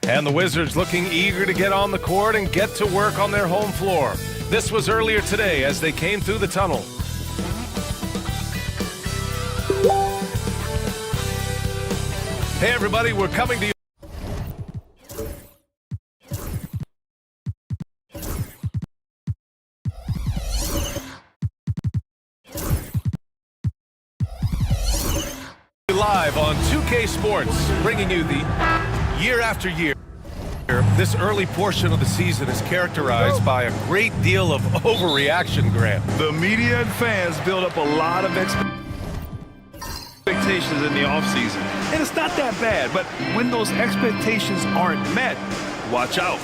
And the Wizards looking eager to get on the court and get to work on their home floor. This was earlier today as they came through the tunnel. Hey everybody, we're coming to you. Live on 2K Sports, bringing you the year after year. This early portion of the season is characterized by a great deal of overreaction, Grant. The media and fans build up a lot of expectations in the offseason. And it's not that bad, but when those expectations aren't met, watch out.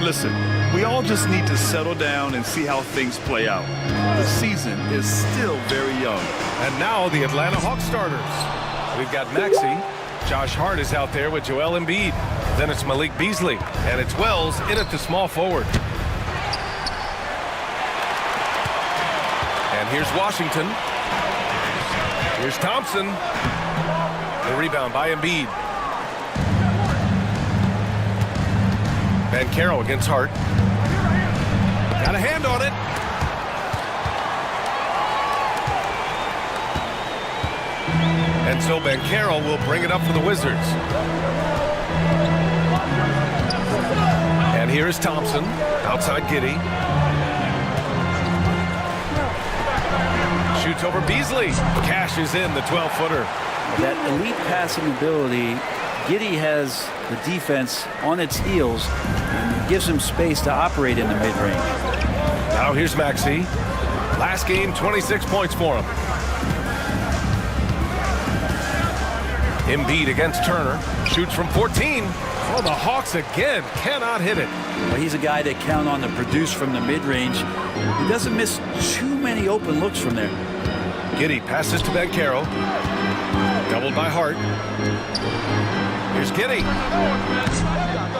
Listen, we all just need to settle down and see how things play out. The season is still very young. And now the Atlanta Hawks starters. We've got Maxey. Josh Hart is out there with Joel Embiid. Then it's Malik Beasley. And it's Wells in at the small forward. And here's Washington. Here's Thompson. The rebound by Embiid. Banchero against Hart. Got a hand on it. And so Banchero will bring it up for the Wizards. And here is Thompson, outside Giddey. Shoots over Beasley, cashes in the 12-footer. That elite passing ability, Giddey has the defense on its heels and gives him space to operate in the mid-range. Now here's Maxey. Last game, 26 points for him. Embiid against Turner. Shoots from 14. Oh, the Hawks again cannot hit it. Well, he's a guy that count on to produce from the mid-range. He doesn't miss too many open looks from there. Giddey passes to Banchero. Doubled by Hart. Here's Giddey.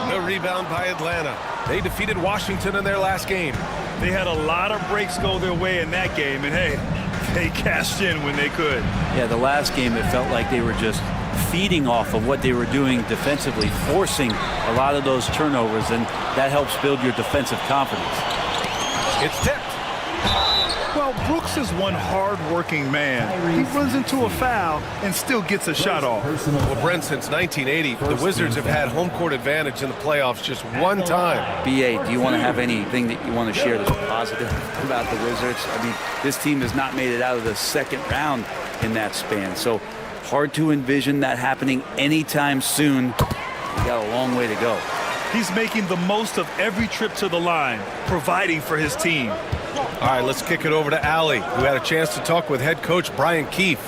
The rebound by Atlanta. They defeated Washington in their last game. They had a lot of breaks go their way in that game, and hey, they cashed in when they could. Yeah, the last game it felt like they were just feeding off of what they were doing defensively, forcing a lot of those turnovers, and that helps build your defensive confidence. It's tipped. Well, Brooks is one hard-working man. He runs into a foul and still gets a shot off. Well, Brent, since 1980, the Wizards have had home court advantage in the playoffs just one time. BA, do you want to have anything that you want to share that's positive about the Wizards? I mean, this team has not made it out of the second round in that span, so hard to envision that happening anytime soon. We got a long way to go. He's making the most of every trip to the line, providing for his team. All right, let's kick it over to Allie, who had a chance to talk with head coach Brian Keefe.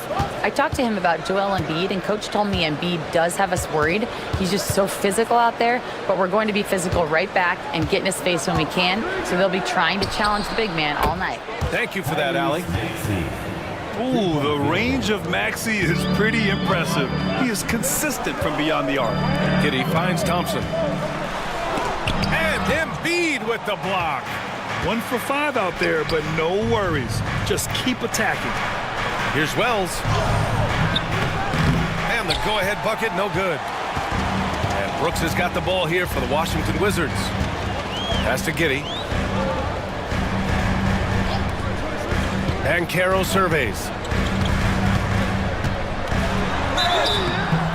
I talked to him about Joel Embiid, and Coach told me Embiid does have us worried. He's just so physical out there, but we're going to be physical right back and get in his face when we can, so they'll be trying to challenge the big man all night. Thank you for that, Allie. Ooh, the range of Maxey is pretty impressive. He is consistent from beyond the arc. Giddey finds Thompson. And Embiid with the block. 1 for 5 out there, but no worries. Just keep attacking. Here's Wells. And the go-ahead bucket, no good. And Brooks has got the ball here for the Washington Wizards. Pass to Giddey. Banchero surveys.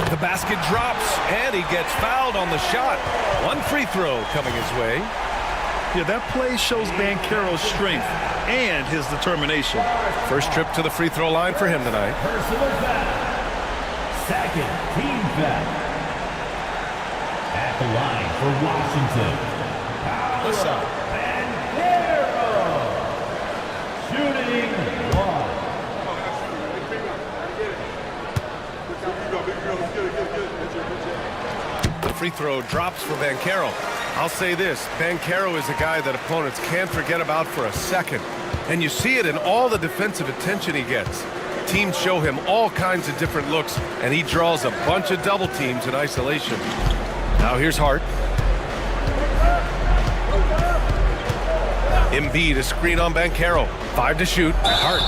The basket drops, and he gets fouled on the shot. One free throw coming his way. Yeah, that play shows Banchero's strength and his determination. First trip to the free throw line for him tonight. Personal foul. Second team foul. At the line for Washington. Listen. Shooting one. The free throw drops for Banchero. I'll say this, Banchero is a guy that opponents can't forget about for a second. And you see it in all the defensive attention he gets. Teams show him all kinds of different looks, and he draws a bunch of double teams in isolation. Now here's Hart. Embiid, a screen on Banchero. 5 to shoot. Hart.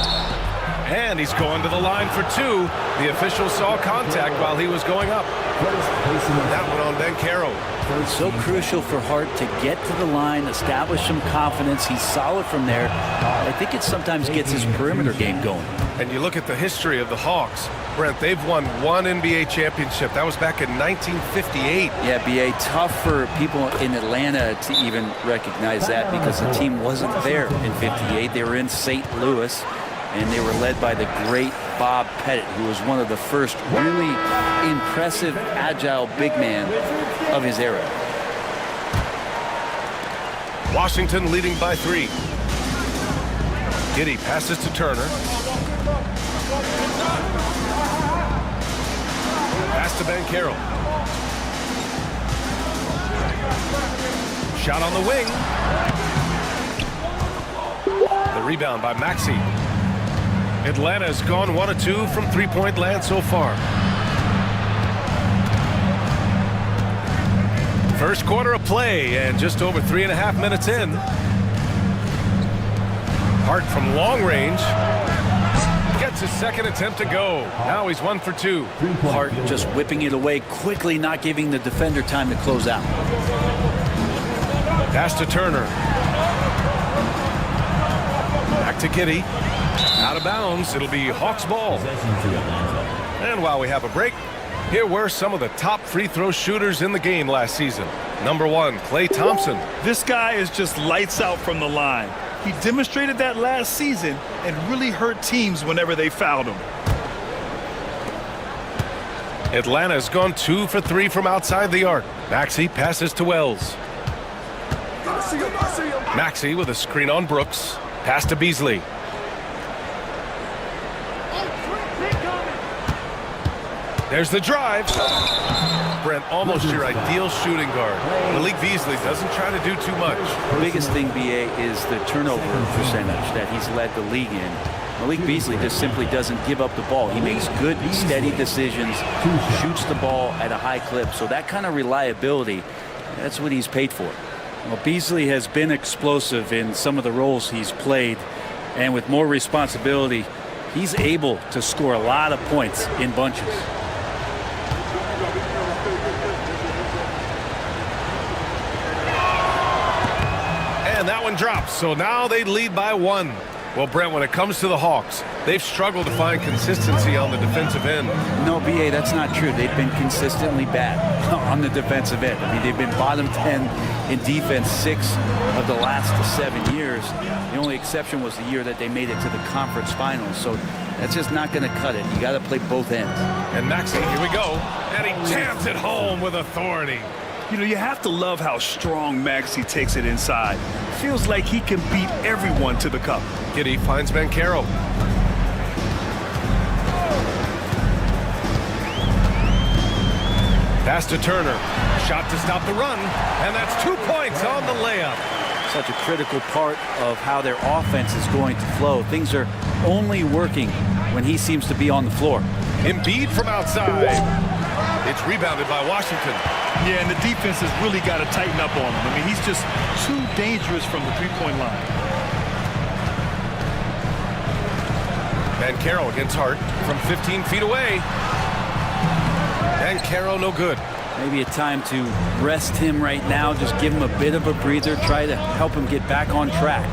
And he's going to the line for two. The official saw contact while he was going up. That one on Banchero. It's so crucial for Hart to get to the line, establish some confidence. He's solid from there. I think it sometimes gets his perimeter game going. And you look at the history of the Hawks. Brent, they've won one NBA championship. That was back in 1958. Yeah, B.A., tough for people in Atlanta to even recognize that because the team wasn't there in 58. They were in St. Louis, and they were led by the great Bob Pettit, who was one of the first really impressive, agile big man of his era. Washington leading by 3. Giddey passes to Turner. Pass to Banchero. Shot on the wing. The rebound by Maxey. Atlanta's gone 1 of 2 from three-point land so far. First quarter of play and just over 3.5 minutes in. Hart from long range. Gets his second attempt to go. Now he's 1 for 2. Hart just whipping it away quickly, not giving the defender time to close out. Pass to Turner. Back to Giddey. Out of bounds. It'll be Hawks ball. And while we have a break, here were some of the top free throw shooters in the game last season. Number 1, Klay Thompson. This guy is just lights out from the line. He demonstrated that last season and really hurt teams whenever they fouled him. Atlanta's gone 2 for 3 from outside the arc. Maxey passes to Wells. Maxey with a screen on Brooks. Pass to Beasley. There's the drive. Brent, almost your ideal shooting guard. Malik Beasley doesn't try to do too much. The biggest thing, B.A., is the turnover percentage that he's led the league in. Malik Beasley just simply doesn't give up the ball. He makes good, steady decisions, shoots the ball at a high clip. So that kind of reliability, that's what he's paid for. Well, Beasley has been explosive in some of the roles he's played, and with more responsibility, he's able to score a lot of points in bunches. And that one drops, so now they lead by 1. Well, Brent, when it comes to the Hawks, they've struggled to find consistency on the defensive end. No, B.A., that's not true. They've been consistently bad on the defensive end. I mean, they've been bottom 10 in defense 6 of the last 7 years. The only exception was the year that they made it to the conference finals. So that's just not going to cut it. You got to play both ends. And Maxey, here we go. And he jams it home with authority. You know, you have to love how strong Maxey takes it inside. Feels like he can beat everyone to the cup. Giddey finds Banchero. Pass to Turner. Shot to stop the run. And that's 2 points on the layup. Such a critical part of how their offense is going to flow. Things are only working when he seems to be on the floor. Embiid from outside. It's rebounded by Washington. Yeah, and the defense has really got to tighten up on him. I mean, he's just too dangerous from the three-point line. Banchero against Hart from 15 feet away. Banchero no good. Maybe a time to rest him right now, just give him a bit of a breather, try to help him get back on track.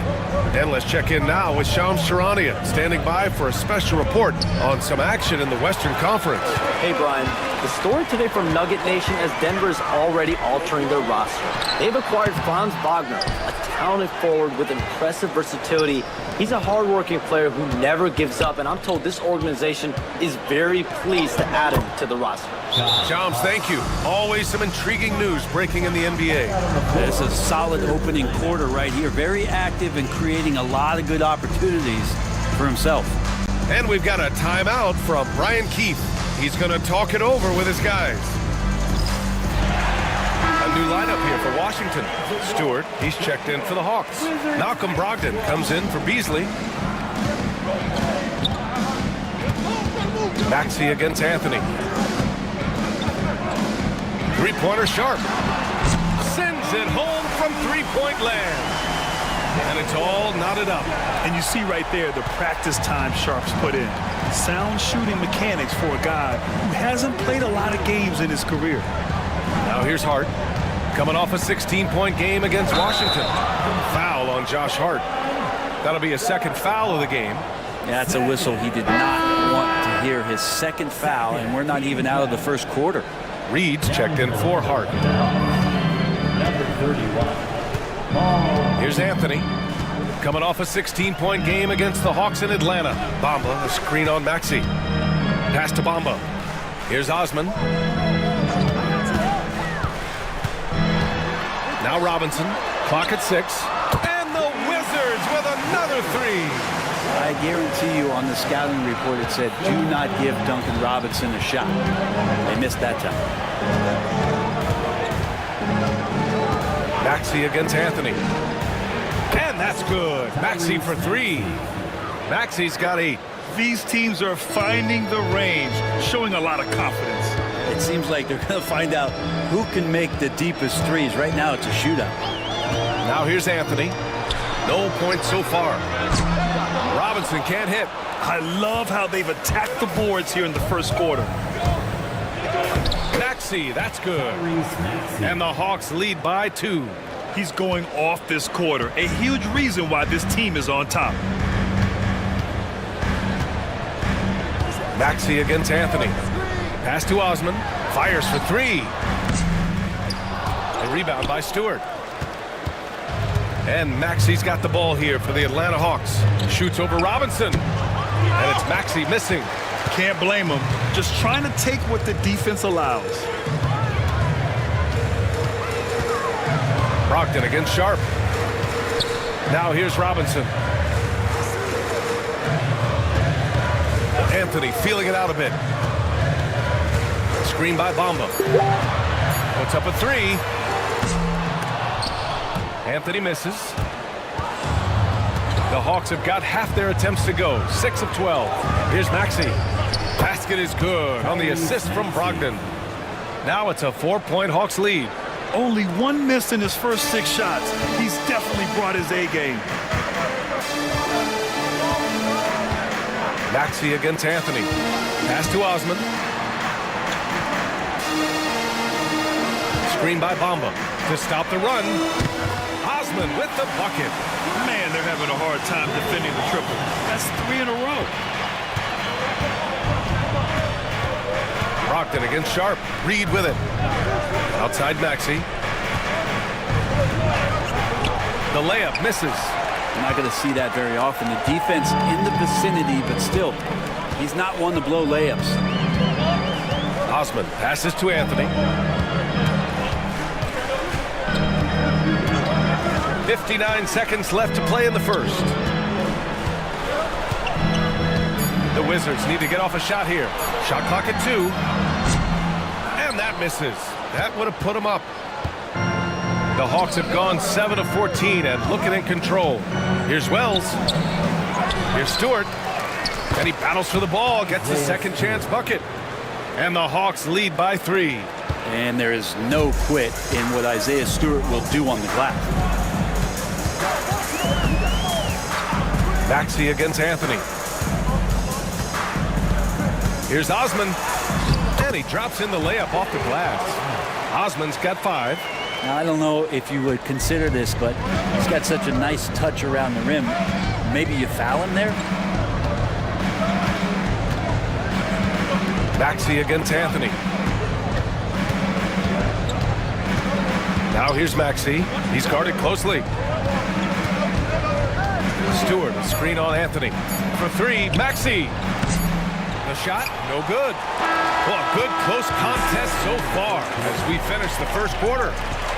And let's check in now with Shams Charania, standing by for a special report on some action in the Western Conference. Hey, Brian. The story today from Nugget Nation as Denver is already altering their roster. They've acquired Franz Wagner, a talented forward with impressive versatility. He's a hard-working player who never gives up, and I'm told this organization is very pleased to add him to the roster. Shams, thank you. Always some intriguing news breaking in the NBA. It's a solid opening quarter right here. Very active and creating a lot of good opportunities for himself. And we've got a timeout from Brian Keith. He's going to talk it over with his guys. A new lineup here for Washington. Stewart, he's checked in for the Hawks. Malcolm Brogdon comes in for Beasley. Maxey against Anthony. Three-pointer Sharp. Sends it home from three-point land. And it's all knotted up. And you see right there the practice time Sharp's put in. Sound shooting mechanics for a guy who hasn't played a lot of games in his career. Now here's Hart, coming off a 16-point game against Washington. Foul on Josh Hart. That'll be a second foul of the game. Yeah, that's a whistle. He did not want to hear his second foul, and we're not even out of the first quarter. Reed's checked in for Hart. Number 31. Here's Anthony, coming off a 16-point game against the Hawks in Atlanta. Bamba, a screen on Maxey. Pass to Bamba. Here's Osman. Now Robinson, clock at 6. And the Wizards with another three. I guarantee you on the scouting report it said, do not give Duncan Robinson a shot. They missed that time. Maxey against Anthony. And that's good. Maxey for 3. Maxey's got 8. These teams are finding the range, showing a lot of confidence. It seems like they're going to find out who can make the deepest threes. Right now it's a shootout. Now here's Anthony. No points so far. Robinson can't hit. I love how they've attacked the boards here in the first quarter. Maxey, that's good. And the Hawks lead by 2. He's going off this quarter, a huge reason why this team is on top. Maxey against Anthony. Pass to Osman. Fires for 3. A rebound by Stewart. And Maxey's got the ball here for the Atlanta Hawks. Shoots over Robinson. And it's Maxey missing. Can't blame him. Just trying to take what the defense allows. Brogdon against Sharp. Now here's Robinson. Anthony feeling it out a bit. Screen by Bamba. Puts up a 3. Anthony misses. The Hawks have got half their attempts to go. 6 of 12. Here's Maxey. Basket is good on the assist from Brogdon. Now it's a 4-point Hawks lead. Only 1 miss in his first 6 shots. He's definitely brought his A game. Maxey against Anthony. Pass to Osman. Screen by Bamba to stop the run. Osman with the bucket. Man, they're having a hard time defending the triple. That's 3 in a row. Brogdon against Sharp. Reed with it. Outside Maxey. The layup misses. You're not going to see that very often. The defense in the vicinity, but still, he's not one to blow layups. Osman passes to Anthony. 59 seconds left to play in the first. The Wizards need to get off a shot here. Shot clock at 2. And that misses. That would have put them up. The Hawks have gone 7 of 14 and looking in control. Here's Wells. Here's Stewart. And he battles for the ball, gets a second chance bucket. And the Hawks lead by 3. And there is no quit in what Isaiah Stewart will do on the glass. Maxey against Anthony. Here's Osman. And he drops in the layup off the glass. Osman's got 5. Now, I don't know if you would consider this, but he's got such a nice touch around the rim. Maybe you foul him there? Maxey against Anthony. Now here's Maxey. He's guarded closely. Stewart, a screen on Anthony. For 3, Maxey. The shot, no good. Well, a good close contest so far as we finish the first quarter.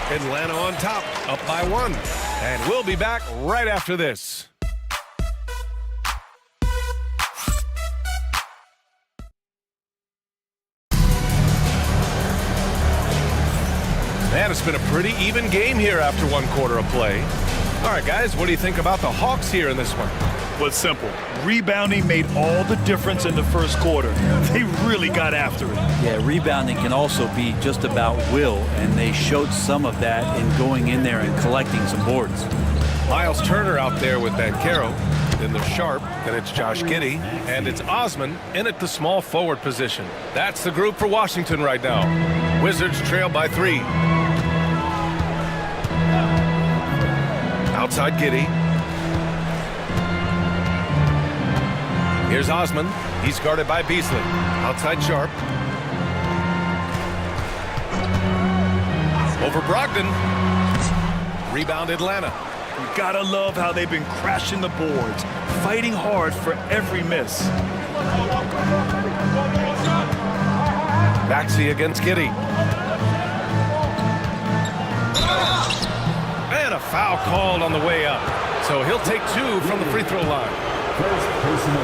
Atlanta on top, up by 1. And we'll be back right after this. Man, it's been a pretty even game here after 1 quarter of play. All right, guys, what do you think about the Hawks here in this one? Well, it's simple. Rebounding made all the difference in the first quarter. They really got after it. Yeah, rebounding can also be just about will, and they showed some of that in going in there and collecting some boards. Miles Turner out there with Banchero. Then there's Sharp, then it's Josh Giddey, and it's Osman in at the small forward position. That's the group for Washington right now. Wizards trail by 3. Outside Giddey. Here's Osman. He's guarded by Beasley. Outside Sharp. Over Brogdon. Rebound Atlanta. You gotta love how they've been crashing the boards, fighting hard for every miss. Maxey against Giddey. And a foul called on the way up. So he'll take 2 from the free throw line.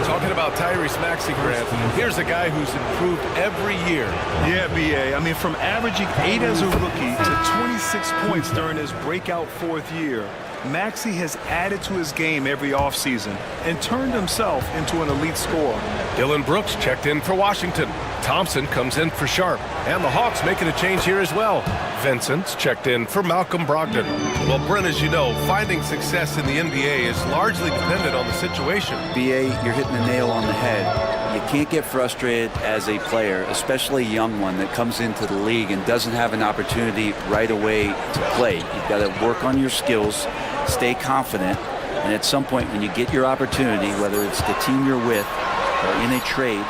Talking about Tyrese Maxey, Grant, here's a guy who's improved every year. Yeah, B.A. I mean, from averaging 8 as a rookie to 26 points during his breakout 4th year, Maxey has added to his game every offseason and turned himself into an elite scorer. Dylan Brooks checked in for Washington. Thompson comes in for Sharp. And the Hawks making a change here as well. Vincent's checked in for Malcolm Brogdon. Well, Brent, as you know, finding success in the NBA is largely dependent on the situation. BA, you're hitting the nail on the head. You can't get frustrated as a player, especially a young one that comes into the league and doesn't have an opportunity right away to play. You've got to work on your skills, stay confident, and at some point when you get your opportunity, whether it's the team you're with or in a trade,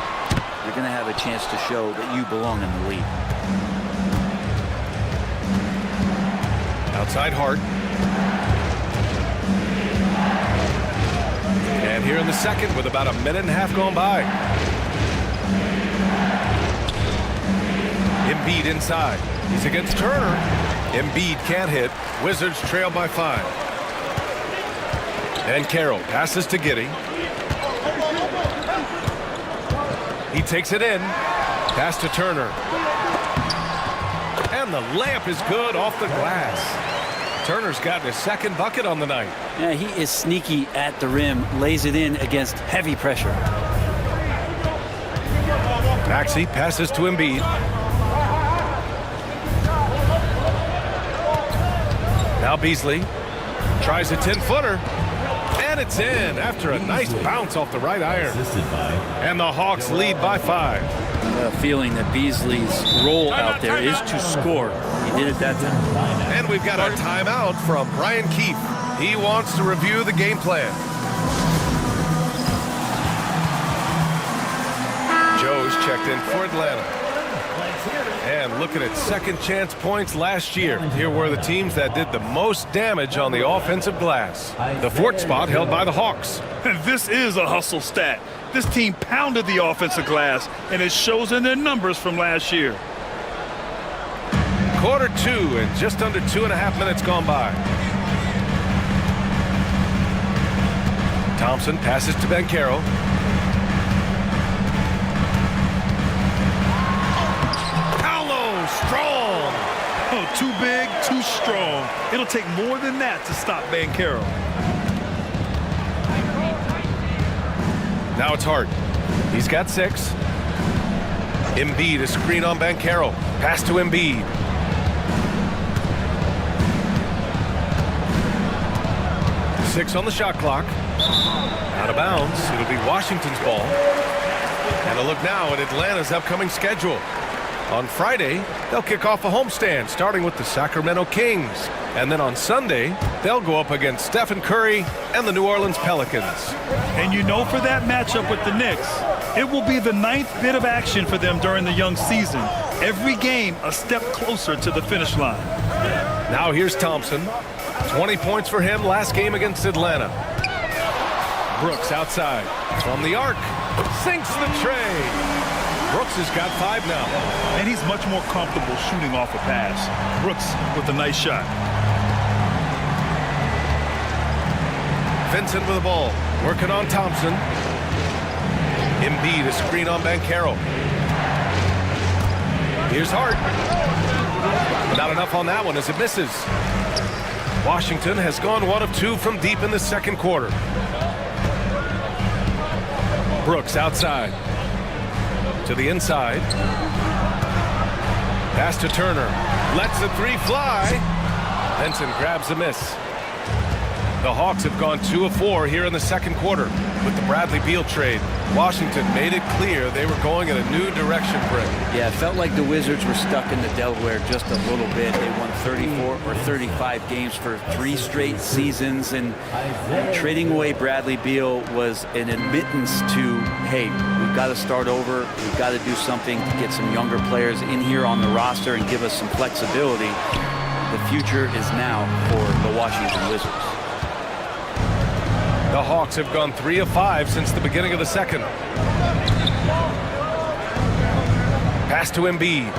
you're going to have a chance to show that you belong in the league. Outside Hart. And here in the second with about a minute and a half gone by. Embiid inside. He's against Turner. Embiid can't hit. Wizards trail by 5. And Carroll passes to Giddey. He takes it in. Pass to Turner. And the layup is good off the glass. Turner's gotten his second bucket on the night. Yeah, he is sneaky at the rim, lays it in against heavy pressure. Maxey passes to Embiid. Now Beasley tries a 10-footer. And it's in after a nice bounce off the right iron. And the Hawks lead by 5. A feeling that Beasley's role out there is to score. He did it that time. And we've got a timeout from Brian Keefe. He wants to review the game plan. Joe's checked in for Atlanta. And looking at second chance points last year, here were the teams that did the most damage on the offensive glass. The 4th spot held by the Hawks. And this is a hustle stat. This team pounded the offensive glass, and it shows in their numbers from last year. Quarter 2 and just under 2.5 minutes gone by. Thompson passes to Banchero. Paolo, strong. Oh, too big, too strong. It'll take more than that to stop Banchero. Now it's Hart. He's got 6. Embiid, a screen on Banchero. Pass to Embiid. Six on the shot clock. Out of bounds. It'll be Washington's ball. And a look now at Atlanta's upcoming schedule. On Friday, they'll kick off a homestand, starting with the Sacramento Kings. And then on Sunday, they'll go up against Stephen Curry and the New Orleans Pelicans. And you know, for that matchup with the Knicks, it will be the 9th bit of action for them during the young season. Every game a step closer to the finish line. Now here's Thompson. 20 points for him last game against Atlanta. Brooks outside. From the arc. Sinks the tray. Brooks has got 5 now. And he's much more comfortable shooting off a pass. Brooks with a nice shot. Vincent with the ball. Working on Thompson. Embiid, a screen on Banchero. Here's Hart. Not enough on that one as it misses. Washington has gone 1 of 2 from deep in the second quarter. Brooks outside. To the inside. Pass to Turner. Lets the 3 fly. Benson grabs the miss. The Hawks have gone 2 of 4 here in the second quarter. With the Bradley Beal trade, Washington made it clear they were going in a new direction, Brent. Yeah, it felt like the Wizards were stuck in the Delaware just a little bit. They won 34 or 35 games for 3 straight seasons, and trading away Bradley Beal was an admittance to, hey, we've got to start over. We've got to do something to get some younger players in here on the roster and give us some flexibility. The future is now for the Washington Wizards. The Hawks have gone 3 of 5 since the beginning of the second. Pass to Embiid.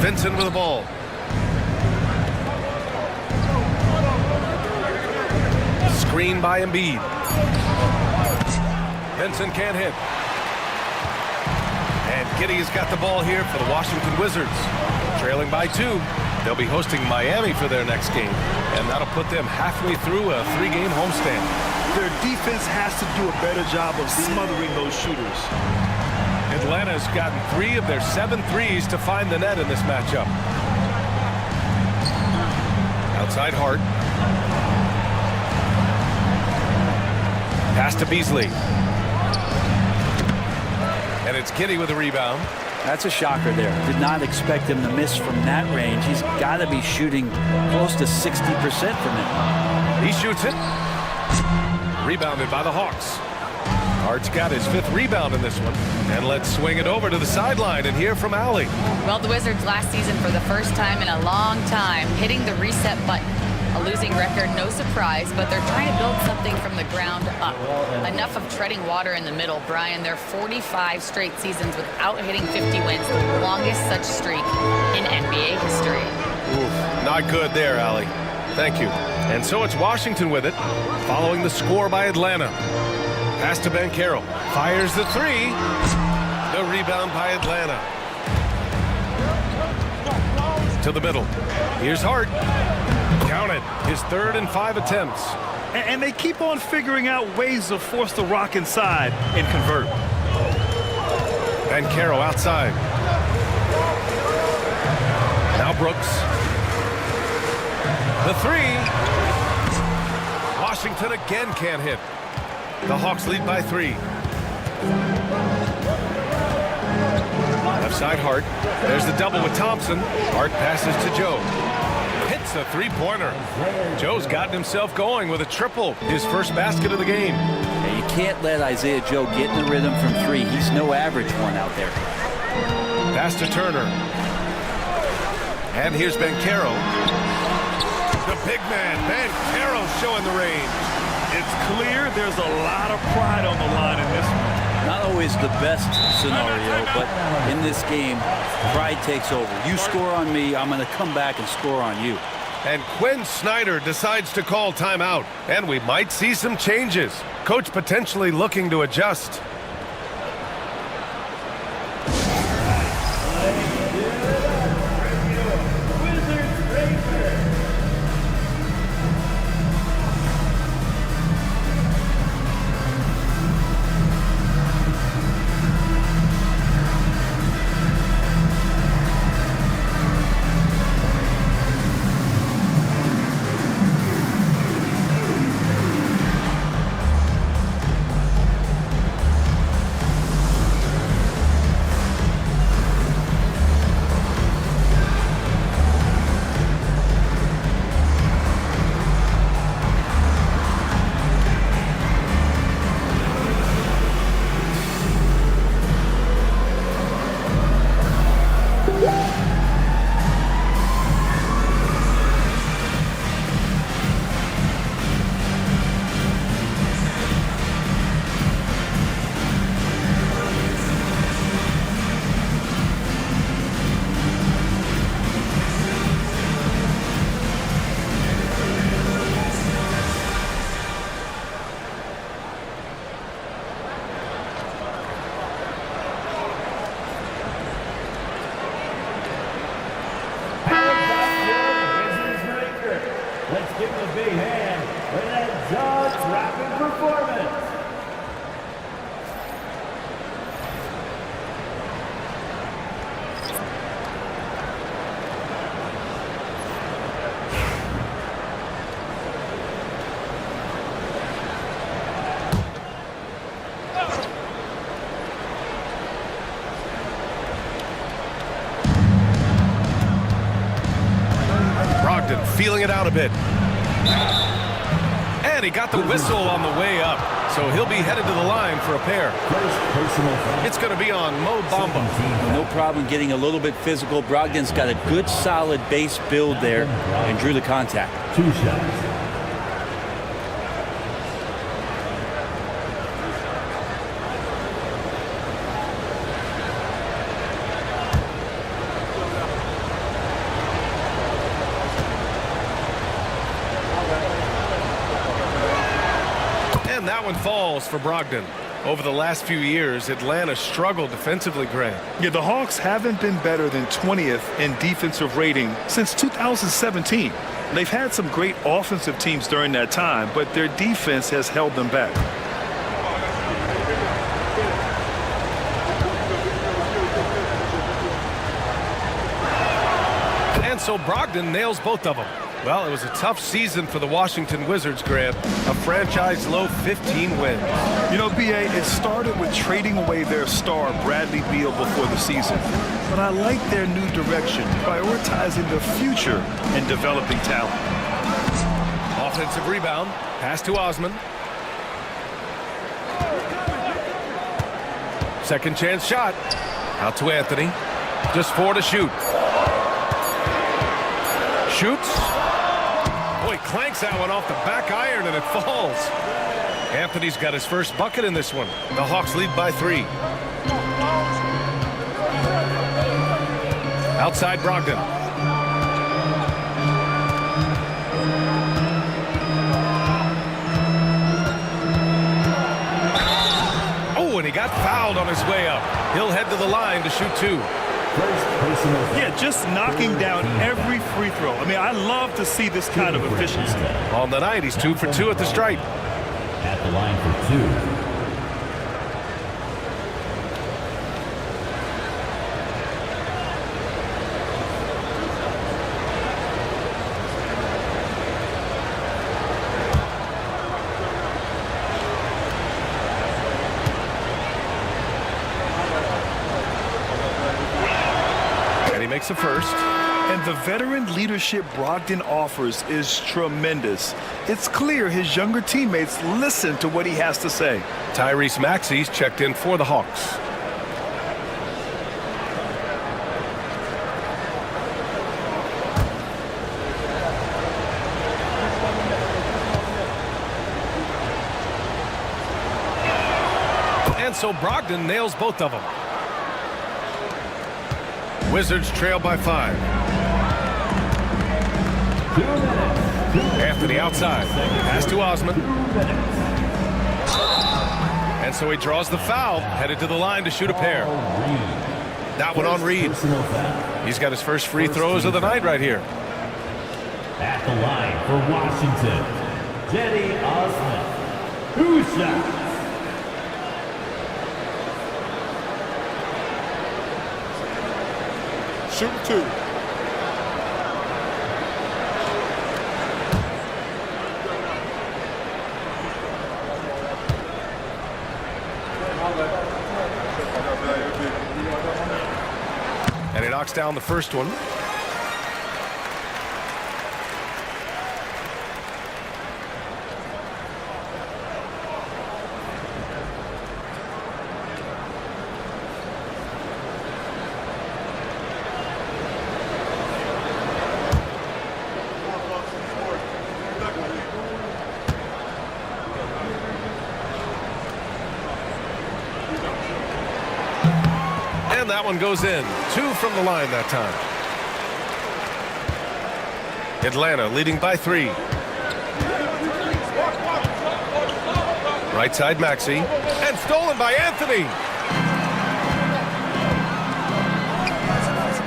Vincent with the ball. Screen by Embiid. Vincent can't hit. And Giddey's got the ball here for the Washington Wizards. Trailing by 2. They'll be hosting Miami for their next game, and that'll put them halfway through a 3-game homestand. Their defense has to do a better job of smothering those shooters. Atlanta's gotten 3 of their 7 threes to find the net in this matchup. Outside Hart. Pass to Beasley. And it's Giddey with the rebound. That's a shocker there. Did not expect him to miss from that range. He's got to be shooting close to 60% from it. He shoots it. Rebounded by the Hawks. Hart's got his 5th rebound in this one. And let's swing it over to the sideline and hear from Allie. Well, the Wizards last season, for the first time in a long time, hitting the reset button. A losing record, no surprise, but they're trying to build something from the ground up. Enough of treading water in the middle, Brian. They're 45 straight seasons without hitting 50 wins, the longest such streak in NBA history. Oof, not good there, Allie. Thank you. And so it's Washington with it, following the score by Atlanta. Pass to Banchero. Fires the 3. The rebound by Atlanta. To the middle. Here's Hart. Counted. His 3rd and 5 attempts. And they keep on figuring out ways to force the rock inside and convert. Banchero outside. Now Brooks. The 3. Washington again can't hit. The Hawks lead by 3. Left side Hart. There's the double with Thompson. Hart passes to Joe. Hits a 3-pointer. Joe's gotten himself going with a triple. His first basket of the game. Yeah, you can't let Isaiah Joe get in the rhythm from 3. He's no average one out there. Pass to Turner. And here's Banchero. The big man, Banchero, showing the range. It's clear there's a lot of pride on the line in this one. Not always the best scenario, but in this game, pride takes over. You score on me, I'm going to come back and score on you. And Quinn Snyder decides to call timeout, and we might see some changes. Coach potentially looking to adjust. feeling it out a bit. And he got the whistle on the way up. So he'll be headed to the line for a pair. It's going to be on Mo Bamba. No problem getting a little bit physical. Brogdon's got a good, solid base build there and drew the contact. 2 shots. And that one falls for Brogdon. Over the last few years, Atlanta struggled defensively, Grant. Yeah, the Hawks haven't been better than 20th in defensive rating since 2017. They've had some great offensive teams during that time, but their defense has held them back. And so Brogdon nails both of them. Well, it was a tough season for the Washington Wizards, Grant. A franchise low 15 wins. You know, B.A., it started with trading away their star, Bradley Beal, before the season. But I like their new direction, prioritizing the future and developing talent. Offensive rebound. Pass to Osman. Second chance shot. Out to Anthony. Just 4 to shoot. Shoots. Boy, clanks that one off the back iron and it falls. Anthony's got his first bucket in this one. The Hawks lead by 3. Outside Brogdon. Oh, and he got fouled on his way up. He'll head to the line to shoot 2. Yeah, just knocking down every free throw. I mean, I love to see this kind of efficiency. On the night, he's 2 for 2 at the stripe. At the line for 2. Makes a first. And the veteran leadership Brogdon offers is tremendous. It's clear his younger teammates listen to what he has to say. Tyrese Maxey's checked in for the Hawks. And so Brogdon nails both of them. Wizards trail by 5. Anthony outside. Pass to Osman. And so he draws the foul, headed to the line to shoot a pair. That one on Reed. He's got his first free throws of the night right here. At the line for Washington, Cedi Osman. 2 shots. Shoot 2. And he knocks down the first one. And that one goes in. 2 from the line that time. Atlanta leading by 3. Right side Maxey. And stolen by Anthony.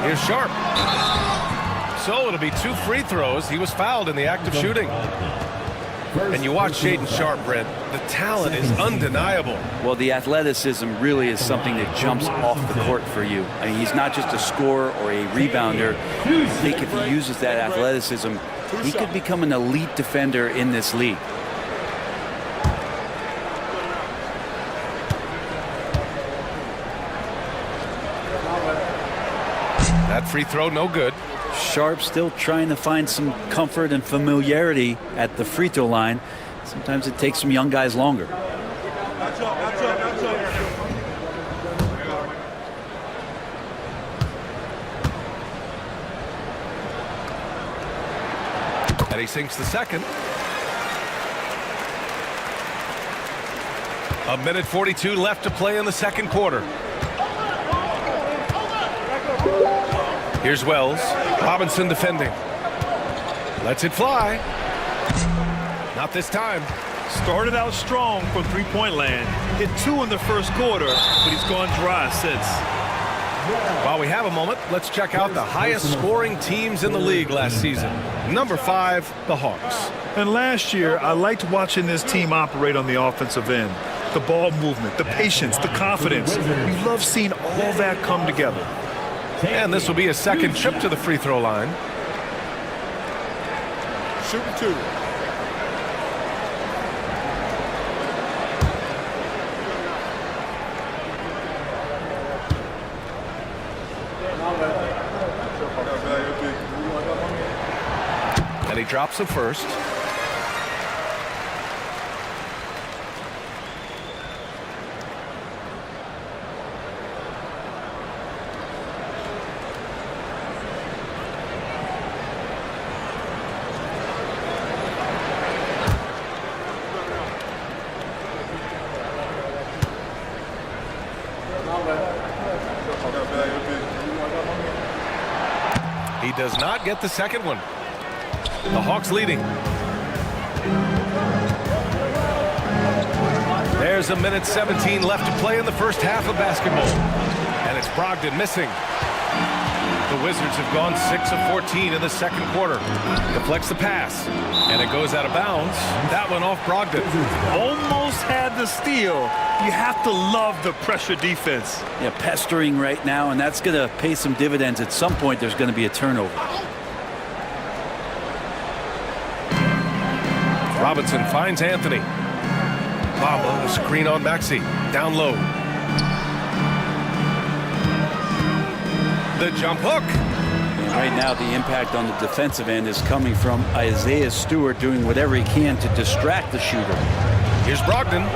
Here's Sharp. So it'll be 2 free throws. He was fouled in the act of shooting. And you watch Shaedon Sharp, Brent. The talent is undeniable. Well, the athleticism really is something that jumps off the court for you. I mean, he's not just a scorer or a rebounder. I think if he uses that athleticism, he could become an elite defender in this league. That free throw, no good. Sharp still trying to find some comfort and familiarity at the free throw line. Sometimes it takes some young guys longer. And he sinks the second. A minute 42 left to play in the second quarter. Here's Wells. Robinson defending. Lets it fly. Not this time. Started out strong from three-point land. Hit 2 in the first quarter, but he's gone dry since. While we have a moment, let's check out the highest scoring teams in the league last season. Number 5, the Hawks. And last year, I liked watching this team operate on the offensive end. The ball movement, the patience, the confidence. We love seeing all that come together. And this will be a second trip to the free throw line. Shooting 2. And he drops the first. He does not get the second one. The Hawks leading. There's a minute 17 left to play in the first half of basketball. And it's Brogdon missing. The Wizards have gone 6 of 14 in the second quarter. Deflects the pass. And it goes out of bounds. That one off Brogdon. Almost had the steal. You have to love the pressure defense. Yeah, pestering right now, and that's going to pay some dividends. At some point, there's going to be a turnover. Robinson finds Anthony. Bamba, a screen on Maxey. Down low. The jump hook. And right now, the impact on the defensive end is coming from Isaiah Stewart doing whatever he can to distract the shooter. Here's Brogdon.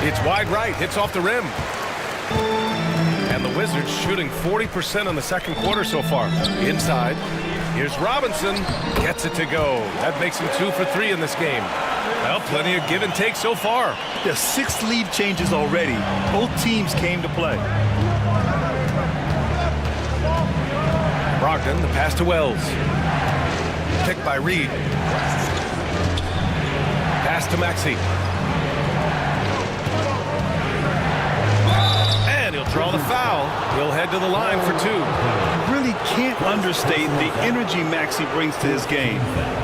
It's wide right. Hits off the rim. And the Wizards shooting 40% in the second quarter so far. Inside. Here's Robinson. Gets it to go. That makes him 2 for 3 in this game. Well, plenty of give and take so far. There's 6 lead changes already. Both teams came to play. Brogdon, the pass to Wells. Picked by Reed. Pass to Maxey. And he'll draw the foul. He'll head to the line for 2. Really can't understate the energy Maxey brings to his game.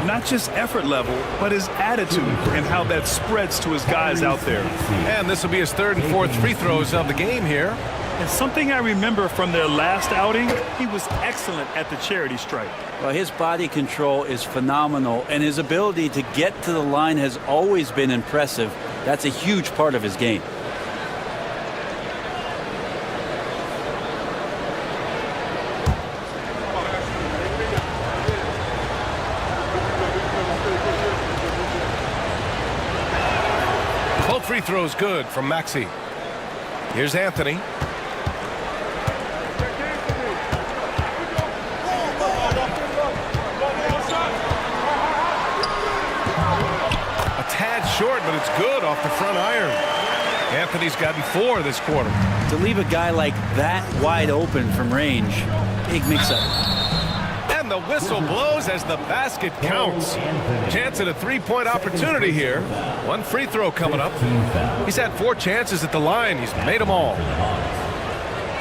Not just effort level, but his attitude and how that spreads to his guys out there. And this will be his 3rd and 4th free throws of the game here. And something I remember from their last outing, he was excellent at the charity stripe. Well, his body control is phenomenal, and his ability to get to the line has always been impressive. That's a huge part of his game. Both free throws good from Maxey. Here's Anthony. Short, but it's good off the front iron. Anthony's gotten 4 this quarter. To leave a guy like that wide open from range, big mix-up. And the whistle blows as the basket counts. Chance at a 3-point opportunity here. 1 free throw coming up. He's had 4 chances at the line. He's made them all.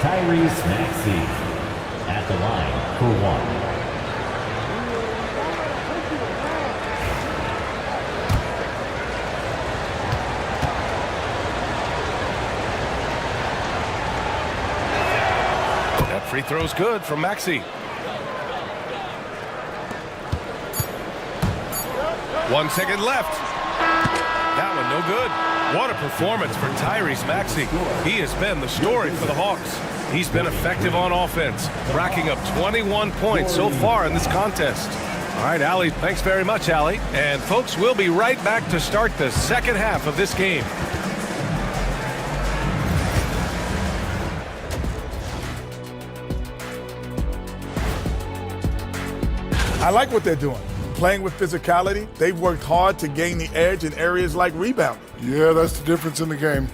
Tyrese Maxey at the line for 1. Free throw's good from Maxey. 1 second left. That one no good. What a performance for Tyrese Maxey. He has been the story for the Hawks. He's been effective on offense, racking up 21 points so far in this contest. All right, Allie, thanks very much, Allie. And folks, we'll be right back to start the second half of this game. I like what they're doing. Playing with physicality, they've worked hard to gain the edge in areas like rebounding. Yeah, that's the difference in the game.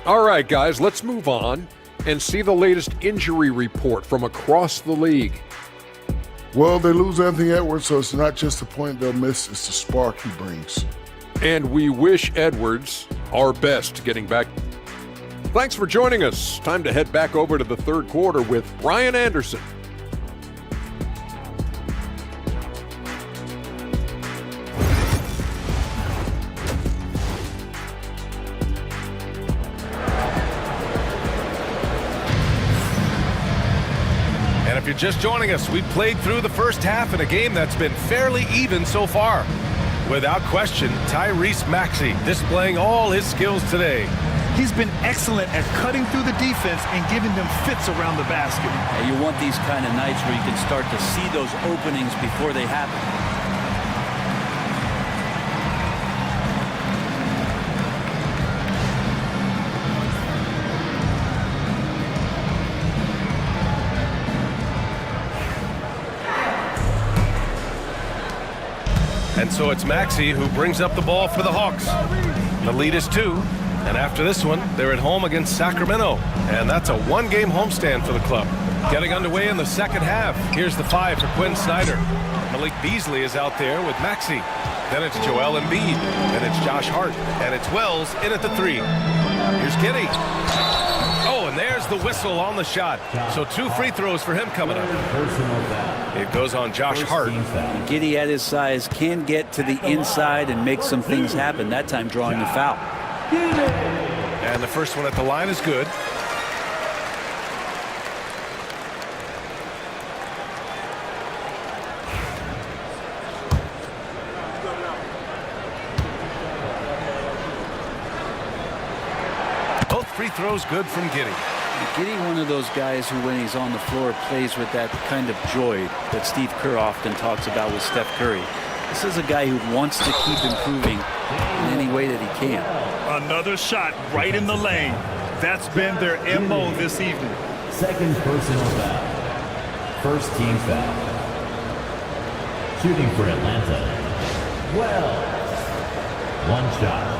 All right, guys, let's move on and see the latest injury report from across the league. Well, they lose Anthony Edwards, so it's not just the point they'll miss, it's the spark he brings. And we wish Edwards our best getting back. Thanks for joining us. Time to head back over to the third quarter with Brian Anderson. If you're just joining us, we played through the first half in a game that's been fairly even so far. Without question, Tyrese Maxey displaying all his skills today. He's been excellent at cutting through the defense and giving them fits around the basket. Yeah, you want these kind of nights where you can start to see those openings before they happen. And so it's Maxey who brings up the ball for the Hawks. The lead is 2, and after this one, they're at home against Sacramento. And that's a one-game homestand for the club. Getting underway in the second half. Here's the 5 for Quinn Snyder. Malik Beasley is out there with Maxey. Then it's Joel Embiid. Then it's Josh Hart. And it's Wells in at the 3. Here's Giddey. Oh, and there's the whistle on the shot. So 2 free throws for him coming up. It goes on Josh Hart. Giddey at his size can get to the inside and make some things happen, that time drawing the foul. And the first one at the line is good. Both free throws good from Giddey. Giddey, one of those guys who, when he's on the floor, plays with that kind of joy that Steve Kerr often talks about with Steph Curry. This is a guy who wants to keep improving in any way that he can. Another shot right in the lane. That's been their MO this evening. Second personal foul. First team foul. Shooting for Atlanta. Well, one shot.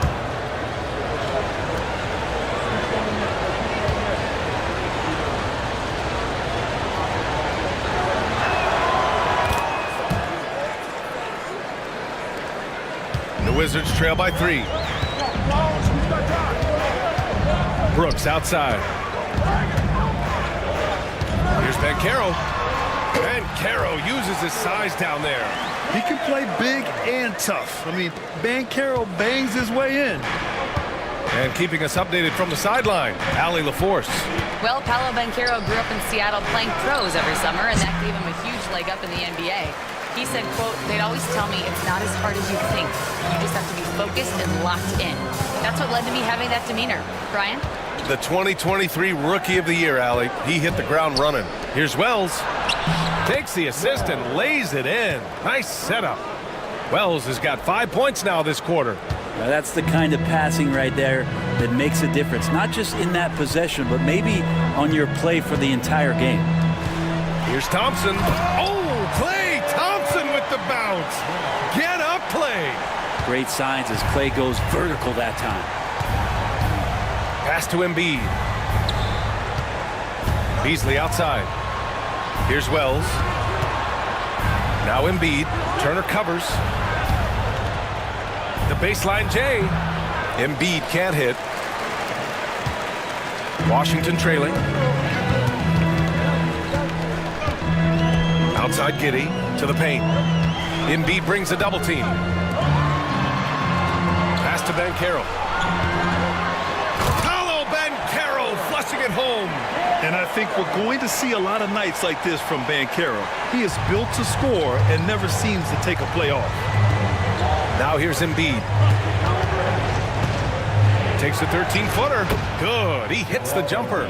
The Wizards trail by 3. Brooks outside. Here's Banchero. Banchero uses his size down there. He can play big and tough. I mean, Banchero bangs his way in. And keeping us updated from the sideline, Allie LaForce. Well, Paolo Banchero grew up in Seattle playing pros every summer, and that gave him a huge leg up in the NBA. He said, quote, they'd always tell me it's not as hard as you think. You just have to be focused and locked in. That's what led to me having that demeanor. Brian? The 2023 Rookie of the Year, Allie. He hit the ground running. Here's Wells. Takes the assist and lays it in. Nice setup. Wells has got 5 points now this quarter. Now that's the kind of passing right there that makes a difference. Not just in that possession, but maybe on your play for the entire game. Here's Thompson. Oh, Klay Thompson with the bounce. Get up, Klay. Great signs as Klay goes vertical that time. Pass to Embiid. Beasley outside. Here's Wells. Now Embiid. Turner covers. The baseline J. Embiid can't hit. Washington trailing. Outside Giddey to the paint. Embiid brings a double team. Pass to Banchero. Paolo Banchero flushing it home. And I think we're going to see a lot of nights like this from Banchero. He is built to score and never seems to take a play off. Now here's Embiid. Takes a 13-footer. Good. He hits the jumper.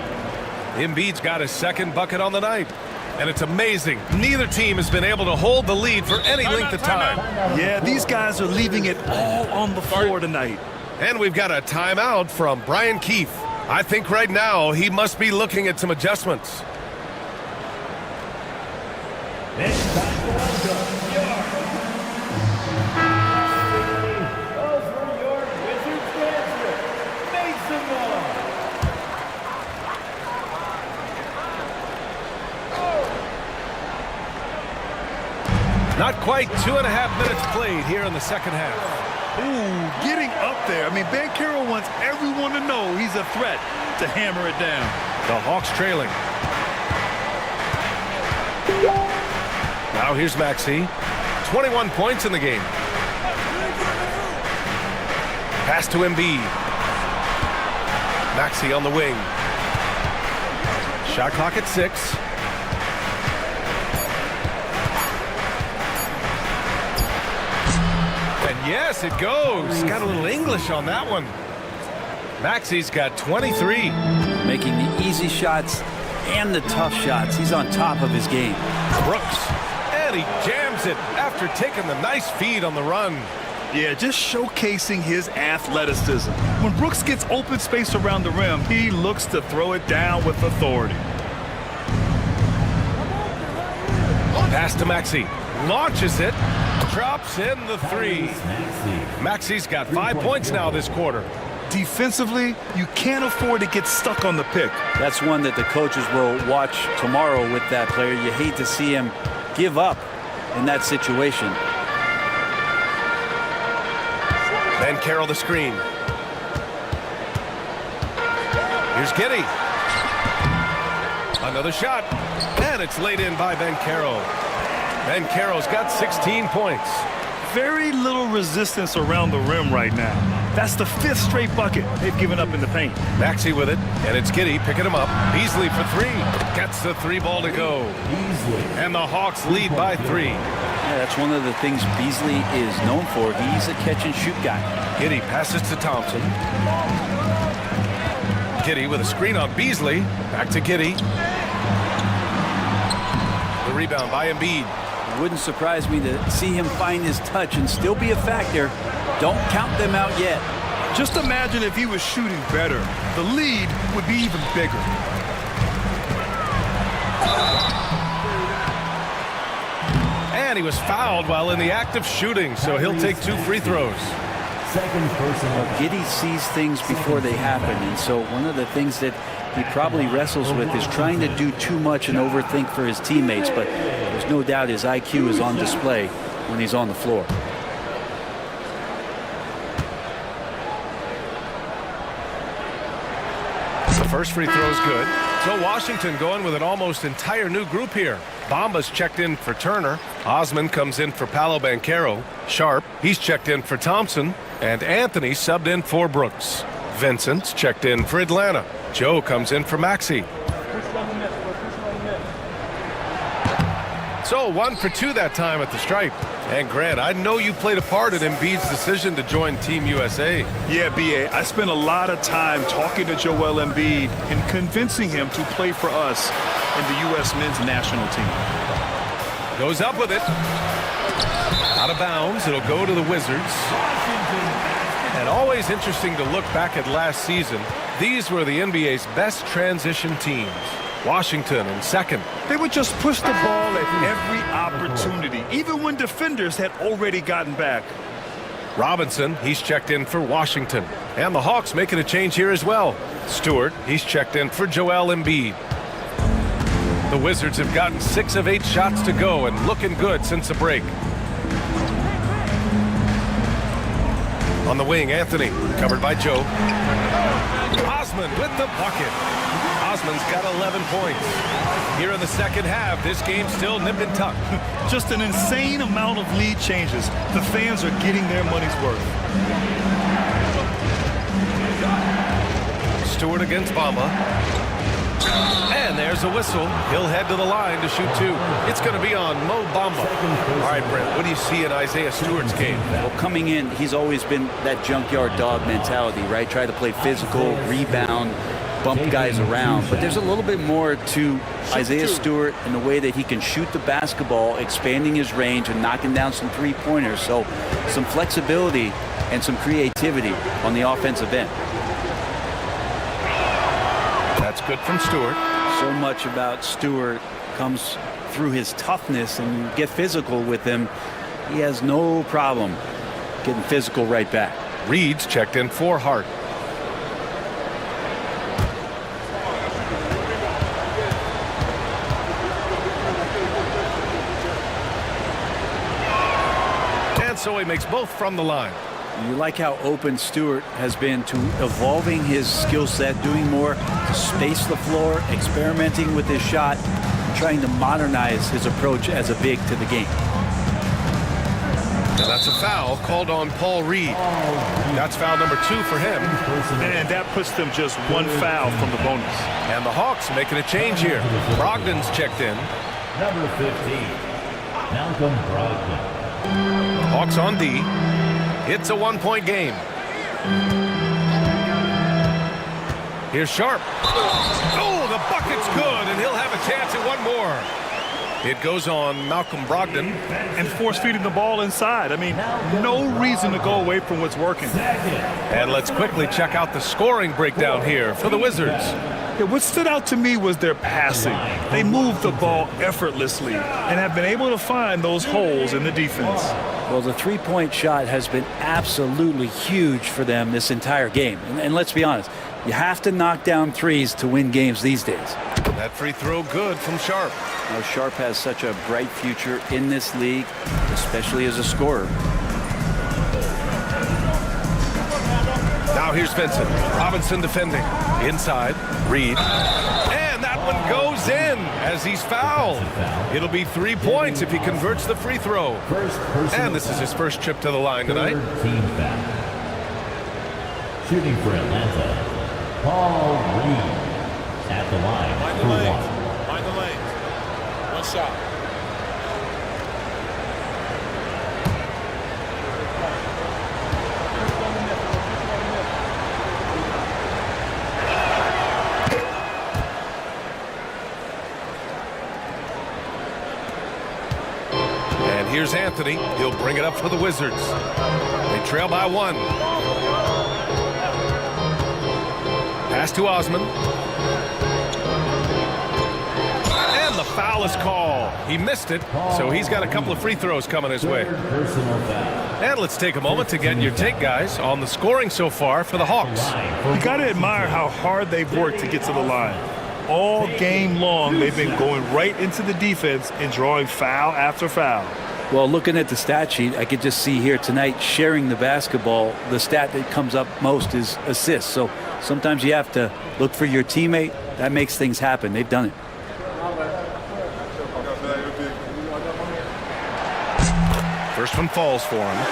Embiid's got his second bucket on the night. And it's amazing. Neither team has been able to hold the lead for any length of time. Yeah, these guys are leaving it all on the floor tonight. And we've got a timeout from Brian Keefe. I think right now he must be looking at some adjustments. Not quite 2.5 minutes played here in the second half. Ooh, getting up there. I mean, Banchero wants everyone to know he's a threat to hammer it down. The Hawks trailing. Now here's Maxey. 21 points in the game. Pass to Embiid. Maxey on the wing. Shot clock at 6. And yes, it goes. Got a little English on that one. Maxey's got 23. Making the easy shots and the tough shots. He's on top of his game. Brooks. And he jams it after taking the nice feed on the run. Yeah, just showcasing his athleticism. When Brooks gets open space around the rim, he looks to throw it down with authority. Pass to Maxey. Launches it. Drops in the 3. Maxey's got 5 points now this quarter. Defensively, you can't afford to get stuck on the pick. That's one that the coaches will watch tomorrow with that player. You hate to see him give up in that situation. Banchero the screen. Here's Giddey. Another shot. And it's laid in by Banchero. Banchero's got 16 points. Very little resistance around the rim right now. That's the 5th straight bucket they've given up in the paint. Maxey with it, and it's Giddey picking him up. Beasley for 3. Gets the 3 ball to go. And the Hawks lead by 3. Yeah, that's one of the things Beasley is known for. He's a catch-and-shoot guy. Giddey passes to Thompson. Giddey with a screen on Beasley. Back to Giddey. The rebound by Embiid. It wouldn't surprise me to see him find his touch and still be a factor. Don't count them out yet. Just imagine if he was shooting better. The lead would be even bigger. And he was fouled while in the act of shooting, so he'll take 2 free throws. Giddey sees things before they happen, and so one of the things that he probably wrestles with is trying to do too much and overthink for his teammates, but there's no doubt his IQ is on display when he's on the floor. The first free throw is good. So Washington going with an almost entire new group here. Bamba's checked in for Turner. Osman comes in for Paolo Banchero. Sharp, he's checked in for Thompson. And Anthony subbed in for Brooks. Vincent's checked in for Atlanta. Joe comes in for Maxey. So 1 for 2 that time at the stripe. And Grant, I know you played a part in Embiid's decision to join Team USA. Yeah, B.A., I spent a lot of time talking to Joel Embiid and convincing him to play for us in the U.S. men's national team. Goes up with it. Out of bounds. It'll go to the Wizards. And always interesting to look back at last season. These were the NBA's best transition teams. Washington in second. They would just push the ball at every opportunity, even when defenders had already gotten back. Robinson, he's checked in for Washington. And the Hawks making a change here as well. Stewart, he's checked in for Joel Embiid. The Wizards have gotten 6 of 8 shots to go and looking good since the break. On the wing, Anthony, covered by Joe. Osman with the bucket. Osman's got 11 points. Here in the second half, this game's still nip and tuck. Just an insane amount of lead changes. The fans are getting their money's worth. Stewart against Bamba. And there's a whistle. He'll head to the line to shoot 2. It's going to be on Mo Bamba. All right, Brent, what do you see in Isaiah Stewart's game? Well, coming in, he's always been that junkyard dog mentality, right? Try to play physical, rebound, bump guys around. But there's a little bit more to Isaiah Stewart in the way that he can shoot the basketball, expanding his range and knocking down some three-pointers. So some flexibility and some creativity on the offensive end. That's good from Stewart. So much about Stewart comes through his toughness, and you get physical with him. He has no problem getting physical right back. Reed's checked in for Hart. And so he makes both from the line. You like how open Stewart has been to evolving his skill set, doing more to space the floor, experimenting with his shot, trying to modernize his approach as a big to the game. And that's a foul called on Paul Reed. That's foul number 2 for him. And that puts them just 1 foul from the bonus. And the Hawks making a change here. Brogdon's checked in. Number 15, Malcolm Brogdon. Hawks on D. It's a 1-point game. Here's Sharp. Oh, the bucket's good, and he'll have a chance at one more. It goes on Malcolm Brogdon. And force feeding the ball inside. I mean, no reason to go away from what's working. And let's quickly check out the scoring breakdown here for the Wizards. Yeah, what stood out to me was their passing. They moved the ball effortlessly and have been able to find those holes in the defense. Well, the three-point shot has been absolutely huge for them this entire game. And let's be honest, you have to knock down threes to win games these days. That free throw good from Sharp. Now, Sharp has such a bright future in this league, especially as a scorer. Now here's Vincent. Robinson defending. Inside. Reed. And that one goes in as he's fouled. It'll be 3 points if he converts the free throw. And this is his first trip to the line tonight. Team foul. Shooting for Atlanta, Paul Reed. At the line for 1. Mind the lane. 1 shot. And here's Anthony. He'll bring it up for the Wizards. They trail by 1. Pass to Osman. And the foul is called. He missed it, so he's got a couple of free throws coming his way. And let's take a moment to get your take, guys, on the scoring so far for the Hawks. You got to admire how hard they've worked to get to the line. All game long, they've been going right into the defense and drawing foul after foul. Well, looking at the stat sheet, I could just see here tonight sharing the basketball. The stat that comes up most is assists. So sometimes you have to look for your teammate. That makes things happen. They've done it. First one falls for him.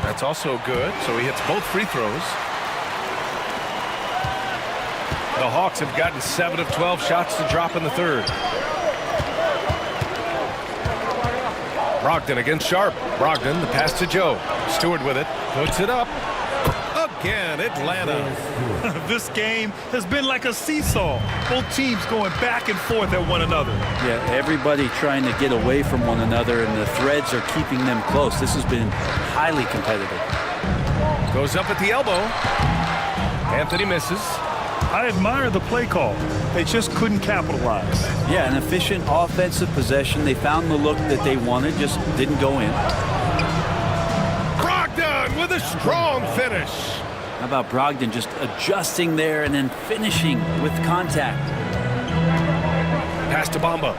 That's also good, so he hits both free throws. The Hawks have gotten 7 of 12 shots to drop in the third. Brogdon against Sharp. Brogdon, the pass to Joe. Stewart with it, puts it up. Again, Atlanta. This game has been like a seesaw. Both teams going back and forth at one another. Yeah, everybody trying to get away from one another, and the threads are keeping them close. This has been highly competitive. Goes up at the elbow. Anthony misses. I admire the play call. They just couldn't capitalize. Yeah, an efficient offensive possession. They found the look that they wanted, just didn't go in. Brogdon with a strong finish. How about Brogdon just adjusting there and then finishing with contact? Pass to Bamba.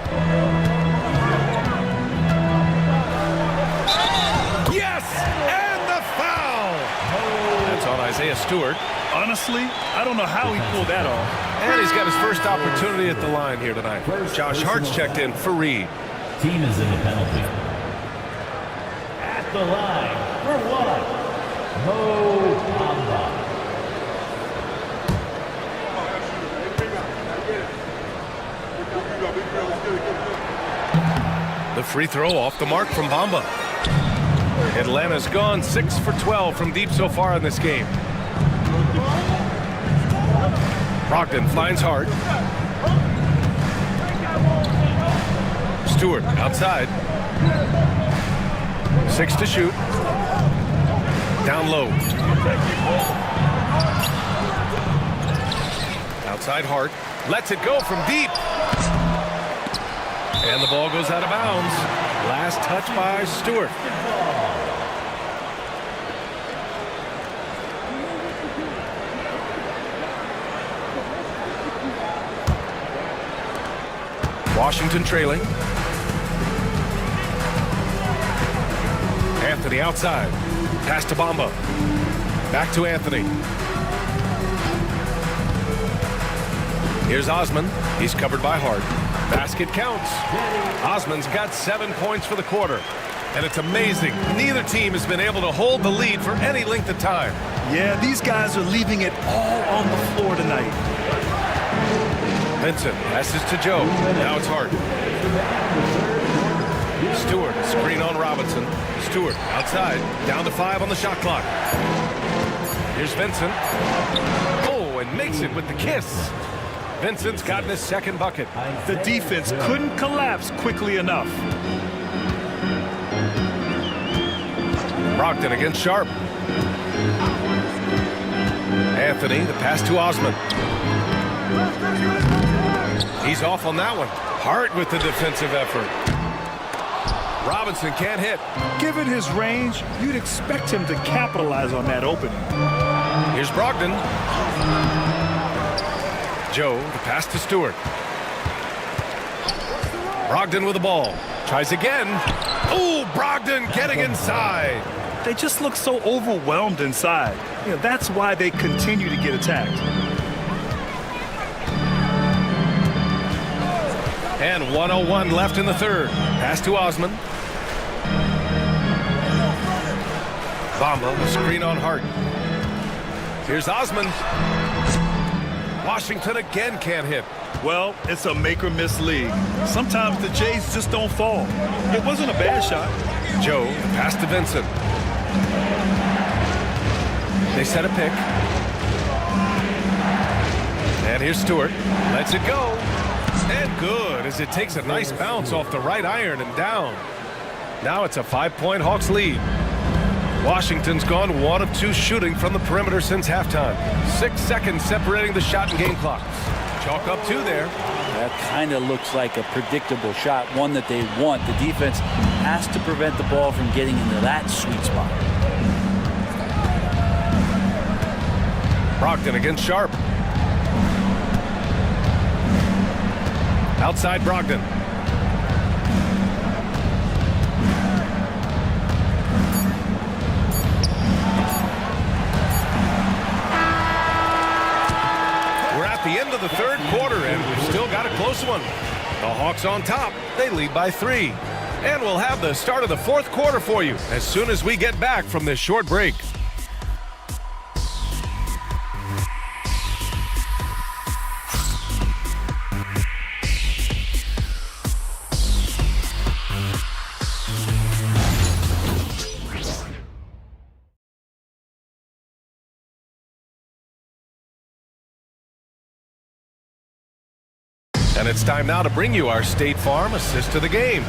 on Isaiah Stewart. Honestly, I don't know how he pulled that off. And he's got his first opportunity at the line here tonight. Josh Hart's checked in for Reed. Team is in the penalty. At the line for one, Mo Bamba. The free throw off the mark from Bamba. Atlanta's gone 6 for 12 from deep so far in this game. Brogdon finds Hart. Stewart outside. 6 to shoot. Down low. Outside Hart. Lets it go from deep. And the ball goes out of bounds. Last touch by Stewart. Washington trailing. Anthony outside. Pass to Bamba. Back to Anthony. Here's Osman. He's covered by Hart. Basket counts. Osman's got 7 points for the quarter. And it's amazing. Neither team has been able to hold the lead for any length of time. Yeah, these guys are leaving it all on the floor tonight. Vincent passes to Joe. Now it's Hart. Stewart, screen on Robinson. Stewart outside. Down to 5 on the shot clock. Here's Vincent. Oh, and makes it with the kiss. Vincent's gotten his second bucket. The defense couldn't collapse quickly enough. Brogdon against Sharp. Anthony, the pass to Osman. He's off on that one. Hart with the defensive effort. Robinson can't hit. Given his range, you'd expect him to capitalize on that opening. Here's Brogdon. Joe, the pass to Stewart. Brogdon with the ball. Tries again. Oh, Brogdon getting inside. They just look so overwhelmed inside. That's why they continue to get attacked. And 1:01 left in the third. Pass to Osman. Bamba, the screen on Hart. Here's Osman. Washington again can't hit. Well, it's a make-or-miss league. Sometimes the Jays just don't fall. It wasn't a bad shot. Joe, pass to Vincent. They set a pick. And here's Stewart. Lets it go. And good, as it takes a nice bounce off the right iron and down. Now it's a 5-point Hawks lead. Washington's gone 1 of 2 shooting from the perimeter since halftime. 6 seconds separating the shot and game clocks. Chalk up 2 there. That kind of looks like a predictable shot, one that they want. The defense has to prevent the ball from getting into that sweet spot. Brogdon against Sharp. Outside Brogdon. The end of the third quarter, and we've still got a close one. The Hawks on top. They lead by 3. And we'll have the start of the fourth quarter for you as soon as we get back from this short break. And it's time now to bring you our State Farm assist to the game.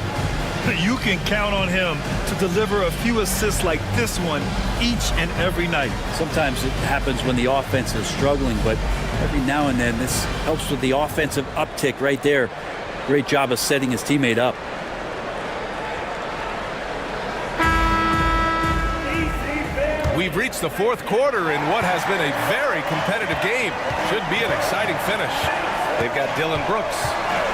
You can count on him to deliver a few assists like this one each and every night. Sometimes it happens when the offense is struggling, but every now and then this helps with the offensive uptick right there. Great job of setting his teammate up. We've reached the fourth quarter in what has been a very competitive game. Should be an exciting finish. They've got Dylan Brooks,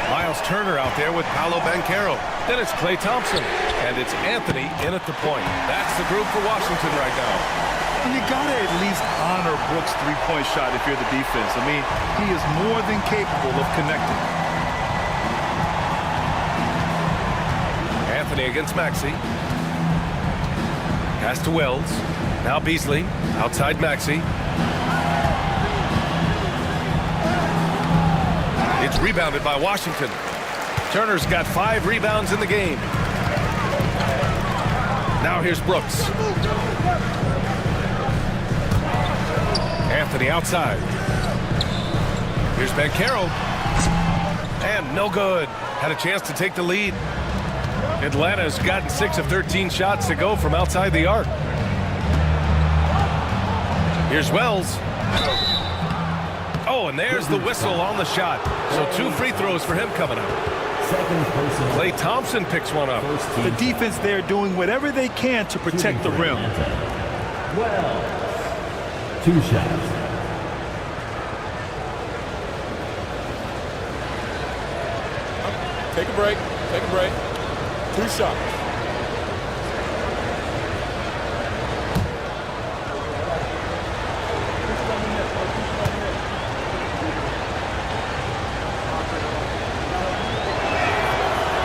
Miles Turner out there with Paolo Banchero. Then it's Klay Thompson, and it's Anthony in at the point. That's the group for Washington right now. And you got to at least honor Brooks' three-point shot if you're the defense. I mean, he is more than capable of connecting. Anthony against Maxey. Pass to Wells. Now Beasley. Outside Maxey. It's rebounded by Washington. Turner's got 5 rebounds in the game. Now here's Brooks. Anthony outside. Here's Banchero. And no good. Had a chance to take the lead. Atlanta's gotten 6 of 13 shots to go from outside the arc. Here's Wells. Oh, and there's the whistle on the shot. So 2 free throws for him coming up. Klay Thompson picks one up. The defense there doing whatever they can to protect the rim. Well, 2 shots. Take a break. Take a break. 2 shots.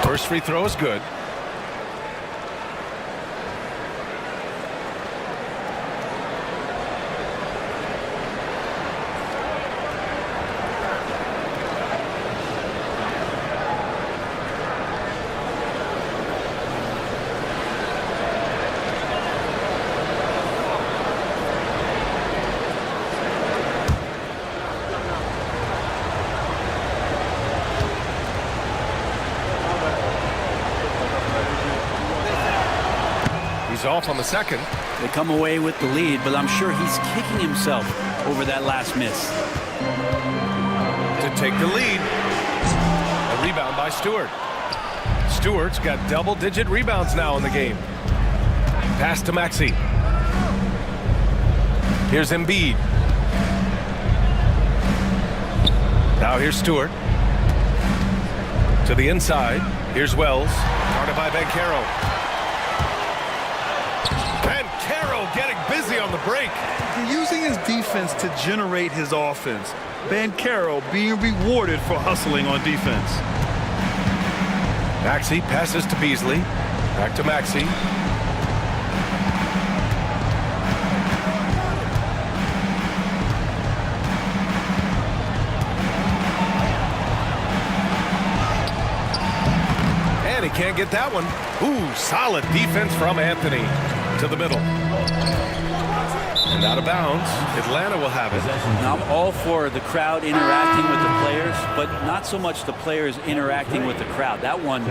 First free throw is good. Off on the second. They come away with the lead, but I'm sure he's kicking himself over that last miss. To take the lead. A rebound by Stewart. Stewart's got double-digit rebounds now in the game. Pass to Maxey. Here's Embiid. Now here's Stewart. To the inside. Here's Wells. Guarded by Banchero. Getting busy on the break. Using his defense to generate his offense. Banchero being rewarded for hustling on defense. Maxey passes to Beasley. Back to Maxey. And he can't get that one. Ooh, solid defense from Anthony. To the middle. And out of bounds. Atlanta will have it. Now, I'm all for the crowd interacting with the players, but not so much the players interacting with the crowd. That one,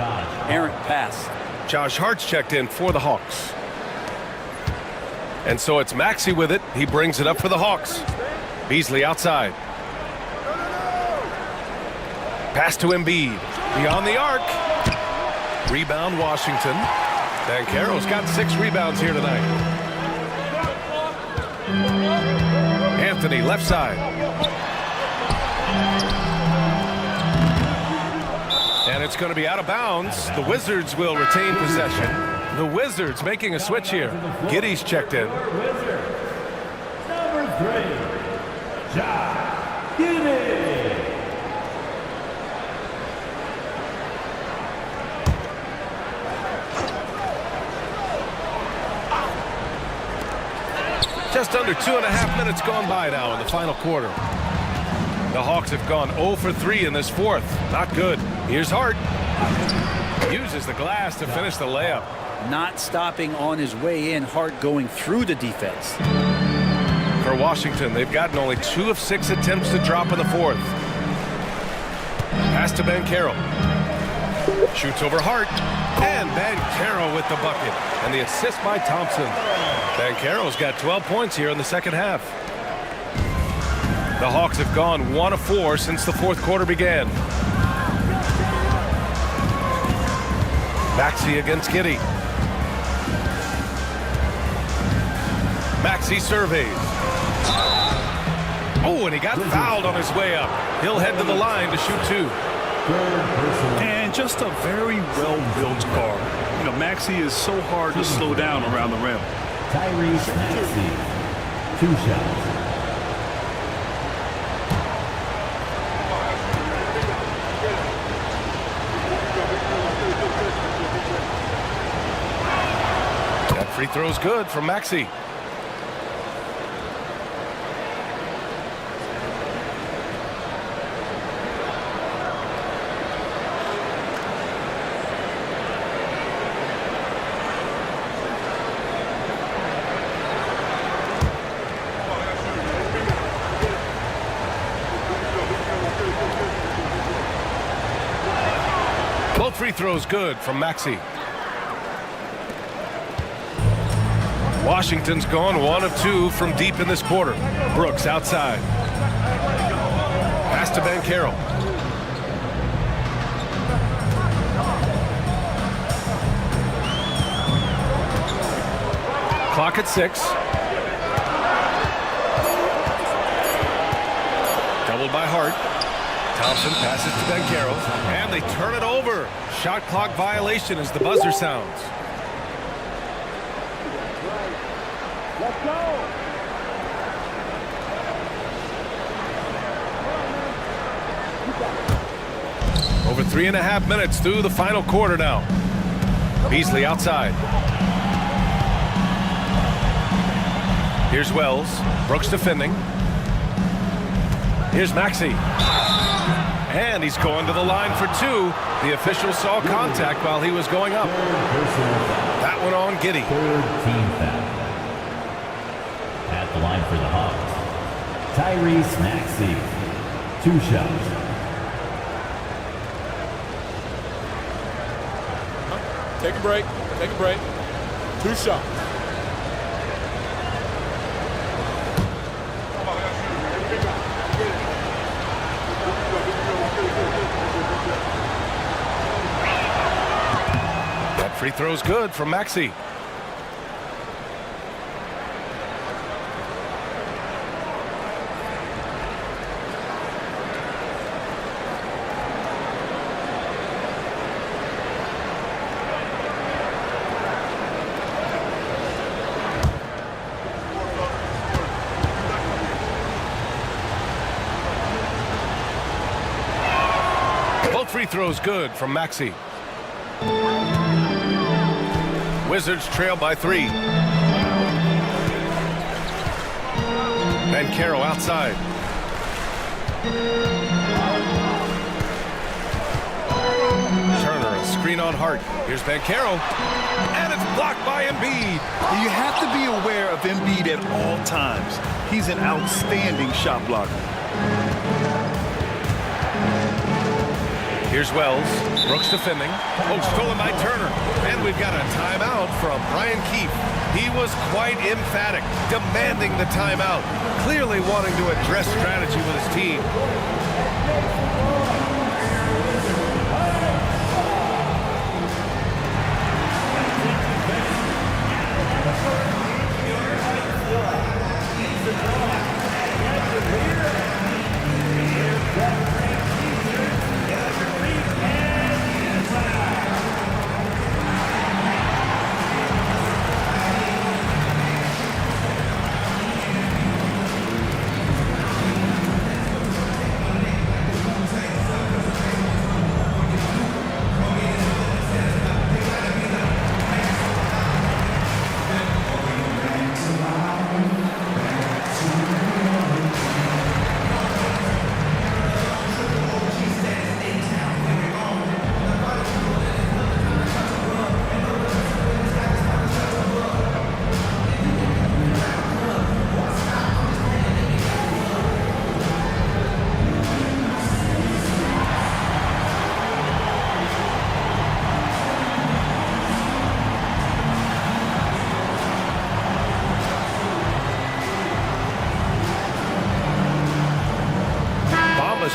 errant pass. Josh Hart's checked in for the Hawks. And so it's Maxey with it. He brings it up for the Hawks. Beasley outside. Pass to Embiid. Beyond the arc. Rebound Washington. Banchero's got 6 rebounds here tonight. Anthony left side. And it's going to be out of bounds. The Wizards will retain possession. The Wizards making a switch here. Giddey's checked in. Number 3, Josh Giddey. Just under 2.5 minutes gone by now in the final quarter. The Hawks have gone 0 for 3 in this fourth. Not good. Here's Hart. Uses the glass to finish the layup. Not stopping on his way in. Hart going through the defense. For Washington, they've gotten only 2 of 6 attempts to drop in the fourth. Pass to Banchero. Shoots over Hart. And Banchero with the bucket. And the assist by Thompson. Banchero's got 12 points here in the second half. The Hawks have gone 1 of 4 since the fourth quarter began. Maxey against Giddey. Maxey surveys. Oh, and he got fouled on his way up. He'll head to the line to shoot 2. And just a very well-built guard. You know, Maxey is so hard to slow down around the rim. Tyrese Maxey. 2 shots. That free throw's good from Maxey. Both free throws good from Maxey. Washington's gone 1 of 2 from deep in this quarter. Brooks outside. Pass to Banchero. Clock at 6. Doubled by Hart. Thompson passes to Banchero, and they turn it over. Shot clock violation as the buzzer sounds. Let's go. Over 3.5 minutes through the final quarter now. Beasley outside. Here's Wells. Brooks defending. Here's Maxey. And he's going to the line for 2. The official saw contact while he was going up. That one on Giddey. Third team foul. At the line for the Hawks, Tyrese Maxey. 2 shots. Take a break. Take a break. 2 shots. That free throw's good from Maxey. Free throws good from Maxey. Wizards trail by 3. Banchero outside. Turner, a screen on Hart. Here's Banchero, and it's blocked by Embiid. You have to be aware of Embiid at all times. He's an outstanding shot blocker. Here's Wells. Brooks defending. Oh, stolen by Turner. And we've got a timeout from Brian Keefe. He was quite emphatic, demanding the timeout, clearly wanting to address strategy with his team.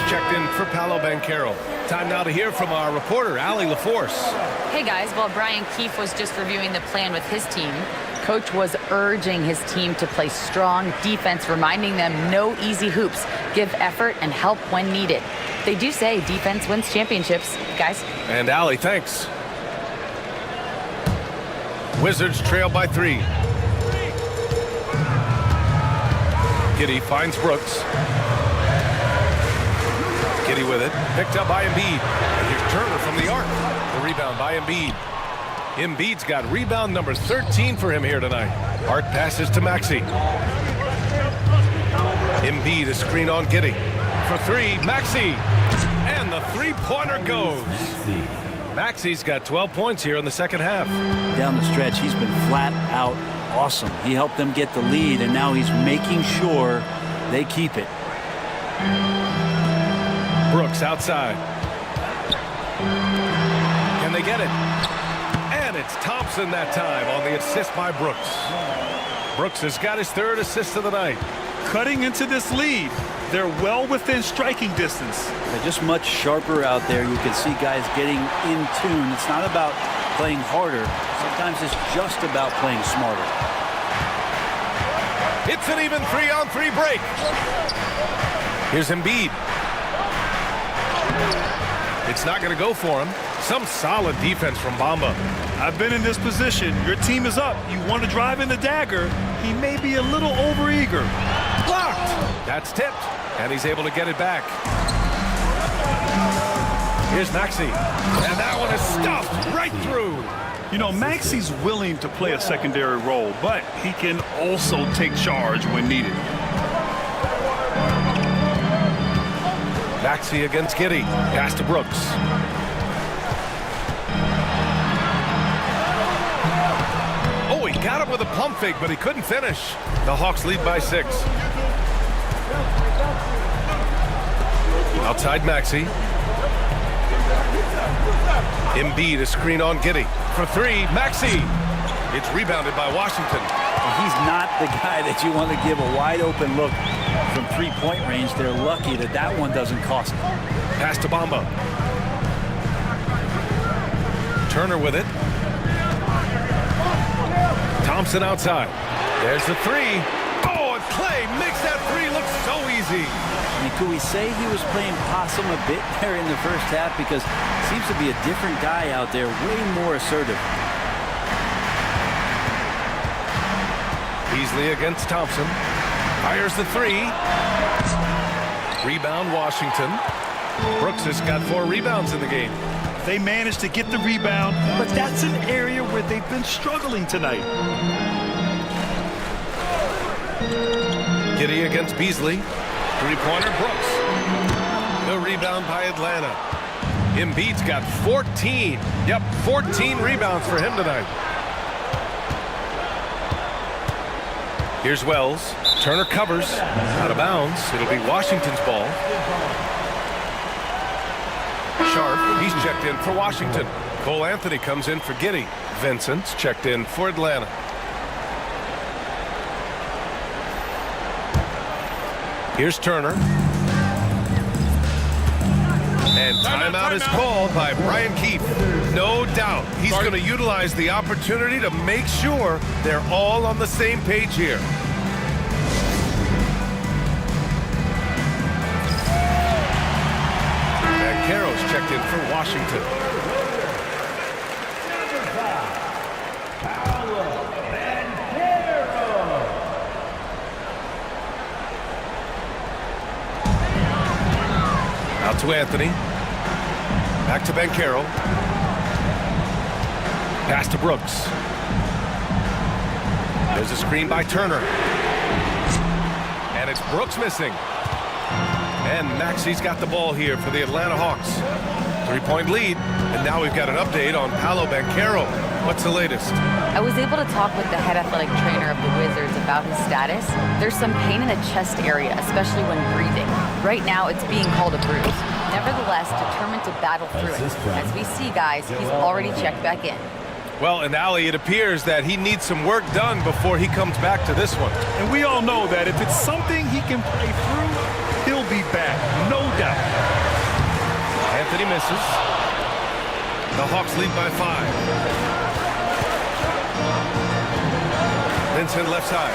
Checked in for Paolo Banchero. Time now to hear from our reporter, Allie LaForce. Hey guys, while Brian Keefe was just reviewing the plan with his team, Coach was urging his team to play strong defense, reminding them no easy hoops, give effort and help when needed. They do say defense wins championships, guys. And Allie, thanks. Wizards trail by 3. Giddey finds Brooks. Giddey with it. Picked up by Embiid. And here's Turner from the arc. The rebound by Embiid. Embiid's got rebound number 13 for him here tonight. Hart passes to Maxey. Embiid is screen on Giddey. For three, Maxey. And the three-pointer goes. Maxey's got 12 points here in the second half. Down the stretch, he's been flat out awesome. He helped them get the lead, and now he's making sure they keep it. Brooks outside. Can they get it? And it's Thompson that time on the assist by Brooks. Brooks has got his third assist of the night. Cutting into this lead. They're well within striking distance. They're just much sharper out there. You can see guys getting in tune. It's not about playing harder. Sometimes it's just about playing smarter. It's an even 3-on-3 break. Here's Embiid. It's not going to go for him. Some solid defense from Bamba. I've been in this position. Your team is up. You want to drive in the dagger. He may be a little overeager. Blocked. That's tipped. And he's able to get it back. Here's Maxey. And that one is stuffed right through. You know, Maxey's willing to play a secondary role, but he can also take charge when needed. Maxey against Giddey. Pass to Brooks. Oh, he got him with a pump fake, but he couldn't finish. The Hawks lead by 6. Outside Maxey. Embiid, a screen on Giddey. For three, Maxey. It's rebounded by Washington. He's not the guy that you want to give a wide open look from three-point range. They're lucky that that one doesn't cost them. Pass to Bamba. Turner with it. Thompson outside. There's the three. Oh, and Clay makes that three look so easy. I mean, could we say he was playing possum a bit there in the first half? Because it seems to be a different guy out there, way more assertive. Beasley against Thompson. Fires the three. Rebound Washington. Brooks has got 4 rebounds in the game. They managed to get the rebound, but that's an area where they've been struggling tonight. Giddey against Beasley. Three-pointer Brooks. The rebound by Atlanta. Embiid's got 14. Yep, 14 rebounds for him tonight. Here's Wells. Turner covers. Out of bounds. It'll be Washington's ball. Sharp, he's checked in for Washington. Cole Anthony comes in for Giddey. Vincent's checked in for Atlanta. Here's Turner. And timeout is called by Brian Keefe. No doubt he's going to utilize the opportunity to make sure they're all on the same page here. Banchero's checked in for Washington. Out to Anthony. Back to Banchero. Pass to Brooks. There's a screen by Turner. And it's Brooks missing. And Maxey's got the ball here for the Atlanta Hawks. 3-point lead. And now we've got an update on Paolo Banchero. What's the latest? I was able to talk with the head athletic trainer of the Wizards about his status. There's some pain in the chest area, especially when breathing. Right now, it's being called a bruise. Nevertheless, determined to battle through it. As we see, guys, he's already checked back in. Well, and Ali, it appears that he needs some work done before he comes back to this one. And we all know that if it's something he can play through, he'll be back, no doubt. Anthony misses. The Hawks lead by 5. Vincent left side.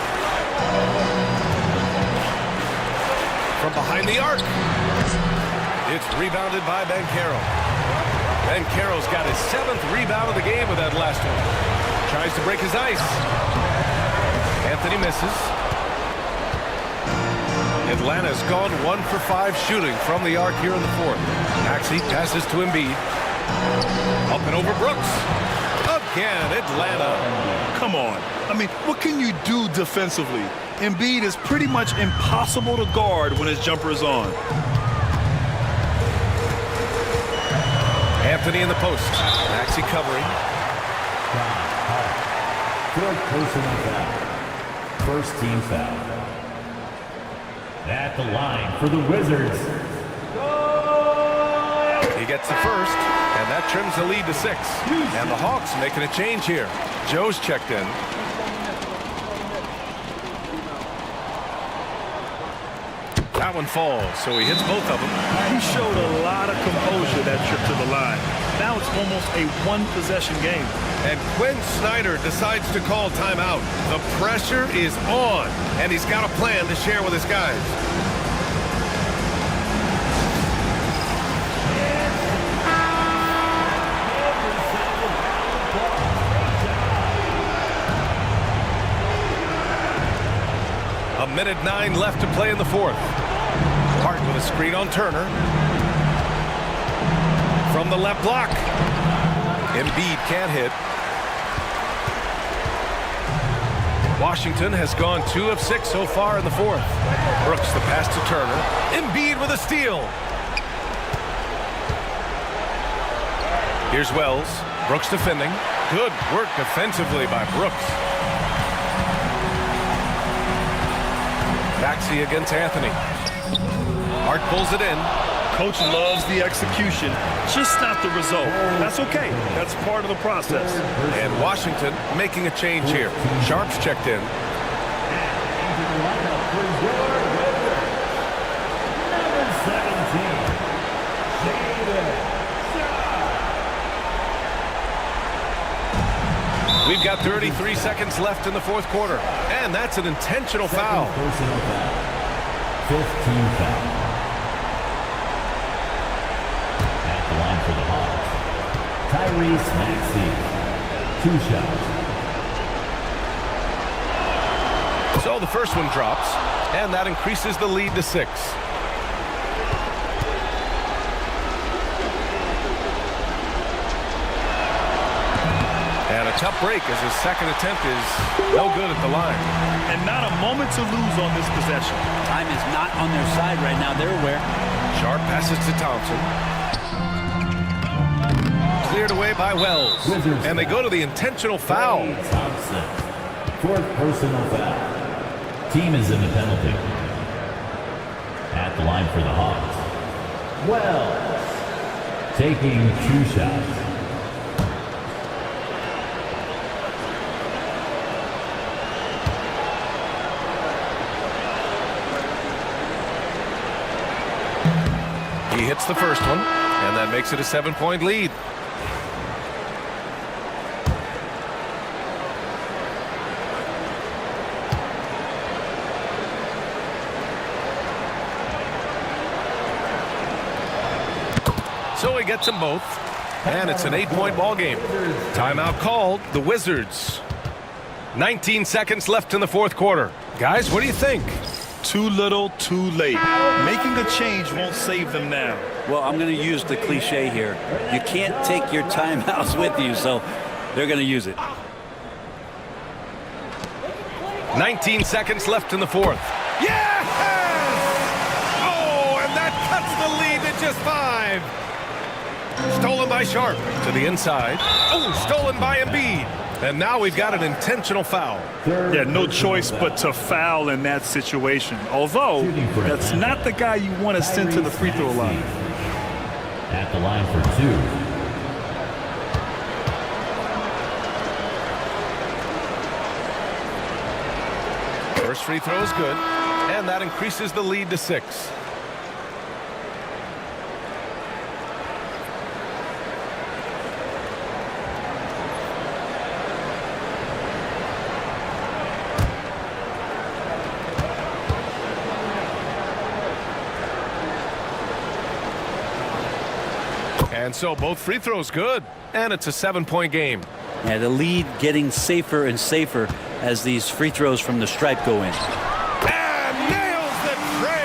From behind the arc. It's rebounded by Banchero. Banchero's got his 7th rebound of the game with that last one. Tries to break his ice. Anthony misses. Atlanta's gone 1 for 5 shooting from the arc here in the fourth. Maxey passes to Embiid. Up and over Brooks. Again, Atlanta. Come on. I mean, what can you do defensively? Embiid is pretty much impossible to guard when his jumper is on. Anthony in the post. Maxey covering. Fourth personal foul. First team foul. At the line for the Wizards. He gets the first, and that trims the lead to 6. And the Hawks making a change here. Joe's checked in. That one falls, so he hits both of them. He showed a lot of composure that trip to the line. Now it's almost a one-possession game. And Quinn Snyder decides to call timeout. The pressure is on, and he's got a plan to share with his guys. A minute 9 left to play in the fourth. Hart with a screen on Turner. From the left block. Embiid can't hit. Washington has gone 2 of 6 so far in the fourth. Brooks the pass to Turner. Embiid with a steal. Here's Wells. Brooks defending. Good work defensively by Brooks. Maxey against Anthony. Hart pulls it in. Coach loves the execution, just not the result. That's okay. That's part of the process. And Washington making a change here. Sharp's checked in. We've got 33 seconds left in the fourth quarter. And that's an intentional foul. Personal foul. 15 foul. At the line for the Hawks. Tyrese Maxey. 2 shots. So the first one drops, and that increases the lead to 6. And a tough break as his second attempt is no good at the line. And not a moment to lose on this possession. Time is not on their side right now. They're aware. Sharp passes to Thompson. Cleared away by Wells. And they go to the intentional foul. Thompson. Fourth personal foul. Team is in the penalty. At the line for the Hawks. Wells. Taking 2 shots. He hits the first one, and that makes it a 7-point lead. So he gets them both, and it's an 8-point ball game. Timeout called. The Wizards. 19 seconds left in the fourth quarter. Guys, what do you think? Too little, too late. Making a change won't save them now. Well, I'm going to use the cliche here. You can't take your timeouts with you, so they're going to use it. 19 seconds left in the fourth. Yes! Oh, and that cuts the lead to just 5. Stolen by Sharp to the inside. Oh, stolen by Embiid. And now we've got an intentional foul. Yeah, no choice but to foul in that situation. Although, that's not the guy you want to send to the free throw line. At the line for 2. First free throw is good, and that increases the lead to 6. And so both free throws good, and it's a 7-point game. Yeah, the lead getting safer and safer as these free throws from the stripe go in. And nails the tray.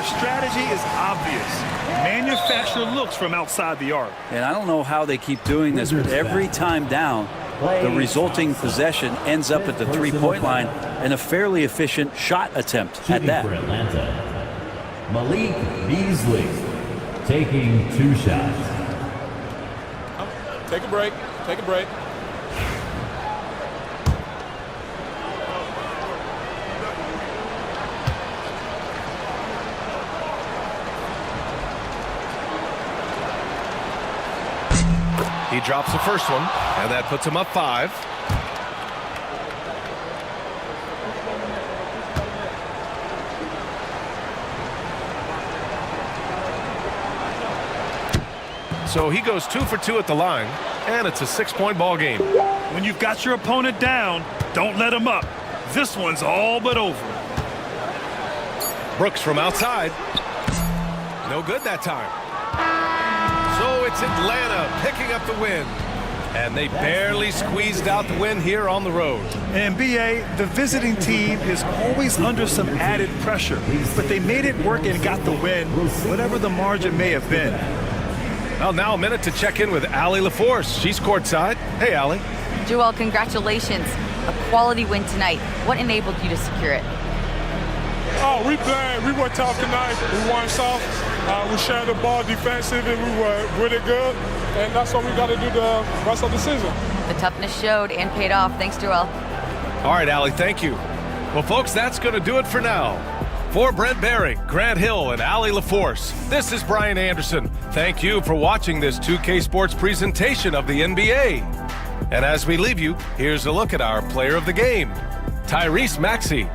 strategy is obvious. Manufacture looks from outside the arc. And I don't know how they keep doing this, but every time down, the resulting possession ends up at the three-point line and a fairly efficient shot attempt at Shooting that. for Atlanta, Malik Beasley, taking 2 shots. Take a break. Take a break. He drops the first one, and that puts him up 5. So he goes 2 for 2 at the line, and it's a 6-point ball game. When you've got your opponent down, don't let him up. This one's all but over. Brooks from outside. No good that time. So it's Atlanta picking up the win. And they barely squeezed out the win here on the road. And B.A., the visiting team is always under some added pressure, but they made it work and got the win, whatever the margin may have been. Well, now a minute to check in with Allie LaForce. She's courtside. Hey, Allie. Joel, congratulations. A quality win tonight. What enabled you to secure it? Oh, we played. We were tough tonight. We won soft. We shared the ball defensive, and we were really good. And that's what we got to do the rest of the season. The toughness showed and paid off. Thanks, Joel. All right, Allie, thank you. Well, folks, that's going to do it for now. For Brent Barry, Grant Hill, and Allie LaForce, this is Brian Anderson. Thank you for watching this 2K Sports presentation of the NBA. And as we leave you, here's a look at our player of the game, Tyrese Maxey.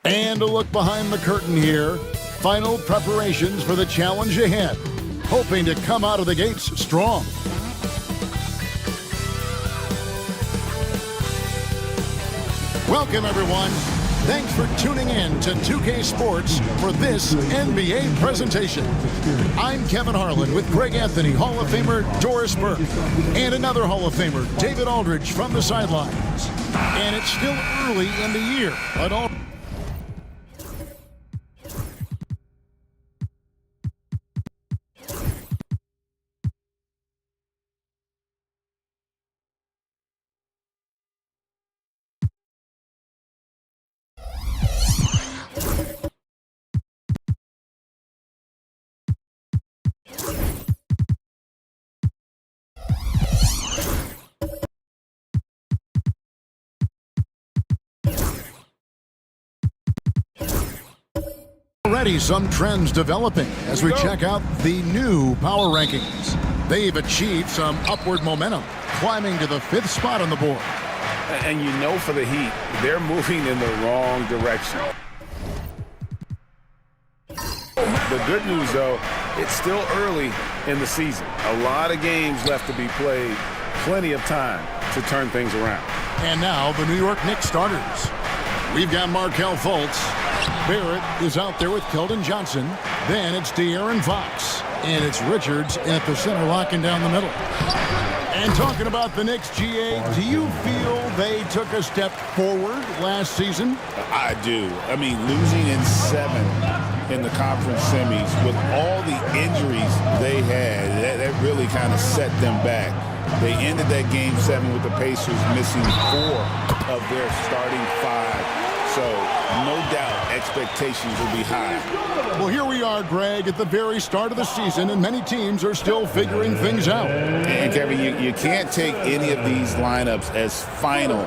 And a look behind the curtain here. Final preparations for the challenge ahead. Hoping to come out of the gates strong. Welcome, everyone. Thanks for tuning in to 2K Sports for this NBA presentation. I'm Kevin Harlan with Greg Anthony, Hall of Famer Doris Burke, and another Hall of Famer, David Aldridge, from the sidelines. And it's still early in the year, but all already some trends developing as we check out the new power rankings. They've achieved some upward momentum, climbing to the 5th spot on the board. And you know for the Heat, they're moving in the wrong direction. The good news, though, it's still early in the season. A lot of games left to be played, plenty of time to turn things around. And now the New York Knicks starters. We've got Markelle Fultz. Barrett is out there with Keldon Johnson. Then it's De'Aaron Fox. And it's Richards at the center locking down the middle. And talking about the Knicks, GA, do you feel they took a step forward last season? I do. I mean, losing in 7 in the conference semis with all the injuries they had, that really kind of set them back. They ended that game 7 with the Pacers missing 4 of their starting 5. So, no doubt, expectations will be high. Well, here we are, Greg, at the very start of the season, and many teams are still figuring things out. And, Kevin, you can't take any of these lineups as final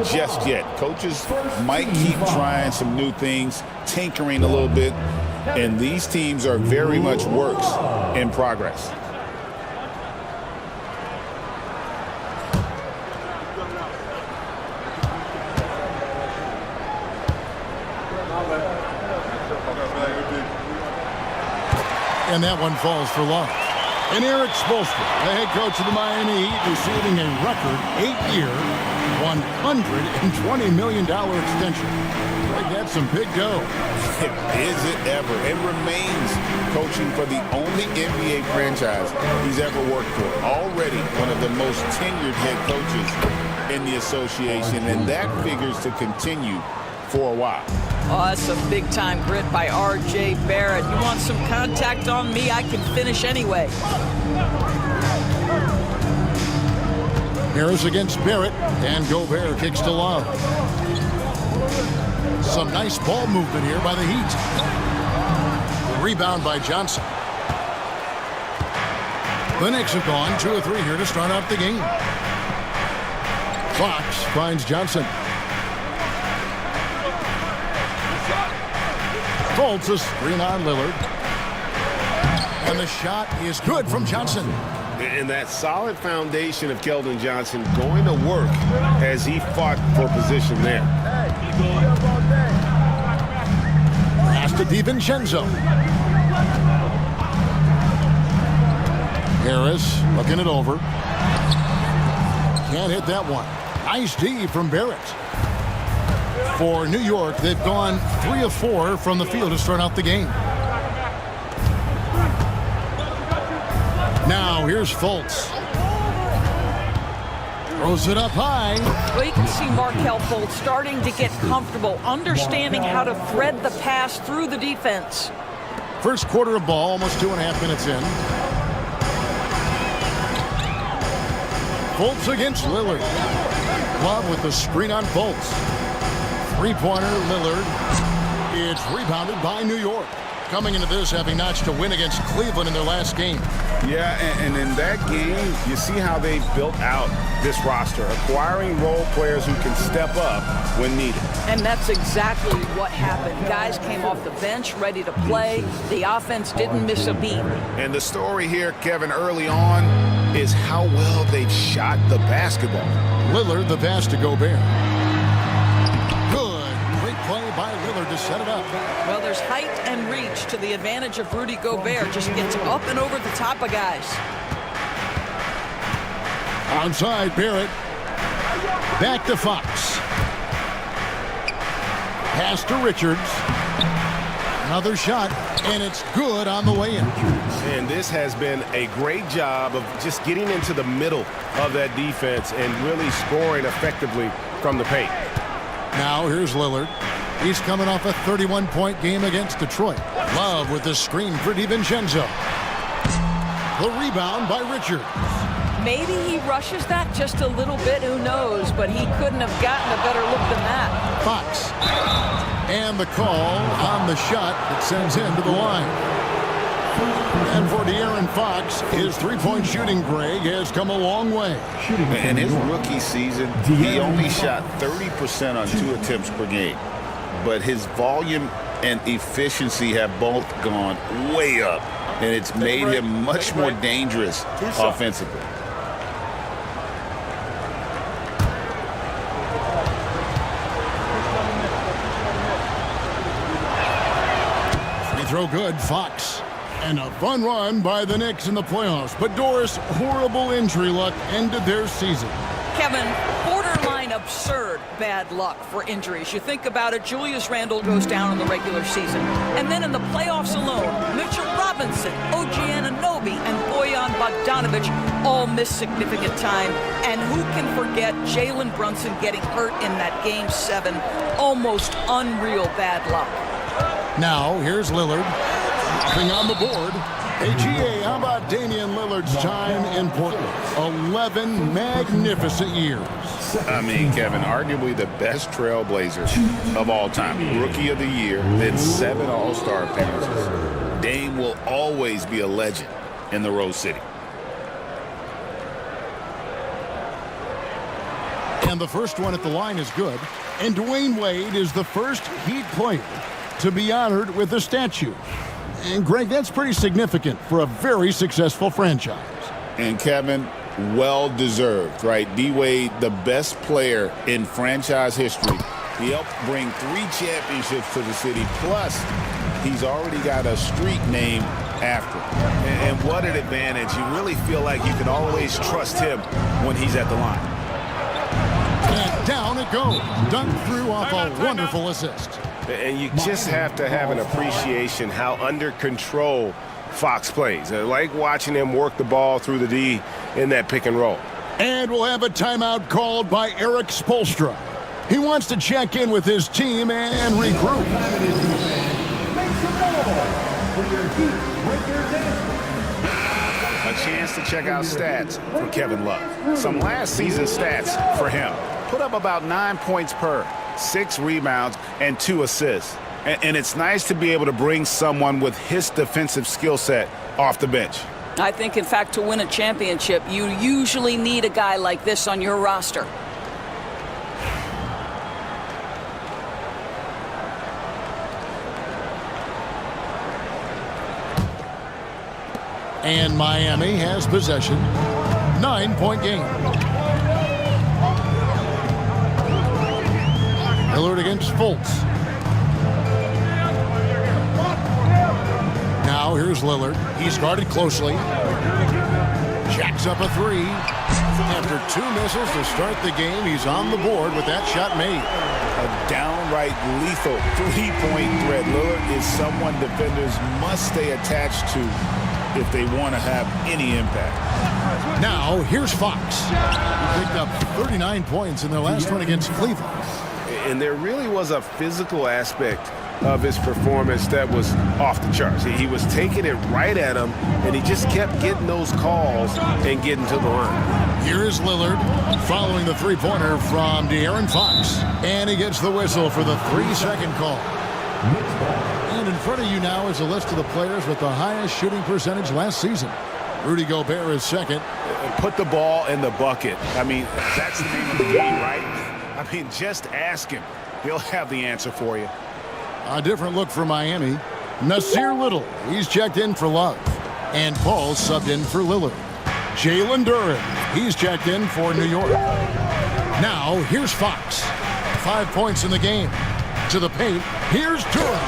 just yet. Coaches might keep trying some new things, tinkering a little bit, and these teams are very much works in progress. And that one falls for loss. And Eric Spoelstra, the head coach of the Miami Heat, receiving a record 8-year, $120 million extension. Like, that's some big dough. Is it ever? It remains coaching for the only NBA franchise he's ever worked for. Already one of the most tenured head coaches in the association, and that figures to continue for a while. Oh, that's some big-time grit by R.J. Barrett. You want some contact on me? I can finish anyway. Harris against Barrett, and Gobert kicks to Love. Some nice ball movement here by the Heat. Rebound by Johnson. The Knicks have gone 2 of 3 here to start out the game. Fox finds Johnson. Fultz a screen on Lillard. And the shot is good from Johnson. And that solid foundation of Keldon Johnson going to work as he fought for position there. Pass to DiVincenzo. Harris looking it over. Can't hit that one. Nice D from Barrett. For New York, they've gone 3 of 4 from the field to start out the game. Now here's Fultz. Throws it up high. Well, you can see Markelle Fultz starting to get comfortable, understanding how to thread the pass through the defense. First quarter of ball, almost 2.5 minutes in. Fultz against Lillard. Love with the screen on Fultz. Three-pointer, Lillard. It's rebounded by New York. Coming into this, having notched a win against Cleveland in their last game. Yeah, and in that game, you see how they've built out this roster, acquiring role players who can step up when needed. And that's exactly what happened. Guys came off the bench ready to play. The offense didn't miss a beat. And the story here, Kevin, early on is how well they've shot the basketball. Lillard, the pass to Gobert. By Lillard to set it up. Well, there's height and reach to the advantage of Rudy Gobert. Just gets up and over the top of guys. Outside, Barrett. Back to Fox. Pass to Richards. Another shot, and it's good on the way in. And this has been a great job of just getting into the middle of that defense and really scoring effectively from the paint. Now here's Lillard. He's coming off a 31-point game against Detroit. Love with the screen for DiVincenzo. The rebound by Richards. Maybe he rushes that just a little bit, who knows, but he couldn't have gotten a better look than that. Fox. And the call on the shot that sends him to the line. And for De'Aaron Fox, his three-point shooting, Greg, has come a long way. In his rookie season, he only shot 30% on 2 attempts per game. But his volume and efficiency have both gone way up, and it's made him much more dangerous offensively. throw good, Fox. And a fun run by the Knicks in the playoffs. But Doris, horrible injury luck ended their season. Kevin, borderline absurd bad luck for injuries. You think about it, Julius Randle goes down in the regular season. And then in the playoffs alone, Mitchell Robinson, OG Anunoby, and Bojan Bogdanovic all miss significant time. And who can forget Jalen Brunson getting hurt in that Game 7? Almost unreal bad luck. Now, here's Lillard. Nothing on the board. Hey, GA, how about Damian Lillard's time in Portland? 11 magnificent years. I mean, Kevin, arguably the best trailblazer of all time. Rookie of the year, then 7 All-Star appearances. Dame will always be a legend in the Rose City. And the first one at the line is good. And Dwayne Wade is the first Heat player to be honored with a statue. And, Greg, that's pretty significant for a very successful franchise. And, Kevin, well-deserved, right? D-Wade, the best player in franchise history. He helped bring 3 championships to the city. Plus, he's already got a street named after him. And what an advantage. You really feel like you can always trust him when he's at the line. And down it goes. Dunked through off a wonderful assist. And you just have to have an appreciation how under control Fox plays. I like watching him work the ball through the D in that pick and roll. And we'll have a timeout called by Eric Spoelstra. He wants to check in with his team and regroup. A chance to check out stats for Kevin Love. Some last season stats for him. Put up about 9 points per, 6 rebounds, and 2 assists. And it's nice to be able to bring someone with his defensive skill set off the bench. I think, in fact, to win a championship, you usually need a guy like this on your roster. And Miami has possession. 9-point game. Lillard against Fultz. Now here's Lillard. He's guarded closely. Jacks up a 3. After 2 misses to start the game, he's on the board with that shot made. A downright lethal 3-point threat. Lillard is someone defenders must stay attached to if they want to have any impact. Now here's Fox. He picked up 39 points in their last one against Cleveland. And there really was a physical aspect of his performance that was off the charts. He was taking it right at him, and he just kept getting those calls and getting to the line. Here is Lillard following the 3-pointer from De'Aaron Fox. And he gets the whistle for the 3-second call. And in front of you now is a list of the players with the highest shooting percentage last season. Rudy Gobert is second. Put the ball in the bucket. I mean, that's the name of the game, right? I mean, just ask him. He'll have the answer for you. A different look for Miami. Nasir Little, he's checked in for Love. And Paul subbed in for Lillard. Jalen Duren, he's checked in for New York. Now, here's Fox. 5 points in the game. To the paint, here's Duren.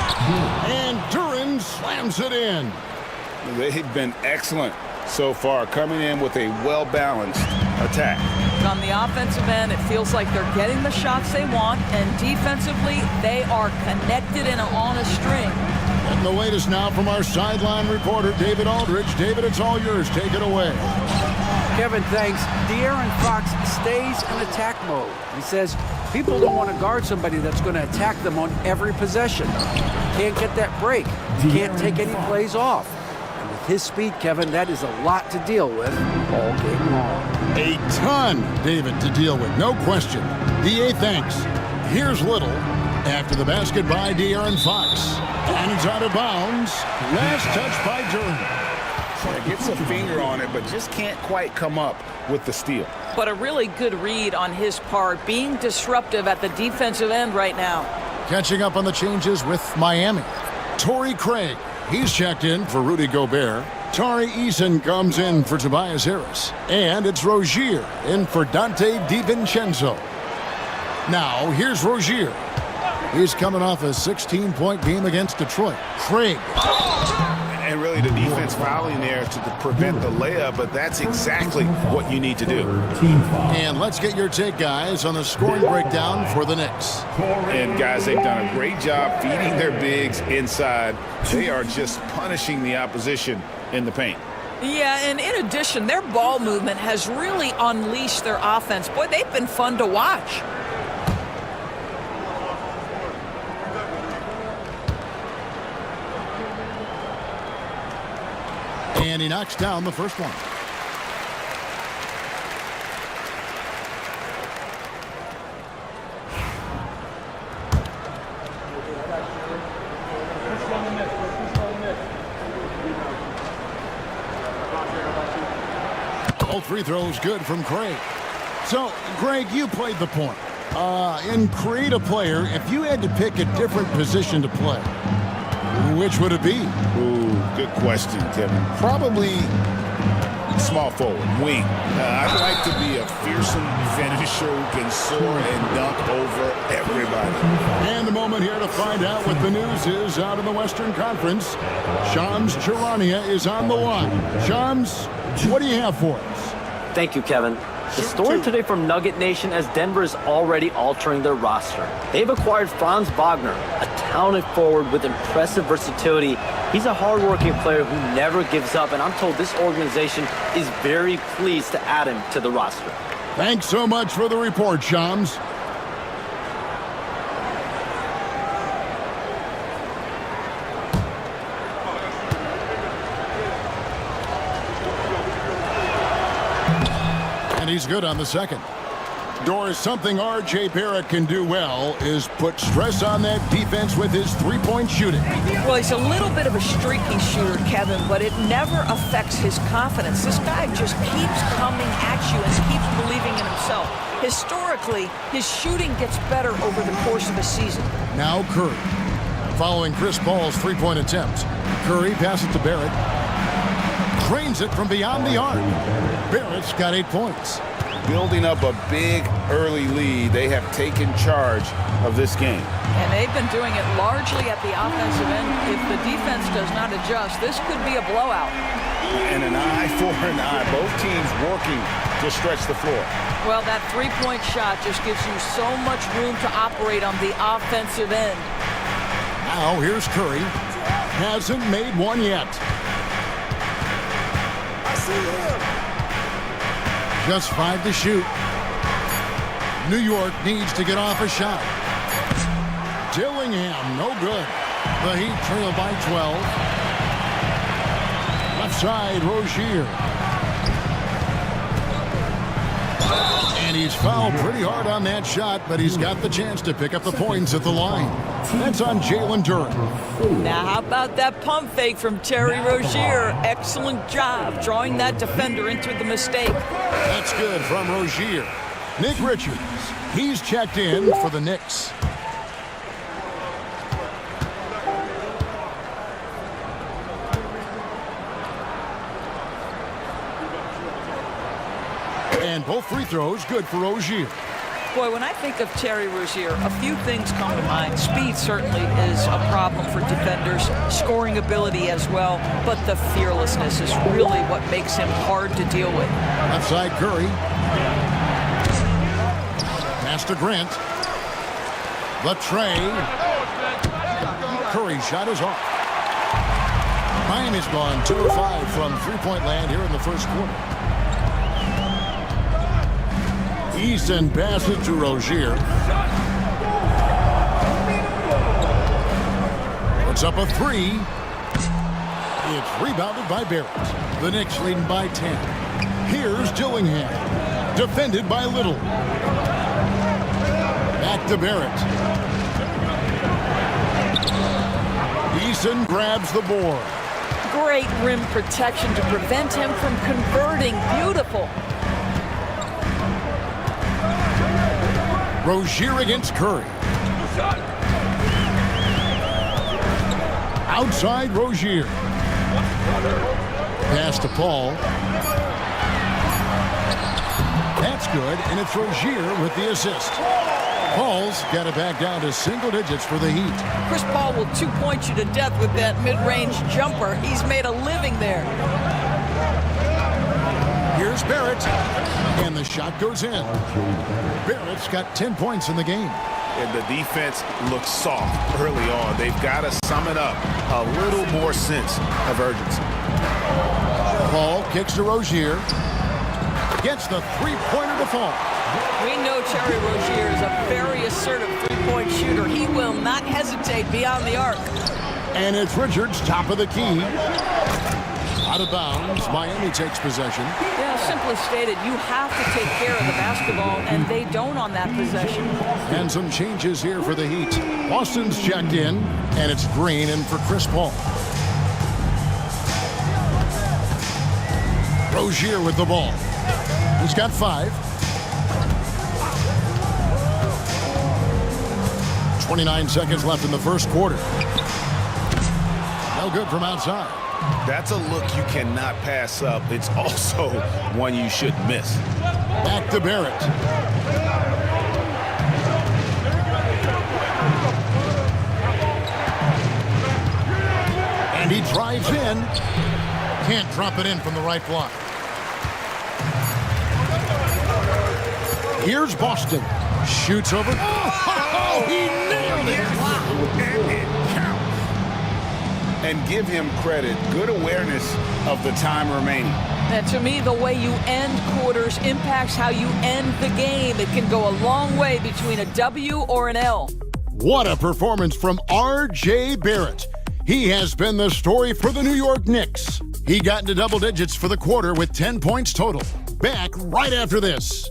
And Duren slams it in. They've been excellent so far, coming in with a well-balanced attack. On the offensive end, it feels like they're getting the shots they want, and defensively, they are connected and on a string. And the latest now from our sideline reporter, David Aldridge. David, it's all yours. Take it away. Kevin, thanks. De'Aaron Fox stays in attack mode. He says people don't want to guard somebody that's going to attack them on every possession. Can't get that break. Can't take any plays off. And with his speed, Kevin, that is a lot to deal with all game long. A ton, David, to deal with, no question. DA, thanks. Here's Little after the basket by De'Aaron Fox. And it's out of bounds. Last touch by Duren. Gets a finger on it, but just can't quite come up with the steal. But a really good read on his part, being disruptive at the defensive end right now. Catching up on the changes with Miami. Torrey Craig, he's checked in for Rudy Gobert. Tari Eason comes in for Tobias Harris. And it's Rozier in for Dante DiVincenzo. Now, here's Rozier. He's coming off a 16-point game against Detroit. Craig. And really the defense fouling there to prevent the layup, but that's exactly what you need to do. And let's get your take, guys, on the scoring breakdown for the Knicks. And guys, they've done a great job feeding their bigs inside. They are just punishing the opposition in the paint. Yeah, and in addition, their ball movement has really unleashed their offense. Boy, they've been fun to watch. And he knocks down the first one. All free throws good from Craig. So, Greg, you played the point. In Create a Player, if you had to pick a different position to play, which would it be? Ooh, good question, Kevin. Probably small forward, wing. I'd like to be a fearsome finisher who can soar and dunk over everybody. And a moment here to find out what the news is out in the Western Conference. Shams Charania is on the line. Shams, what do you have for us? Thank you, Kevin. The story today from Nugget Nation as Denver is already altering their roster. They've acquired Franz Wagner, a talented forward with impressive versatility. He's a hard-working player who never gives up, and I'm told this organization is very pleased to add him to the roster. Thanks so much for the report, Shams. He's good on the second. Doris, something R.J. Barrett can do well is put stress on that defense with his three-point shooting. Well, he's a little bit of a streaky shooter, Kevin, but it never affects his confidence. This guy just keeps coming at you and keeps believing in himself. Historically, his shooting gets better over the course of a season. Now Curry. Following Chris Paul's three-point attempt, Curry passes to Barrett. Cranes it from beyond the arc. Barrett's got 8 points. Building up a big early lead, they have taken charge of this game. And they've been doing it largely at the offensive end. If the defense does not adjust, this could be a blowout. And an eye for an eye. Both teams working to stretch the floor. Well, that three-point shot just gives you so much room to operate on the offensive end. Now here's Curry. Hasn't made one yet. Just 5 to shoot. New York needs to get off a shot. Dillingham, no good. The Heat trail by 12. Left side, Rozier. And he's fouled pretty hard on that shot, but he's got the chance to pick up the points at the line. That's on Jalen Duren. Now, how about that pump fake from Terry Rozier? Excellent job drawing that defender into the mistake. That's good from Rozier. Nick Richards, he's checked in for the Knicks. And both free throws good for Rozier. Boy, when I think of Terry Rozier, a few things come to mind. Speed certainly is a problem for defenders, scoring ability as well, but the fearlessness is really what makes him hard to deal with. Left side, Curry. Pass to Grant. The tray. Curry's shot is off. Miami's gone 2 of 5 from three-point land here in the first quarter. Eason passes to Rozier. Puts up a 3. It's rebounded by Barrett. The Knicks leading by 10. Here's Dillingham. Defended by Little. Back to Barrett. Eason grabs the board. Great rim protection to prevent him from converting. Beautiful. Rozier against Curry. Outside Rozier. Pass to Paul. That's good, and it's Rozier with the assist. Paul's got it back down to single digits for the Heat. Chris Paul will two-point you to death with that mid-range jumper. He's made a living there. Here's Barrett, and the shot goes in. Barrett's got 10 points in the game. And the defense looks soft early on. They've got to sum it up. A little more sense of urgency. Paul kicks to Rozier. Gets the three-pointer to fall. We know Terry Rozier is a very assertive three-point shooter. He will not hesitate beyond the arc. And it's Richards, top of the key. Out of bounds, Miami takes possession. Yeah, simply stated, you have to take care of the basketball, and they don't on that possession. And some changes here for the Heat. Boston's checked in, and it's Green in for Chris Paul. Rozier with the ball. He's got 5. 29 seconds left in the first quarter. No good from outside. That's a look you cannot pass up. It's also one you shouldn't miss. Back to Barrett. And he drives in. Can't drop it in from the right block. Here's Boston. Shoots over. Oh, he nailed it. And give him credit. Good awareness of the time remaining. And to me, the way you end quarters impacts how you end the game. It can go a long way between a W or an L. What a performance from R.J. Barrett. He has been the story for the New York Knicks. He got into double digits for the quarter with 10 points total. Back right after this.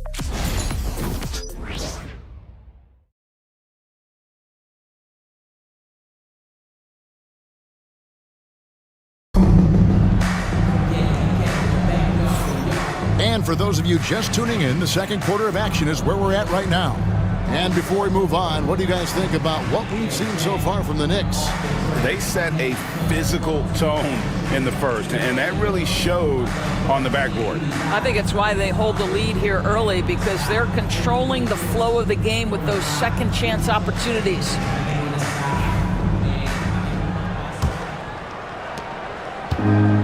And for those of you just tuning in, the second quarter of action is where we're at right now. And before we move on, what do you guys think about what we've seen so far from the Knicks? They set a physical tone in the first, and that really showed on the backboard. I think it's why they hold the lead here early, because they're controlling the flow of the game with those second chance opportunities.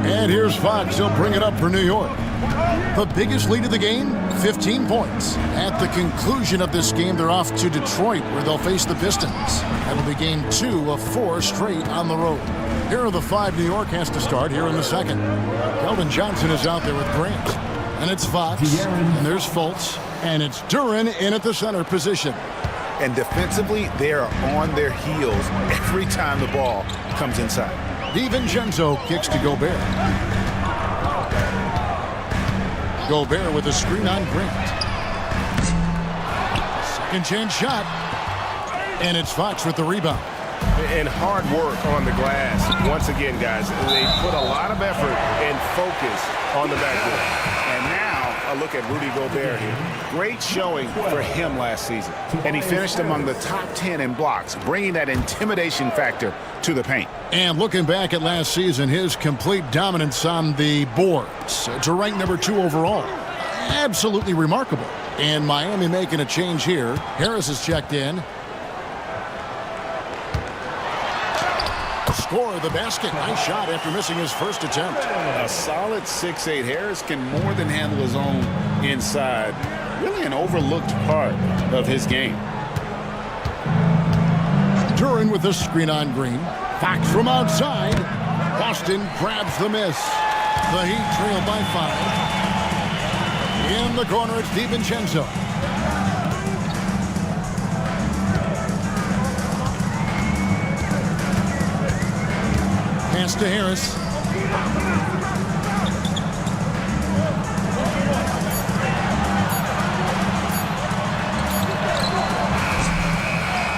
And here's Fox. He'll bring it up for New York. The biggest lead of the game, 15 points. At the conclusion of this game, they're off to Detroit, where they'll face the Pistons. That'll be game 2 of 4 straight on the road. Here are the 5 New York has to start here in the second. Keldon Johnson is out there with Grant. And it's Fox. And there's Fultz. And it's Duren in at the center position. And defensively, they are on their heels every time the ball comes inside. DiVincenzo kicks to Gobert. Gobert with a screen on Grant. Second chance shot. And it's Fox with the rebound. And hard work on the glass. Once again, guys, they put a lot of effort and focus on the backboard. And now a look at Rudy Gobert here. Great showing for him last season. And he finished among the top 10 in blocks, bringing that intimidation factor to the paint. And looking back at last season, his complete dominance on the boards to rank number 2 overall. Absolutely remarkable. And Miami making a change here. Harris has checked in. Score the basket. Nice shot after missing his first attempt. A solid 6'8". Harris can more than handle his own inside. Really an overlooked part of his game. Duren with the screen on Green. Fox from outside. Boston grabs the miss. The Heat trail by 5. In the corner, it's DiVincenzo. Pass to Harris.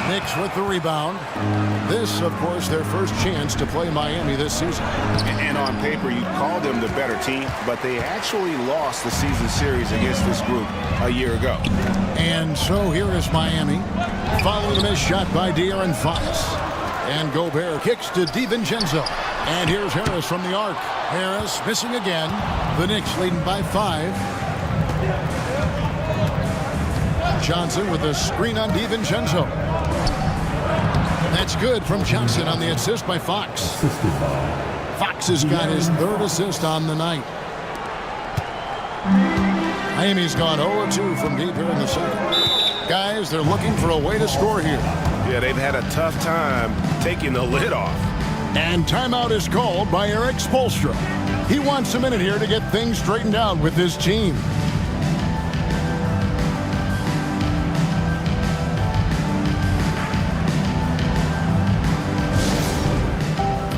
Knicks with the rebound. This, of course, their first chance to play Miami this season. And on paper, you call them the better team, but they actually lost the season series against this group a year ago. And so here is Miami, following the missed shot by De'Aaron Fox. And Gobert kicks to DiVincenzo. And here's Harris from the arc. Harris missing again. The Knicks leading by 5. Johnson with a screen on DiVincenzo. That's good from Johnson on the assist by Fox. Fox has got his 3rd assist on the night. Miami's gone 0-2 from deep here in the second. Guys, they're looking for a way to score here. Yeah, they've had a tough time taking the lid off. And timeout is called by Eric Spoelstra. He wants a minute here to get things straightened out with his team.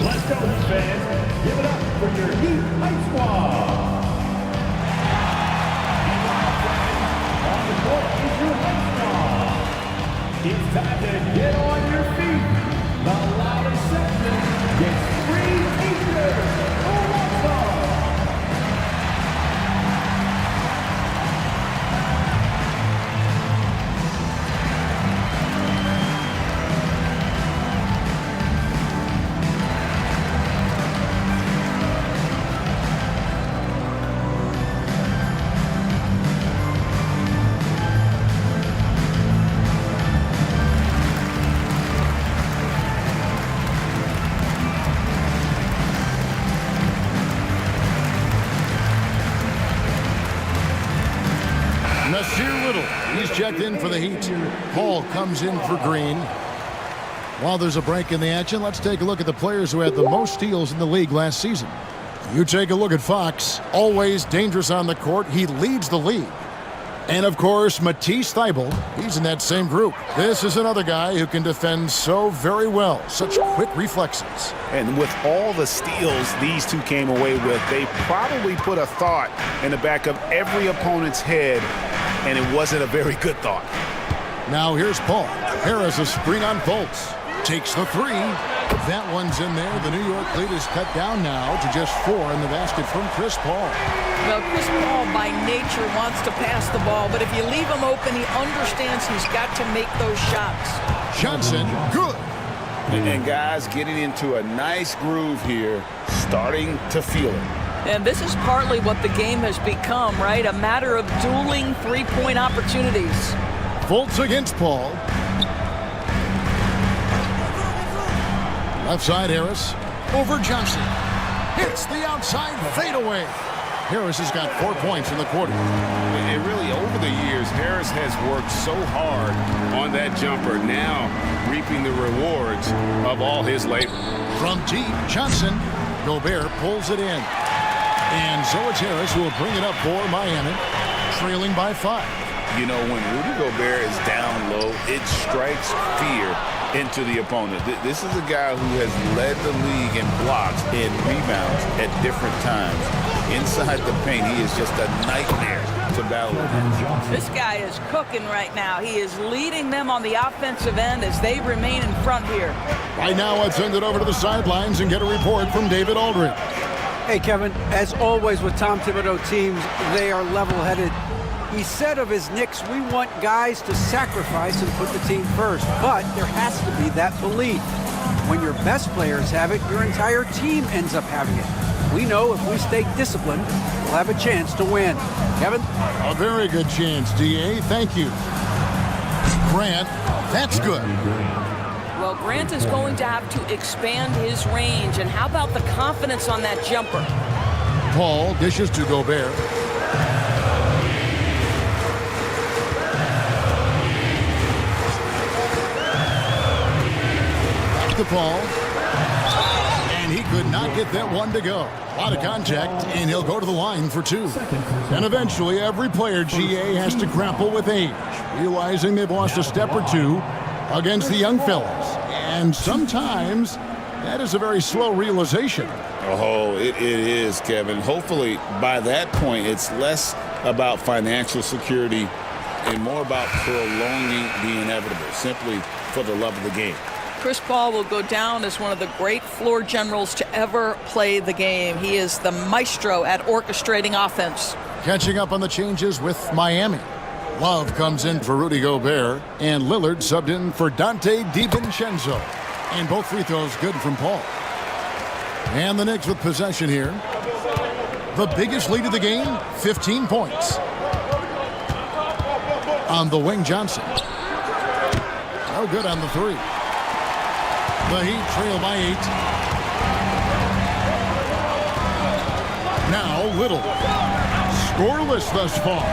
Let's go, fans. Give it up for your Heat High Squad. On the court is your High Squad. It's time to get on your feet. The loudest section gets free t-shirts. Who wants some? He's checked in for the Heat. Paul comes in for Green. While there's a break in the action, let's take a look at the players who had the most steals in the league last season. You take a look at Fox, always dangerous on the court. He leads the league. And, of course, Matisse Thybulle, he's in that same group. This is another guy who can defend so very well. Such quick reflexes. And with all the steals these two came away with, they probably put a thought in the back of every opponent's head, and it wasn't a very good thought. Now here's Paul. Harris a screen on Fultz. Takes the three. That one's in there. The New York lead is cut down now to just 4 in the basket from Chris Paul. Well, Chris Paul by nature wants to pass the ball, but if you leave him open, he understands he's got to make those shots. Johnson, good. And guys getting into a nice groove here, starting to feel it. And this is partly what the game has become, right? A matter of dueling three-point opportunities. Fultz against Paul. Left side, Harris. Over Johnson. Hits the outside fadeaway. Harris has got 4 points in the quarter. And really, over the years, Harris has worked so hard on that jumper, now reaping the rewards of all his labor. From deep, Johnson. Gobert pulls it in. And so it's Harris who will bring it up for Miami, trailing by 5. You know, when Rudy Gobert is down low, it strikes fear into the opponent. This is a guy who has led the league in blocks and rebounds at different times. Inside the paint, he is just a nightmare to battle with. This guy is cooking right now. He is leading them on the offensive end as they remain in front here. Right now, let's send it over to the sidelines and get a report from David Aldridge. Hey, Kevin, as always with Tom Thibodeau teams, they are level-headed. He said of his Knicks, we want guys to sacrifice and put the team first, but there has to be that belief. When your best players have it, your entire team ends up having it. We know if we stay disciplined, we'll have a chance to win. Kevin? A very good chance, D.A. Thank you. Grant, that's good. Well, Grant is going to have to expand his range. And how about the confidence on that jumper? Paul dishes to Gobert. To Paul. And he could not get that one to go. A lot of contact, and he'll go to the line for 2. And eventually, every player, GA, has to grapple with age, realizing they've lost a step or 2 against the young fellas. And sometimes that is a very slow realization. Oh, it is, Kevin. Hopefully, by that point, it's less about financial security and more about prolonging the inevitable, simply for the love of the game. Chris Paul will go down as one of the great floor generals to ever play the game. He is the maestro at orchestrating offense. Catching up on the changes with Miami. Love comes in for Rudy Gobert, and Lillard subbed in for Dante DiVincenzo. And both free throws good from Paul. And the Knicks with possession here. The biggest lead of the game, 15 points. On the wing, Johnson. No good on the three. The Heat trail by 8. Now Little. Scoreless thus far.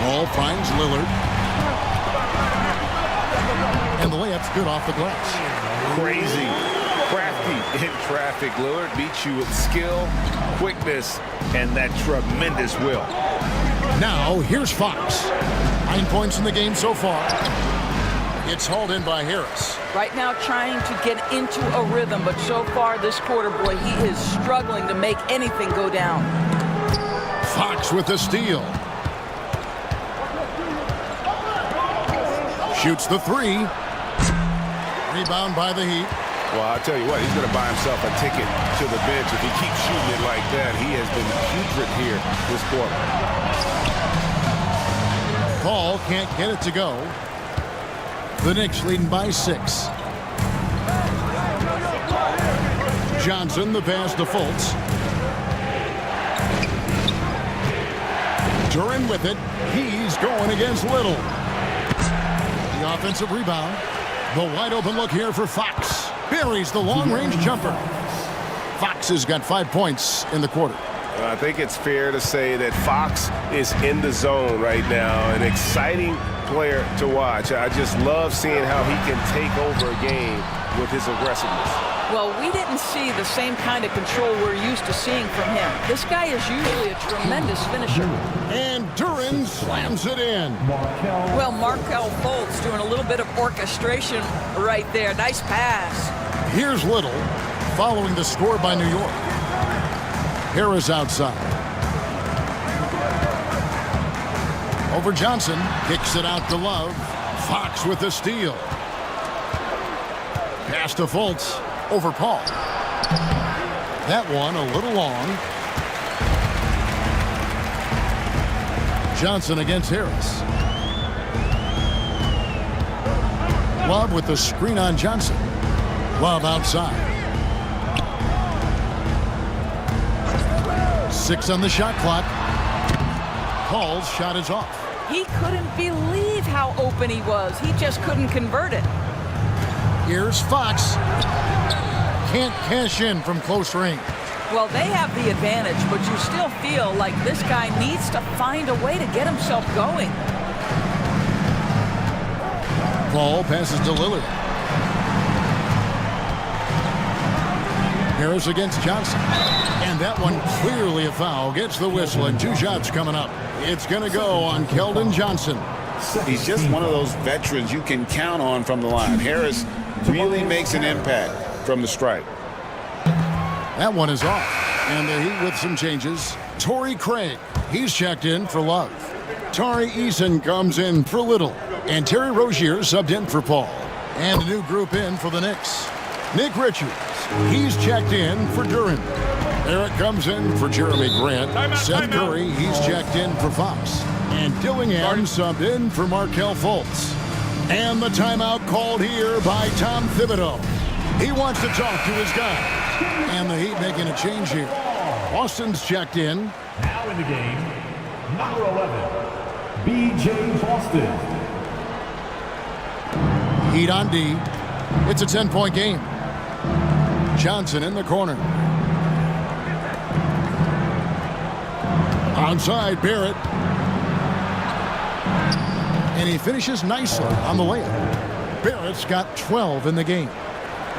Ball finds Lillard. And the layup's good off the glass. Crazy, crafty in traffic. Lillard beats you with skill, quickness, and that tremendous will. Now here's Fox. 9 points in the game so far. It's hauled in by Harris. Right now trying to get into a rhythm, but so far this quarter, boy, he is struggling to make anything go down. Fox with the steal. Shoots the three. Rebound by the Heat. Well, I'll tell you what, he's going to buy himself a ticket to the bench if he keeps shooting it like that. He has been putrid here this quarter. Paul can't get it to go. The Knicks leading by 6. Johnson, the pass to Fultz. Duran with it. He's going against Little. The offensive rebound. The wide open look here for Fox. Buries the long-range jumper. Fox has got 5 points in the quarter. I think it's fair to say that Fox is in the zone right now. An exciting player to watch. I just love seeing how he can take over a game with his aggressiveness. Well, we didn't see the same kind of control we're used to seeing from him. This guy is usually a tremendous finisher. And Duran slams it in. Well, Markelle Fultz doing a little bit of orchestration right there. Nice pass. Here's Little following the score by New York. Harris outside. Over Johnson. Kicks it out to Love. Fox with the steal. Pass to Fultz. Over Paul. That one a little long. Johnson against Harris. Love with the screen on Johnson. Love outside. 6 on the shot clock. Paul's shot is off. He couldn't believe how open he was. He just couldn't convert it. Here's Fox. Can't cash in from close range. Well, they have the advantage, but you still feel like this guy needs to find a way to get himself going. Paul passes to Lillard. Harris against Johnson. And that one clearly a foul. Gets the whistle and 2 shots coming up. It's going to go on Keldon Johnson. He's just one of those veterans you can count on from the line. Harris really makes an impact from the stripe. That one is off. And the Heat with some changes. Torrey Craig, he's checked in for Love. Tari Eason comes in for Little. And Terry Rozier subbed in for Paul. And a new group in for the Knicks. Nick Richards, he's checked in for Duran. Eric comes in for Jeremy Grant. Seth Curry, he's checked in for Fox. And Dillingham subbed in for Markelle Fultz. And the timeout called here by Tom Thibodeau. He wants to talk to his guy. And the Heat making a change here. Boston's checked in. Now in the game, number 11, B.J. Boston. Heat on D. It's a 10-point game. Johnson in the corner. Onside, Barrett. And he finishes nicely on the layup. Barrett's got 12 in the game.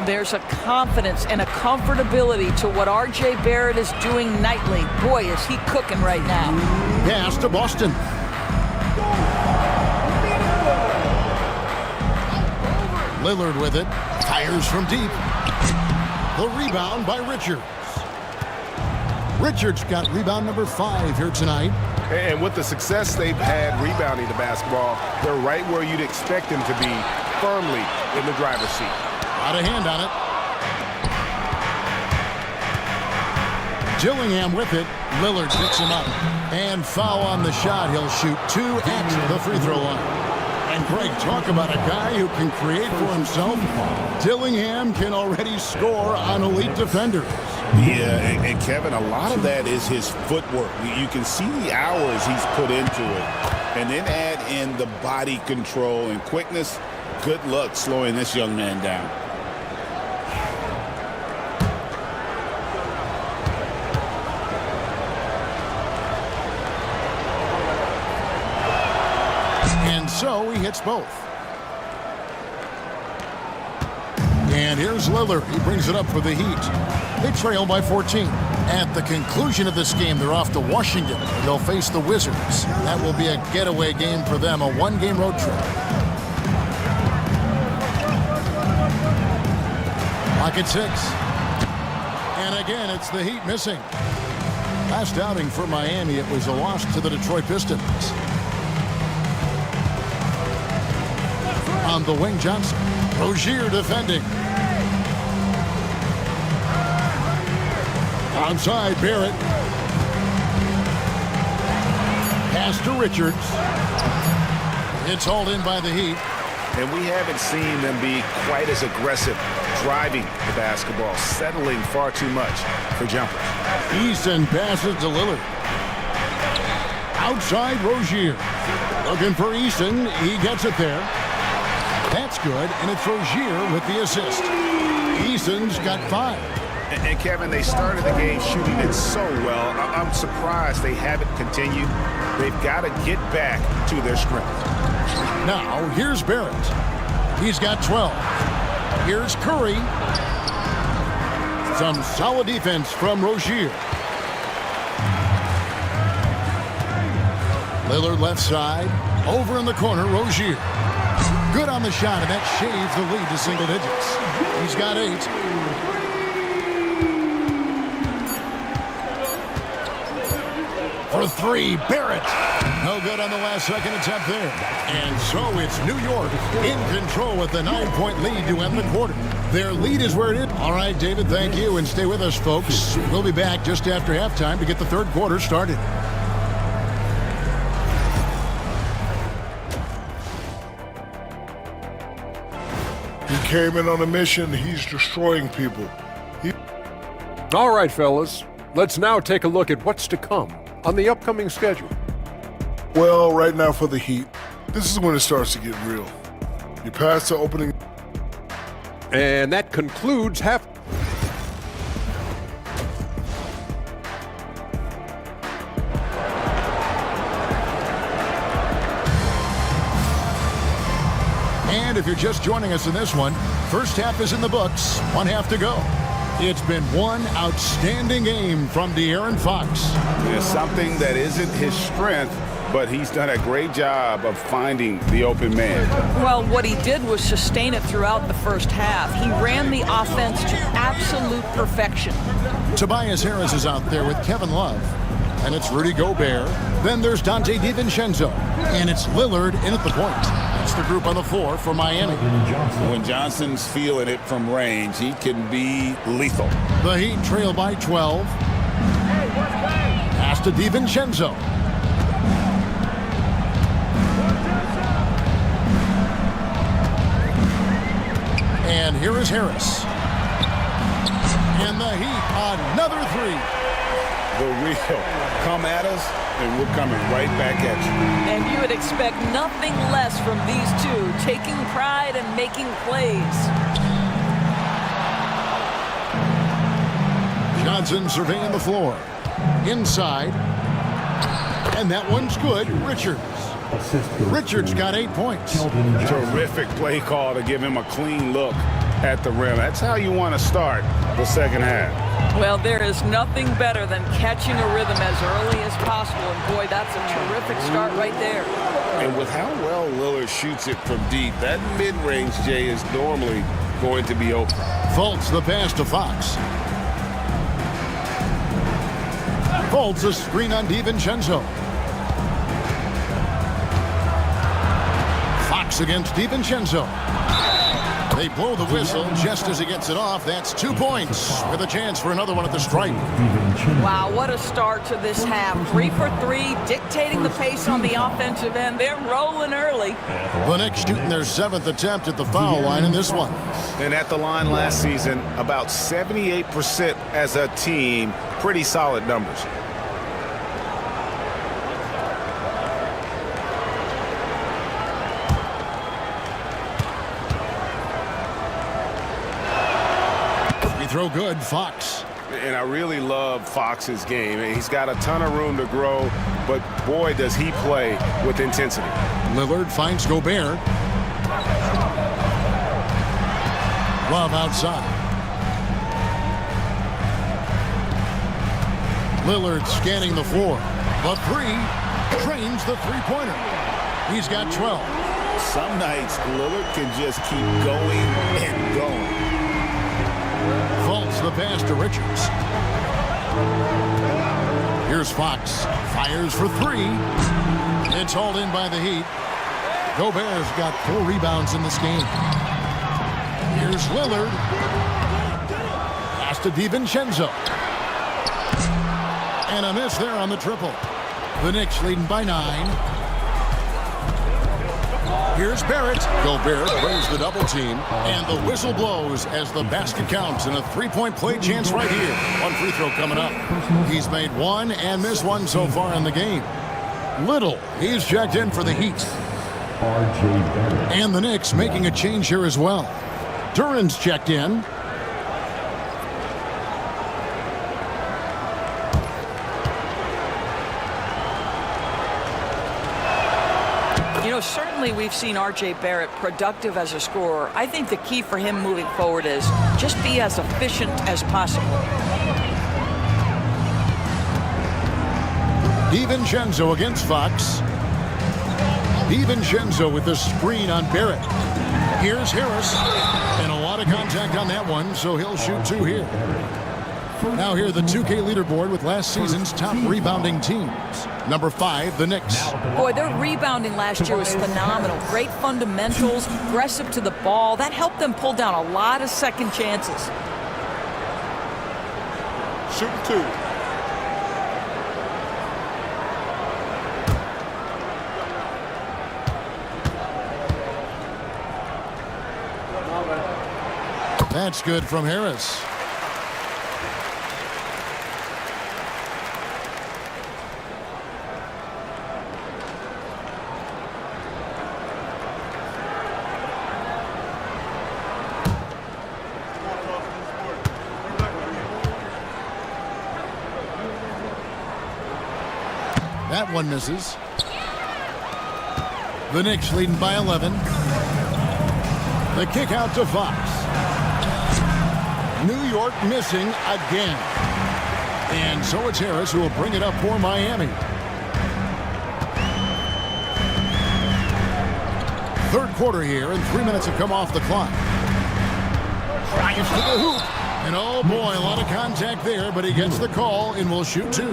There's a confidence and a comfortability to what R.J. Barrett is doing nightly. Boy, is he cooking right now. Pass to Boston. Lillard with it. Fires from deep. The rebound by Richards. Richards got rebound number 5 here tonight. And with the success they've had rebounding the basketball, they're right where you'd expect them to be, firmly in the driver's seat. Out of hand on it. Dillingham with it. Lillard picks him up. And foul on the shot. He'll shoot 2 at the free throw line. And Greg, talk about a guy who can create for himself. Dillingham can already score on elite defenders. Yeah, and Kevin, a lot of that is his footwork. You can see the hours he's put into it. and then add in the body control and quickness. Good luck slowing this young man down. And so he hits both. And here's Lillard. He brings it up for the Heat. They trail by 14. At the conclusion of this game, they're off to Washington. They'll face the Wizards. That will be a getaway game for them, a one-game road trip. Clock at 6. And again, it's the Heat missing. Last outing for Miami, it was a loss to the Detroit Pistons. On the wing, Johnson. Rozier defending. Outside, Barrett. Pass to Richards. It's hauled in by the Heat. And we haven't seen them be quite as aggressive driving the basketball, settling far too much for jumpers. Easton passes to Lillard. Outside, Rozier. Looking for Easton. He gets it there. That's good, and it's Rozier with the assist. Easton's got 5. And Kevin, they started the game shooting it so well. I'm surprised they haven't continued. They've got to get back to their strength. Now, here's Barrett. He's got 12. Here's Curry. Some solid defense from Rozier. Lillard left side. Over in the corner, Rozier. Good on the shot, and that shaves the lead to single digits. He's got 8. For 3, Barrett. No good on the last second attempt there. And so it's New York in control with the 9-point lead to end the quarter. Their lead is where it is. All right, David, thank you. And stay with us, folks. We'll be back just after halftime to get the third quarter started. He came in on a mission. He's destroying people. All right, fellas. Let's now take a look at what's to come on the upcoming schedule. Well, right now for the Heat, this is when it starts to get real. You pass the opening. And that concludes half. And if you're just joining us in this one, first half is in the books. 1 half to go. It's been one outstanding game from De'Aaron Fox. There's something that isn't his strength, but he's done a great job of finding the open man. Well, what he did was sustain it throughout the first half. He ran the offense to absolute perfection. Tobias Harris is out there with Kevin Love. And it's Rudy Gobert. Then there's Dante DiVincenzo. And it's Lillard in at the point. That's the group on the floor for Miami. When Johnson's feeling it from range, he can be lethal. The Heat trail by 12. Pass to DiVincenzo. And here is Harris. And the Heat, another 3. The real come at us, and we're coming right back at you. And you would expect nothing less from these two, taking pride and making plays. Johnson surveying the floor. Inside. And that one's good. Richards got 8 points. Terrific play call to give him a clean look at the rim. That's how you want to start the second half. Well, there is nothing better than catching a rhythm as early as possible. And boy, that's a terrific start right there. And with how well Lillard shoots it from deep, that mid-range, Jay, is normally going to be open. Fultz the pass to Fox. Fultz a screen on DiVincenzo. Fox against DiVincenzo. They blow the whistle just as he gets it off. That's 2 points with a chance for another one at the stripe. Wow, what a start to this half. 3 for 3, dictating the pace on the offensive end. They're rolling early. The Knicks shooting their 7th attempt at the foul line in this one. And at the line last season, about 78% as a team. Pretty solid numbers. Free throw good, Fox. And I really love Fox's game. He's got a ton of room to grow, but boy, does he play with intensity. Lillard finds Gobert. Love outside. Lillard scanning the floor. The three drains the three-pointer. He's got 12. Some nights, Lillard can just keep going and going. Faults the pass to Richards. Here's Fox. Fires for three. It's hauled in by the Heat. Gobert's got 4 rebounds in this game. Here's Lillard. Pass to DiVincenzo. And a miss there on the triple. The Knicks leading by 9. Here's Barrett. Gobert brings the double team. And the whistle blows as the basket counts. And a three-point play chance right here. One free throw coming up. He's made 1 and missed 1 so far in the game. Little, he's checked in for the Heat. And the Knicks making a change here as well. Duran's checked in. You know, certainly we've seen R.J. Barrett productive as a scorer. I think the key for him moving forward is just be as efficient as possible. DiVincenzo against Fox. DiVincenzo with the screen on Barrett. Here's Harris. And a lot of contact on that one, so he'll shoot 2 here. Now here the 2K leaderboard with last season's top rebounding teams. Number 5, the Knicks. Boy, their rebounding last year was phenomenal. Great fundamentals, aggressive to the ball. That helped them pull down a lot of second chances. Shooting 2. That's good from Harris. That one misses. The Knicks leading by 11. The kick out to Fox. New York missing again. And so it's Harris who will bring it up for Miami. Third quarter here, and 3 minutes have come off the clock. Drives to the hoop. And oh boy, a lot of contact there, but he gets the call and will shoot 2.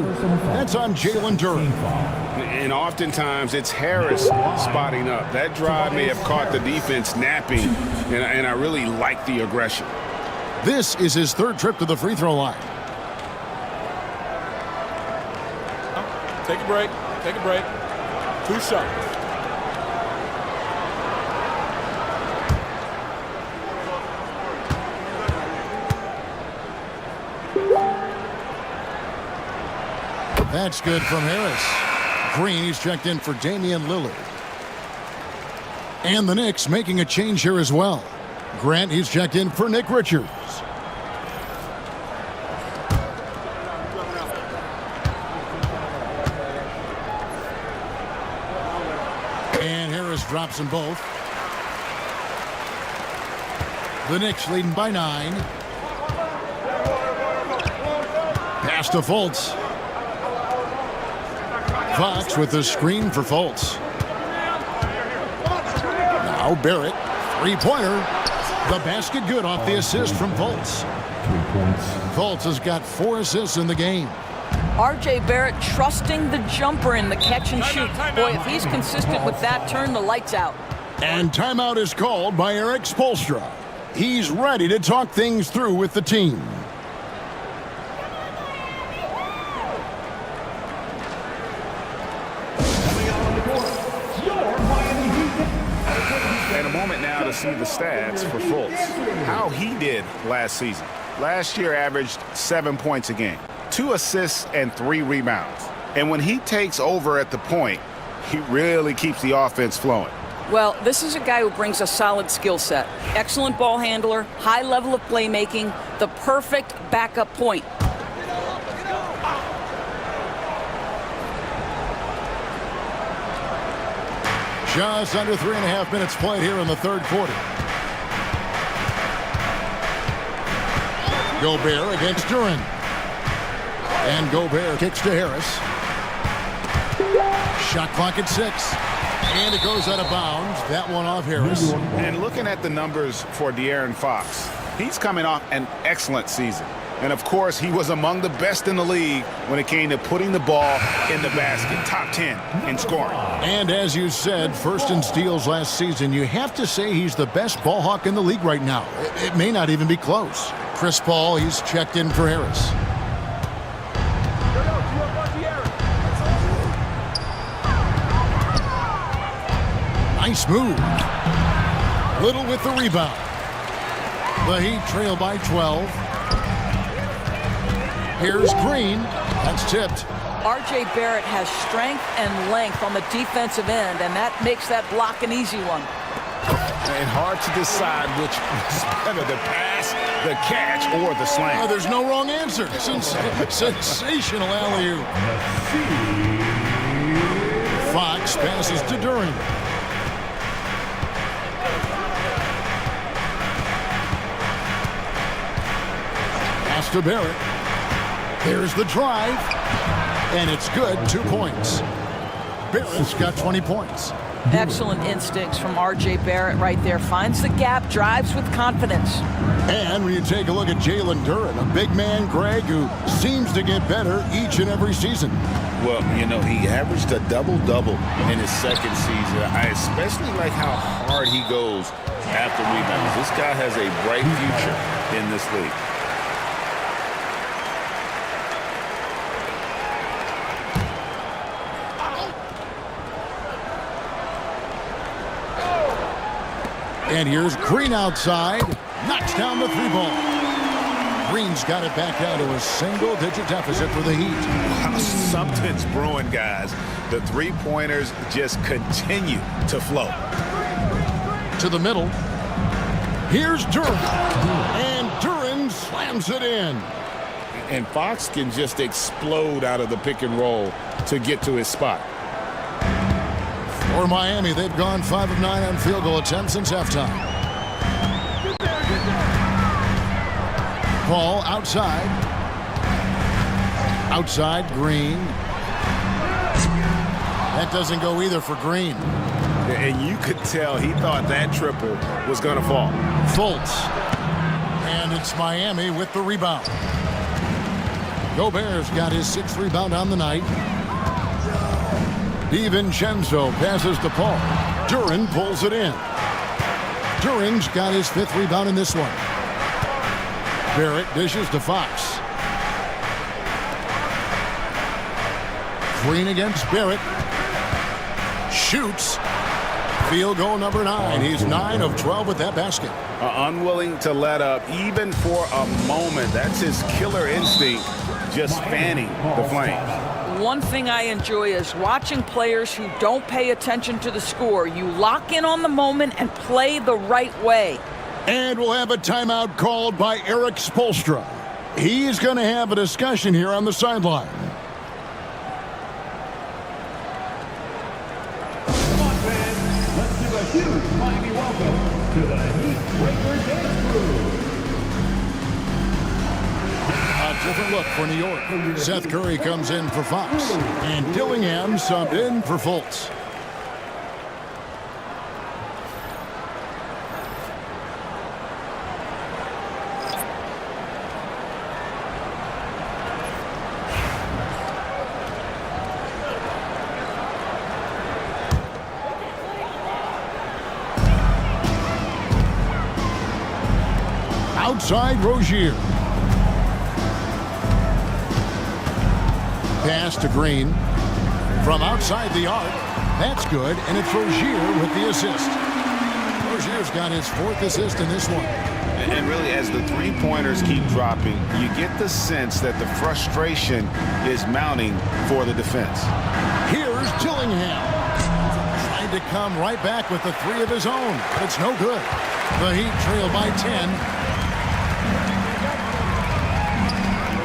That's on Jalen Duran. And oftentimes it's Harris spotting up. That drive may have caught the defense napping, and I really like the aggression. This is his 3rd trip to the free throw line. Take a break. Take a break. 2 shots. That's good from Harris. Green, he's checked in for Damian Lillard. And the Knicks making a change here as well. Grant, he's checked in for Nick Richards. And Harris drops them both. The Knicks leading by 9. Pass to Fultz. Fox with the screen for Fultz. Now Barrett, 3-pointer. The basket good off the assist from Fultz. 3 points. Fultz has got 4 assists in the game. R.J. Barrett trusting the jumper in the catch and shoot. Boy, if he's consistent with that, turn the lights out. And timeout is called by Eric Spoelstra. He's ready to talk things through with the team. And a moment now to see the stats for Fultz. How he did last season. Last year averaged 7 points a game, 2 assists and 3 rebounds. And when he takes over at the point, he really keeps the offense flowing. Well, this is a guy who brings a solid skill set. Excellent ball handler, high level of playmaking, the perfect backup point. Just under 3.5 minutes played here in the third quarter. Gobert against Duren. And Gobert kicks to Harris. Shot clock at 6. And it goes out of bounds. That one off Harris. And looking at the numbers for De'Aaron Fox, he's coming off an excellent season. And, of course, he was among the best in the league when it came to putting the ball in the basket. Top 10 in scoring. And as you said, first in steals last season, you have to say he's the best ball hawk in the league right now. It may not even be close. Chris Paul, he's checked in for Harris. Nice move. Little with the rebound. The Heat trail by 12. Here's Green. That's tipped. R.J. Barrett has strength and length on the defensive end, and that makes that block an easy one. And hard to decide which is better, the pass, the catch, or the slam. Oh, there's no wrong answer. Sensational alley-oop. Fox passes to Duren. Pass to Barrett. Here's the drive, and it's good. 2 points. Barrett's got 20 points. Excellent instincts from R.J. Barrett right there. Finds the gap, drives with confidence. And when you take a look at Jalen Duren, a big man, Greg, who seems to get better each and every season. Well, you know, he averaged a double-double in his second season. I especially like how hard he goes after rebounds. This guy has a bright future in this league. And here's Green outside. Knocks down the 3-ball. Green's got it back down to a single-digit deficit for the Heat. Wow, something's brewing, guys. The three-pointers just continue to flow. To the middle. Here's Duren. And Duren slams it in. And Fox can just explode out of the pick and roll to get to his spot. For Miami, they've gone 5 of 9 on field goal attempts since halftime. Paul outside. Outside, Green. That doesn't go either for Green. And you could tell he thought that triple was going to fall. Fultz. And it's Miami with the rebound. Gobert's got his 6th rebound on the night. DiVincenzo passes to Paul. Duren pulls it in. Duren's got his 5th rebound in this one. Barrett dishes to Fox. Green against Barrett. Shoots. Field goal number 9. He's 9 of 12 with that basket. Unwilling to let up even for a moment. That's his killer instinct, just fanning the flames. One thing I enjoy is watching players who don't pay attention to the score. You lock in on the moment and play the right way. And we'll have a timeout called by Eric Spoelstra. He's going to have a discussion here on the sideline. Come on, fans. Let's give a huge Miami welcome to the Heat Breaker Dance Crew. A different look for New York. Seth Curry comes in for Fox. And Dillingham subbed in for Fultz. Outside Rozier. Pass to Green. From outside the arc. That's good, and it's Rozier with the assist. Rozier's got his 4th assist in this one. And really, as the three-pointers keep dropping, you get the sense that the frustration is mounting for the defense. Here's Dillingham. Tried to come right back with the three of his own, but it's no good. The Heat trail by 10.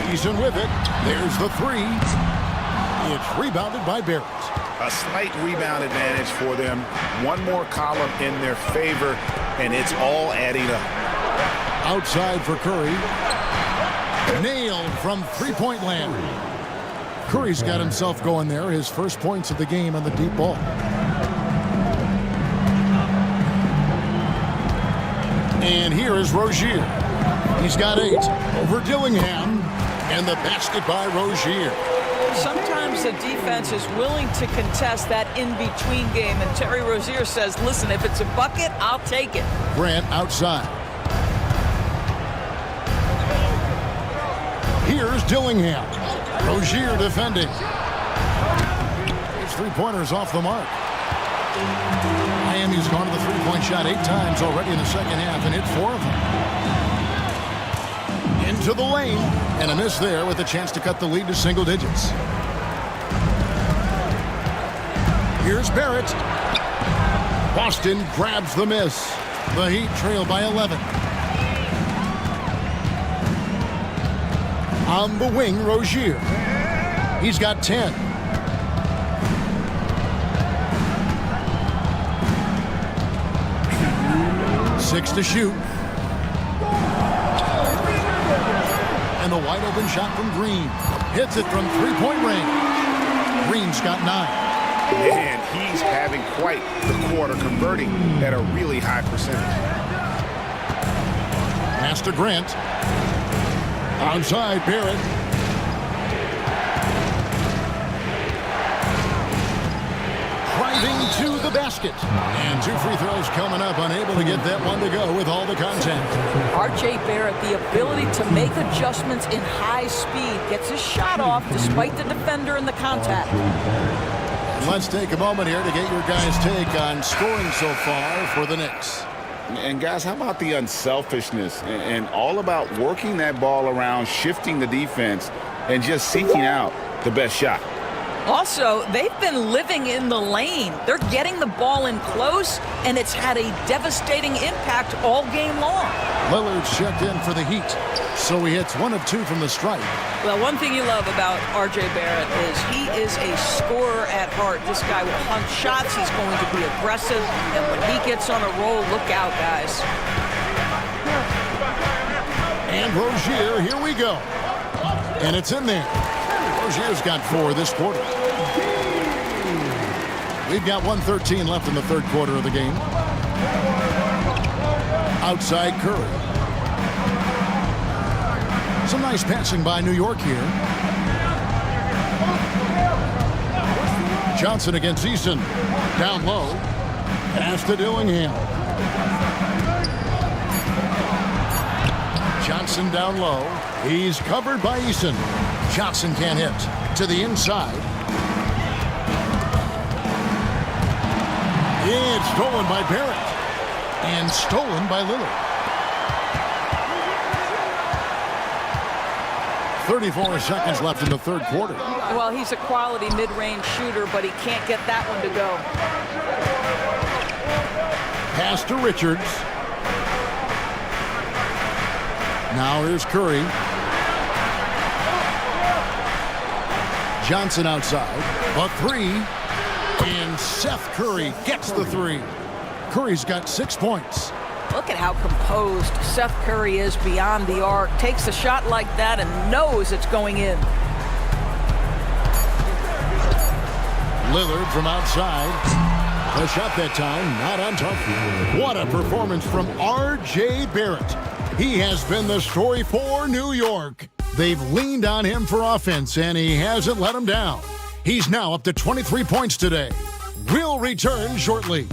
Eason with it. There's the three. It's rebounded by Barrett. A slight rebound advantage for them. One more column in their favor, and it's all adding up. Outside for Curry. Nailed from three-point land. Curry's got himself going there. His first points of the game on the deep ball. And here is Rozier. He's got 8 over Dillingham. And the basket by Rozier. Sometimes the defense is willing to contest that in-between game, and Terry Rozier says, listen, if it's a bucket, I'll take it. Grant outside. Here's Dillingham. Rozier defending. His three-pointer's off the mark. Miami's gone to the three-point shot 8 times already in the second half and hit 4 of them. Into the lane, and a miss there with a chance to cut the lead to single digits. Here's Barrett. Boston grabs the miss. The Heat trail by 11. On the wing, Rozier. He's got 10. Six to shoot. And a wide open shot from Green. Hits it from three-point range. Green's got 9. Man, he's having quite the quarter, converting at a really high percentage. Pass to Grant. Outside, Barrett. Driving to the basket. And 2 free throws coming up, unable to get that one to go with all the contact. R.J. Barrett, the ability to make adjustments in high speed, gets his shot off despite the defender and the contact. Let's take a moment here to get your guys' take on scoring so far for the Knicks. And guys, how about the unselfishness and all about working that ball around, shifting the defense, and just seeking out the best shot. Also, they've been living in the lane. They're getting the ball in close, and it's had a devastating impact all game long. Lillard's checked in for the Heat, so he hits 1 of 2 from the stripe. Well, one thing you love about R.J. Barrett is he is a scorer at heart. This guy will hunt shots. He's going to be aggressive, and when he gets on a roll, look out, guys. And Rozier, here we go. And it's in there. Rozier's got 4 this quarter. We've got 1:13 left in the third quarter of the game. Outside Curry. Some nice passing by New York here. Johnson against Eason. Down low. Pass to Dillingham. Johnson down low. He's covered by Eason. Johnson can't hit. To the inside. It's stolen by Barrett. And stolen by Lillard. 34 seconds left in the third quarter. Well, he's a quality mid-range shooter, but he can't get that one to go. Pass to Richards. Now here's Curry. Johnson outside. A 3. And Seth Curry gets the 3. Curry's got 6 points. Look at how composed Seth Curry is beyond the arc. Takes a shot like that and knows it's going in. Lillard from outside. A shot that time, not on target. What a performance from R.J. Barrett. He has been the story for New York. They've leaned on him for offense, and he hasn't let them down. He's now up to 23 points today. We'll return shortly.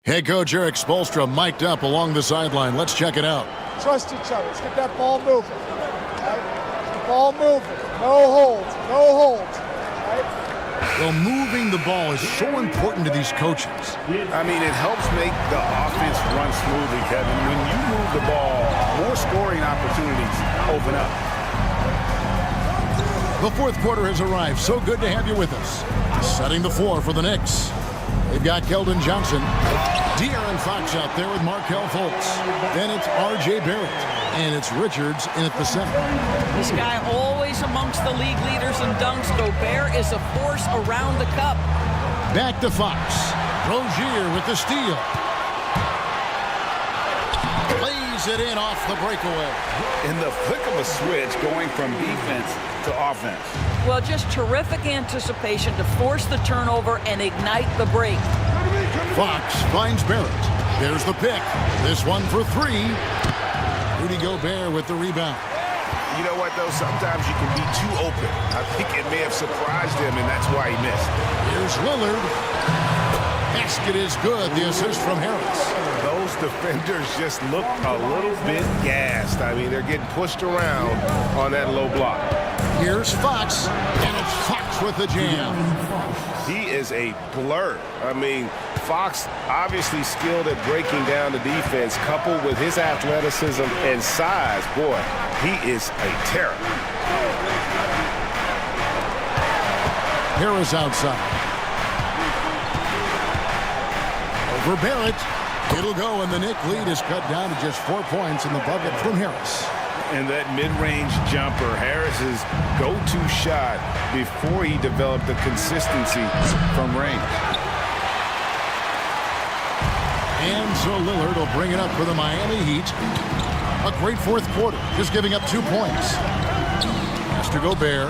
Head coach Eric Spoelstra mic'd up along the sideline. Let's check it out. Trust each other. Let's get that ball moving. Right? The ball moving. No holds. No holds. Right? Well, moving the ball is so important to these coaches. I mean, it helps make the offense run smoothly, Kevin. When you move the ball, more scoring opportunities open up. The fourth quarter has arrived. So good to have you with us. Setting the floor for the Knicks. They've got Keldon Johnson. De'Aaron Fox out there with Markelle Fultz. Then it's R.J. Barrett. And it's Richards in at the center. This guy always amongst the league leaders in dunks. Gobert is a force around the cup. Back to Fox. Rozier with the steal. Lays it in off the breakaway. In the flick of a switch, going from defense to offense. Well, just terrific anticipation to force the turnover and ignite the break. Fox finds Barrett. There's the pick. This one for three. Rudy Gobert with the rebound. You know what, though? Sometimes you can be too open. I think it may have surprised him, and that's why he missed. Here's Lillard. Basket is good. The assist from Harris. Those defenders just look a little bit gassed. I mean, they're getting pushed around on that low block. Here's Fox, and it's Fox with the jam. He is a blur. I mean, Fox obviously skilled at breaking down the defense, coupled with his athleticism and size. Boy, he is a terror. Harris outside. Over Barrett. It'll go, and the Knick lead is cut down to just 4 points in the bucket from Harris. And that mid-range jumper, Harris's go-to shot before he developed the consistency from range. And so Lillard will bring it up for the Miami Heat. A great fourth quarter, just giving up 2 points. Has to Gobert.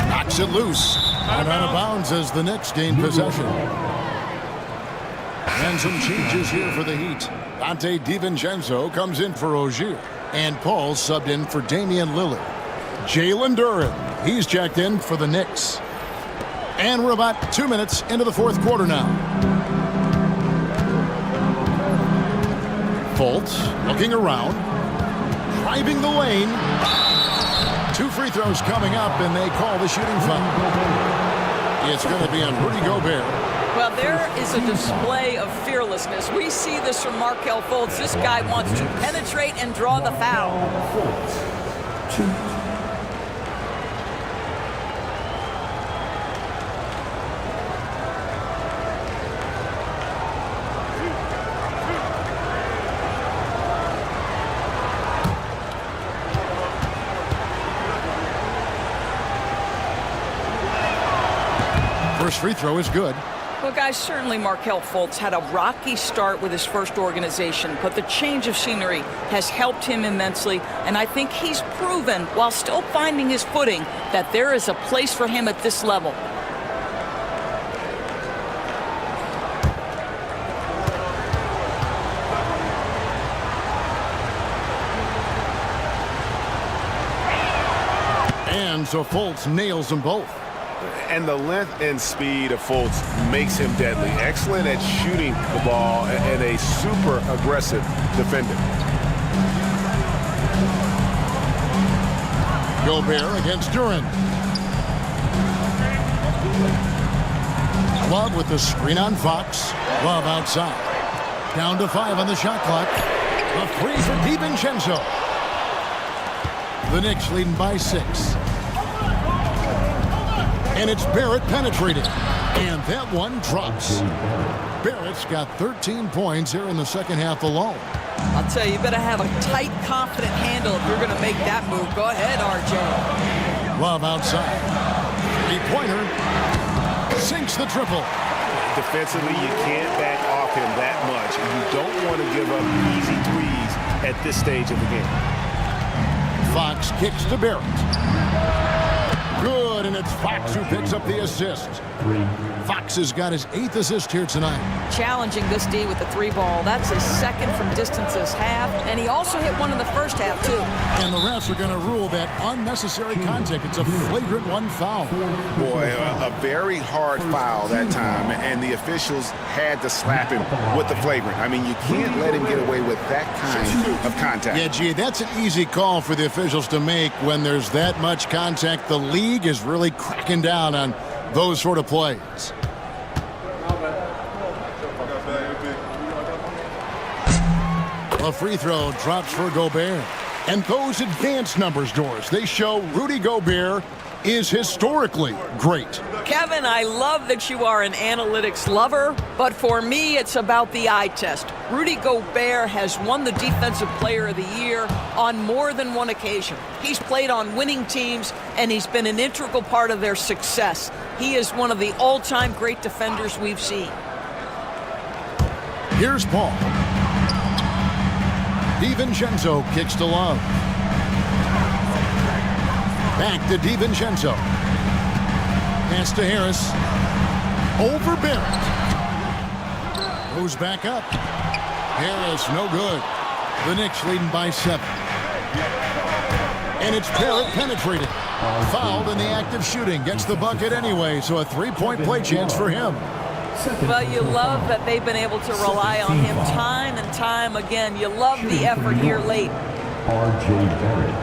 Knocks it loose. Out of bounds as the Knicks gain possession. And some changes here for the Heat. Dante DiVincenzo comes in for Rozier. And Paul subbed in for Damian Lillard. Jalen Duren, he's checked in for the Knicks. And we're about 2 minutes into the fourth quarter now. Fultz looking around. Driving the lane. 2 free throws coming up, and they call the shooting foul. It's going to be on Rudy Gobert. Well, there is a display of fearlessness. We see this from Markelle Fultz. This guy wants to penetrate and draw the foul. First free throw is good. Well, guys, certainly Markelle Fultz had a rocky start with his first organization, but the change of scenery has helped him immensely, and I think he's proven, while still finding his footing, that there is a place for him at this level. And so Fultz nails them both. And the length and speed of Fultz makes him deadly. Excellent at shooting the ball and a super aggressive defender. Gobert against Duren. Love with the screen on Fox. Love outside. Down to 5 on the shot clock. A three for DiVincenzo. The Knicks leading by 6. And it's Barrett penetrating. And that one drops. Barrett's got 13 points here in the second half alone. I'll tell you, you better have a tight, confident handle if you're going to make that move. Go ahead, RJ. Love outside. Three-pointer. Sinks the triple. Defensively, you can't back off him that much. You don't want to give up easy threes at this stage of the game. Fox kicks to Barrett. Good, and it's Fox who picks up the assist. Fox has got his 8th assist here tonight. Challenging this D with the 3-ball. That's his second from distance this half, and he also hit one in the first half, too. And the refs are going to rule that unnecessary contact. It's a flagrant 1 foul. Boy, a very hard foul that time, and the officials had to slap him with the flagrant. I mean, you can't let him get away with that kind of contact. Yeah, gee, that's an easy call for the officials to make when there's that much contact. The league is really really cracking down on those sort of plays. A free throw drops for Gobert. And those advanced numbers, Doris, they show Rudy Gobert is historically great. Kevin, I love that you are an analytics lover, but for me, it's about the eye test. Rudy Gobert has won the Defensive Player of the Year on more than one occasion. He's played on winning teams, and he's been an integral part of their success. He is one of the all-time great defenders we've seen. Here's Paul. DiVincenzo kicks to Love. Back to DiVincenzo. Pass to Harris. Over Barrett. Goes back up. Harris, no good. The Knicks leading by 7. And it's Barrett penetrated. Fouled in the act of shooting. Gets the bucket anyway, so a 3-point play chance for him. Well, you love that they've been able to rely on him time and time again. You love the effort here late. R.J. Barrett,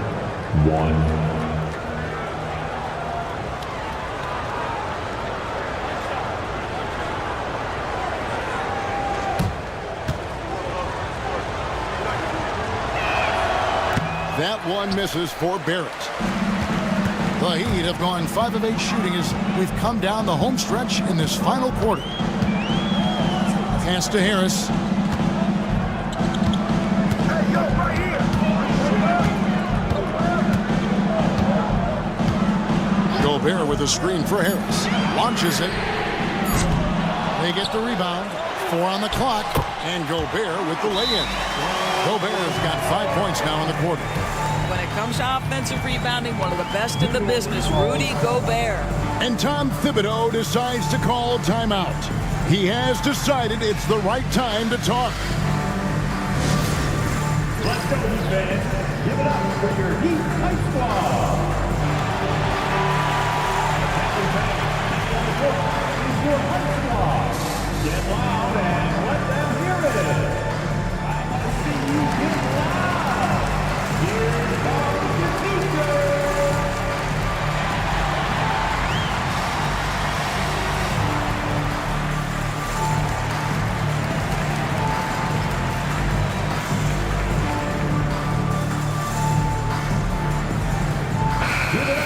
1. That one misses for Barrett. The Heat have gone 5 of 8 shooting as we've come down the home stretch in this final quarter. Pass to Harris. Gobert with a screen for Harris. Launches it. They get the rebound. 4 on the clock. And Gobert with the lay-in. Gobert has got 5 points now in the quarter. When it comes to offensive rebounding, one of the best in the business, Rudy Gobert. And Tom Thibodeau decides to call timeout. He has decided it's the right time to talk. Let's go, Heat fans. Give it up for your Heat High Squad. Is your High Squad. Get loud and let them hear it. I want to see you get loud. Here comes your teacher.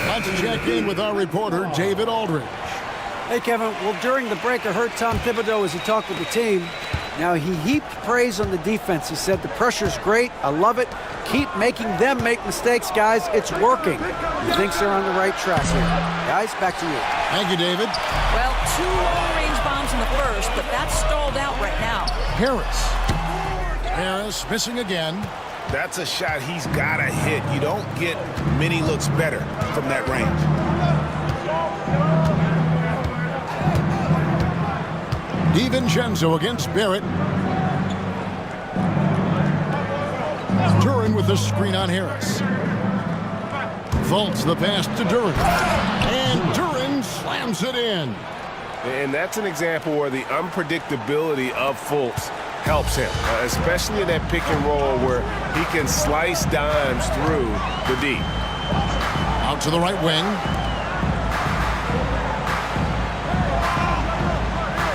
Let's check in with our reporter, David Aldridge. Hey, Kevin. Well, during the break, I heard Tom Thibodeau as he talked with the team. Now, he heaped praise on the defense. He said, the pressure's great. I love it. Keep making them make mistakes, guys. It's working. He thinks they're on the right track here. Guys, back to you. Thank you, David. Well, 2 long-range bombs in the first, but that's stalled out right now. Harris missing again. That's a shot he's got to hit. You don't get many looks better from that range. DiVincenzo against Barrett. Duran with the screen on Harris. Vaults the pass to Duran. And Duran slams it in. And that's an example where the unpredictability of Fultz helps him, especially in that pick and roll where he can slice dimes through the D. Out to the right wing.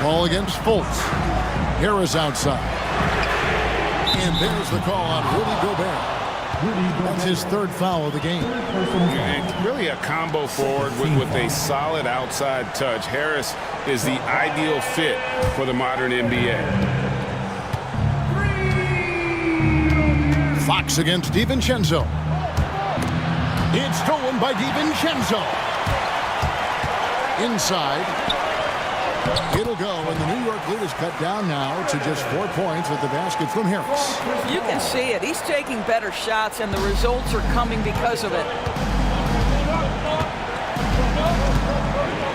Ball against Fultz. Harris outside. And there's the call on Rudy Gobert. That's his 3rd foul of the game. And really a combo forward with a solid outside touch. Harris is the ideal fit for the modern NBA. Fox against DiVincenzo. It's stolen by DiVincenzo. Inside. It'll go, and the New York lead is cut down now to just 4 points with the basket from Harris. You can see it. He's taking better shots, and the results are coming because of it.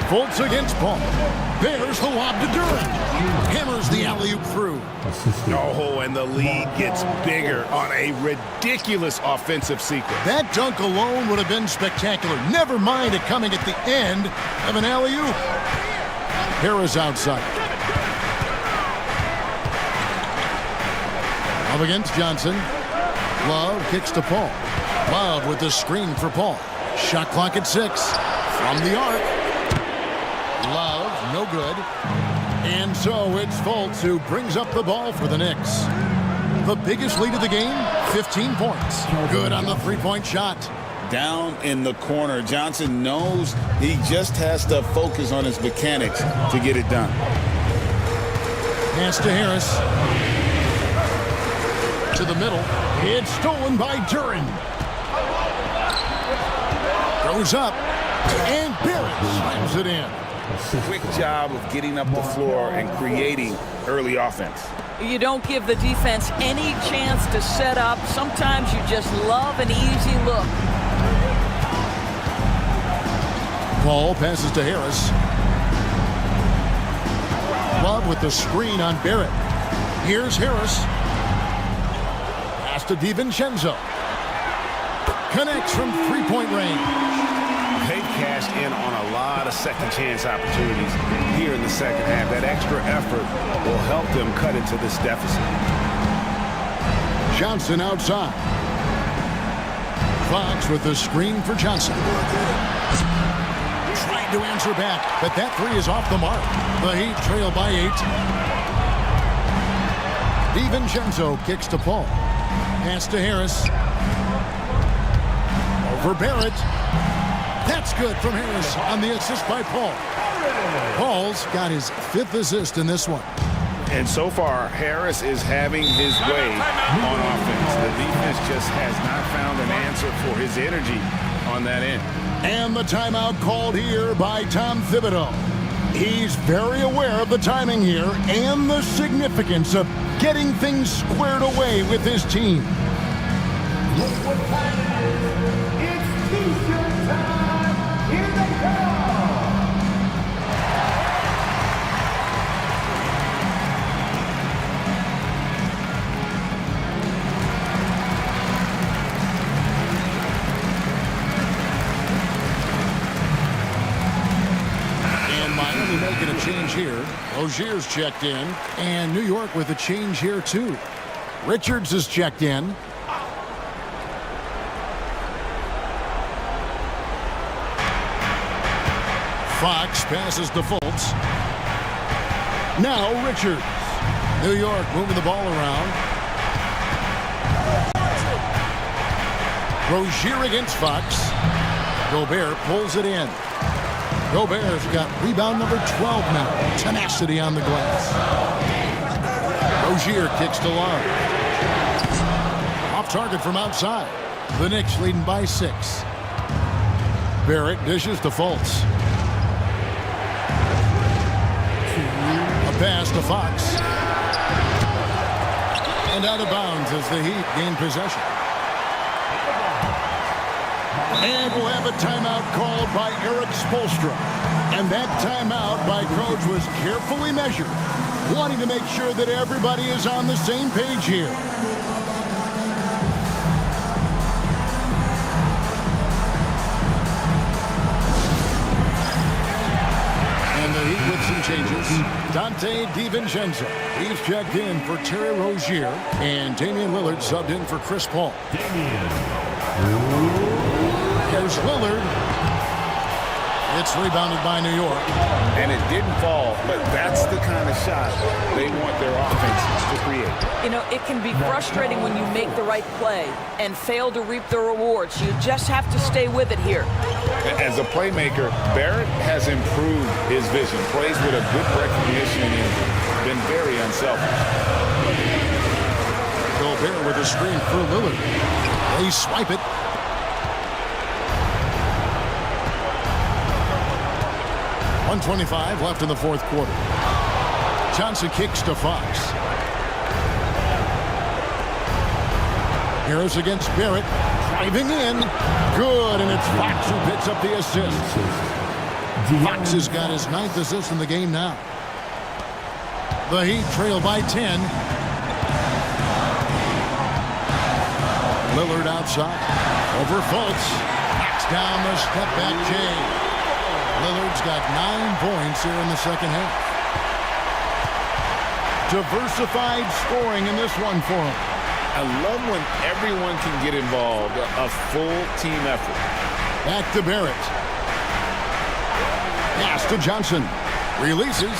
Fultz against Paul. There's the lob to Duran. Hammers the alley-oop through. Oh, and the lead gets bigger on a ridiculous offensive sequence. That dunk alone would have been spectacular. Never mind it coming at the end of an alley-oop. Harris outside. Love against Johnson. Love kicks to Paul. Love with the screen for Paul. Shot clock at 6. From the arc. Love, no good. And so it's Fultz who brings up the ball for the Knicks. The biggest lead of the game, 15 points. Good on the three-point shot. Down in the corner, Johnson knows he just has to focus on his mechanics to get it done. Pass to Harris. To the middle. It's stolen by Duren. Goes up. And Barrett slams it in. Quick job of getting up the floor and creating early offense. You don't give the defense any chance to set up. Sometimes you just love an easy look. Paul passes to Harris. Love with the screen on Barrett. Here's Harris. Pass to DiVincenzo. Connects from three-point range. They cashed in on a lot of second chance opportunities here in the second half. That extra effort will help them cut into this deficit. Johnson outside. Fox with the screen for Johnson. Trying to answer back, but that three is off the mark. The Heat trail by 8. DiVincenzo kicks to Paul. Pass to Harris. Over Barrett. That's good from Harris on the assist by Paul. Paul's got his 5th assist in this one. And so far, Harris is having his way on offense. The defense just has not found an answer for his energy on that end. And the timeout called here by Tom Thibodeau. He's very aware of the timing here and the significance of getting things squared away with his team. It's T-shirt time. Here they come. And Miami making a change here. Rozier's checked in. And New York with a change here too. Richards is checked in. Fox passes to Fultz. Now Richards. New York moving the ball around. Rozier against Fox. Gobert pulls it in. Gobert's got rebound number 12 now. Tenacity on the glass. Rozier kicks to Love. Off target from outside. The Knicks leading by 6. Barrett dishes to Fultz. A pass to Fox. And out of bounds as the Heat gain possession. And we'll have a timeout called by Eric Spoelstra. And that timeout by Coach was carefully measured, wanting to make sure that everybody is on the same page here. And the Heat with some changes. Dante DiVincenzo. He's checked in for Terry Rozier. And Damian Lillard subbed in for Chris Paul. Here's Lillard. It's rebounded by New York. And it didn't fall, but that's the kind of shot they want their offenses to create. You know, it can be frustrating when you make the right play and fail to reap the rewards. You just have to stay with it here. As a playmaker, Barrett has improved his vision, plays with a good recognition and been very unselfish. Gobert with a screen for Lillard. They swipe it. .125 left in the fourth quarter. Johnson kicks to Fox. Harris against Barrett. Driving in. Good, and it's Fox who picks up the assist. Fox has got his 9th assist in the game now. The Heat trail by 10. Lillard outside. Over Fultz. Knocks down the step-back J. Lillard's got 9 points here in the second half. Diversified scoring in this one for him. I love when everyone can get involved, a full team effort. Back to Barrett. Pass to Johnson. Releases.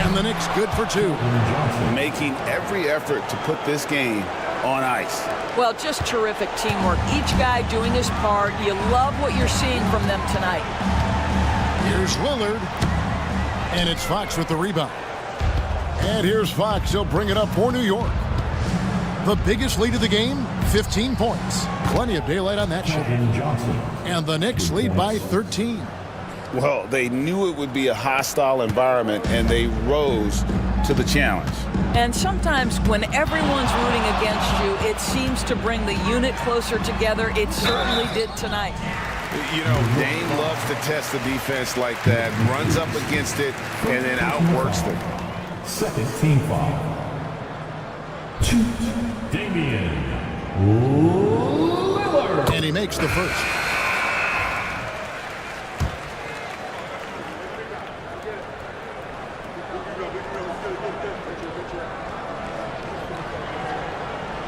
And the Knicks good for 2. Making every effort to put this game on ice. Well, just terrific teamwork. Each guy doing his part. You love what you're seeing from them tonight. Here's Lillard. And it's Fox with the rebound. And here's Fox. He'll bring it up for New York. The biggest lead of the game, 15 points. Plenty of daylight on that shot. And the Knicks lead by 13. Well, they knew it would be a hostile environment, and they rose to the challenge. And sometimes when everyone's rooting against you, it seems to bring the unit closer together. It certainly did tonight. You know, Dame loves to test the defense like that, runs up against it, and then outworks them. Second team foul. Damian Lillard. And he makes the first.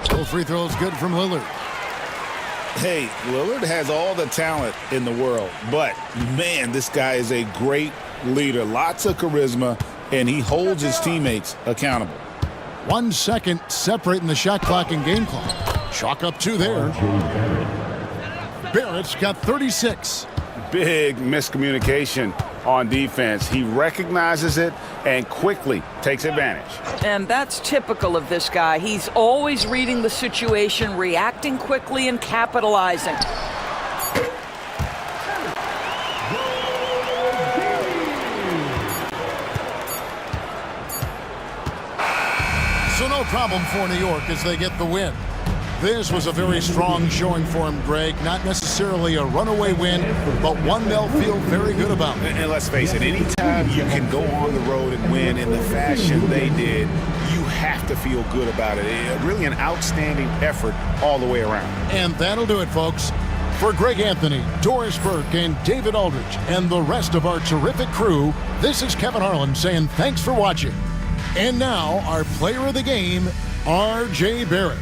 Still free throws good from Lillard. Hey, Lillard has all the talent in the world, but, man, this guy is a great leader. Lots of charisma, and he holds his teammates accountable. 1 second separating the shot clock and game clock. Chalk up 2 there. Barrett's got 36. Big miscommunication on defense. He recognizes it and quickly takes advantage. And that's typical of this guy. He's always reading the situation, reacting quickly, and capitalizing. So no problem for New York as they get the win. This was a very strong showing for him, Greg. Not necessarily a runaway win, but one they'll feel very good about. And let's face it, anytime you can go on the road and win in the fashion they did, you have to feel good about it. Really an outstanding effort all the way around. And that'll do it, folks. For Greg Anthony, Doris Burke, and David Aldridge, and the rest of our terrific crew, this is Kevin Harlan saying thanks for watching. And now, our player of the game, R.J. Barrett.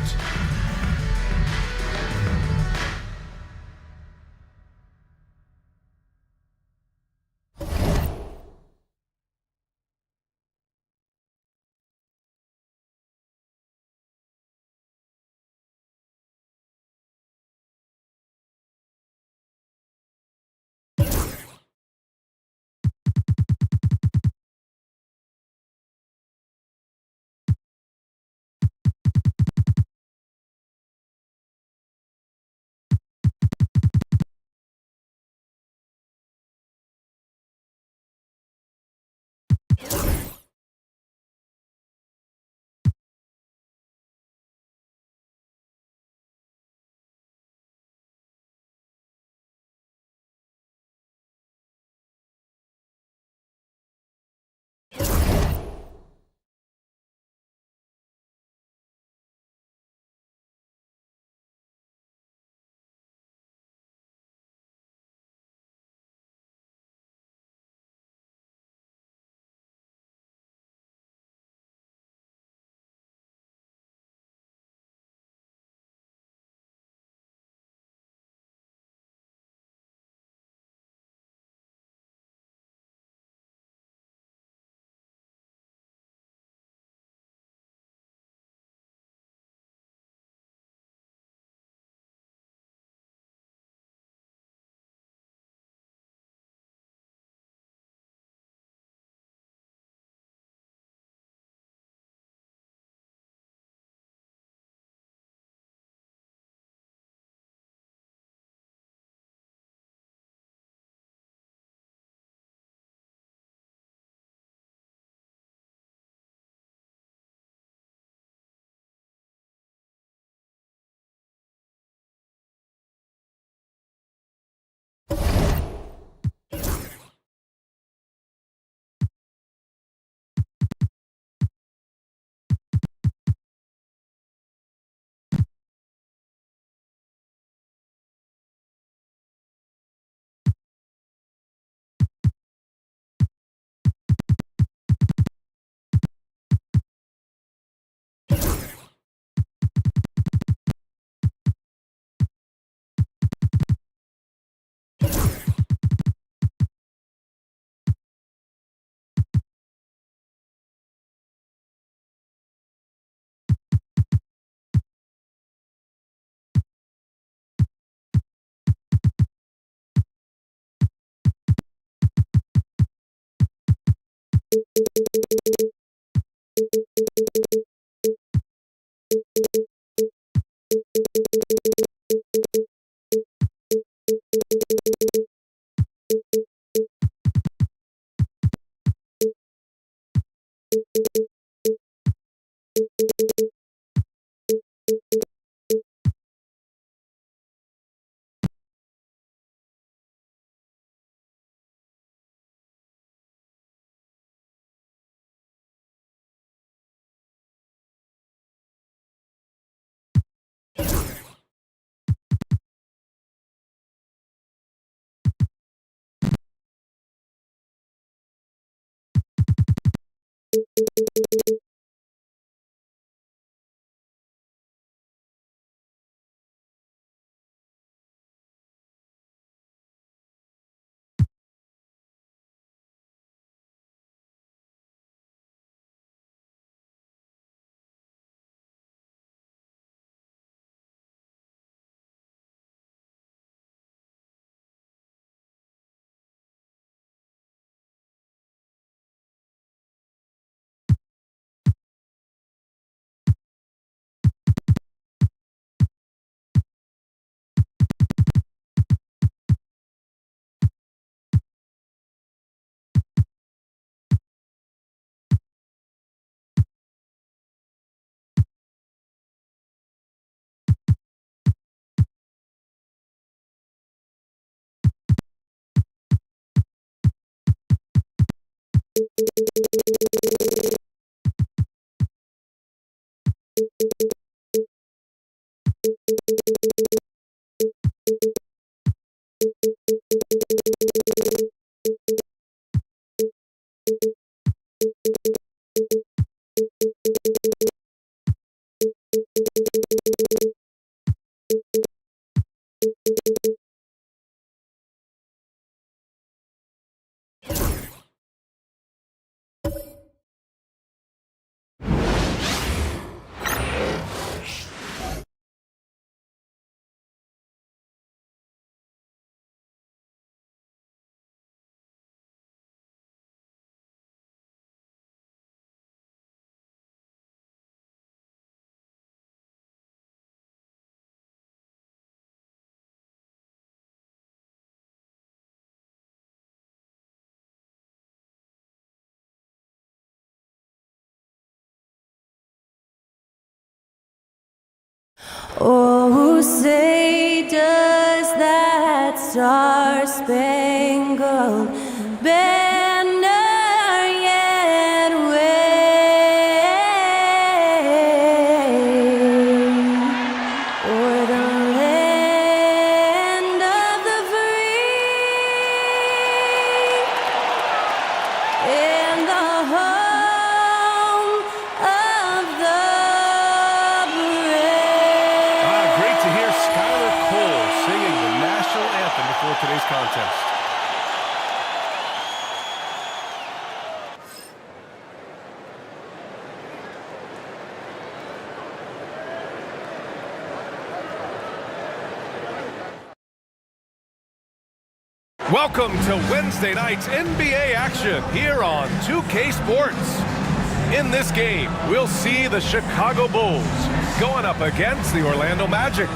Oh, say does that star-spangled banner yet wave o'er the land of the free and the home of the before today's contest. Welcome to Wednesday night's NBA action here on 2K Sports. In this game, we'll see the Chicago Bulls going up against the Orlando Magic.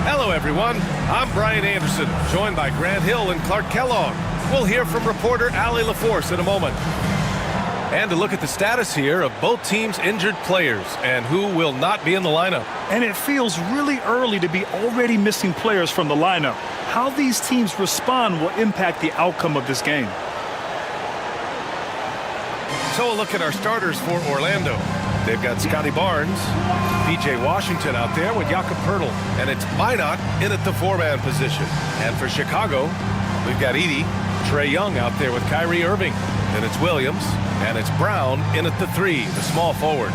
Hello, everyone. I'm Brian Anderson, joined by Grant Hill and Clark Kellogg. We'll hear from reporter Allie LaForce in a moment. And to look at the status here of both teams' injured players and who will not be in the lineup. And it feels really early to be already missing players from the lineup. How these teams respond will impact the outcome of this game. So a look at our starters for Orlando. They've got Scotty Barnes, P.J. Washington out there with Jakob Poeltl, and it's Minot in at the four-man position. And for Chicago, we've got Edey, Trae Young out there with Kyrie Irving. Then it's Williams, and it's Brown in at the three, the small forward.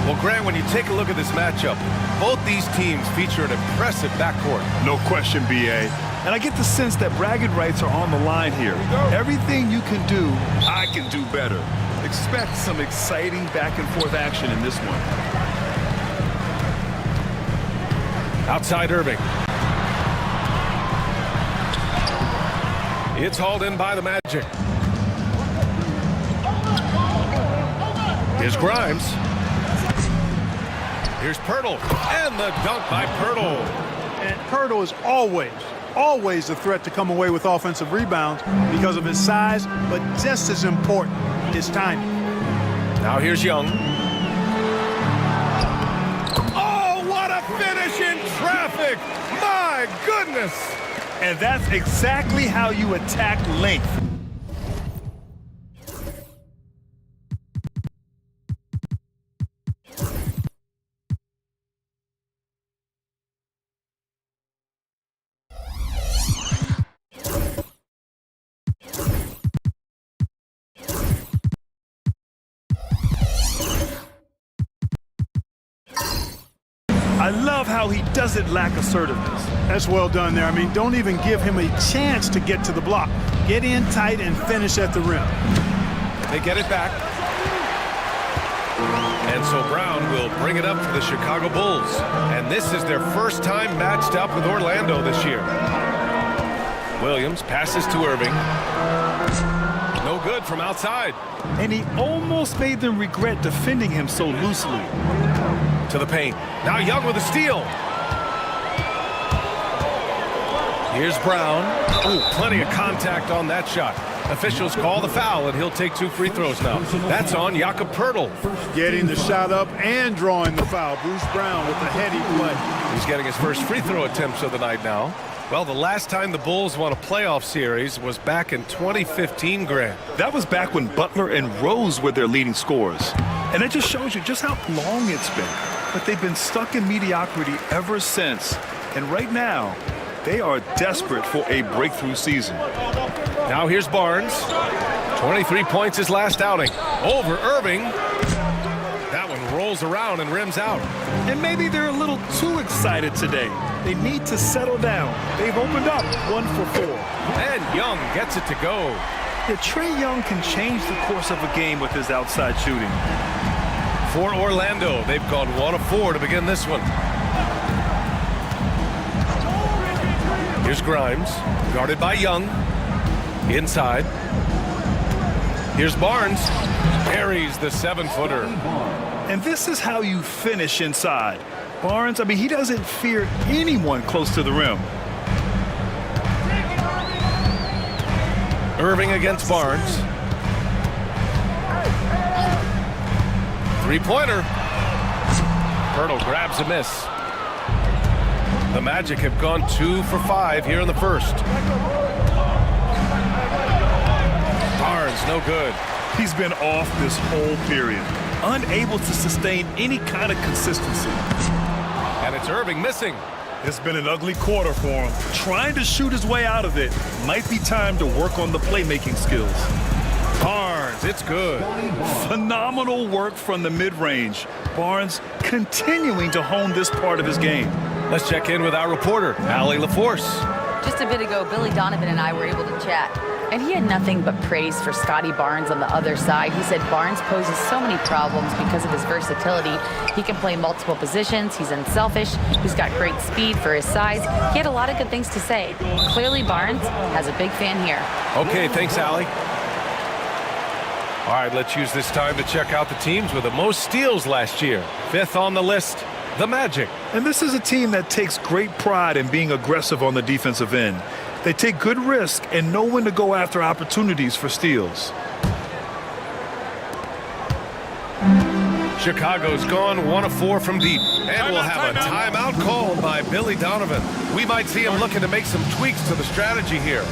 Well, Grant, when you take a look at this matchup, both these teams feature an impressive backcourt. No question, B.A. And I get the sense that bragging rights are on the line here. Everything you can do, I can do better. Expect some exciting back-and-forth action in this one. Outside Irving. It's hauled in by the Magic. Here's Grimes. Here's Pirtle. And the dunk by Pirtle. And Pirtle is always a threat to come away with offensive rebounds because of his size, but just as important, his timing. Now here's Young. Oh, what a finish in traffic! My goodness! And that's exactly how you attack length. I love how he doesn't lack assertiveness. That's well done there. I mean, don't even give him a chance to get to the block. Get in tight and finish at the rim. They get it back. And so Brown will bring it up for the Chicago Bulls. And this is their first time matched up with Orlando this year. Williams passes to Irving. No good from outside. And he almost made them regret defending him so loosely. To the paint. Now Young with a steal. Here's Brown. Ooh, plenty of contact on that shot. Officials call the foul, and he'll take 2 free throws now. That's on Jakob Pirtle. Getting the shot up and drawing the foul. Bruce Brown with a heady play. He's getting his first free throw attempts of the night now. Well, the last time the Bulls won a playoff series was back in 2015, Grant. That was back when Butler and Rose were their leading scorers. And it just shows you just how long it's been. But they've been stuck in mediocrity ever since. And right now, they are desperate for a breakthrough season. Now here's Barnes. 23 points his last outing. Over Irving. That one rolls around and rims out. And maybe they're a little too excited today. They need to settle down. They've opened up 1 for 4. And Young gets it to go. Yeah, Trae Young can change the course of a game with his outside shooting. For Orlando, they've gone 1 of 4 to begin this one. Here's Grimes, guarded by Young. Inside. Here's Barnes. Parries the 7-footer. And this is how you finish inside. Barnes, I mean, he doesn't fear anyone close to the rim. Irving against Barnes. 3-pointer. Pirtle grabs a miss. The Magic have gone 2 for 5 here in the first. Barnes, no good. He's been off this whole period, unable to sustain any kind of consistency. And it's Irving missing. It's been an ugly quarter for him. Trying to shoot his way out of it. Might be time to work on the playmaking skills. Barnes, it's good. Phenomenal work from the mid-range. Barnes continuing to hone this part of his game. Let's check in with our reporter, Allie LaForce. Just a bit ago, Billy Donovan and I were able to chat, and he had nothing but praise for Scotty Barnes on the other side. He said Barnes poses so many problems because of his versatility. He can play multiple positions. He's unselfish. He's got great speed for his size. He had a lot of good things to say. Clearly, Barnes has a big fan here. Okay, thanks, Allie. All right, let's use this time to check out the teams with the most steals last year. 5th on the list, the Magic. And this is a team that takes great pride in being aggressive on the defensive end. They take good risk and know when to go after opportunities for steals. Chicago's gone 1 of 4 from deep. And we'll have a timeout called by Billy Donovan. We might see him looking to make some tweaks to the strategy here.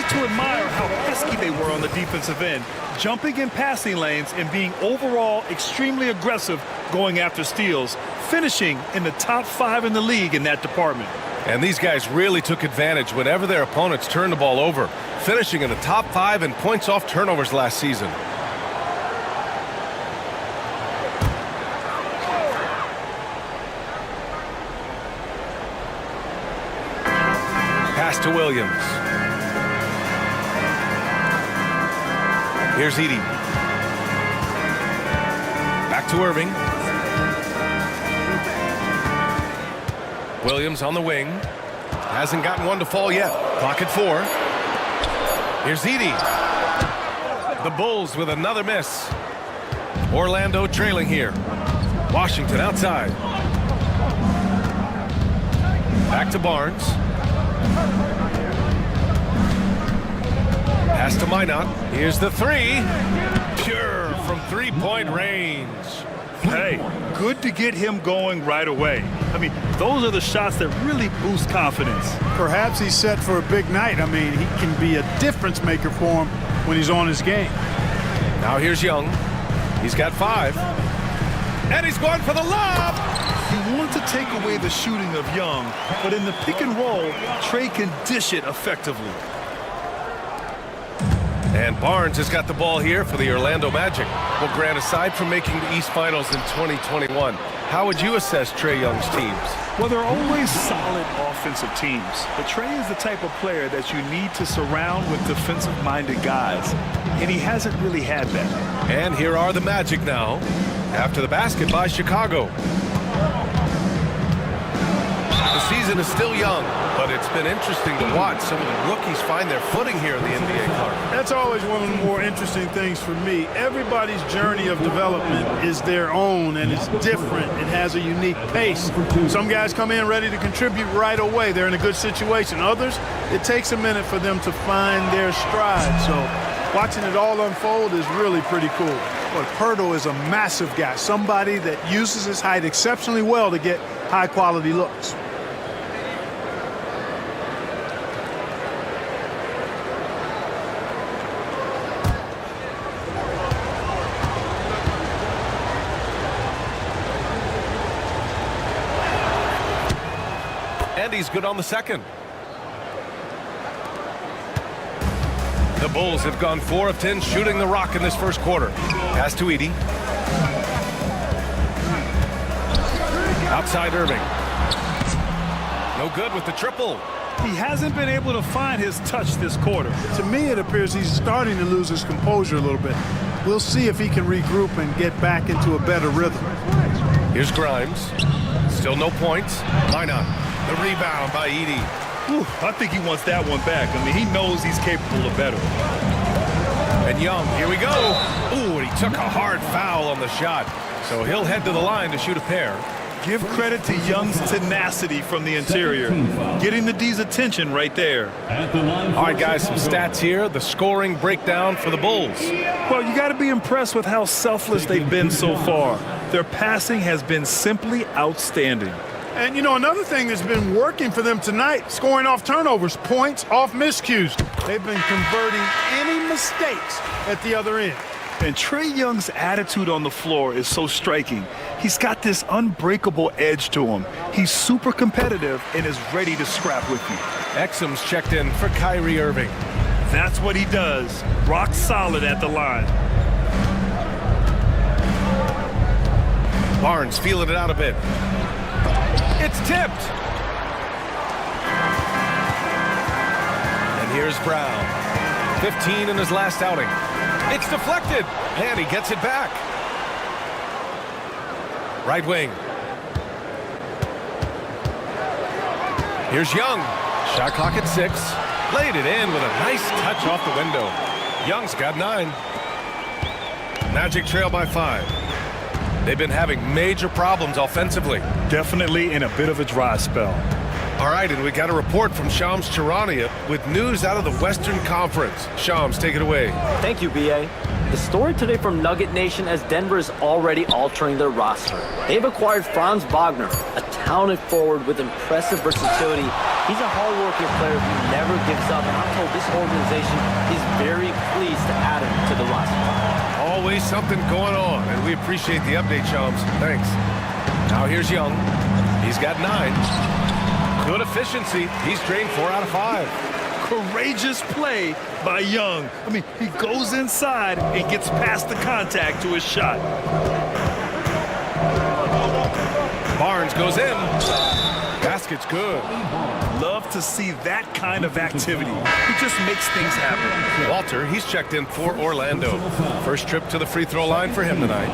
To admire how pesky they were on the defensive end, jumping in passing lanes and being overall extremely aggressive going after steals, finishing in the top 5 in the league in that department. And these guys really took advantage whenever their opponents turned the ball over, finishing in the top 5 in points off turnovers last season. Pass to Williams. Here's Edey. Back to Irving. Williams on the wing. Hasn't gotten one to fall yet. Clock at 4. Here's Edey. The Bulls with another miss. Orlando trailing here. Washington outside. Back to Barnes. Pass to Minot. Here's the 3. Pure from three-point range. Hey, good to get him going right away. I mean, those are the shots that really boost confidence. Perhaps he's set for a big night. I mean, he can be a difference maker for him when he's on his game. Now here's Young. He's got 5. And he's going for the lob. You want to take away the shooting of Young, but in the pick and roll, Trey can dish it effectively. And Barnes has got the ball here for the Orlando Magic. Well, Grant, aside from making the East Finals in 2021, how would you assess Trey Young's teams? Well, they're always solid offensive teams, but Trey is the type of player that you need to surround with defensive-minded guys, and he hasn't really had that. And here are the Magic now, after the basket by Chicago. The season is still young, but it's been interesting to watch some of the rookies find their footing here in the NBA Clark. That's always one of the more interesting things for me. Everybody's journey of development is their own, and it's different. It has a unique pace. Some guys come in ready to contribute right away. They're in a good situation. Others, it takes a minute for them to find their stride. So watching it all unfold is really pretty cool. But Pirtle is a massive guy, somebody that uses his height exceptionally well to get high-quality looks. And he's good on the second. The Bulls have gone 4 of 10 shooting the rock in this first quarter. Pass to Edey. Outside Irving. No good with the triple. He hasn't been able to find his touch this quarter. To me, it appears he's starting to lose his composure a little bit. We'll see if he can regroup and get back into a better rhythm. Here's Grimes. Still no points. Minot. The rebound by Edey. Ooh, I think he wants that one back. I mean, he knows he's capable of better. And Young, here we go. Ooh, and he took a hard foul on the shot. So he'll head to the line to shoot a pair. Give credit to Young's tenacity from the interior. Getting the D's attention right there. All right, guys, some stats here. The scoring breakdown for the Bulls. Well, you got to be impressed with how selfless they've been so far. Their passing has been simply outstanding. And, you know, another thing that's been working for them tonight, scoring off turnovers, points off miscues. They've been converting any mistakes at the other end. And Trey Young's attitude on the floor is so striking. He's got this unbreakable edge to him. He's super competitive and is ready to scrap with you. Exum's checked in for Kyrie Irving. That's what he does. Rock solid at the line. Barnes feeling it out a bit. It's tipped. And here's Brown. 15 in his last outing. It's deflected, and he gets it back. Right wing. Here's Young. Shot clock at 6. Laid it in with a nice touch off the window. Young's got 9. Magic trail by 5. They've been having major problems offensively. Definitely in a bit of a dry spell. All right, and we got a report from Shams Charania with news out of the Western Conference. Shams, take it away. Thank you, B.A. The story today from Nugget Nation as Denver is already altering their roster. They've acquired Franz Wagner, a talented forward with impressive versatility. He's a hard-working player who never gives up, and I'm told this organization is very pleased to add him to the roster. Always something going on, and we appreciate the update, Shams. Thanks. Now here's Young. He's got 9. Good efficiency. He's drained 4 out of 5. Courageous play by Young. I mean, he goes inside and gets past the contact to his shot. Barnes goes in. Basket's good. Love to see that kind of activity. He just makes things happen. Walter, he's checked in for Orlando. First trip to the free throw line for him tonight.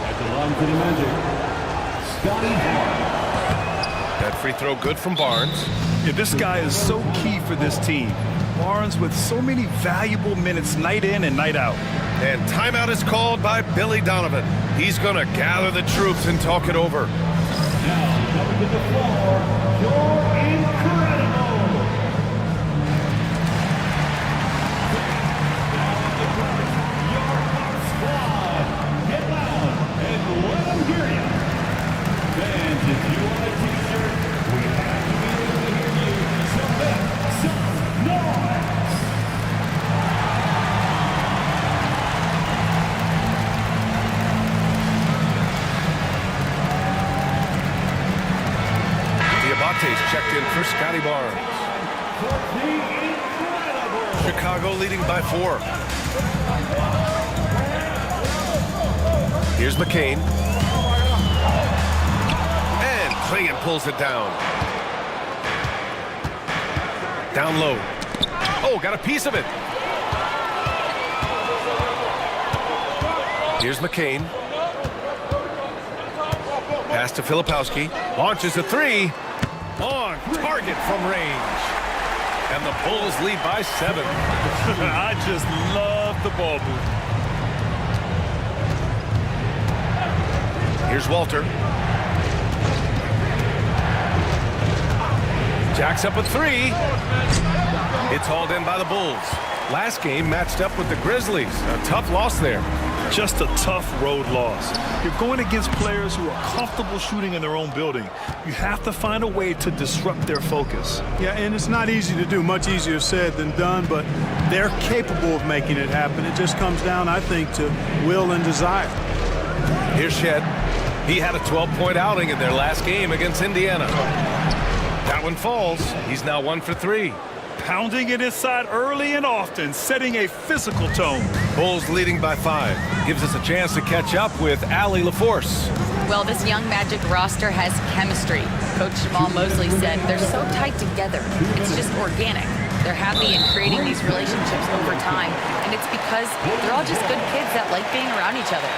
At the line for the Magic, Scotty Barnes. That free throw good from Barnes. Yeah, this guy is so key for this team. Barnes with so many valuable minutes night in and night out. And timeout is called by Billy Donovan. He's going to gather the troops and talk it over. Now, coming to the floor, you're incredible. Your squad, get loud and let them hear you. Fans, if you want a t-shirt, we have to be able to hear you. So make some noise. Diabate's checked in for Scotty Barnes. Chicago leading by 4. Here's McCain. And Clingan pulls it down. Down low. Oh, got a piece of it. Here's McCain. Pass to Filipowski. Launches a 3. On target from range. And the Bulls lead by 7. I just love the ball movement. Here's Walter. Jacks up a 3. It's hauled in by the Bulls. Last game matched up with the Grizzlies. A tough loss there. Just a tough road loss. You're going against players who are comfortable shooting in their own building. You have to find a way to disrupt their focus. Yeah, and it's not easy to do. Much easier said than done, but they're capable of making it happen. It just comes down, I think, to will and desire. Here's Shed. He had a 12-point outing in their last game against Indiana. That one falls. He's now 1 for 3. Pounding it inside early and often, setting a physical tone. Bulls leading by 5. Gives us a chance to catch up with Allie LaForce. Well, this young Magic roster has chemistry. Coach Jamal Mosley said they're so tight together. It's just organic. They're happy in creating these relationships over time, and it's because they're all just good kids that like being around each other.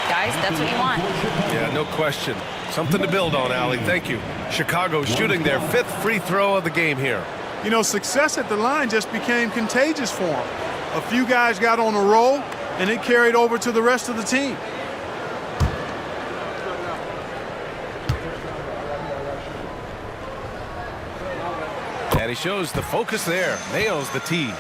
Guys, that's what you want. Yeah, no question. Something to build on, Allie. Thank you. Chicago shooting their 5th free throw of the game here. You know, success at the line just became contagious for them. A few guys got on a roll, and it carried over to the rest of the team. And he shows the focus there. Nails the tee.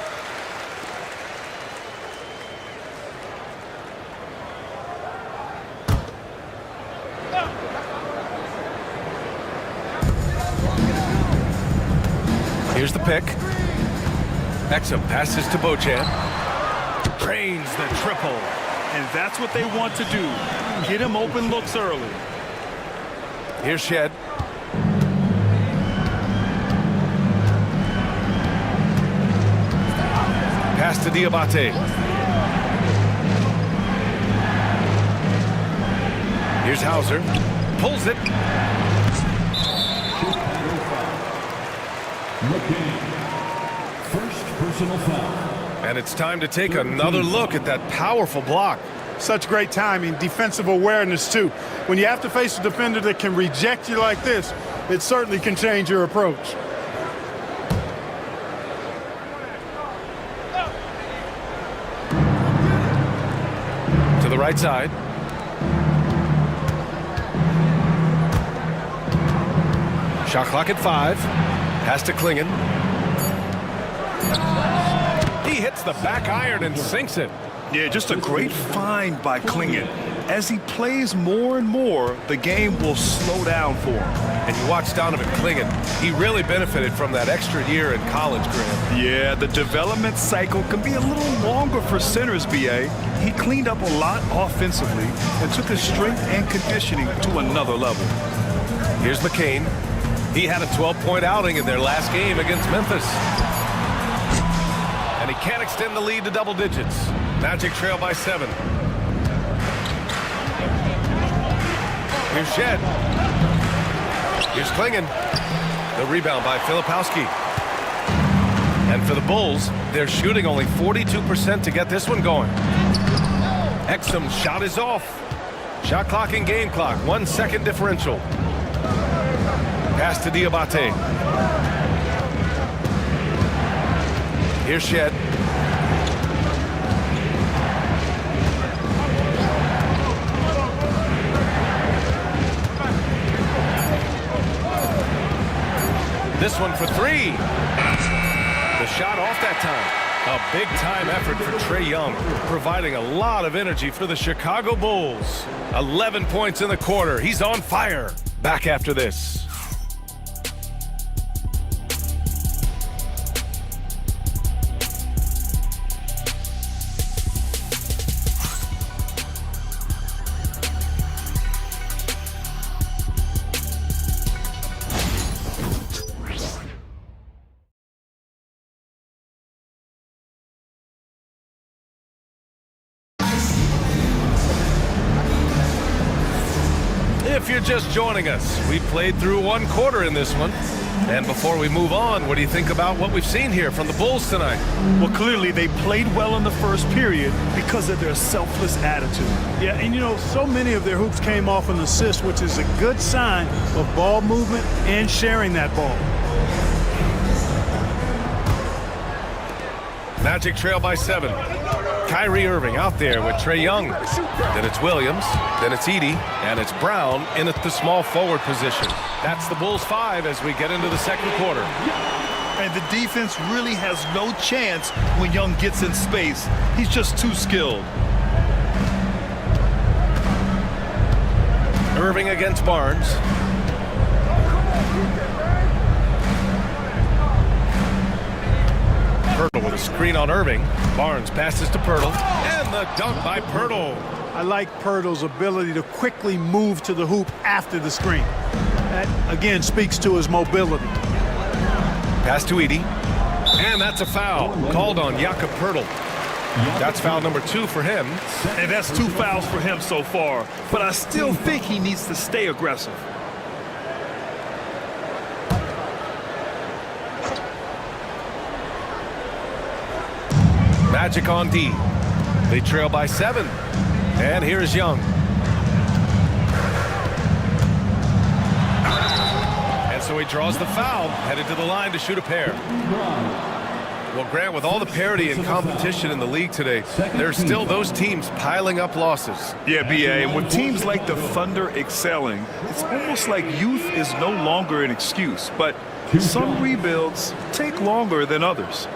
Here's the pick. Exum passes to Bochan. Drains the triple. And that's what they want to do. Get him open looks early. Here's Shed. Pass to Diabate. Here's Hauser. Pulls it. First personal foul. And it's time to take another look at that powerful block. Such great timing, defensive awareness, too. When you have to face a defender that can reject you like this, it certainly can change your approach. To the right side. Shot clock at 5. Pass to Clingan. He hits the back iron and sinks it. Yeah, just a great find by Clingan. As he plays more and more, the game will slow down for him. And you watch Donovan Clingan. He really benefited from that extra year in college, Graham. Yeah, the development cycle can be a little longer for centers, B.A. He cleaned up a lot offensively and took his strength and conditioning to another level. Here's McCain. He had a 12-point outing in their last game against Memphis. And he can't extend the lead to double digits. Magic trail by 7. Here's Shed. Here's Clingan. The rebound by Filipowski. And for the Bulls, they're shooting only 42% to get this one going. Exum's shot is off. Shot clock and game clock. 1 second differential. Pass to Diabate. Here's Shed. This one for three. The shot off that time. A big-time effort for Trae Young, providing a lot of energy for the Chicago Bulls. 11 points in the quarter. He's on fire. Back after this. If you're just joining us, we played through one quarter in this one. And before we move on, what do you think about what we've seen here from the Bulls tonight? Well, clearly they played well in the first period because of their selfless attitude. Yeah, and you know, so many of their hoops came off an assist, which is a good sign of ball movement and sharing that ball. Magic trail by 7. Kyrie Irving out there with Trae Young. Then it's Williams, then it's Edey, and it's Brown in at the small forward position. That's the Bulls 5 as we get into the second quarter. And the defense really has no chance when Young gets in space. He's just too skilled. Irving against Barnes. Pirtle with a screen on Irving. Barnes passes to Pirtle, and the dunk by Pirtle. I like Pirtle's ability to quickly move to the hoop after the screen. That, again, speaks to his mobility. Pass to Edey, and that's a foul called on Jakob Pirtle. That's foul number 2 for him. And that's 2 fouls for him so far. But I still think he needs to stay aggressive. Magic on D. They trail by 7. And here's Young. And so he draws the foul, headed to the line to shoot a pair. Well, Grant, with all the parity and competition in the league today, there's still those teams piling up losses. Yeah, B.A., and with teams like the Thunder excelling, it's almost like youth is no longer an excuse. But some rebuilds take longer than others.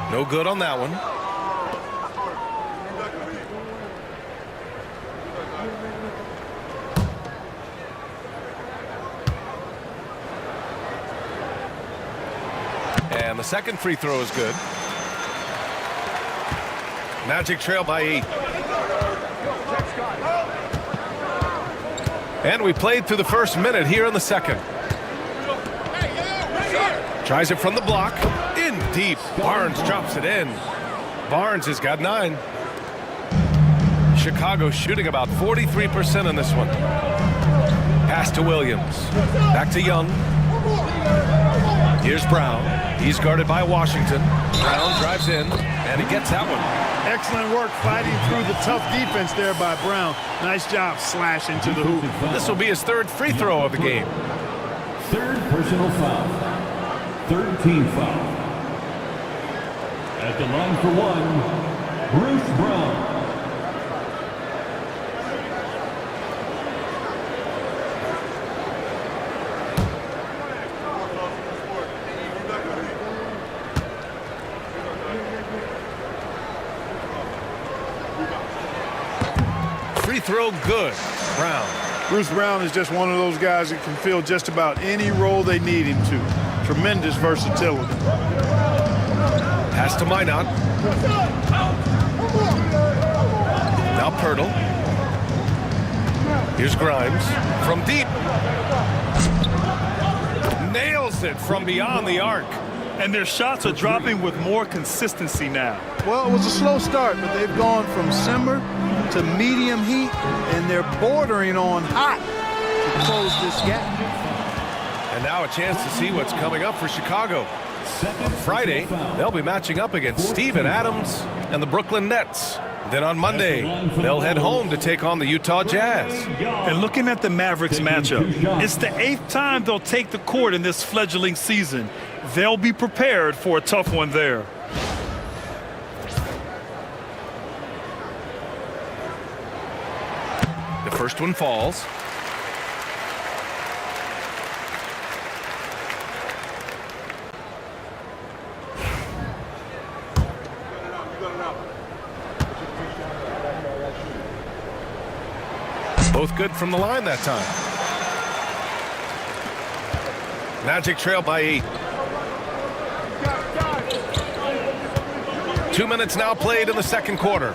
No good on that one. And the second free throw is good. Magic trail by 8. And we played through the first minute here in the second. Tries it from the block. In deep. Barnes drops it in. Barnes has got 9. Chicago shooting about 43% on this one. Pass to Williams. Back to Young. Here's Brown. He's guarded by Washington. Brown drives in, and he gets that one. Excellent work fighting through the tough defense there by Brown. Nice job slashing to the hoop. This will be his 3rd free throw of the game. 3rd personal foul. 3rd team foul. At the line for 1, Bruce Brown. Free throw good. Brown. Bruce Brown is just one of those guys that can fill just about any role they need him to. Tremendous versatility. Pass to Minot. Now Pirtle. Here's Grimes from deep. Nails it from beyond the arc. And their shots are dropping with more consistency now. Well, it was a slow start, but they've gone from simmer to medium heat, and they're bordering on hot to close this gap. And now a chance to see what's coming up for Chicago. On Friday, they'll be matching up against Steven Adams and the Brooklyn Nets. Then on Monday, they'll head home to take on the Utah Jazz. And looking at the Mavericks matchup, it's the 8th time they'll take the court in this fledgling season. They'll be prepared for a tough one there. The first one falls. Both good from the line that time. Magic trail by 8. 2 minutes now played in the second quarter.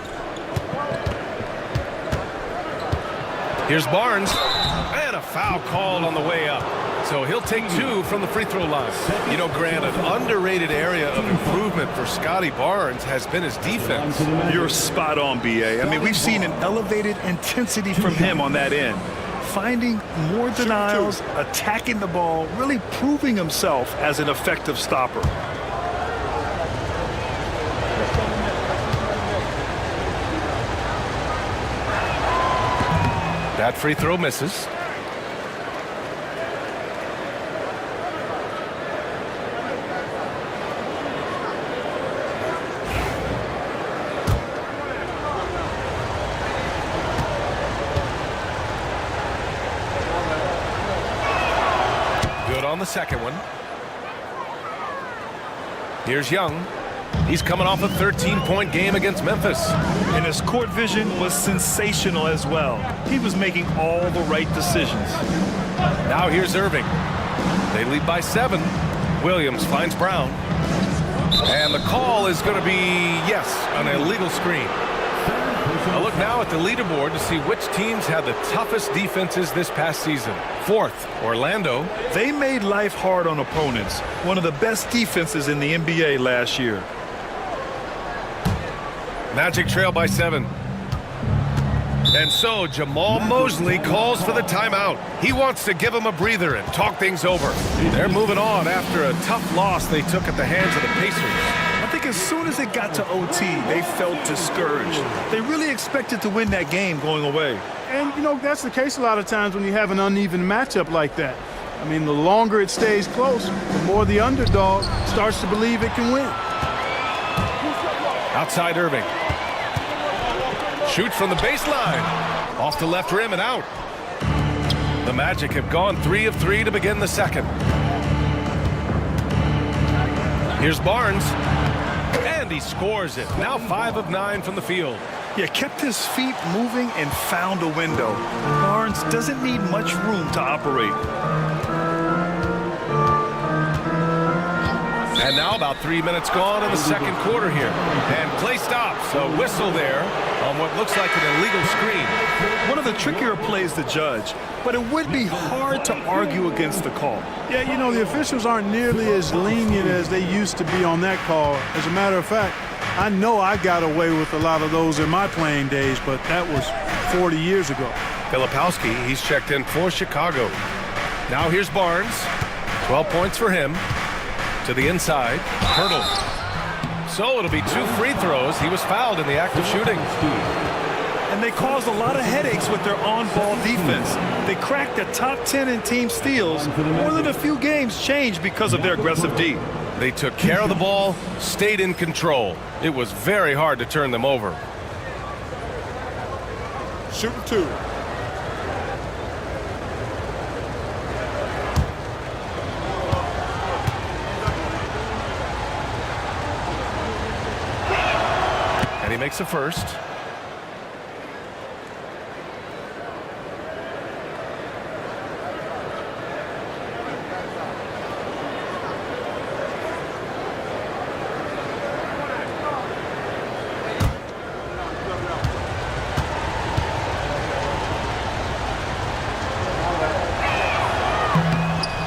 Here's Barnes, and a foul called on the way up. So he'll take 2 from the free throw line. You know, Grant, an underrated area of improvement for Scotty Barnes has been his defense. You're spot on, B.A. I mean, we've seen an elevated intensity from him on that end. Finding more denials, attacking the ball, really proving himself as an effective stopper. That free throw misses. Good on the second one. Here's Young. He's coming off a 13-point game against Memphis. And his court vision was sensational as well. He was making all the right decisions. Now here's Irving. They lead by 7. Williams finds Brown. And the call is going to be, yes, an illegal screen. A look now at the leaderboard to see which teams had the toughest defenses this past season. 4th, Orlando. They made life hard on opponents. One of the best defenses in the NBA last year. Magic trail by 7. And so Jamal Mosley calls for the timeout. He wants to give him a breather and talk things over. They're moving on after a tough loss they took at the hands of the Pacers. I think as soon as it got to OT, they felt discouraged. They really expected to win that game going away. And, you know, that's the case a lot of times when you have an uneven matchup like that. I mean, the longer it stays close, the more the underdog starts to believe it can win. Outside Irving. Shoots from the baseline. Off the left rim and out. The Magic have gone 3 of 3 to begin the second. Here's Barnes. And he scores it. Now 5 of 9 from the field. Yeah, kept his feet moving and found a window. Barnes doesn't need much room to operate. And now about 3 minutes gone in the second quarter here. And play stops. A whistle there on what looks like an illegal screen. One of the trickier plays to judge, but it would be hard to argue against the call. Yeah, you know, the officials aren't nearly as lenient as they used to be on that call. As a matter of fact, I know I got away with a lot of those in my playing days, but that was 40 years ago. Filipowski, he's checked in for Chicago. Now here's Barnes. 12 points for him. To the inside, Hurdle. So it'll be 2 free throws. He was fouled in the act of shooting. And they caused a lot of headaches with their on-ball defense. They cracked the top 10 in team steals. More than a few games changed because of their aggressive D. They took care of the ball, stayed in control. It was very hard to turn them over. Shooting 2. And he makes a first.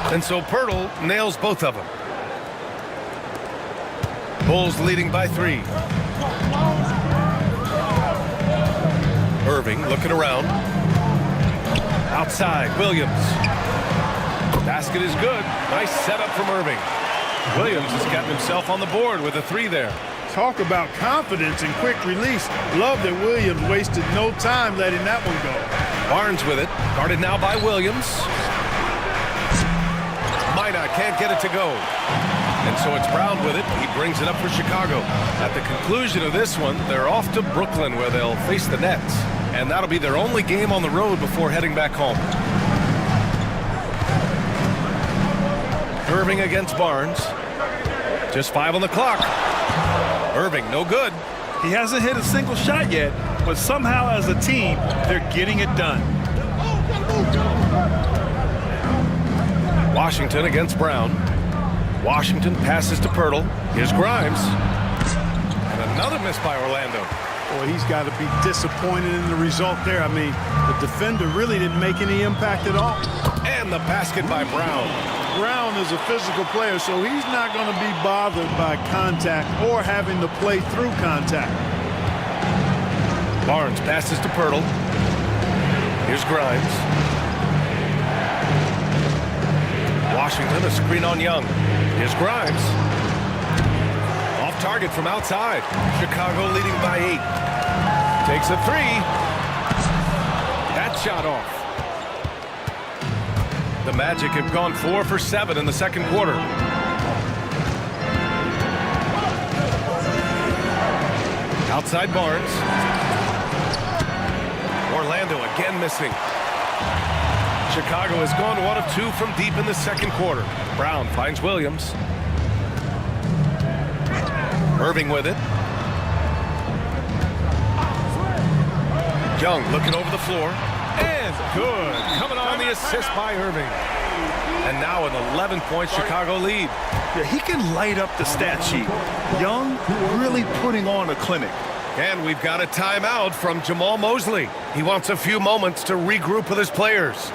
And so Pirtle nails both of them. Bulls leading by 3. Irving looking around. Outside, Williams. Basket is good. Nice setup from Irving. Williams has gotten himself on the board with a 3 there. Talk about confidence and quick release. Love that Williams wasted no time letting that one go. Barnes with it. Guarded now by Williams. Minot can't get it to go. And so it's Brown with it. He brings it up for Chicago. At the conclusion of this one, they're off to Brooklyn where they'll face the Nets. And that'll be their only game on the road before heading back home. Irving against Barnes. Just 5 on the clock. Irving, no good. He hasn't hit a single shot yet, but somehow as a team, they're getting it done. Washington against Brown. Washington passes to Pirtle. Here's Grimes. And another miss by Orlando. Boy, he's got to be disappointed in the result there. I mean, the defender really didn't make any impact at all. And the basket by Brown. Brown is a physical player, so he's not going to be bothered by contact or having to play through contact. Barnes passes to Pirtle. Here's Grimes. Washington, a screen on Young. Here's Grimes. Off target from outside. Chicago leading by 8. Takes a 3. That shot off. The Magic have gone 4 for 7 in the second quarter. Outside Barnes. Orlando again missing. Chicago has gone 1 of 2 from deep in the second quarter. Brown finds Williams. Irving with it. Young looking over the floor. And good. Coming on the assist by Irving. And now an 11-point Chicago lead. Yeah, he can light up the stat sheet. Young really putting on a clinic. And we've got a timeout from Jamal Mosley. He wants a few moments to regroup with his players.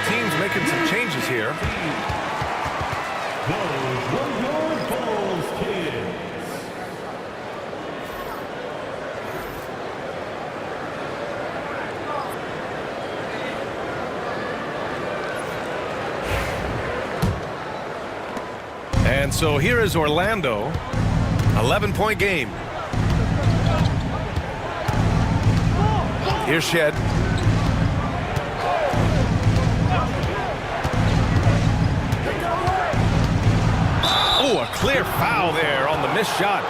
Teams making some changes here. Those were your Bulls kids. And so here is Orlando. 11-point game. Here's Shed. Oh, a clear foul there on the missed shot.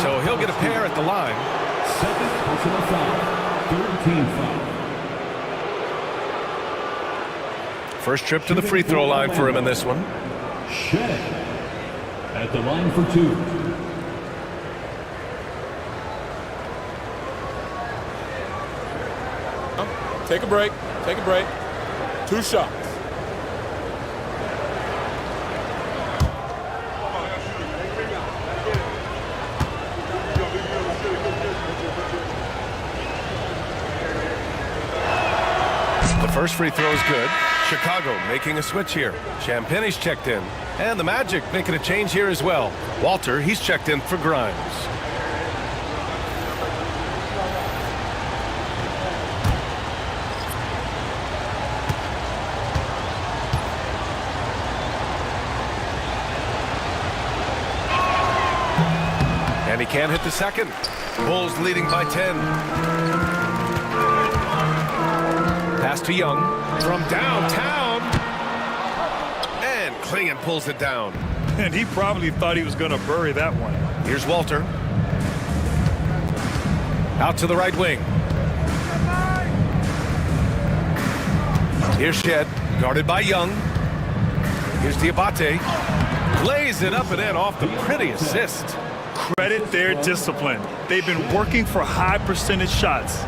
So he'll get a pair at the line. Second personal foul. Third team foul. First trip to the free throw line for him in this one. Shed at the line for 2. Take a break. Take a break. 2 shots. The first free throw is good. Chicago making a switch here. Champagne's checked in. And the Magic making a change here as well. Walter, he's checked in for Grimes. And he can't hit the second. Bulls leading by 10. Pass to Young from downtown. And Klingon pulls it down. And he probably thought he was going to bury that one. Here's Walter. Out to the right wing. Here's Shed, guarded by Young. Here's Diabate. Lays it up and in off the pretty assist. Credit their discipline. They've been working for high percentage shots.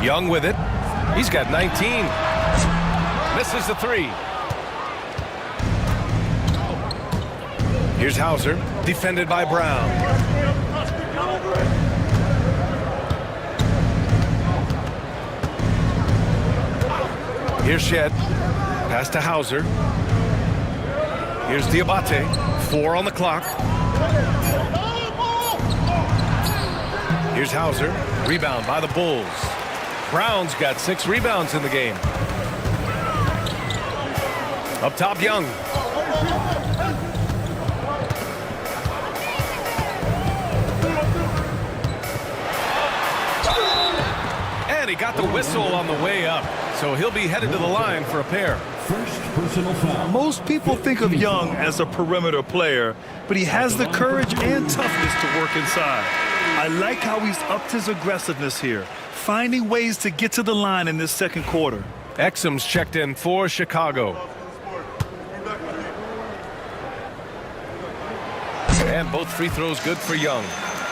Young with it. He's got 19. Misses the three. Here's Hauser, defended by Brown. Here's Shed. Pass to Hauser. Here's Diabate. 4 on the clock. Here's Hauser. Rebound by the Bulls. Brown's got 6 rebounds in the game. Up top, Young. And he got the whistle on the way up. So he'll be headed to the line for a pair. First personal foul. Most people think of Young as a perimeter player, but he has the courage and toughness to work inside. I like how he's upped his aggressiveness here, finding ways to get to the line in this second quarter. Exum's checked in for Chicago. And both free throws good for Young.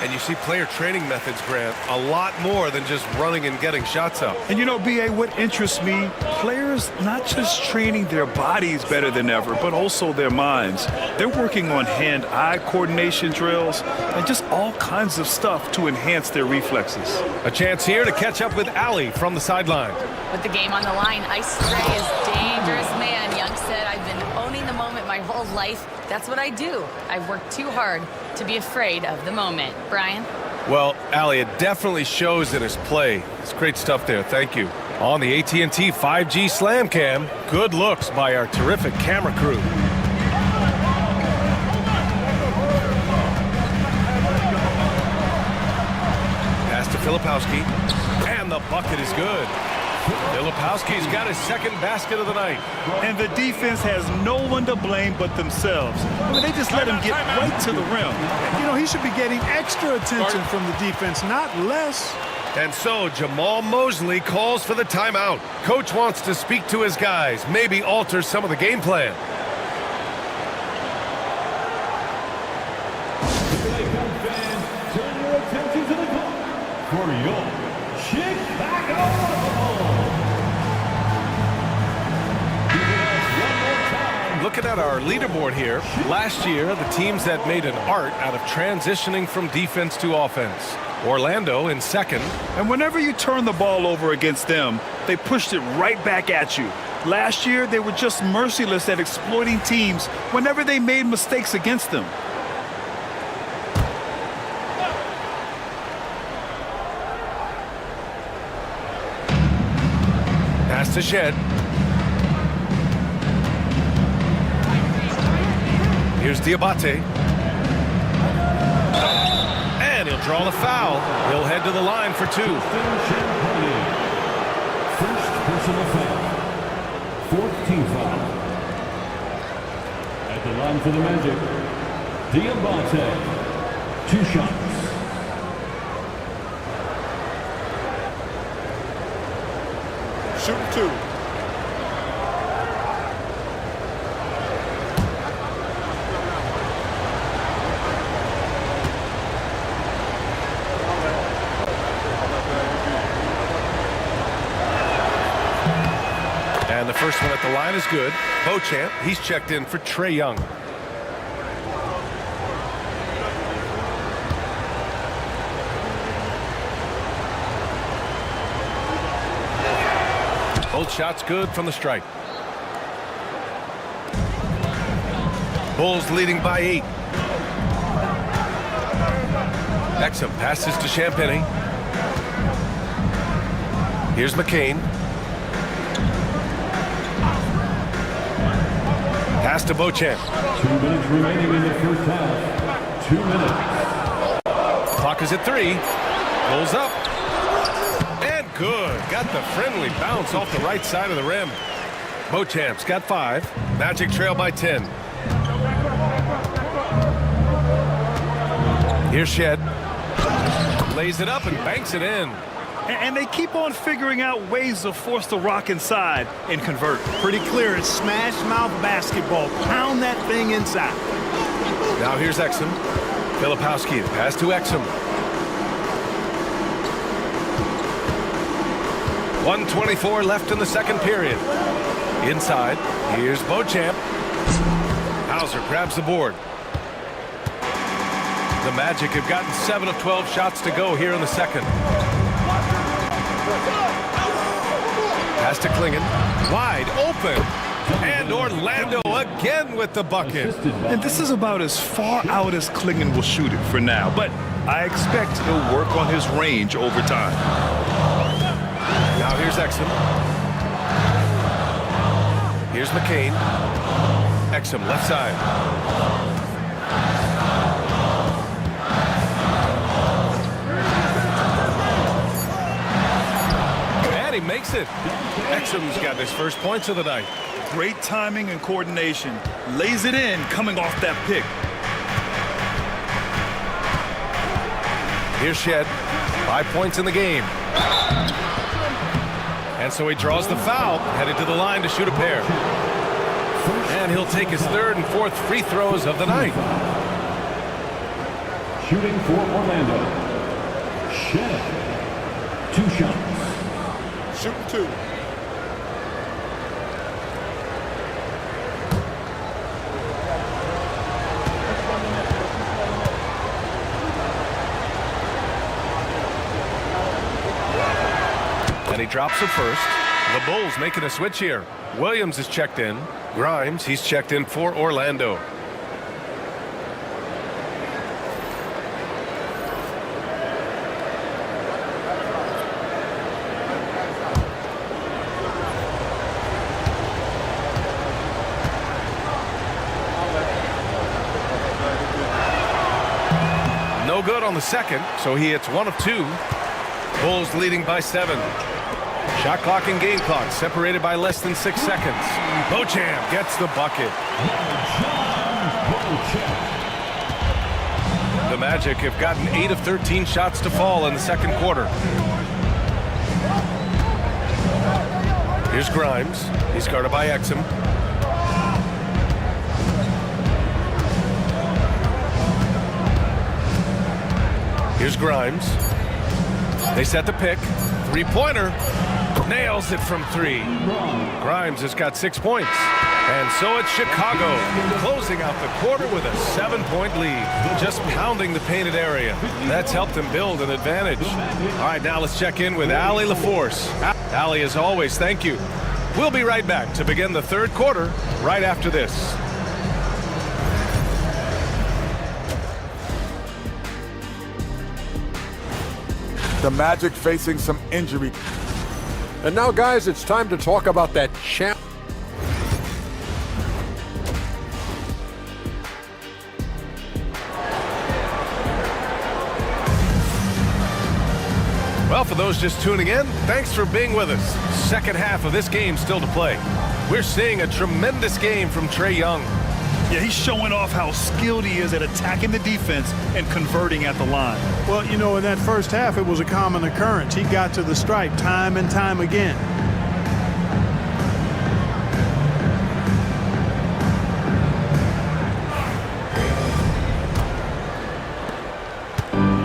And you see player training methods, Grant, a lot more than just running and getting shots up. And you know, B.A., what interests me, players not just training their bodies better than ever, but also their minds. They're working on hand-eye coordination drills and just all kinds of stuff to enhance their reflexes. A chance here to catch up with Allie from the sideline. With the game on the line, Ice Spray is dangerous, man. Young said, I've been owning the moment my whole life. That's what I do. I've worked too hard to be afraid of the moment. Brian? Well, Allie, it definitely shows in his play. It's great stuff there. Thank you. On the AT&T 5G Slam Cam, good looks by our terrific camera crew. Pass to Filipowski, and the bucket is good. Filipowski's got his second basket of the night. And the defense has no one to blame but themselves. I mean, they just let him get right to the rim. You know, he should be getting extra attention from the defense, not less. And so Jamal Mosley calls for the timeout. Coach wants to speak to his guys, maybe alter some of the game plan. Fans, turn your attention to the clock for your Chicago. Looking at our leaderboard here, last year the teams that made an art out of transitioning from defense to offense. Orlando in second. And whenever you turn the ball over against them, they pushed it right back at you. Last year, they were just merciless at exploiting teams whenever they made mistakes against them. Pass to Shed. Here's Diabate. And he'll draw the foul. He'll head to the line for 2. First personal foul. 4th team foul. At the line for the Magic, Diabate. 2 shots. Shooting 2. And the first one at the line is good. Beauchamp, he's checked in for Trae Young. Both shots good from the stripe. Bulls leading by 8. Exum passes to Champagny. Here's McCain. Pass to Beauchamp. 2 minutes remaining in the first half. 2 minutes. Clock is at 3. Pulls up. And good. Got the friendly bounce off the right side of the rim. Beauchamp's got 5. Magic trail by 10. Here's Shed. Lays it up and banks it in. And they keep on figuring out ways to force the rock inside and convert. Pretty clear. It's smash mouth basketball. Pound that thing inside. Now here's Exum. Filipowski, pass to Exum. 1:24 left in the second period. Inside, here's Beauchamp. Hauser grabs the board. The Magic have gotten 7 of 12 shots to go here in the second. Pass to Klingon. Wide open. And Orlando again with the bucket. And this is about as far out as Klingon will shoot it for now. But I expect he'll work on his range over time. Now here's Exum. Here's McCain. Exum left side. And he makes it. Exum's got his first points of the night. Great timing and coordination. Lays it in coming off that pick. Here's Shed. 5 points in the game. And so he draws the foul, headed to the line to shoot a pair. And he'll take his 3rd and 4th free throws of the night. Shooting for Orlando. Shed. 2 shots. Shooting 2. And he drops it first. The Bulls making a switch here. Williams is checked in. Grimes, he's checked in for Orlando. No good on the second, so he hits 1 of 2. Bulls leading by 7. Shot clock and game clock separated by less than 6 seconds. Beauchamp gets the bucket. The Magic have gotten 8 of 13 shots to fall in the second quarter. Here's Grimes. He's guarded by Exum. Here's Grimes. They set the pick. 3-pointer. Nails it from 3. Grimes has got 6 points. And so it's Chicago closing out the quarter with a 7-point lead. Just pounding the painted area. That's helped them build an advantage. All right, now let's check in with Allie LaForce. Allie, as always, thank you. We'll be right back to begin the third quarter right after this. The Magic facing some injury. And now, guys, it's time to talk about that champ. Well, for those just tuning in, thanks for being with us. Second half of this game still to play. We're seeing a tremendous game from Trae Young. Yeah, he's showing off how skilled he is at attacking the defense and converting at the line. Well, you know, in that first half, it was a common occurrence. He got to the stripe time and time again.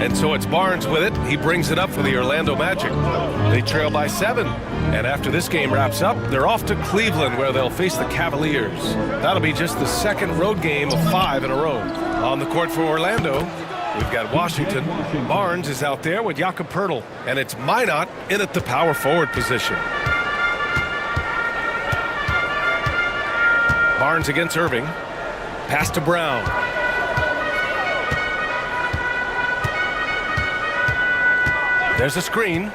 And so it's Barnes with it. He brings it up for the Orlando Magic. They trail by 7. And after this game wraps up, they're off to Cleveland where they'll face the Cavaliers. That'll be just the second road game of 5 in a row. On the court for Orlando, we've got Washington. Barnes is out there with Jakob Poeltl. And it's Minot in at the power forward position. Barnes against Irving. Pass to Brown. There's a screen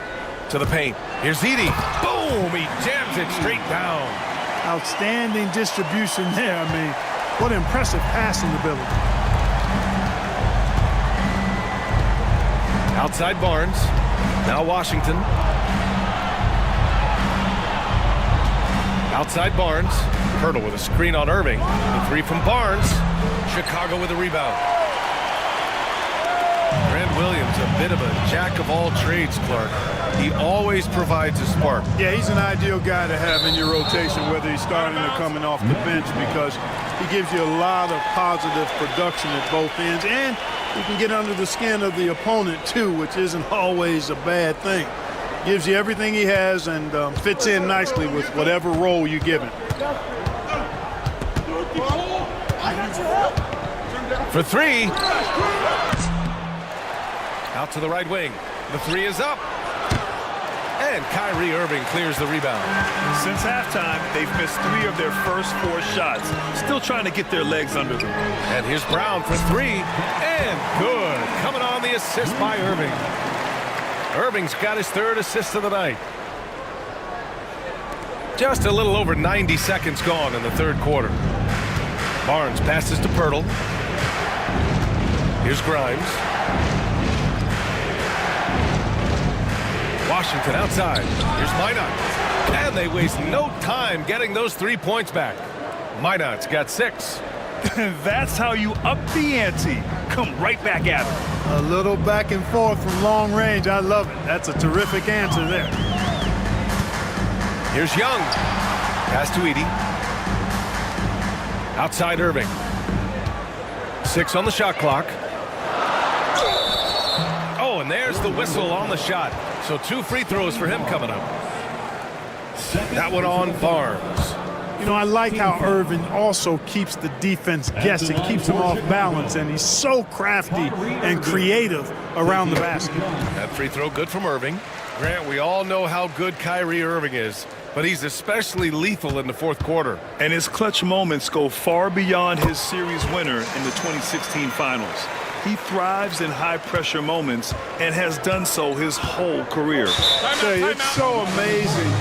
to the paint. Here's Edey. Boom! He jams it straight down. Outstanding distribution there. I mean, what impressive passing ability. Outside Barnes. Now Washington. Outside Barnes. Hurdle with a screen on Irving. The three from Barnes. Chicago with a rebound. Grant Williams, a bit of a jack of all trades, Clark. He always provides a spark. Yeah, he's an ideal guy to have in your rotation, whether he's starting or coming off the bench, because he gives you a lot of positive production at both ends, and he can get under the skin of the opponent too, which isn't always a bad thing. Gives you everything he has and fits in nicely with whatever role you give him. For three. Out to the right wing. The three is up. And Kyrie Irving clears the rebound. Since halftime, they've missed 3 of their first 4 shots. Still trying to get their legs under them. And here's Brown for 3. And good. Coming on the assist by Irving. Irving's got his 3rd assist of the night. Just a little over 90 seconds gone in the 3rd quarter. Barnes passes to Pirtle. Here's Grimes. Washington outside. Here's Minot. And they waste no time getting those 3 points back. Minot's got 6. That's how you up the ante. Come right back at him. A little back and forth from long range. I love it. That's a terrific answer there. Here's Young. Pass to Edey. Outside Irving. 6 on the shot clock. Oh, and there's the whistle on the shot. So 2 free throws for him coming up. That one on Barnes. You know, I like how Irving also keeps the defense guessing, keeps them off balance, and he's so crafty and creative around the basket. That free throw good from Irving. Grant, we all know how good Kyrie Irving is, but he's especially lethal in the 4th quarter. And his clutch moments go far beyond his series winner in the 2016 finals. He thrives in high-pressure moments and has done so his whole career. It's so amazing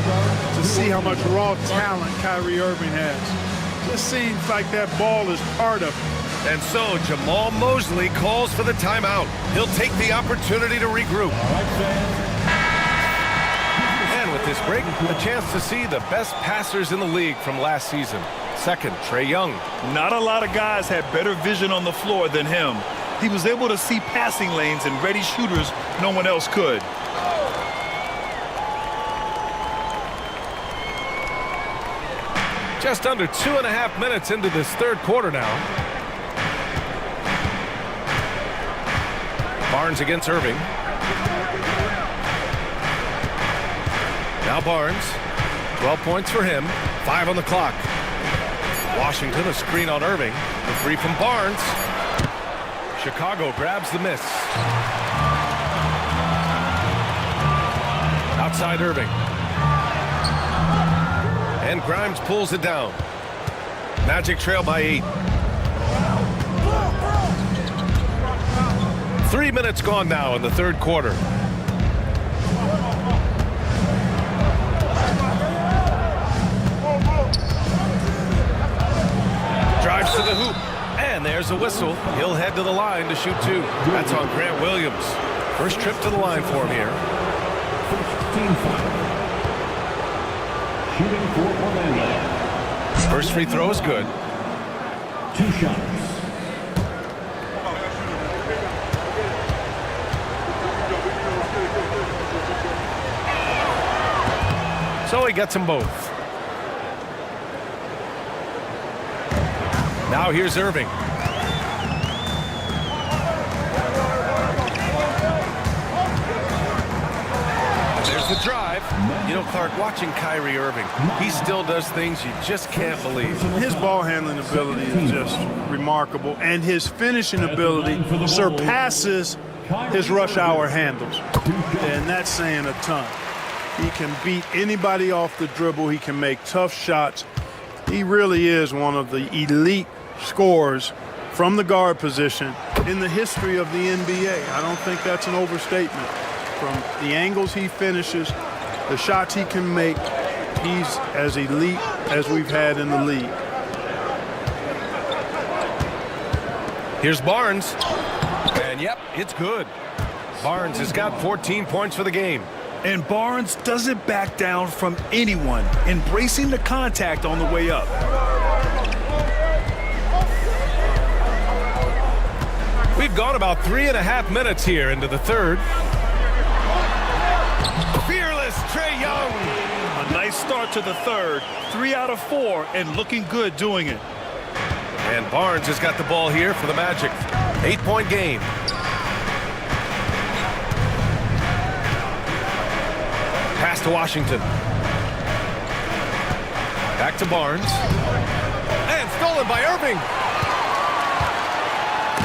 to see how much raw talent Kyrie Irving has. Just seems like that ball is part of it. And so Jamal Mosley calls for the timeout. He'll take the opportunity to regroup. And with this break, a chance to see the best passers in the league from last season. Second, Trae Young. Not a lot of guys had better vision on the floor than him. He was able to see passing lanes and ready shooters no one else could. Just under 2.5 minutes into this 3rd quarter now. Barnes against Irving. Now Barnes. 12 points for him. 5 on the clock. Washington, a screen on Irving. The 3 from Barnes. Chicago grabs the miss. Outside Irving. And Grimes pulls it down. Magic trail by 8. 3 minutes gone now in the 3rd quarter. Drives to the hoop. And there's a whistle. He'll head to the line to shoot 2. That's on Grant Williams. First trip to the line for him here. Team foul. Shooting for Orlando. First free throw is good. 2 shots. So he gets them both. Now here's Irving. There's the drive. You know, Clark, watching Kyrie Irving, he still does things you just can't believe. His ball handling ability is just remarkable, and his finishing ability surpasses his rush hour handles. And that's saying a ton. He can beat anybody off the dribble. He can make tough shots. He really is one of the elite scorers from the guard position in the history of the NBA. I don't think that's an overstatement. From the angles he finishes, the shots he can make, He's as elite as we've had in the league. Here's Barnes. And yep, it's good. Barnes has got 14 points for the game. And Barnes doesn't back down from anyone, embracing the contact on the way up. We've gone about 3.5 minutes here into the third. Fearless Trae Young. A nice start to the third. 3 out of 4 and looking good doing it. And Barnes has got the ball here for the Magic. 8-point game. Pass to Washington. Back to Barnes. And stolen by Irving.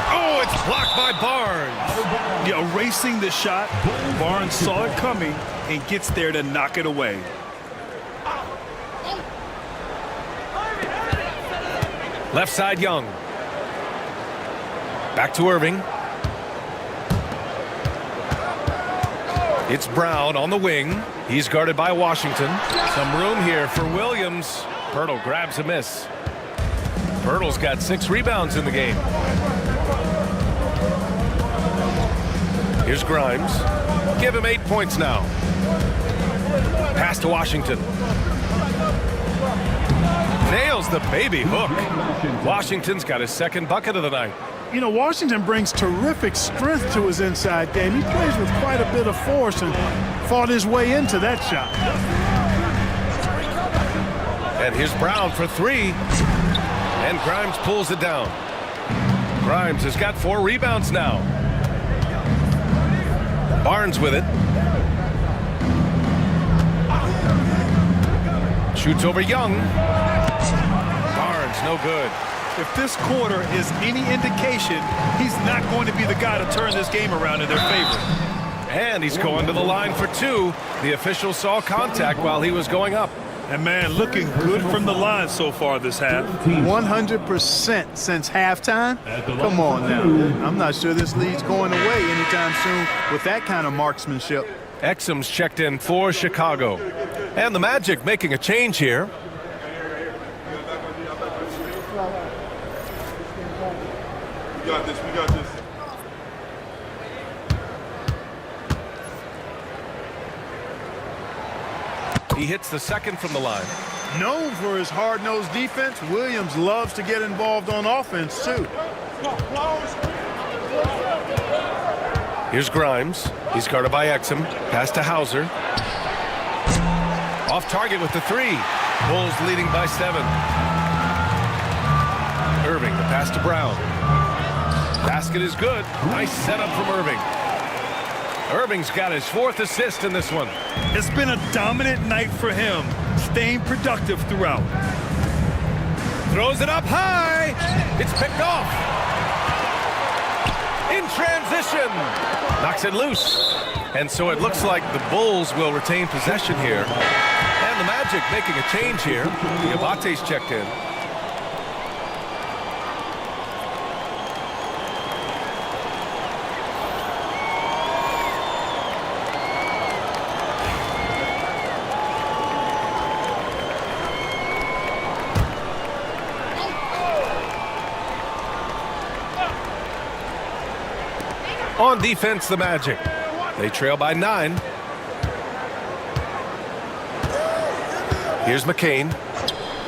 Oh, it's blocked by Barnes. Yeah, erasing the shot. Barnes saw it coming and gets there to knock it away. Left side Young. Back to Irving. It's Brown on the wing. He's guarded by Washington. Some room here for Williams. Pirtle grabs a miss. Pirtle's got 6 rebounds in the game. Here's Grimes. Give him 8 points now. Pass to Washington. Nails the baby hook. Washington's got his second bucket of the night. You know, Washington brings terrific strength to his inside game. He plays with quite a bit of force and fought his way into that shot. And here's Brown for 3. And Grimes pulls it down. Grimes has got 4 rebounds now. Barnes with it. Shoots over Young. Barnes, no good. If this quarter is any indication, he's not going to be the guy to turn this game around in their favor. And he's going to the line for 2. The official saw contact while he was going up. And man, looking good from the line so far this half. 100% since halftime. Come on now. I'm not sure this lead's going away anytime soon with that kind of marksmanship. Exum's checked in for Chicago. And the Magic making a change here. We got this. We got this. He hits the second from the line. Known for his hard-nosed defense, Williams loves to get involved on offense, too. Here's Grimes. He's guarded by Exum. Pass to Hauser. Off target with the 3. Bulls leading by 7. Irving, the pass to Brown. Basket is good. Nice setup from Irving. Irving's got his 4th assist in this one. It's been a dominant night for him, staying productive throughout. Throws it up high. It's picked off. In transition. Knocks it loose. And so it looks like the Bulls will retain possession here. And the Magic making a change here. Diabate's checked in. On defense, the Magic. They trail by 9. Here's McCain.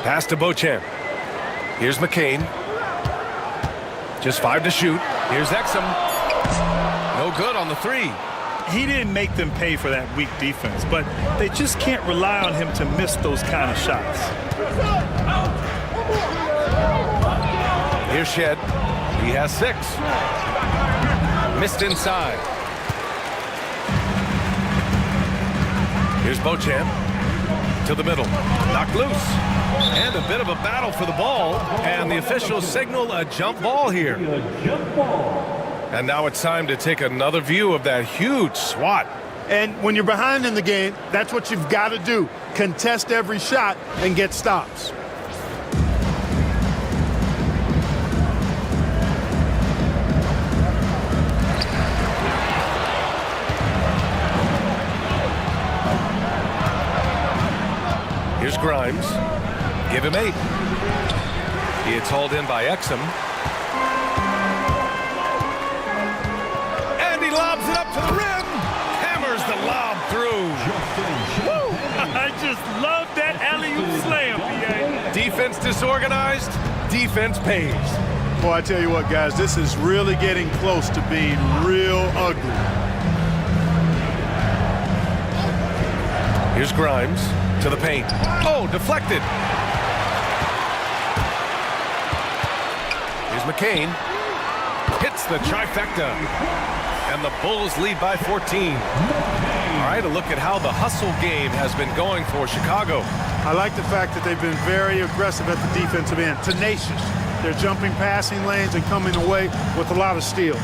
Pass to Beauchamp. Here's McCain. Just 5 to shoot. Here's Exum. No good on the 3. He didn't make them pay for that weak defense, but they just can't rely on him to miss those kind of shots. Here's Shed. He has 6. Missed inside. Here's Beauchamp to the middle. Knocked loose. And a bit of a battle for the ball. And the officials signal a jump ball here. And now it's time to take another view of that huge swat. And when you're behind in the game, that's what you've got to do. Contest every shot and get stops. Grimes. Give him 8. It's hauled in by Exum. And he lobs it up to the rim. Hammers the lob through. Woo! I just love that alley-oop slam, PA. Defense disorganized. Defense pays. Boy, I tell you what, guys, this is really getting close to being real ugly. Here's Grimes to the paint. Oh, deflected. Here's McCain. Hits the trifecta. And the Bulls lead by 14. All right, a look at how the hustle game has been going for Chicago. I like the fact that they've been very aggressive at the defensive end, tenacious. They're jumping passing lanes and coming away with a lot of steals.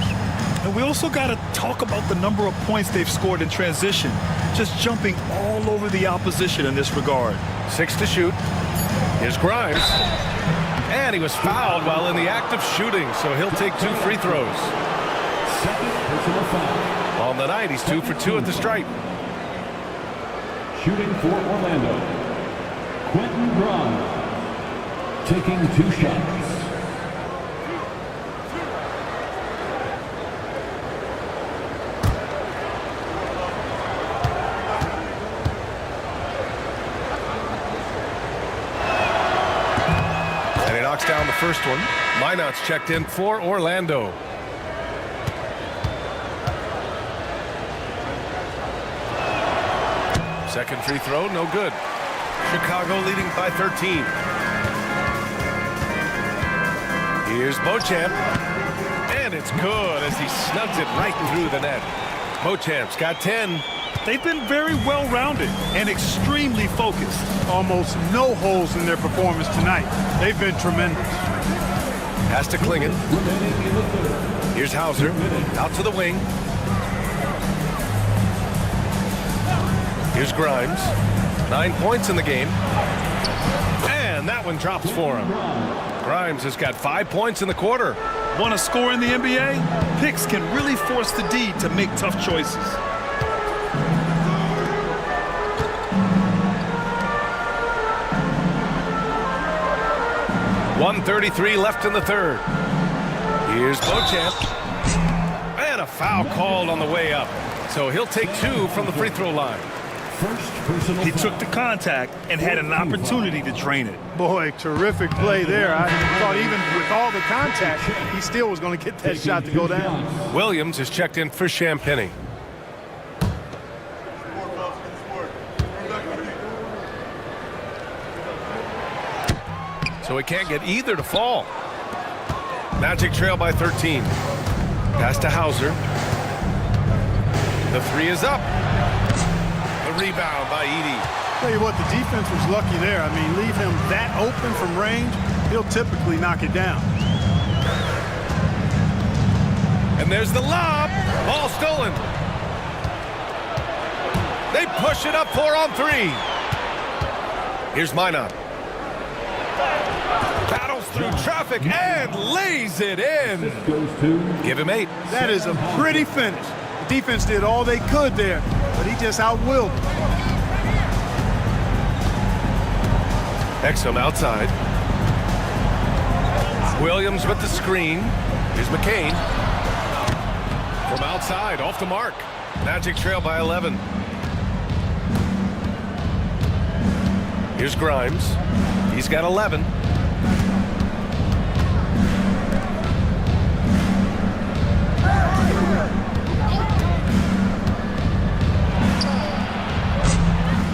And we also got to talk about the number of points they've scored in transition, just jumping all over the opposition in this regard. 6 to shoot. Here's Grimes. And he was fouled while in the act of shooting, so he'll take 2 free throws. Second personal foul. On the night, he's 2 for 2 at the stripe. Shooting for Orlando, Quentin Grimes. Taking 2 shots. And he knocks down the first one. Minot's checked in for Orlando. Second free throw, no good. Chicago leading by 13. Here's Beauchamp. And it's good as he snugs it right through the net. Beauchamp's got 10. They've been very well-rounded and extremely focused. Almost no holes in their performance tonight. They've been tremendous. Pass to Klingon. Here's Hauser. Out to the wing. Here's Grimes. 9 points in the game. And that one drops for him. Grimes has got 5 points in the quarter. Want to score in the NBA? Picks can really force the D to make tough choices. .133 left in the third. Here's Beauchamp. And a foul called on the way up. So he'll take 2 from the free throw line. He took the contact and had an opportunity to drain it. Boy, terrific play there. I thought even with all the contact, he still was going to get that shot to go down. Williams is checked in for Champagny. So he can't get either to fall. Magic trail by 13. Pass to Hauser. The 3 is up. The rebound by Edey. Tell you what, the defense was lucky there. I mean, leave him that open from range, he'll typically knock it down. And there's the lob. Ball stolen. They push it up 4 on 3. Here's Minot. Battles through traffic and lays it in. Give him 8. That is a pretty finish. The defense did all they could there, but he just outwilled them. Exum outside. Williams with the screen. Here's McCain. From outside, off the mark. Magic trail by 11. Here's Grimes. He's got 11.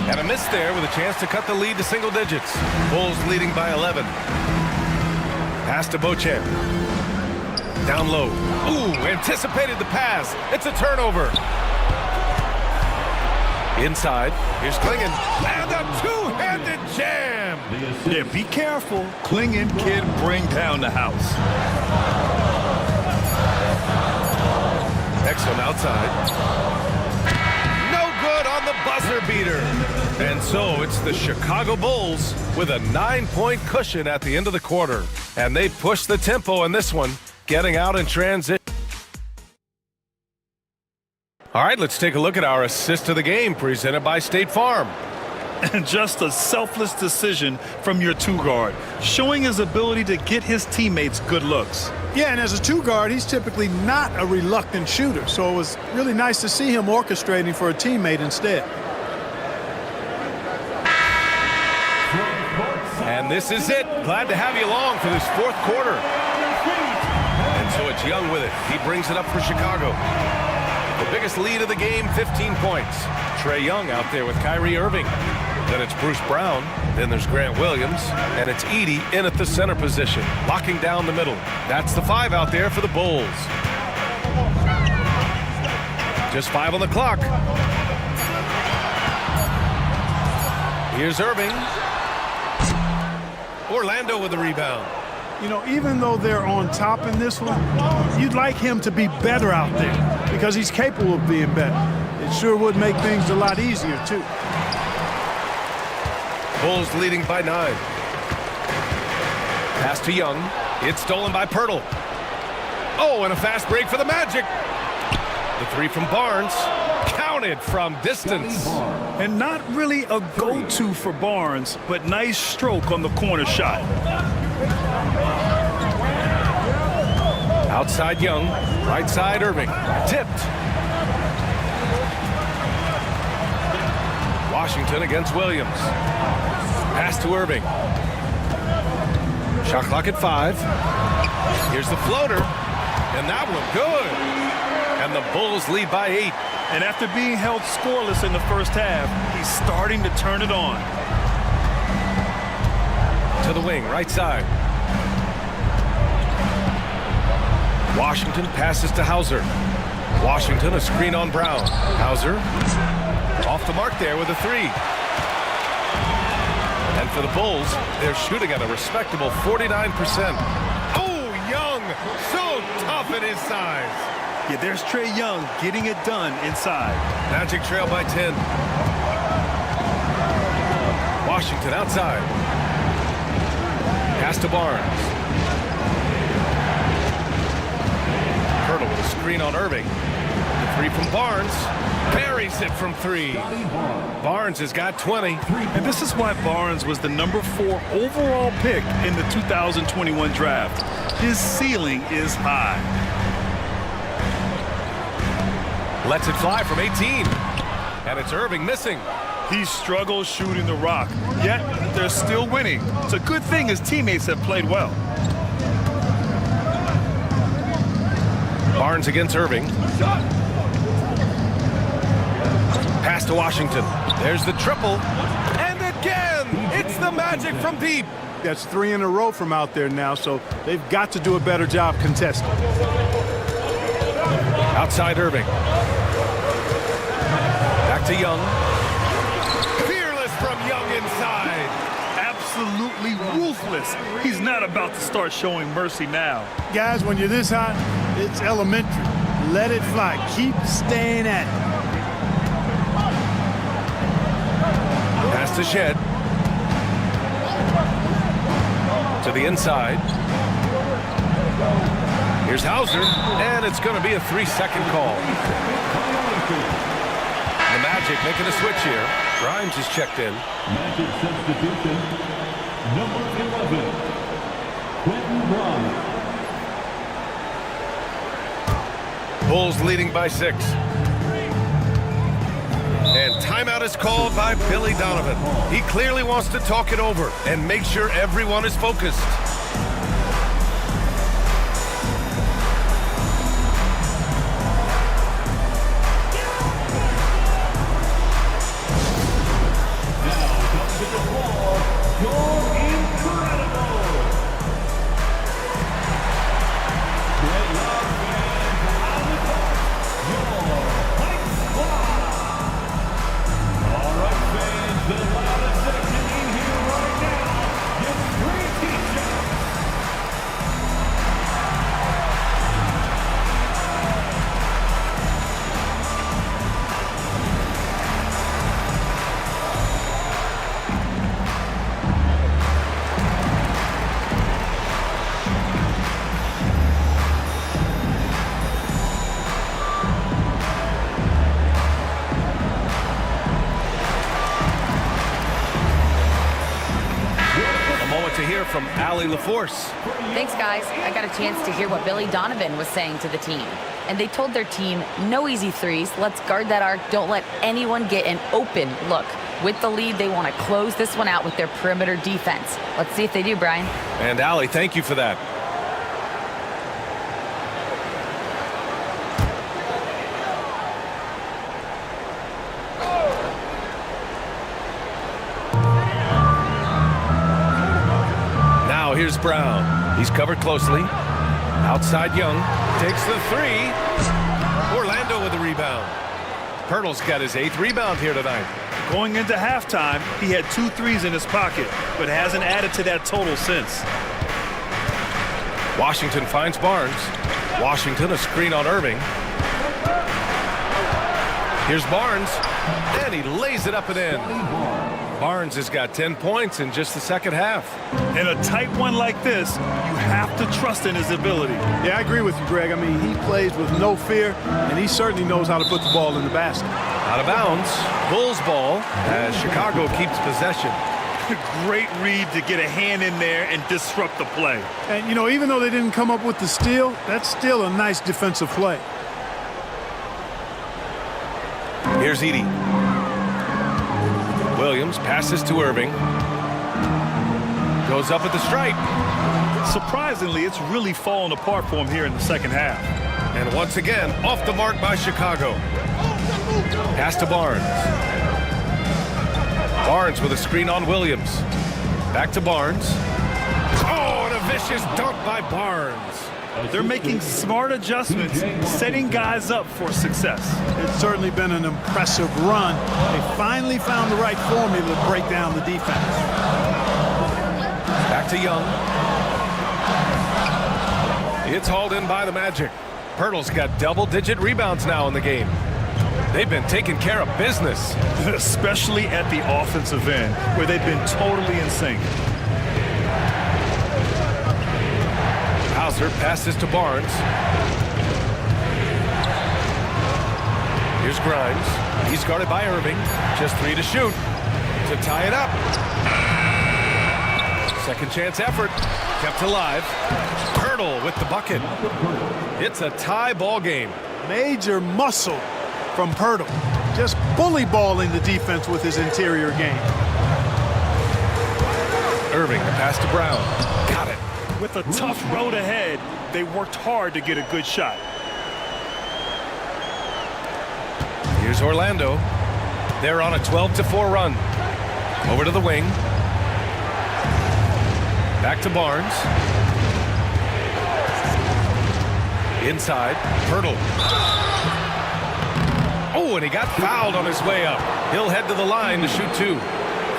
And a miss there with a chance to cut the lead to single digits. Bulls leading by 11. Pass to Beauchamp. Down low. Ooh, anticipated the pass. It's a turnover. Inside. Here's Klingon. And a two-handed jam. Yeah, be careful. Klingon can bring down the house. Exum outside. On the buzzer beater. And so it's the Chicago Bulls with a 9-point cushion at the end of the quarter. And they push the tempo in this one, getting out in transition. All right, let's take a look at our assist of the game presented by State Farm. And just a selfless decision from your two guard, showing his ability to get his teammates good looks. Yeah, and as a two guard, he's typically not a reluctant shooter, so it was really nice to see him orchestrating for a teammate instead. And this is it. Glad to have you along for this fourth quarter. And so it's Young with it. He brings it up for Chicago. The biggest lead of the game, 15 points. Trae Young out there with Kyrie Irving. Then it's Bruce Brown. Then there's Grant Williams. And it's Edey in at the center position, locking down the middle. That's the 5 out there for the Bulls. Just 5 on the clock. Here's Irving. Orlando with the rebound. You know, even though they're on top in this one, you'd like him to be better out there because he's capable of being better. It sure would make things a lot easier, too. Bulls leading by 9. Pass to Young. It's stolen by Pirtle. Oh, and a fast break for the Magic. The 3 from Barnes. Counted from distance. And not really a go-to for Barnes, but nice stroke on the corner shot. Outside Young. Right side Irving. Tipped. Washington against Williams. Pass to Irving. Shot clock at 5. Here's the floater. And that one good. And the Bulls lead by 8. And after being held scoreless in the first half, he's starting to turn it on. To the wing, right side. Washington passes to Hauser. Washington, a screen on Brown. Hauser off the mark there with a 3. And for the Bulls, they're shooting at a respectable 49%. Oh, Young, so tough at his size. Yeah, there's Trae Young getting it done inside. Magic trail by 10. Washington outside. Pass to Barnes. Pirtle with a screen on Irving. The 3 from Barnes. Buries it from 3. Barnes has got 20. And this is why Barnes was the number 4 overall pick in the 2021 draft. His ceiling is high. Lets it fly from 18. And it's Irving missing. He struggles shooting the rock, yet they're still winning. It's a good thing his teammates have played well. Barnes against Irving. Pass to Washington. There's the triple. And again, it's the Magic from deep. That's 3 in a row from out there now, so they've got to do a better job contesting. Outside Irving. Back to Young. Fearless from Young inside. Absolutely ruthless. He's not about to start showing mercy now. Guys, when you're this hot, it's elementary. Let it fly. Keep staying at it. Pass to Shed. To the inside. Here's Hauser, and it's going to be a 3-second call. The Magic making a switch here. Grimes is checked in. Magic substitution, number 11, Quentin Grimes. Bulls leading by 6. And timeout is called by Billy Donovan. He clearly wants to talk it over and make sure everyone is focused. Allie LaForce. Thanks, guys. I got a chance to hear what Billy Donovan was saying to the team. And they told their team, no easy threes. Let's guard that arc. Don't let anyone get an open look. With the lead, they want to close this one out with their perimeter defense. Let's see if they do, Brian. And Allie, thank you for that. Now here's Brown. He's covered closely. Outside Young. Takes the three. Orlando with the rebound. Pirtle's got his 8th rebound here tonight. Going into halftime, he had 2 threes in his pocket, but hasn't added to that total since. Washington finds Barnes. Washington a screen on Irving. Here's Barnes, and he lays it up and in. Barnes has got 10 points in just the second half. In a tight one like this, you have to trust in his ability. Yeah, I agree with you, Greg. I mean, he plays with no fear, and he certainly knows how to put the ball in the basket. Out of bounds, Bulls ball as Chicago keeps possession. Great read to get a hand in there and disrupt the play. And, you know, even though they didn't come up with the steal, that's still a nice defensive play. Here's Edey. Williams passes to Irving. Goes up at the stripe. Surprisingly, it's really fallen apart for him here in the second half. And once again, off the mark by Chicago. Pass to Barnes. Barnes with a screen on Williams. Back to Barnes. Oh, and a vicious dunk by Barnes. They're making smart adjustments, setting guys up for success. It's certainly been an impressive run. They finally found the right formula to break down the defense. Back to Young. It's hauled in by the Magic. Pirtle's got double-digit rebounds now in the game. They've been taking care of business. Especially at the offensive end, where they've been totally in sync. Hauser passes to Barnes. Here's Grimes. He's guarded by Irving. Just 3 to shoot to tie it up. Second chance effort. Kept alive. Pirtle with the bucket. It's a tie ball game. Major muscle from Pirtle. Just bully balling the defense with his interior game. Irving, the pass to Brown. Got it. With a tough road ahead, they worked hard to get a good shot. Here's Orlando. They're on a 12-4 run. Over to the wing. Back to Barnes. Inside, Pirtle. Oh, and he got fouled on his way up. He'll head to the line to shoot 2.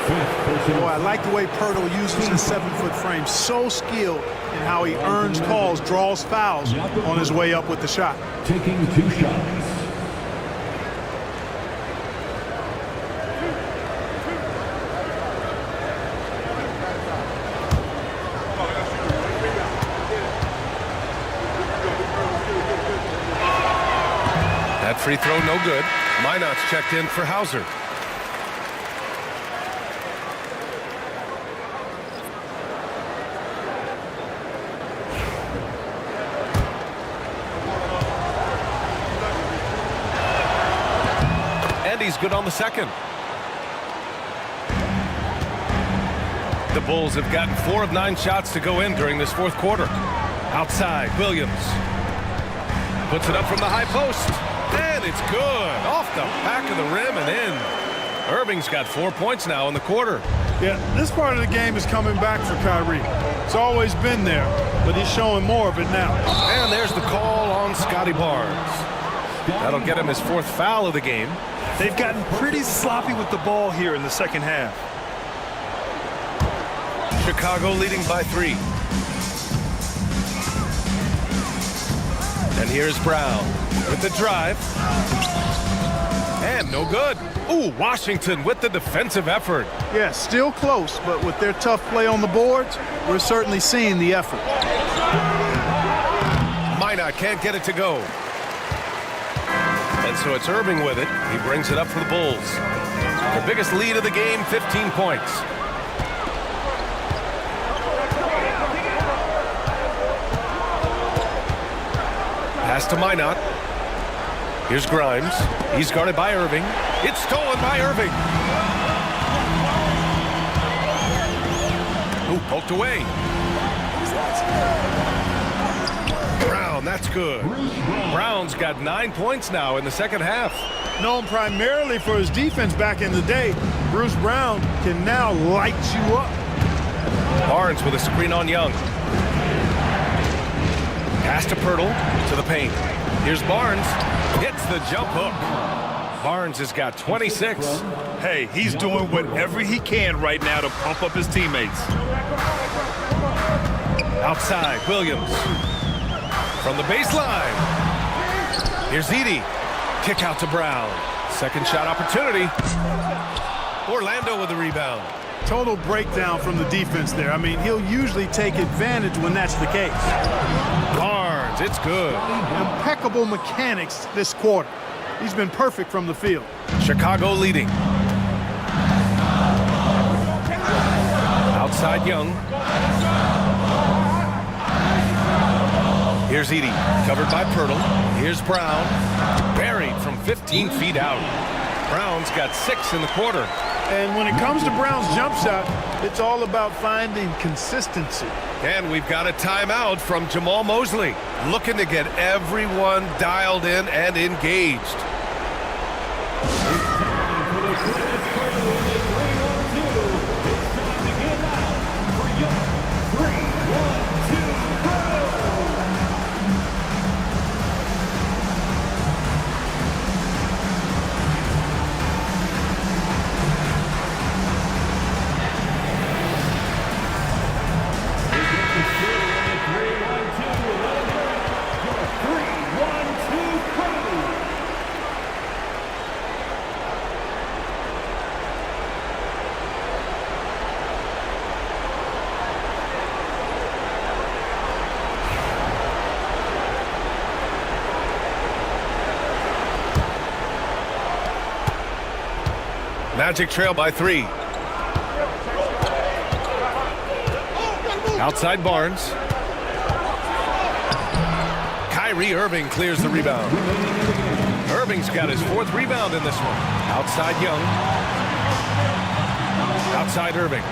Boy, I like the way Pirtle uses his 7-foot frame. So skilled in how he earns calls, draws fouls on his way up with the shot. Taking 2 shots. That free throw no good. Minot's checked in for Hauser. He's good on the second. The Bulls have gotten 4 of 9 shots to go in during this fourth quarter. Outside, Williams puts it up from the high post, and it's good off the back of the rim and in. Irving's got 4 points now in the quarter. Yeah, this part of the game is coming back for Kyrie. It's always been there, but he's showing more of it now. And there's the call on Scotty Barnes. That'll get him his 4th foul of the game. They've gotten pretty sloppy with the ball here in the second half. Chicago leading by 3. And here's Brown with the drive. And no good. Ooh, Washington with the defensive effort. Yeah, still close, but with their tough play on the boards, we're certainly seeing the effort. Minot can't get it to go. And so it's Irving with it. He brings it up for the Bulls. Their biggest lead of the game, 15 points. Pass to Minot. Here's Grimes. He's guarded by Irving. It's stolen by Irving. Ooh, poked away. Brown, that's good. Brown's got 9 points now in the second half. Known primarily for his defense back in the day, Bruce Brown can now light you up. Barnes with a screen on Young. Pass to Pirtle to the paint. Here's Barnes. Hits the jump hook. Barnes has got 26. Hey, he's doing whatever he can right now to pump up his teammates. Outside, Williams. From the baseline. Here's Edey. Kick out to Brown. Second shot opportunity. Orlando with the rebound. Total breakdown from the defense there. I mean, he'll usually take advantage when that's the case. Barnes, it's good. Impeccable mechanics this quarter. He's been perfect from the field. Chicago leading. Outside Young. Here's Edey, covered by Pirtle. Here's Brown, buried from 15 feet out. Brown's got 6 in the quarter. And when it comes to Brown's jump shot, it's all about finding consistency. And we've got a timeout from Jamal Mosley, looking to get everyone dialed in and engaged. Magic trail by 3. Outside Barnes. Kyrie Irving clears the rebound. Irving's got his 4th rebound in this one. Outside Young. Outside Irving.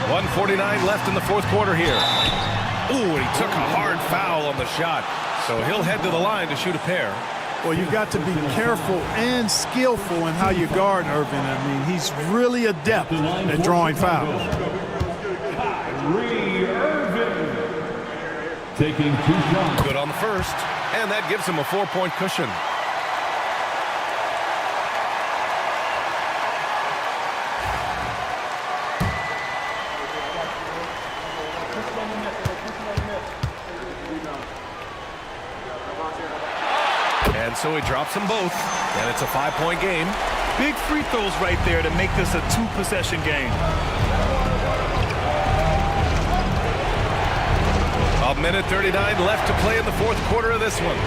1:49 left in the 4th quarter here. Ooh, and he took a hard foul on the shot. So he'll head to the line to shoot a pair. Well, you've got to be careful and skillful in how you guard Irving. I mean, he's really adept at drawing fouls. Kyrie Irving taking 2 shots. Good on the first, and that gives him a 4-point cushion. And so he drops them both, and it's a 5-point game. Big free throws right there to make this a 2-possession game. A minute 39 left to play in the 4th quarter of this one.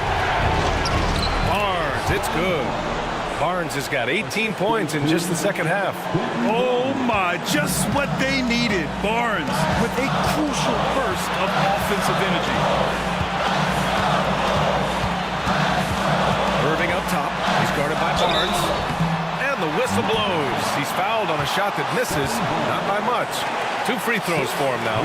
Barnes, it's good. Barnes has got 18 points in just the second half. Oh my, just what they needed. Barnes with a crucial burst of offensive energy. Irving up top. He's guarded by Barnes. And the whistle blows. He's fouled on a shot that misses, not by much. 2 free throws for him now.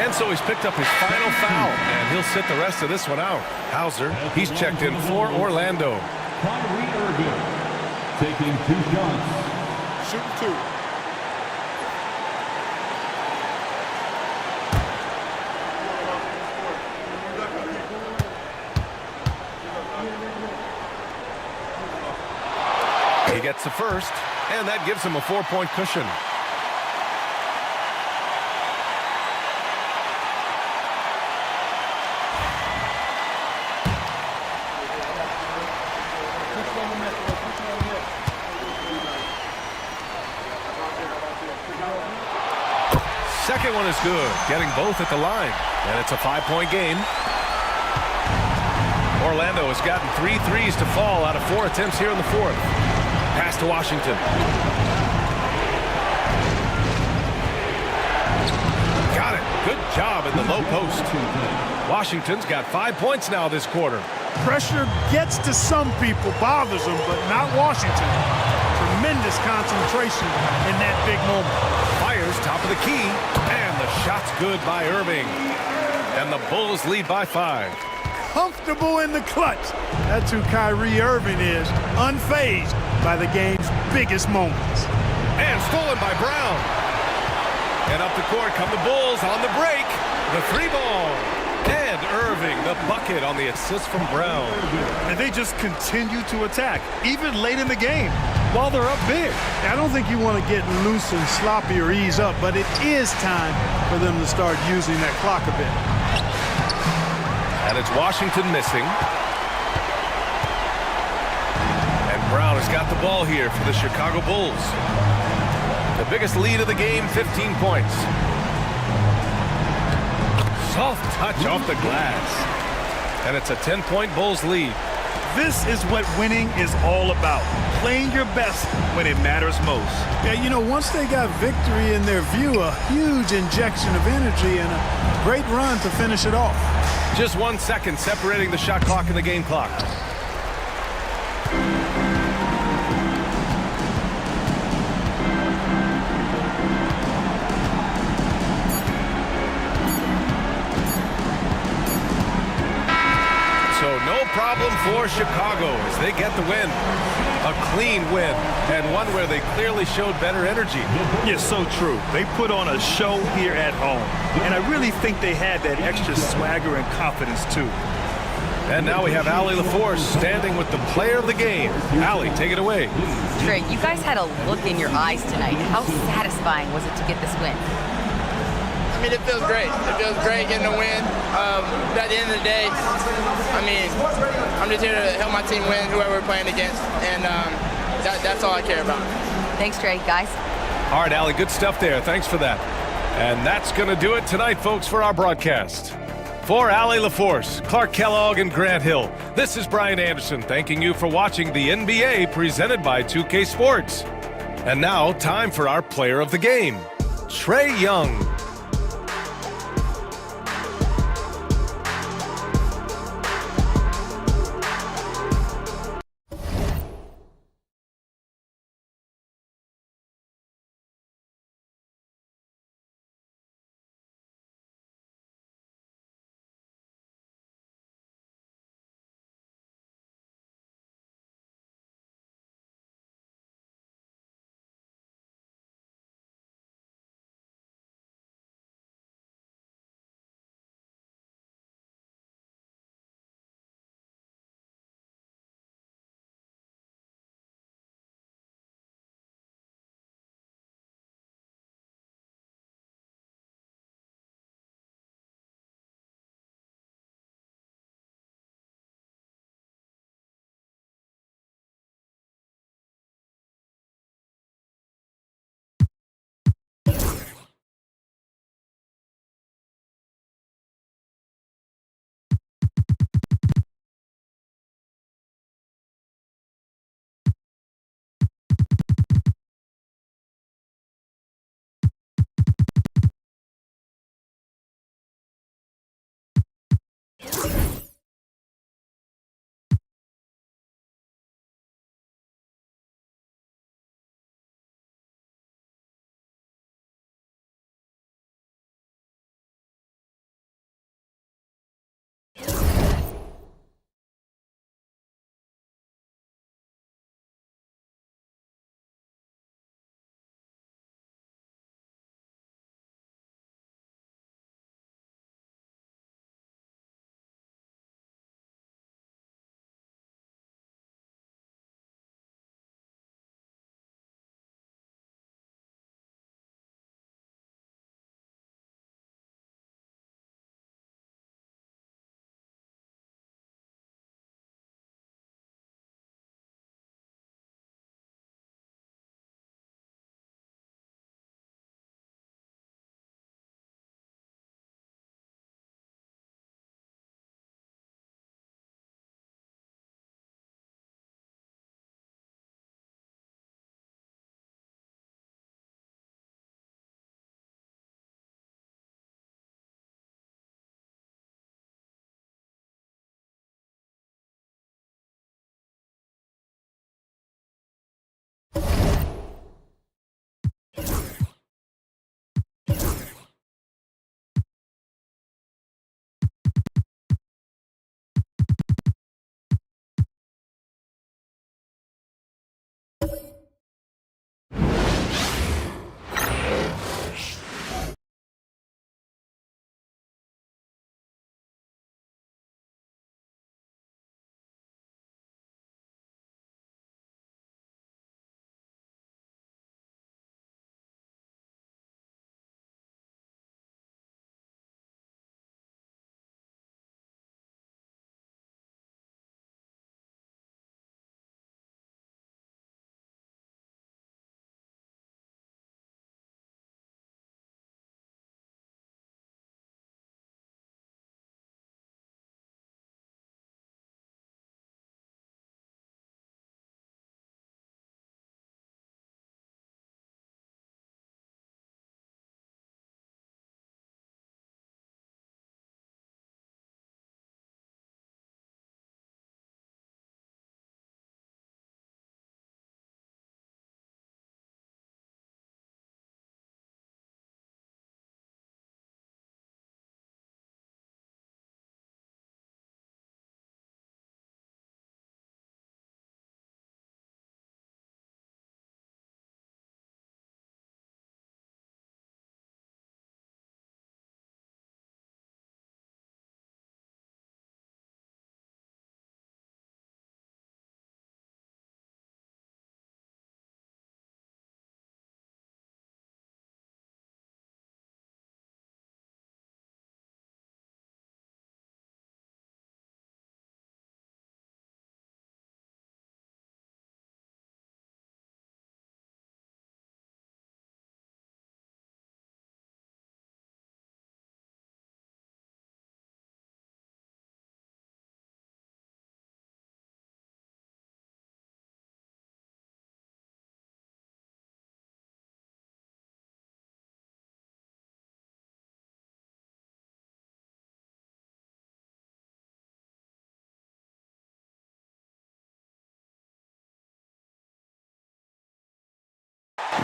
And so he's picked up his final foul, and he'll sit the rest of this one out. Hauser, he's checked in for Orlando. Kyrie Irving taking 2 shots. Shoot 2. He gets the first, and that gives him a 4-point cushion. Second one is good, getting both at the line, and it's a 5-point game. Orlando has gotten 3 threes to fall out of 4 attempts here in the 4th. Pass to Washington. Got it. Good job in the low post. Washington's got 5 points now this quarter. Pressure gets to some people, bothers them, but not Washington. Tremendous concentration in that big moment. Fires top of the key, and the shot's good by Irving. And the Bulls lead by 5. Comfortable in the clutch. That's who Kyrie Irving is, unfazed by the game's biggest moments. And stolen by Brown. And up the court come the Bulls on the break. The 3-ball. And Irving, the bucket on the assist from Brown. And they just continue to attack, even late in the game, while they're up big. I don't think you want to get loose and sloppy or ease up, but it is time for them to start using that clock a bit. And it's Washington missing. And Brown has got the ball here for the Chicago Bulls. The biggest lead of the game, 15 points. Soft touch off the glass. And it's a 10-point Bulls lead. This is what winning is all about. Playing your best when it matters most. Yeah, you know, once they got victory in their view, a huge injection of energy and a great run to finish it off. Just 1 second separating the shot clock and the game clock. Problem for Chicago as they get the win. A clean win, and one where they clearly showed better energy. Yes, so true. They put on a show here at home, and I really think they had that extra swagger and confidence too. And now we have Allie LaForce standing with the player of the game. Allie, take it away. Trey, you guys had a look in your eyes tonight. How satisfying was it to get this win? I mean, it feels great. It feels great getting a win. But at the end of the day, I mean, I'm just here to help my team win, whoever we're playing against, and that's all I care about. Thanks, Trey. Guys. All right, Allie, good stuff there. Thanks for that. And that's going to do it tonight, folks, for our broadcast. For Allie LaForce, Clark Kellogg, and Grant Hill, this is Brian Anderson thanking you for watching the NBA presented by 2K Sports. And now, time for our player of the game, Trae Young.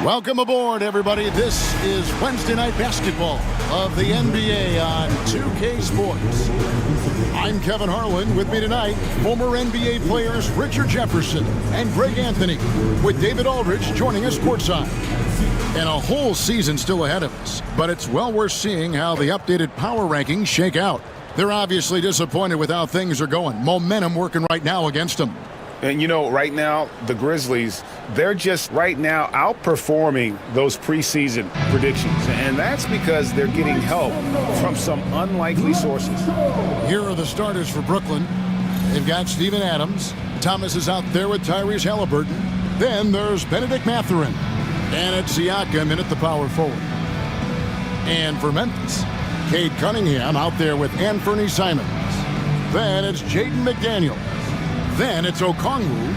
Welcome aboard, everybody. This is Wednesday Night Basketball of the NBA on 2K Sports. I'm Kevin Harlan. With me tonight, former NBA players Richard Jefferson and Greg Anthony, with David Aldridge joining us courtside. And a whole season still ahead of us, but it's well worth seeing how the updated power rankings shake out. They're obviously disappointed with how things are going. Momentum working right now against them. And you know, right now, the Grizzlies, they're just right now outperforming those preseason predictions. And that's because they're getting help from some unlikely sources. Here are the starters for Brooklyn. They've got Steven Adams. Thomas is out there with Tyrese Halliburton. Then there's Benedict Mathurin. And it's Siakam in at the power forward. And for Memphis, Cade Cunningham out there with Anthony Simons. Then it's Jaden McDaniels. Then it's Okongwu.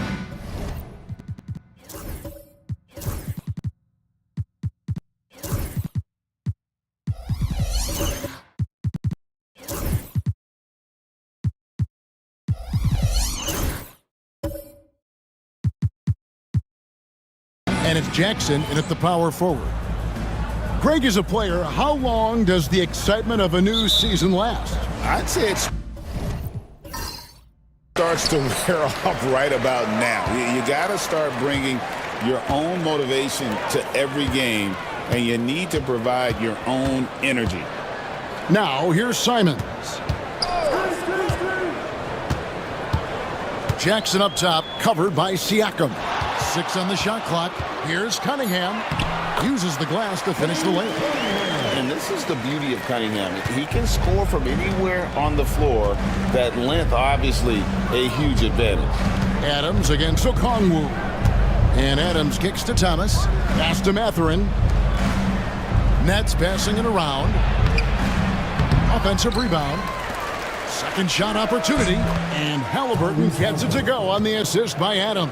And it's Jackson in at the power forward. Greg is a player. How long does the excitement of a new season last? I'd say it's starts to wear off right about now. You got to start bringing your own motivation to every game, and you need to provide your own energy. Now, here's Simons. Jackson up top, covered by Siakam. 6 on the shot clock. Here's Cunningham. Uses the glass to finish the layup. And this is the beauty of Cunningham. He can score from anywhere on the floor. That length, obviously, a huge advantage. Adams against Okongwu. And Adams kicks to Thomas. Pass to Mathurin. Nets passing it around. Offensive rebound. Second shot opportunity. And Halliburton gets it to go on the assist by Adams.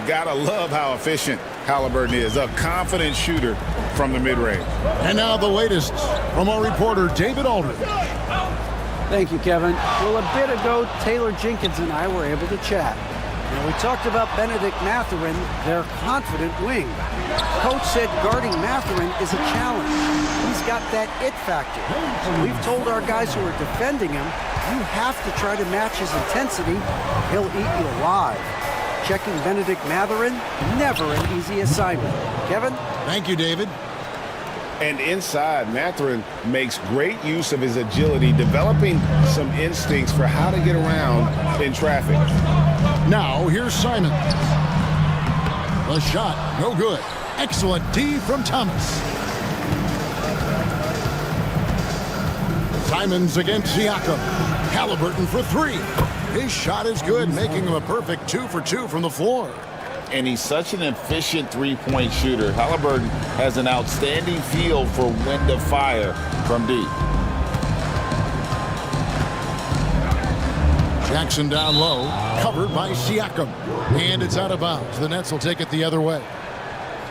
Gotta love how efficient Halliburton is. A confident shooter from the mid-range. And now the latest from our reporter, David Aldridge. Thank you, Kevin. Well, a bit ago, Taylor Jenkins and I were able to chat. And we talked about Benedict Mathurin, their confident wing. Coach said guarding Mathurin is a challenge. He's got that it factor. So we've told our guys who are defending him, you have to try to match his intensity. He'll eat you alive. Checking Benedict Mathurin, never an easy assignment. Kevin? Thank you, David. And inside, Mathurin makes great use of his agility, developing some instincts for how to get around in traffic. Now, here's Simons. The shot, no good. Excellent D from Thomas. Simons against Siakam. Halliburton for 3. His shot is good, making him a perfect 2 for 2 from the floor. And he's such an efficient three-point shooter. Halliburton has an outstanding feel for when to fire from deep. Jackson down low, covered by Siakam. And it's out of bounds. The Nets will take it the other way.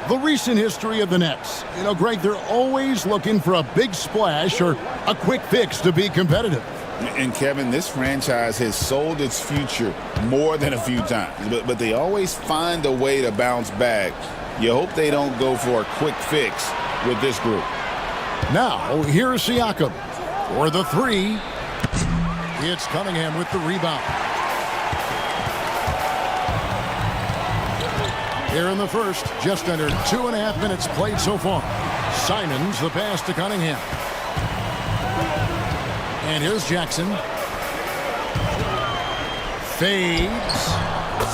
The recent history of the Nets. You know, Greg, they're always looking for a big splash or a quick fix to be competitive. And Kevin, this franchise has sold its future more than a few times, but they always find a way to bounce back. You hope they don't go for a quick fix with this group. Now, here's Siakam for the 3. It's Cunningham with the rebound. Here in the first, just under 2.5 minutes played so far. Simons, the pass to Cunningham. And here's Jackson. Fades.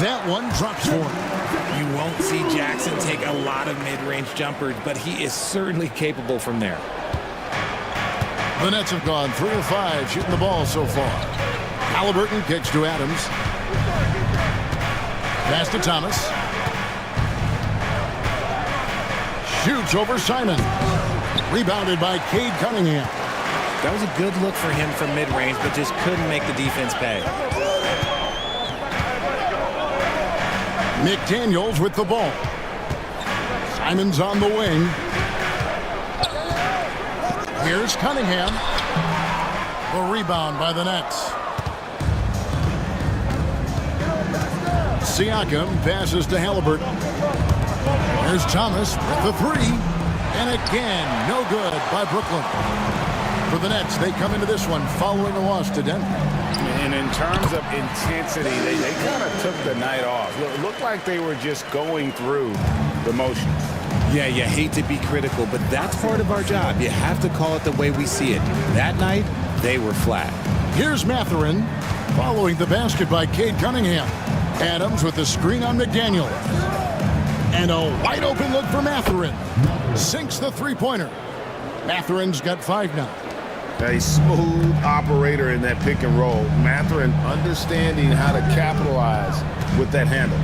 That one drops for him. You won't see Jackson take a lot of mid-range jumpers, but he is certainly capable from there. The Nets have gone 3 of 5 shooting the ball so far. Halliburton kicks to Adams. Pass to Thomas. Shoots over Simon. Rebounded by Cade Cunningham. That was a good look for him from mid-range, but just couldn't make the defense pay. McDaniels with the ball. Simons on the wing. Here's Cunningham. The rebound by the Nets. Siakam passes to Halliburton. Here's Thomas with the three. And again, no good by Brooklyn. For the Nets, they come into this one following a loss to Denver. And in terms of intensity, they kind of took the night off. It looked like they were just going through the motions. Yeah, you hate to be critical, but that's part of our job. You have to call it the way we see it. That night, they were flat. Here's Mathurin following the basket by Cade Cunningham. Adams with the screen on McDaniel. And a wide open look for Mathurin. Sinks the three-pointer. Mathurin's got 5 now. A smooth operator in that pick and roll. Mathurin understanding how to capitalize with that handle.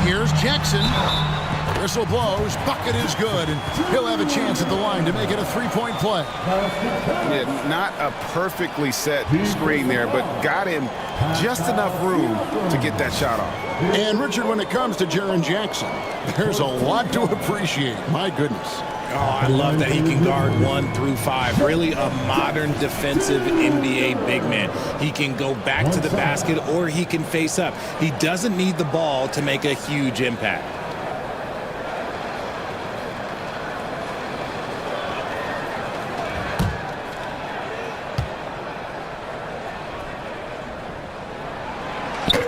Here's Jackson. Whistle blows. Bucket is good. And he'll have a chance at the line to make it a three-point play. Yeah, not a perfectly set screen there, but got him just enough room to get that shot off. And, Richard, when it comes to Jaren Jackson, there's a lot to appreciate. My goodness. Oh, I love that he can guard 1 through 5. Really a modern defensive NBA big man. He can go back to the basket or he can face up. He doesn't need the ball to make a huge impact.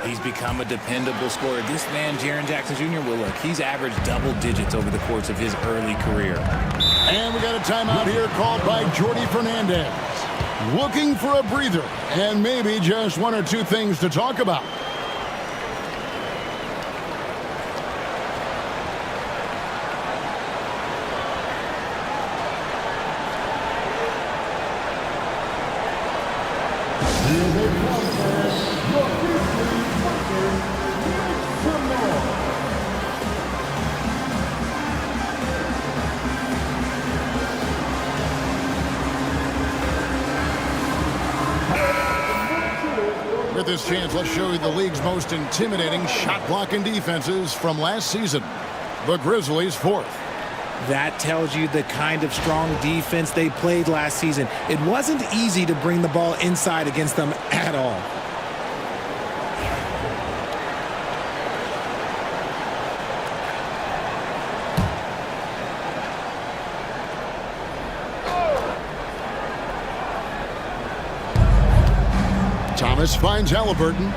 He's become a dependable scorer. This man, Jaren Jackson Jr., will look. He's averaged double digits over the course of his early career. And we got a timeout here called by Jordi Fernandez. Looking for a breather and maybe just 1 or 2 things to talk about. With this chance, let's show you the league's most intimidating shot blocking defenses from last season. The Grizzlies 4th. That tells you the kind of strong defense they played last season. It wasn't easy to bring the ball inside against them at all. Thomas finds Halliburton.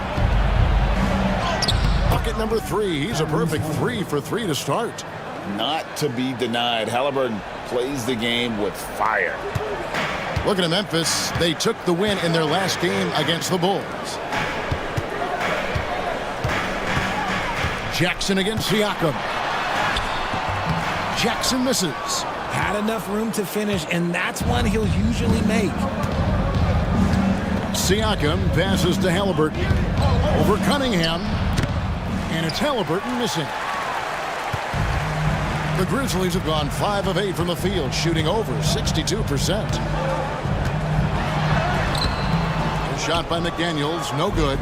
Bucket number 3. He's a perfect 3 for 3 to start. Not to be denied. Halliburton plays the game with fire. Looking at Memphis, they took the win in their last game against the Bulls. Jackson against Siakam. Jackson misses. Had enough room to finish, and that's one he'll usually make. Siakam passes to Halliburton. Over Cunningham. And it's Halliburton missing. The Grizzlies have gone 5 of 8 from the field, shooting over 62%. Shot by McDaniels, no good.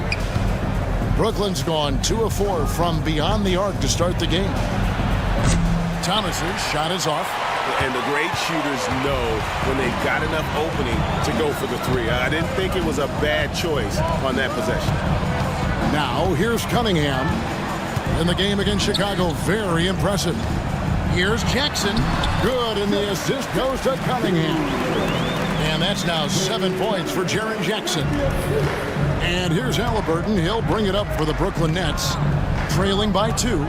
Brooklyn's gone 2 of 4 from beyond the arc to start the game. Thomas's shot is off. And the great shooters know when they've got enough opening to go for the 3. I didn't think it was a bad choice on that possession. Now, here's Cunningham. In the game against Chicago, very impressive. Here's Jackson. Good, and the assist goes to Cunningham. And that's now 7 points for Jaren Jackson. And here's Halliburton. He'll bring it up for the Brooklyn Nets, trailing by 2.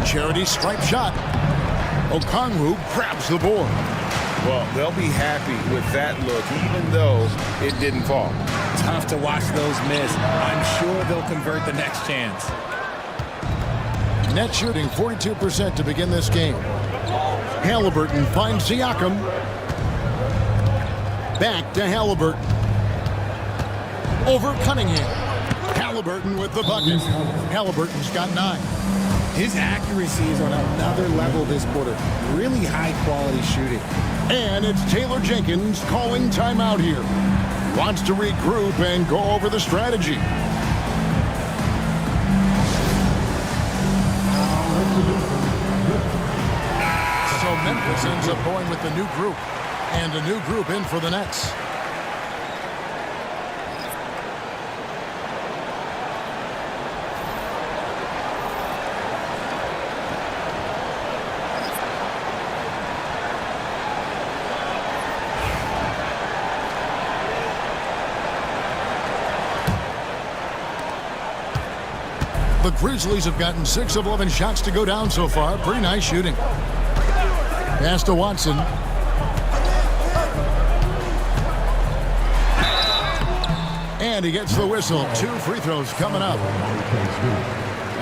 Charity stripe shot. Okongwu grabs the board. Well, they'll be happy with that look, even though it didn't fall. Tough to watch those miss. I'm sure they'll convert the next chance. Net shooting 42% to begin this game. Halliburton finds Siakam. Back to Halliburton. Over Cunningham. Halliburton with the bucket. Halliburton's got 9. His accuracy is on another level this quarter. Really high-quality shooting. And it's Taylor Jenkins calling timeout here. Wants to regroup and go over the strategy. So Memphis ends up going with the new group. And a new group in for the Nets. The Grizzlies have gotten 6 of 11 shots to go down so far. Pretty nice shooting. Pass to Watson. And he gets the whistle. 2 free throws coming up.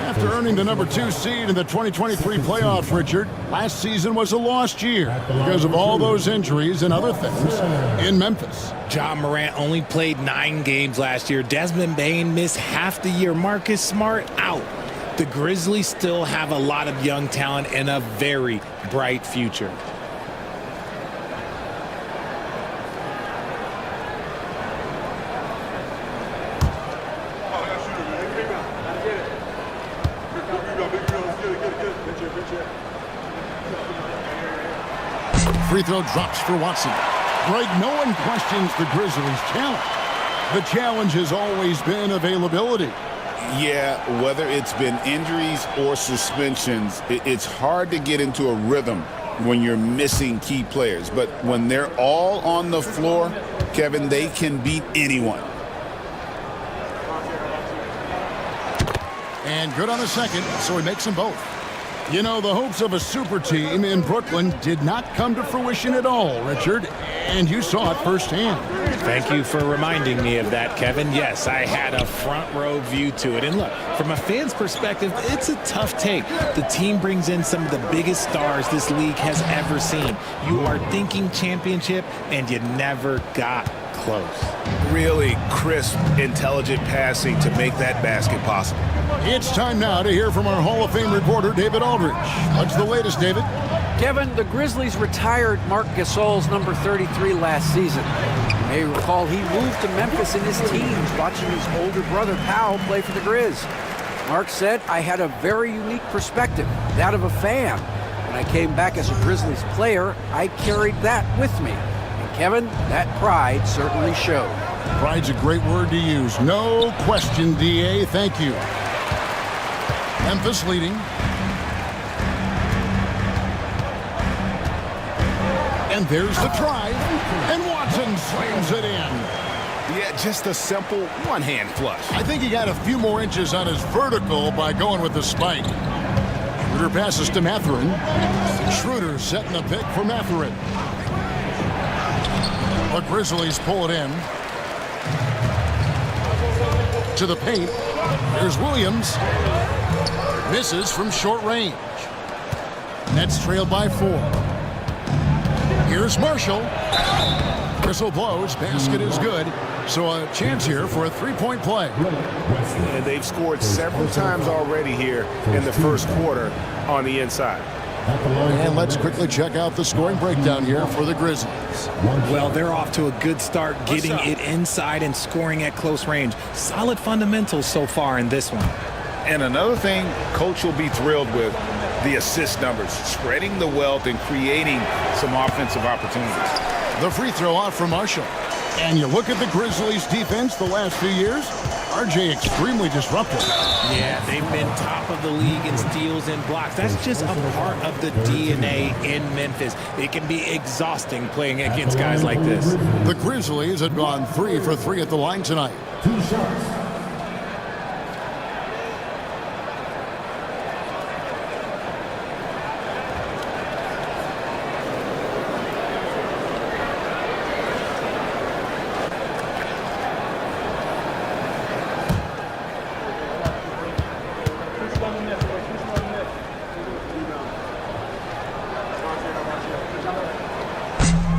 After earning the number 2 seed in the 2023 playoffs, Richard, last season was a lost year because of all those injuries and other things in Memphis. Ja Morant only played 9 games last year. Desmond Bane missed half the year. Marcus Smart out. The Grizzlies still have a lot of young talent and a very bright future. Free throw drops for Watson. Greg, no one questions the Grizzlies' talent. The challenge has always been availability. Yeah, whether it's been injuries or suspensions, it's hard to get into a rhythm when you're missing key players. But when they're all on the floor, Kevin, they can beat anyone. And good on the second, so he makes them both. You know, the hopes of a super team in Brooklyn did not come to fruition at all, Richard, and you saw it firsthand. Thank you for reminding me of that, Kevin. Yes, I had a front row view to it. And look, from a fan's perspective, it's a tough take. The team brings in some of the biggest stars this league has ever seen. You are thinking championship, and you never got close. Really crisp, intelligent passing to make that basket possible. It's time now to hear from our Hall of Fame reporter, David Aldridge. What's the latest, David? Kevin, the Grizzlies retired Marc Gasol's number 33 last season. You may recall he moved to Memphis in his teens, watching his older brother, Powell, play for the Grizz. Mark said, I had a very unique perspective, that of a fan. When I came back as a Grizzlies player, I carried that with me. And Kevin, that pride certainly showed. Pride's a great word to use. No question, D.A. Thank you. Memphis leading. And there's the drive. And Watson slams it in. Yeah, just a simple one-hand flush. I think he got a few more inches on his vertical by going with the spike. Schroeder passes to Mathurin. Schroeder setting the pick for Mathurin. The Grizzlies pull it in. To the paint. Here's Williams. Misses from short range. Nets trailed by 4. Here's Marshall. Whistle blows. Basket is good. So a chance here for a three-point play. And they've scored several times already here in the first quarter on the inside. And let's quickly check out the scoring breakdown here for the Grizzlies. Well, they're off to a good start getting it inside and scoring at close range. Solid fundamentals so far in this one. And another thing Coach will be thrilled with, the assist numbers, spreading the wealth and creating some offensive opportunities. The free throw off from Marshall. And you look at the Grizzlies' defense the last few years, RJ extremely disruptive. Yeah, they've been top of the league in steals and blocks. That's just a part of the DNA in Memphis. It can be exhausting playing against guys like this. The Grizzlies had gone 3 for 3 at the line tonight. 2 shots.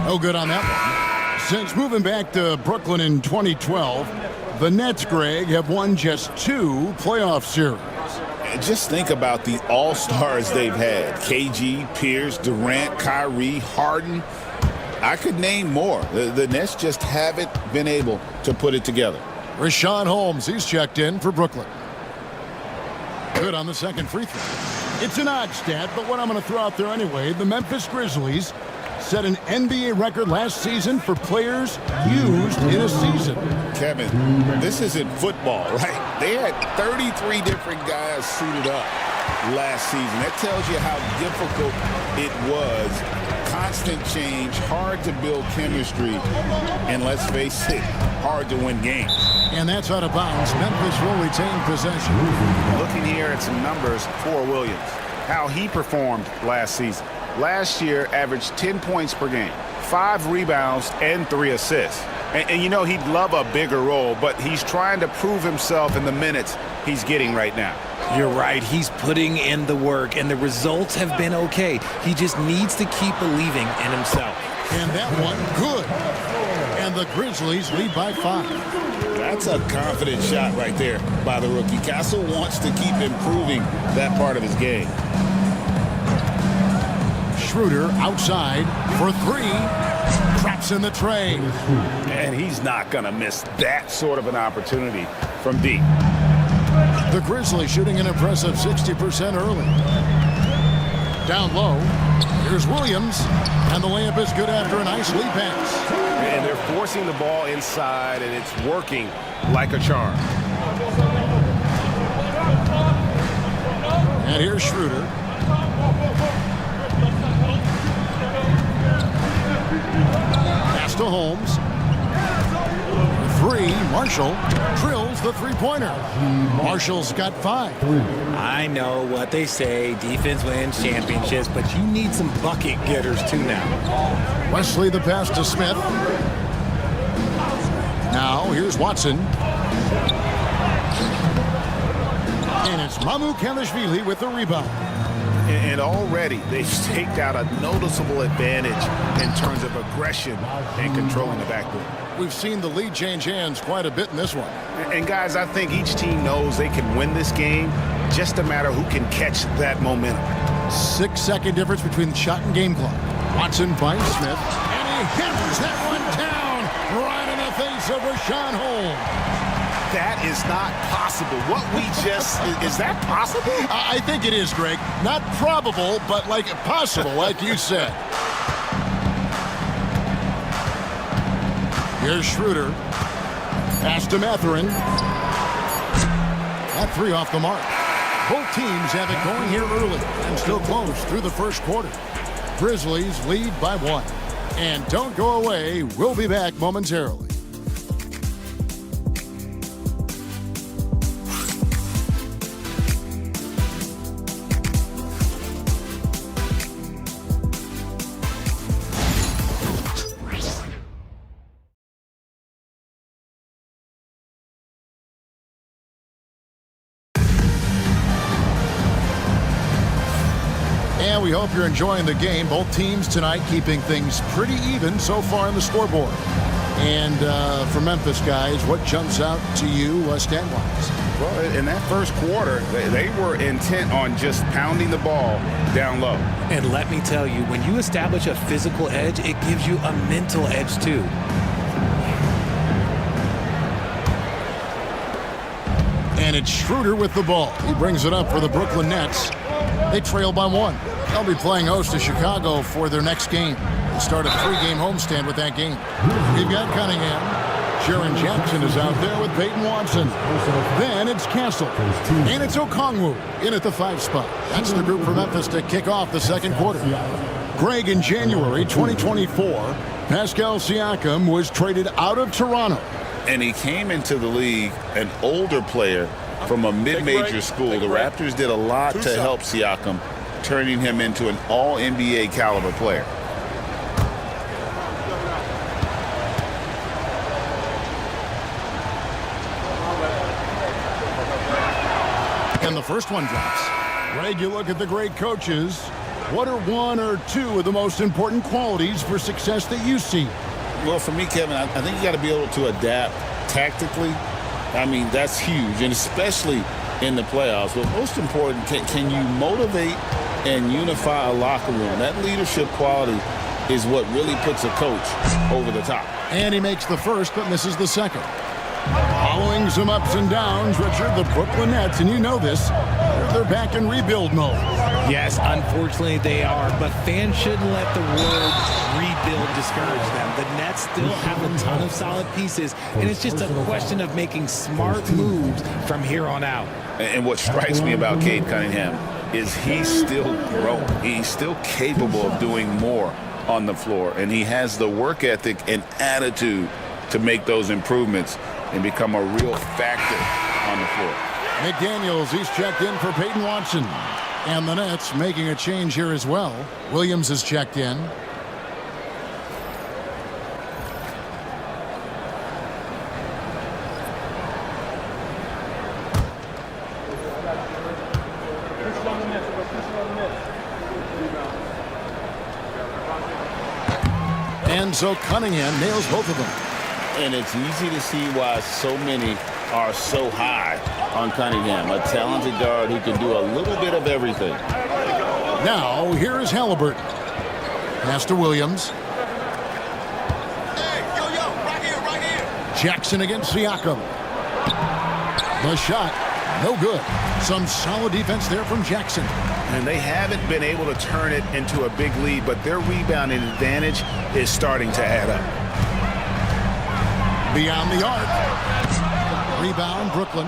No good on that one. Since moving back to Brooklyn in 2012, the Nets, Greg, have won just 2 playoff series. Just think about the all-stars they've had. KG, Pierce, Durant, Kyrie, Harden. I could name more. The Nets just haven't been able to put it together. Rashawn Holmes, he's checked in for Brooklyn. Good on the second free throw. It's an odd stat, but what I'm going to throw out there anyway, the Memphis Grizzlies set an NBA record last season for players used in a season. Kevin, this isn't football, right? They had 33 different guys suited up last season. That tells you how difficult it was constant change, hard to build chemistry, and let's face it, hard to win games. And that's out of bounds. Memphis will retain possession. Looking here at some numbers for Williams, how he performed last season. Last year, averaged 10 points per game, 5 rebounds, and 3 assists. And you know, he'd love a bigger role, but he's trying to prove himself in the minutes he's getting right now. You're right. He's putting in the work, and the results have been okay. He just needs to keep believing in himself. And that one, good. And the Grizzlies lead by 5. That's a confident shot right there by the rookie. Castle wants to keep improving that part of his game. Schroeder outside for 3. Traps in the tray. And he's not going to miss that sort of an opportunity from deep. The Grizzlies shooting an impressive 60% early. Down low. Here's Williams. And the layup is good after a nice lead pass. And they're forcing the ball inside, and it's working like a charm. And here's Schroeder. Pass to Holmes. 3. Marshall drills the three-pointer. Marshall's got 5. I know what they say, defense wins championships, but you need some bucket getters too now. Wesley the pass to Smith. Now here's Watson. And it's Mamukelashvili with the rebound. And already they've staked out a noticeable advantage in terms of aggression and controlling the backboard. We've seen the lead change hands quite a bit in this one. And guys, I think each team knows they can win this game, just a matter who can catch that momentum. 6-second difference between the shot and game clock. Watson finds Smith, and he hammers that one down right in the face of Rashawn Holmes. That is not possible. What we just, is that possible? I think it is, Greg. Not probable, but like possible, like you said. Here's Schroeder. Pass to Mathurin. That 3 off the mark. Both teams have it going here early and still close through the first quarter. Grizzlies lead by 1. And don't go away. We'll be back momentarily. We hope you're enjoying the game. Both teams tonight keeping things pretty even so far on the scoreboard. And for Memphis, guys, what jumps out to you stat-wise? Well, in that first quarter, they were intent on just pounding the ball down low. And let me tell you, when you establish a physical edge, it gives you a mental edge too. And it's Schroeder with the ball. He brings it up for the Brooklyn Nets. They trail by 1. They'll be playing host to Chicago for their next game. They start a 3-game homestand with that game. We've got Cunningham. Sharon Jackson is out there with Peyton Watson. Then it's Castle. And it's Okongwu in at the 5 spot. That's the group for Memphis to kick off the second quarter. Greg, in January 2024, Pascal Siakam was traded out of Toronto. And he came into the league an older player from a mid-major school. The Raptors did a lot to help Siakam, turning him into an all-NBA caliber player. And the first one drops. Greg, you look at the great coaches. What are 1 or 2 of the most important qualities for success that you see? Well, for me, Kevin, I think you got to be able to adapt tactically. I mean, that's huge, and especially in the playoffs. But most important, can you motivate and unify a locker room? That leadership quality is what really puts a coach over the top. And he makes the first, but misses the second. Following some ups and downs, Richard, the Brooklyn Nets, and you know this, they're back in rebuild mode. Yes, unfortunately they are, but fans shouldn't let the word rebuild discourage them. The Nets still have a ton of solid pieces, and it's just a question of making smart moves from here on out. And what strikes me about Cade Cunningham is he's still growing. He's still capable of doing more on the floor, and he has the work ethic and attitude to make those improvements and become a real factor on the floor. McDaniels, he's checked in for Peyton Watson. And the Nets making a change here as well. Williams is checked in. And so Cunningham nails both of them. And it's easy to see why so many are so high on Cunningham, a talented guard who can do a little bit of everything. Now, here is Halliburton. Pass to Williams. Jackson against Siakam. The shot, no good. Some solid defense there from Jackson. And they haven't been able to turn it into a big lead, but their rebounding advantage is starting to add up. Beyond the arc. Rebound, Brooklyn.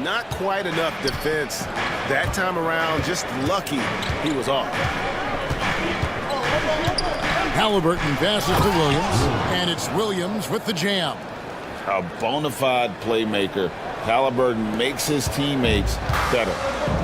Not quite enough defense that time around. Just lucky he was off. Halliburton passes to Williams, and it's Williams with the jam. A bona fide playmaker. Halliburton makes his teammates better.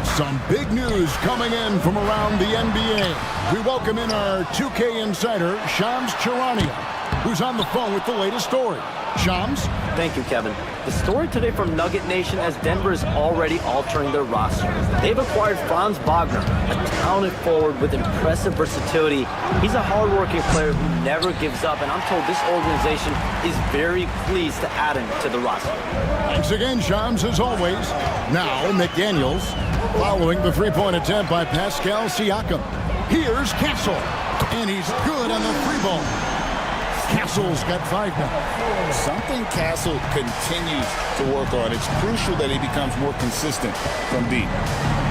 Some big news coming in from around the NBA. We welcome in our 2K insider, Shams Charania, who's on the phone with the latest story. Shams? Thank you, Kevin. The story today from Nugget Nation as Denver is already altering their roster. They've acquired Franz Wagner, a talented forward with impressive versatility. He's a hard-working player who never gives up, and I'm told this organization is very pleased to add him to the roster. Thanks again, Shams, as always. Now, McDaniels, following the three-point attempt by Pascal Siakam. Here's Castle, and he's good on the three ball. Castle's got 5 now. Something Castle continues to work on. It's crucial that he becomes more consistent from deep.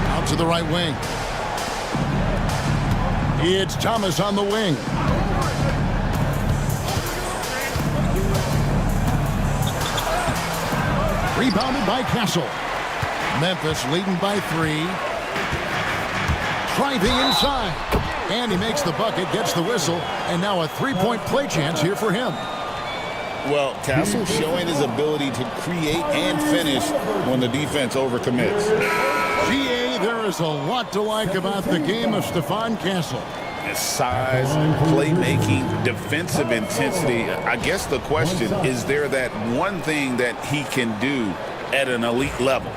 Out to the right wing. It's Thomas on the wing. Rebounded by Castle. Memphis leading by 3. Driving inside. And he makes the bucket, gets the whistle, and now a three-point play chance here for him. Well, Castle showing his ability to create and finish when the defense overcommits. GA, there is a lot to like about the game of Stephon Castle. His size, playmaking, defensive intensity. I guess the question, is there that one thing that he can do at an elite level?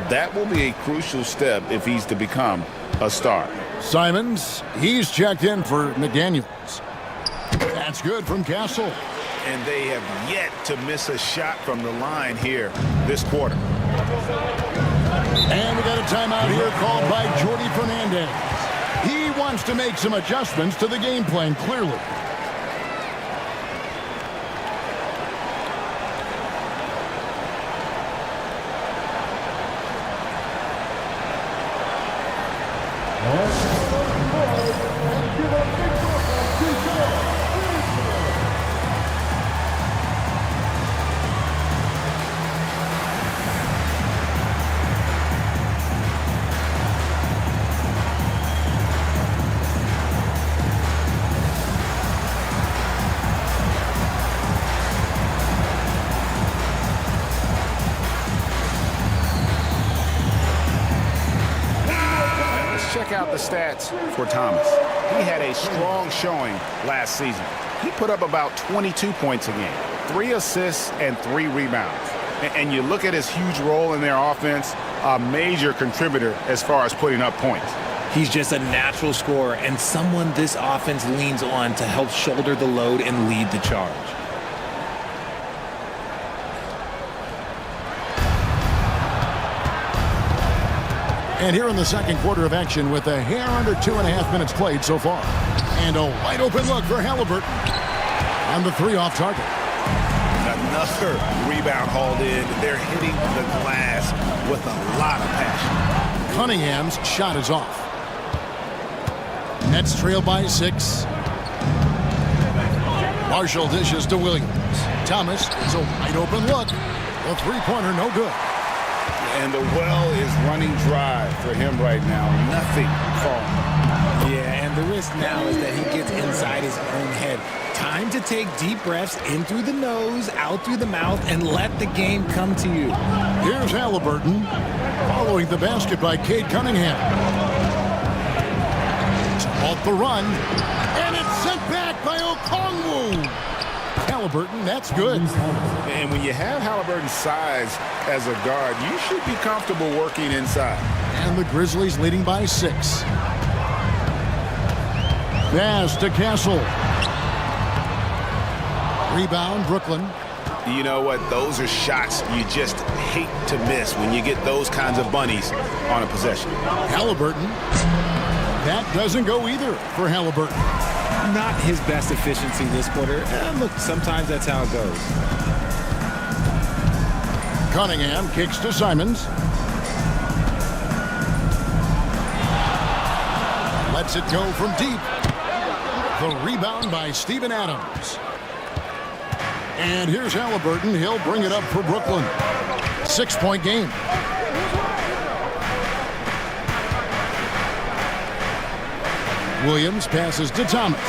That will be a crucial step if he's to become a star. Simons, he's checked in for McDaniels. That's good from Castle. And they have yet to miss a shot from the line here this quarter. And we got a timeout here called by Jordi Fernandez. He wants to make some adjustments to the game plan, clearly. Check out the stats for Thomas. He had a strong showing last season. He put up about 22 points a game, 3 assists and 3 rebounds. And you look at his huge role in their offense, a major contributor as far as putting up points. He's just a natural scorer and someone this offense leans on to help shoulder the load and lead the charge. And here in the second quarter of action with a hair under 2.5 minutes played so far. And a wide open look for Halliburton. On the 3 off target. Another rebound hauled in. They're hitting the glass with a lot of passion. Cunningham's shot is off. Nets trail by 6. Marshall dishes to Williams. Thomas, it's a wide open look. The three-pointer no good. And the well is running dry for him right now. Nothing falling. Yeah, and The risk now is that he gets inside his own head. Time to take deep breaths in through the nose, out through the mouth, and let the game come to you. Here's Halliburton, following the basket by Cade Cunningham. Off the run, and it's sent back by Okongwu. Halliburton, that's good. And when you have Halliburton's size as a guard, you should be comfortable working inside. And the Grizzlies leading by 6. Pass to Castle. Rebound, Brooklyn. You know what? Those are shots you just hate to miss when you get those kinds of bunnies on a possession. Halliburton. That doesn't go either for Halliburton. Not his best efficiency this quarter. Look, sometimes that's how it goes. Cunningham kicks to Simons. Lets it go from deep. The rebound by Steven Adams. And here's Halliburton. He'll bring it up for Brooklyn. 6-point game. Williams passes to Thomas.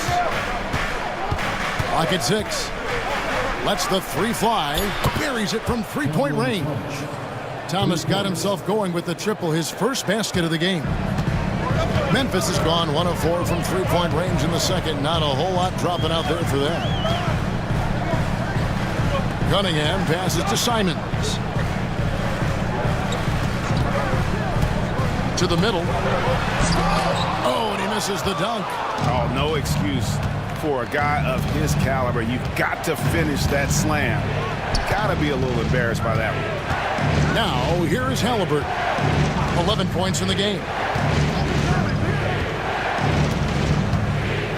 Clock at 6. Lets the 3 fly. Buries it from 3-point range. Thomas got himself going with the triple, his first basket of the game. Memphis has gone 1 of 4 from 3-point range in the second. Not a whole lot dropping out there for them. Cunningham passes to Simons. To the middle. Oh, and he misses the dunk. Oh, no excuse for a guy of his caliber. You've got to finish that slam. Got to be a little embarrassed by that one. Now, here is Halliburton. 11 points in the game.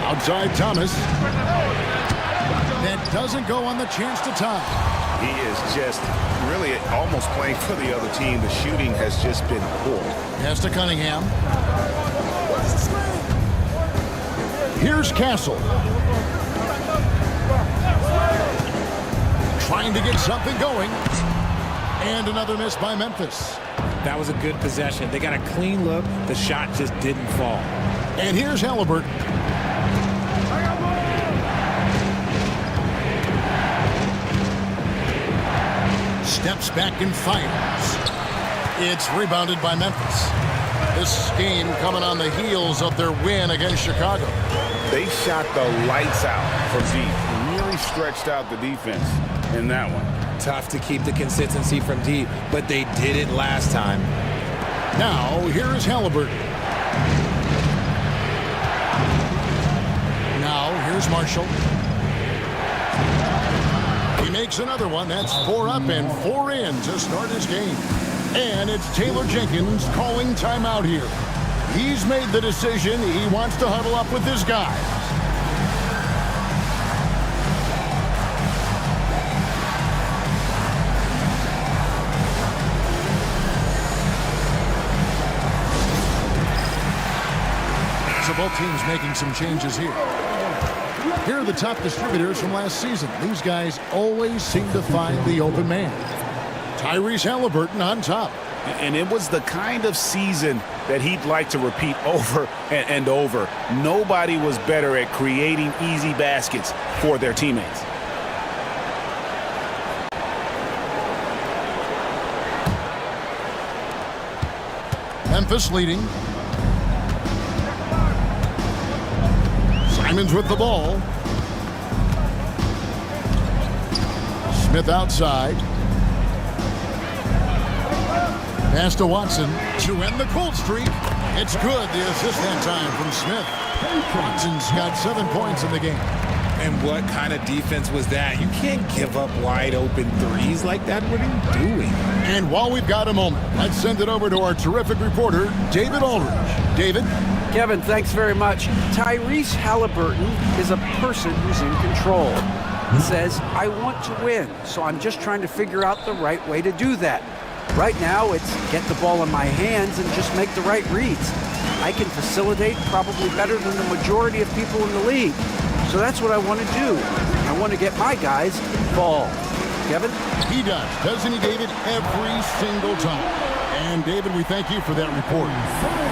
Outside Thomas. That doesn't go on the chance to tie. He is just really almost playing for the other team. The shooting has just been poor. Pass to Cunningham. Here's Castle. Trying to get something going. And another miss by Memphis. That was a good possession. They got a clean look. The shot just didn't fall. And here's Halliburton. Steps back and fires. It's rebounded by Memphis. This game coming on the heels of their win against Chicago. They shot the lights out from deep. Really stretched out the defense in that one. Tough to keep the consistency from deep, but they did it last time. Now, here is Halliburton. Now, here's Marshall. He makes another one. That's 4 up and 4 in to start his game. And it's Taylor Jenkins calling timeout here. He's made the decision. He wants to huddle up with his guys. So both teams making some changes here. Here are the top distributors from last season. These guys always seem to find the open man. Tyrese Halliburton on top. And it was the kind of season that he'd like to repeat over and over. Nobody was better at creating easy baskets for their teammates. Memphis leading. Simons with the ball. Smith outside. Pass to Watson to end the cold streak. It's good. The assist that time from Smith. Watson's got 7 points in the game. And what kind of defense was that? You can't give up wide open threes like that. What are you doing? And while we've got a moment, let's send it over to our terrific reporter, David Aldridge. David? Kevin, thanks very much. Tyrese Halliburton is a person who's in control. He says, I want to win, so I'm just trying to figure out the right way to do that. Right now, it's get the ball in my hands and just make the right reads. I can facilitate probably better than the majority of people in the league. So that's what I want to do. I want to get my guys involved. Kevin? He does, doesn't he, David? Every single time. And, David, we thank you for that report.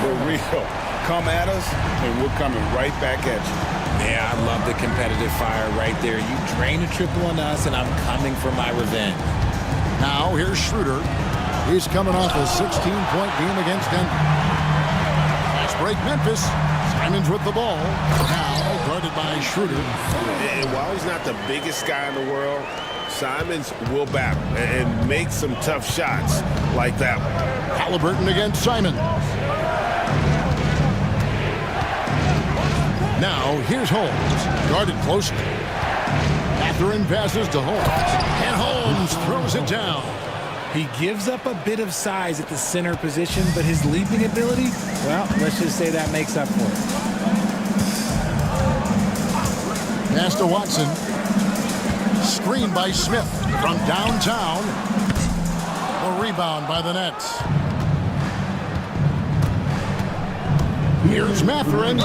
For real. come at us, and we're coming right back at you. Yeah, I love the competitive fire right there. You drain a triple on us, and I'm coming for my revenge. Now here's Schroeder. He's coming off a 16-point game against Denver. Fast break Memphis. Simons with the ball. Now guarded by Schroeder. And while he's not the biggest guy in the world, Simons will battle and make some tough shots like that one. Halliburton against Simons. Now here's Holmes. Guarded closely. Mathurin passes to Holmes. And Holmes throws it down. He gives up a bit of size at the center position, but his leaping ability, well, let's just say that makes up for it. Pass to Watson. Screen by Smith from downtown. A rebound by the Nets. Here's Mathurin.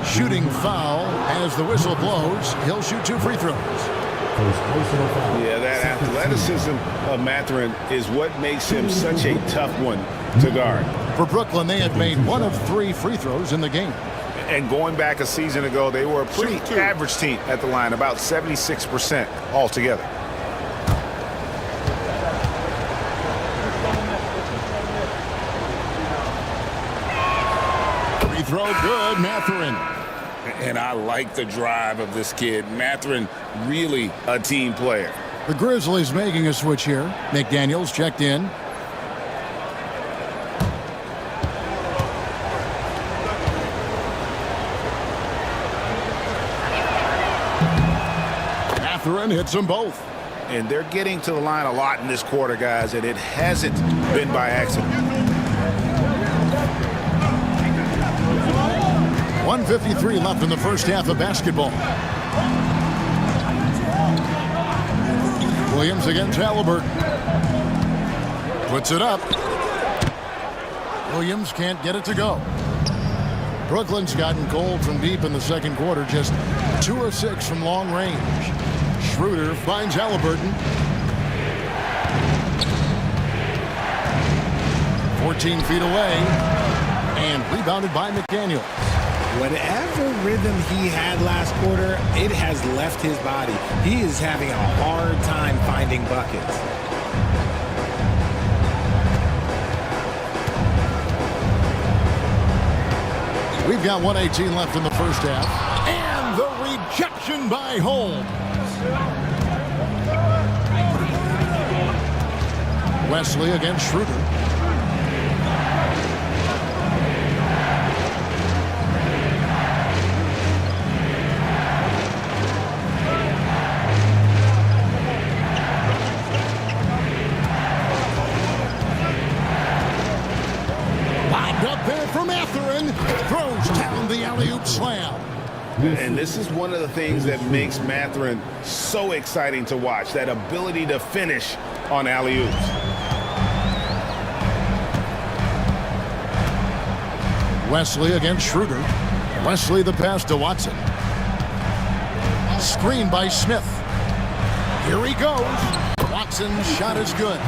Shooting foul as the whistle blows. He'll shoot 2 free throws. Yeah, that athleticism of Mathurin is what makes him such a tough one to guard. For Brooklyn, they had made 1 of 3 free throws in the game. And going back a season ago, they were a pretty average team at the line, about 76% altogether. Free throw good, Mathurin. And I like the drive of this kid. Mathurin, really a team player. The Grizzlies making a switch here. McDaniels checked in. Mathurin hits them both. And they're getting to the line a lot in this quarter, guys, and it hasn't been by accident. 1:53 left in the first half of basketball. Williams against Halliburton. Puts it up. Williams can't get it to go. Brooklyn's gotten cold from deep in the second quarter, just 2 of 6 from long range. Schroeder finds Halliburton. 14 feet away. And rebounded by McDaniel. Whatever rhythm he had last quarter, it has left his body. He is having a hard time finding buckets. We've got 1:18 left in the first half. And the rejection by Holmes. Wesley against Schroeder. Throws down the alley-oop slam. And this is one of the things that makes Mathurin so exciting to watch, that ability to finish on alley-oops. Wesley against Schroeder. Wesley the pass to Watson. Screen by Smith. Here he goes. Watson's shot is good.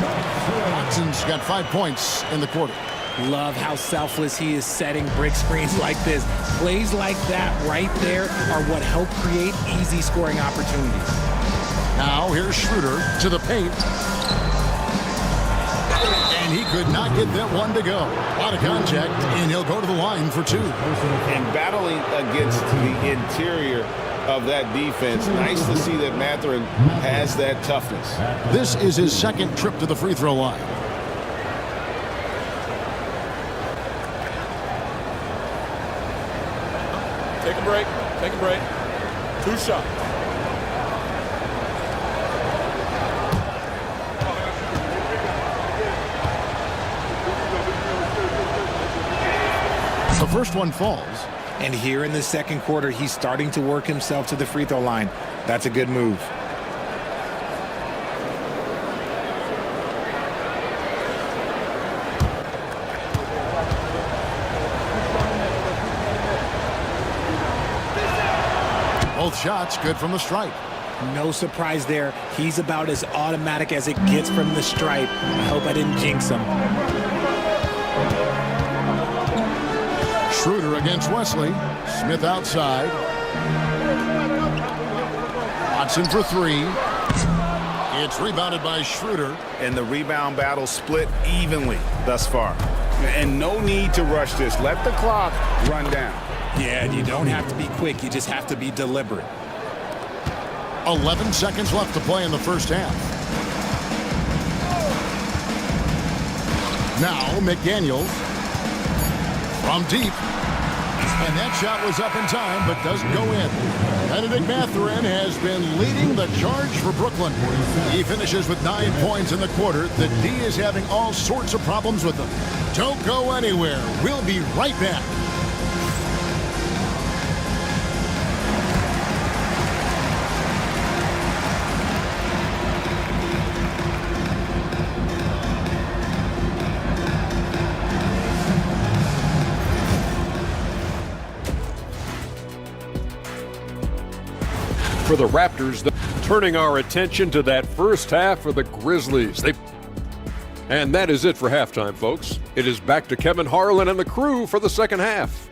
Watson's got 5 points in the quarter. Love how selfless he is setting brick screens like this. Plays like that right there are what help create easy scoring opportunities. Now here's Schroeder to the paint. And he could not get that one to go. A lot of contact, and he'll go to the line for 2. And battling against the interior of that defense, nice to see that Mathurin has that toughness. This is his second trip to the free throw line. Take a break. Take a break. 2 shots. The first one falls. And here in the second quarter, he's starting to work himself to the free throw line. That's a good move. Both shots good from the stripe. No surprise there. He's about as automatic as it gets from the stripe. I hope I didn't jinx him. Schroeder against Wesley. Smith outside. Watson for three. It's rebounded by Schroeder. And the rebound battle split evenly thus far. And no need to rush this. Let the clock run down. Yeah, and you don't have to be quick. You just have to be deliberate. 11 seconds left to play in the first half. Now McDaniels from deep. And that shot was up in time, but doesn't go in. Benedict Mathurin has been leading the charge for Brooklyn. He finishes with 9 points in the quarter. The D is having all sorts of problems with them. Don't go anywhere. We'll be right back. For the Raptors, turning our attention to that first half for the Grizzlies. And that is it for halftime, folks. It is back to Kevin Harlan and the crew for the second half.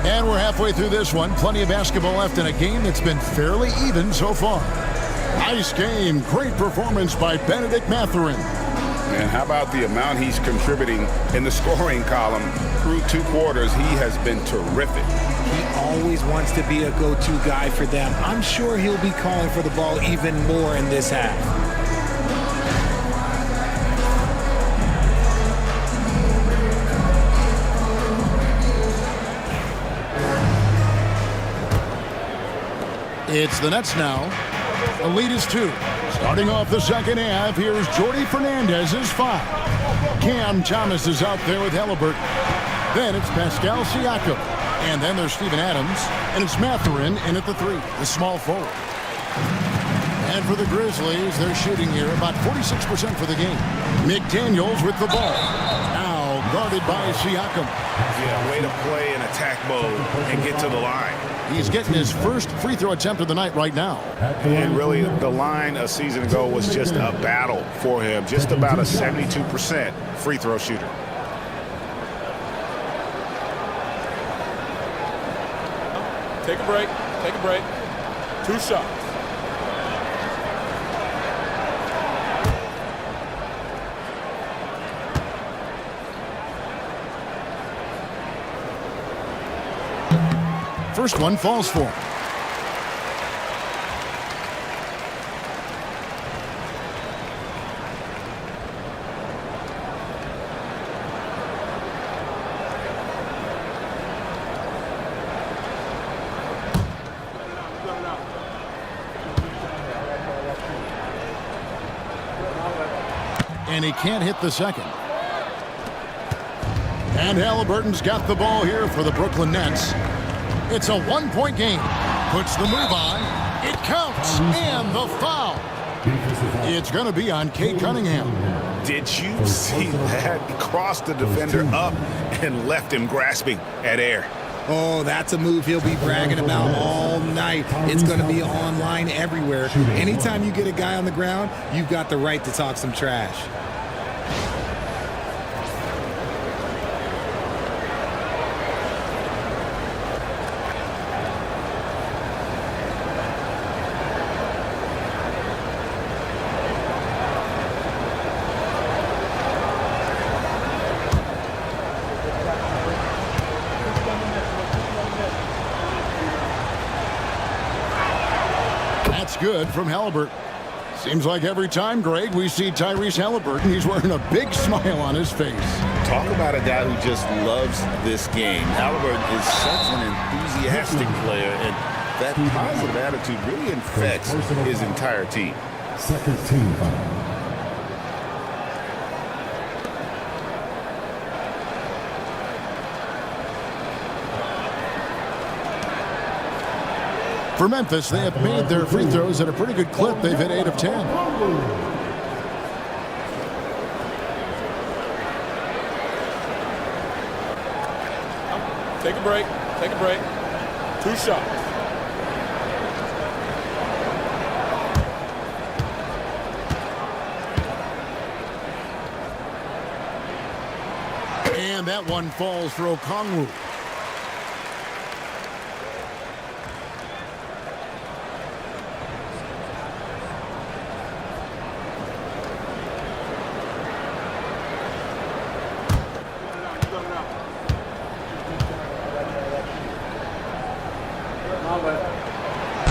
And we're halfway through this one. Plenty of basketball left in a game that's been fairly even so far. Nice game. Great performance by Benedict Mathurin. And how about the amount he's contributing in the scoring column? Through 2 quarters, he has been terrific. He always wants to be a go-to guy for them. I'm sure he'll be calling for the ball even more in this half. It's the Nets now. The lead is 2. Starting off the second half, here's Jordy Fernandez's 5. Cam Thomas is out there with Halliburton. Then it's Pascal Siakam. And then there's Steven Adams. And it's Mathurin in at the 3, the small forward. And for the Grizzlies, they're shooting here about 46% for the game. McDaniels with the ball. Now guarded by Siakam. Yeah, way to play in attack mode and get to the line. He's getting his first free throw attempt of the night right now. And really, the line a season ago was just a battle for him. Just about a 72% free throw shooter. Take a break. Take a break. 2 shots. First one falls for him. And he can't hit the second. And Halliburton's got the ball here for the Brooklyn Nets. It's a 1-point game. Puts the move on. It counts. And the foul. It's going to be on Kate Cunningham. Did you see that? Crossed the defender up and left him grasping at air. Oh, that's a move he'll be bragging about all night. It's going to be online everywhere. Anytime you get a guy on the ground, you've got the right to talk some trash. Good from Halliburton. Seems like every time, Greg, we see Tyrese Halliburton, he's wearing a big smile on his face. Talk about a guy who just loves this game. Halliburton is such an enthusiastic player, and that positive attitude really infects his entire team. Second team foul. For Memphis, they have made their free throws at a pretty good clip. They've hit 8 of 10. Take a break. Take a break. 2 shots. And that one falls for Okongwu.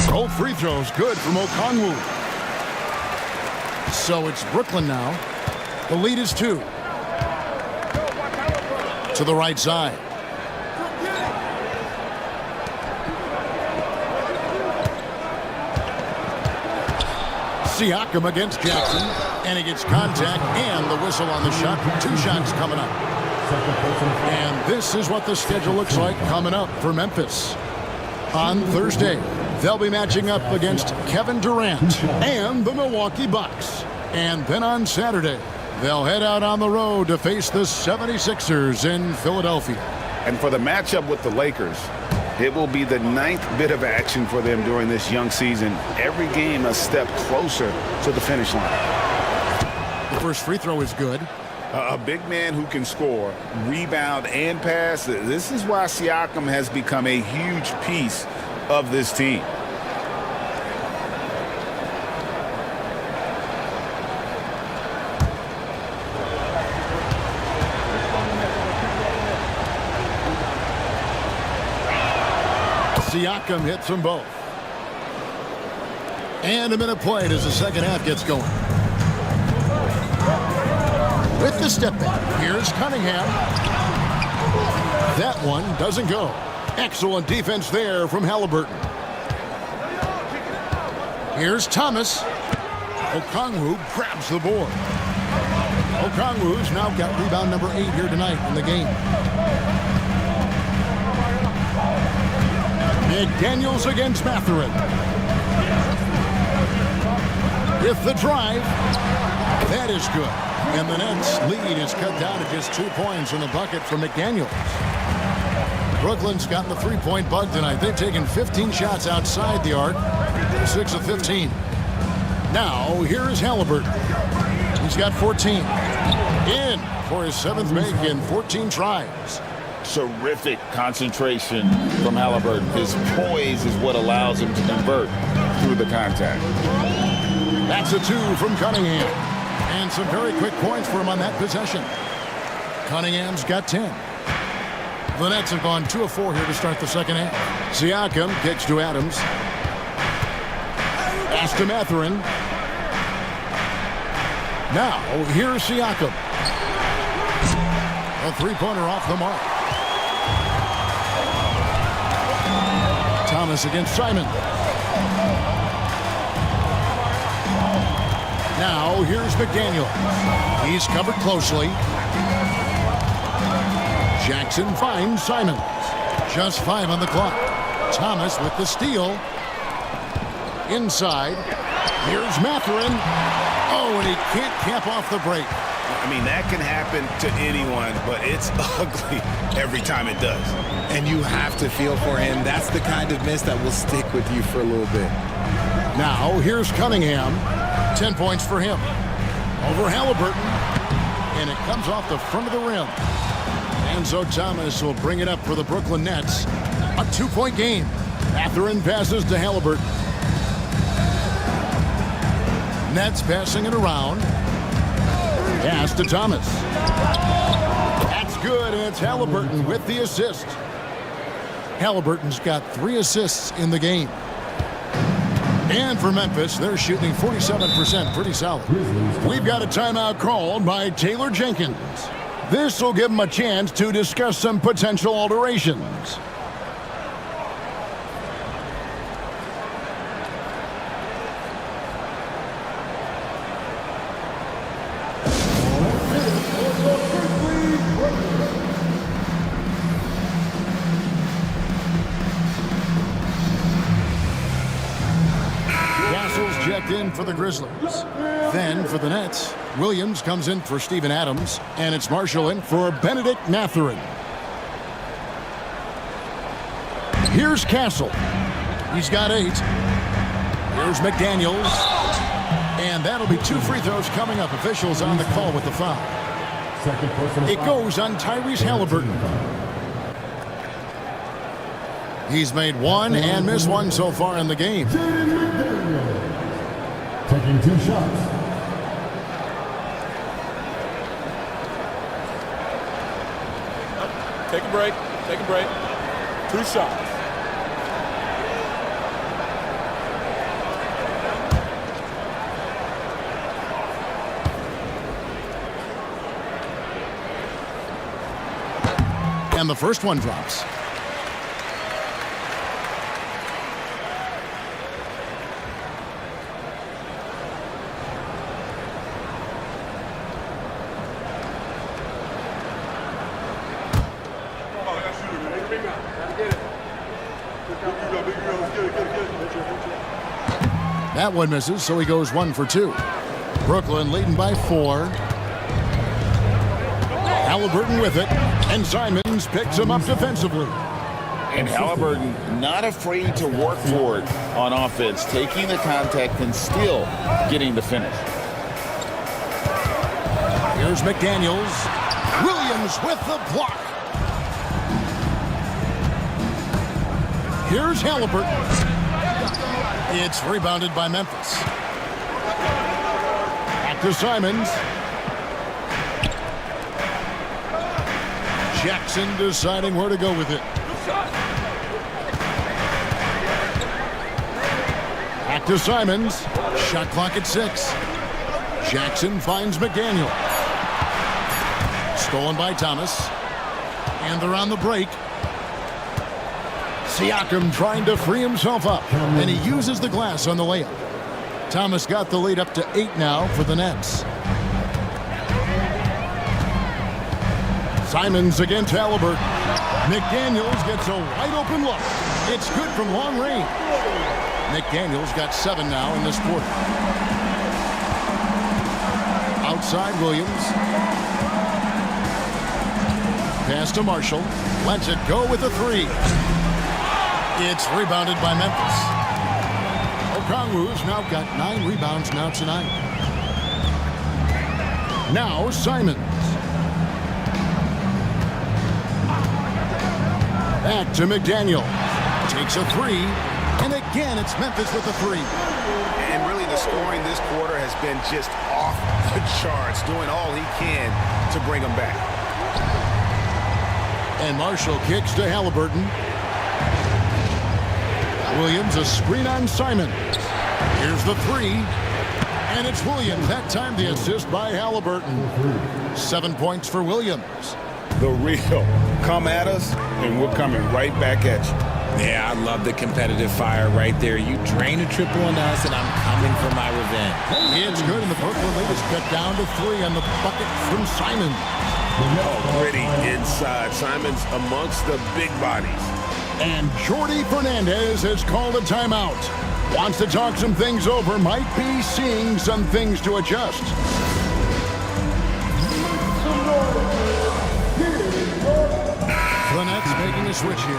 Both free throws good from Okongwu. So it's Brooklyn now. The lead is 2. To the right side. Siakam against Jackson, and he gets contact and the whistle on the shot. 2 shots coming up. And this is what the schedule looks like coming up for Memphis. On Thursday, they'll be matching up against Kevin Durant and the Milwaukee Bucks. And then on Saturday, they'll head out on the road to face the 76ers in Philadelphia. And for the matchup with the Lakers, it will be the 9th bit of action for them during this young season. Every game a step closer to the finish line. The first free throw is good. A big man who can score, rebound, and pass. This is why Siakam has become a huge piece of this team. Siakam hits them both. And a minute played as the second half gets going. With the step back, here's Cunningham. That one doesn't go. Excellent defense there from Halliburton. Here's Thomas. Okongwu grabs the board. Okongwu's now got rebound number 8 here tonight in the game. McDaniels against Mathurin. With the drive, that is good. And the Nets' lead is cut down to just 2 points in the bucket from McDaniels. Brooklyn's got the three-point bug tonight. They've taken 15 shots outside the arc, 6 of 15. Now, here's Halliburton. He's got 14. In for his 7th make in 14 tries. Terrific concentration from Halliburton. His poise is what allows him to convert through the contact. That's a 2 from Cunningham. And some very quick points for him on that possession. Cunningham's got 10. The Nets have gone 2 of 4 here to start the second half. Siakam kicks to Adams. Pass to Mathurin. Now, here's Siakam. A three-pointer off the mark. Thomas against Simon. Now, here's McDaniel. He's covered closely. Jackson finds Simons. Just 5 on the clock. Thomas with the steal. Inside. Here's Mathurin. Oh, and he can't cap off the break. I mean, that can happen to anyone, but it's ugly every time it does. And you have to feel for him. That's the kind of miss that will stick with you for a little bit. Now, here's Cunningham. 10 points for him. Over Halliburton. And it comes off the front of the rim. And so Thomas will bring it up for the Brooklyn Nets. A 2-point game. Mathurin passes to Halliburton. Nets passing it around. Pass to Thomas. That's good, and it's Halliburton with the assist. Halliburton's got 3 assists in the game. And for Memphis, they're shooting 47%, pretty solid. We've got a timeout called by Taylor Jenkins. This will give them a chance to discuss some potential alterations. In for the Grizzlies. Then for the Nets, Williams comes in for Steven Adams, and it's Marshall in for Benedict Mathurin. Here's Castle. He's got 8. Here's McDaniels. And that'll be 2 free throws coming up. Officials on the call with the foul. It goes on Tyrese Halliburton. He's made 1 and missed 1 so far in the game. Taking 2 shots. Take a break. Take a break. 2 shots. And the first one drops. That one misses, so he goes 1 for 2. Brooklyn leading by 4. Halliburton with it, and Simons picks him up defensively. And Halliburton not afraid to work for it on offense, taking the contact and still getting the finish. Here's McDaniels. Williams with the block. Here's Halliburton. It's rebounded by Memphis. Back to Simons. Jackson deciding where to go with it. Back to Simons. Shot clock at 6. Jackson finds McDaniel. Stolen by Thomas. And they're on the break. Siakam trying to free himself up. And he uses the glass on the layup. Thomas got the lead up to 8 now for the Nets. Simons against Halliburton. McDaniels gets a wide open look. It's good from long range. McDaniels got 7 now in this quarter. Outside Williams. Pass to Marshall. Lets it go with a 3. It's rebounded by Memphis. Okongwu's now got 9 rebounds now tonight. Now Simons. Back to McDaniel. Takes a 3. And again, it's Memphis with a 3. And really the scoring this quarter has been just off the charts, doing all he can to bring them back. And Marshall kicks to Halliburton. Williams, a screen on Simon. Here's the 3. And it's Williams. That time the assist by Halliburton. 7 points for Williams. The real. Come at us, and we're coming right back at you. Yeah, I love the competitive fire right there. You drain a triple on us, and I'm coming for my revenge. It's good, and the Brooklyn lead is cut down to 3 on the bucket from Simon. Oh, gritty inside. Simons amongst the big bodies. And Jordi Fernandez has called a timeout. Wants to talk some things over. Might be seeing some things to adjust. The Nets making a switch here.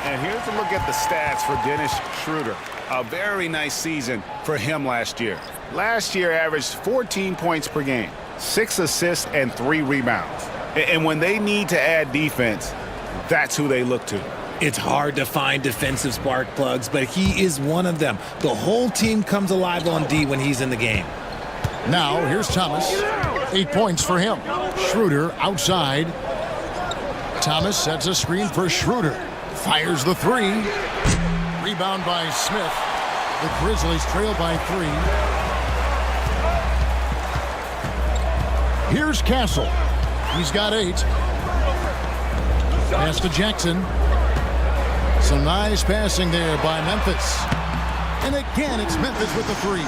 And here's a look at the stats for Dennis Schroeder. A very nice season for him last year. Last year averaged 14 points per game, 6 assists, and 3 rebounds. And when they need to add defense, that's who they look to. It's hard to find defensive spark plugs, but he is one of them. The whole team comes alive on D when he's in the game. Now, here's Thomas. 8 points for him. Schroeder outside. Thomas sets a screen for Schroeder. Fires the 3. Rebound by Smith. The Grizzlies trail by 3. Here's Castle. He's got 8. Pass to Jackson. Some nice passing there by Memphis. And again, it's Memphis with the 3.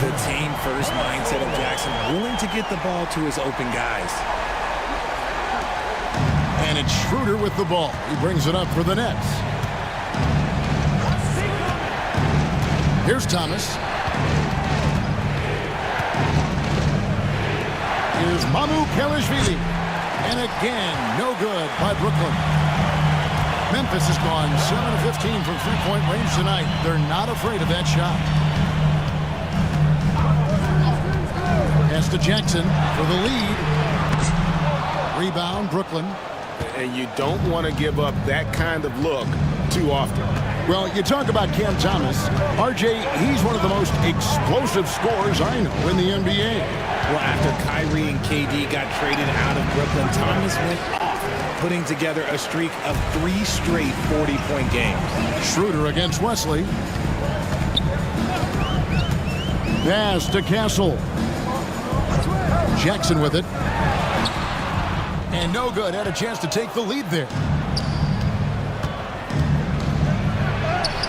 The team first mindset of Jackson, willing to get the ball to his open guys. And it's Schroeder with the ball. He brings it up for the Nets. Here's Thomas. Here's Mamu Kelishvili. And again, no good by Brooklyn. Memphis has gone 7 of 15 from three-point range tonight. They're not afraid of that shot. Pass to Jackson for the lead. Rebound, Brooklyn. And you don't want to give up that kind of look too often. Well, you talk about Cam Thomas. RJ, he's one of the most explosive scorers I know in the NBA. Well, after Kyrie and KD got traded out of Brooklyn, Thomas went off, putting together a streak of 3 straight 40-point games. Schroeder against Wesley. Pass to Castle. Jackson with it. And no good. Had a chance to take the lead there.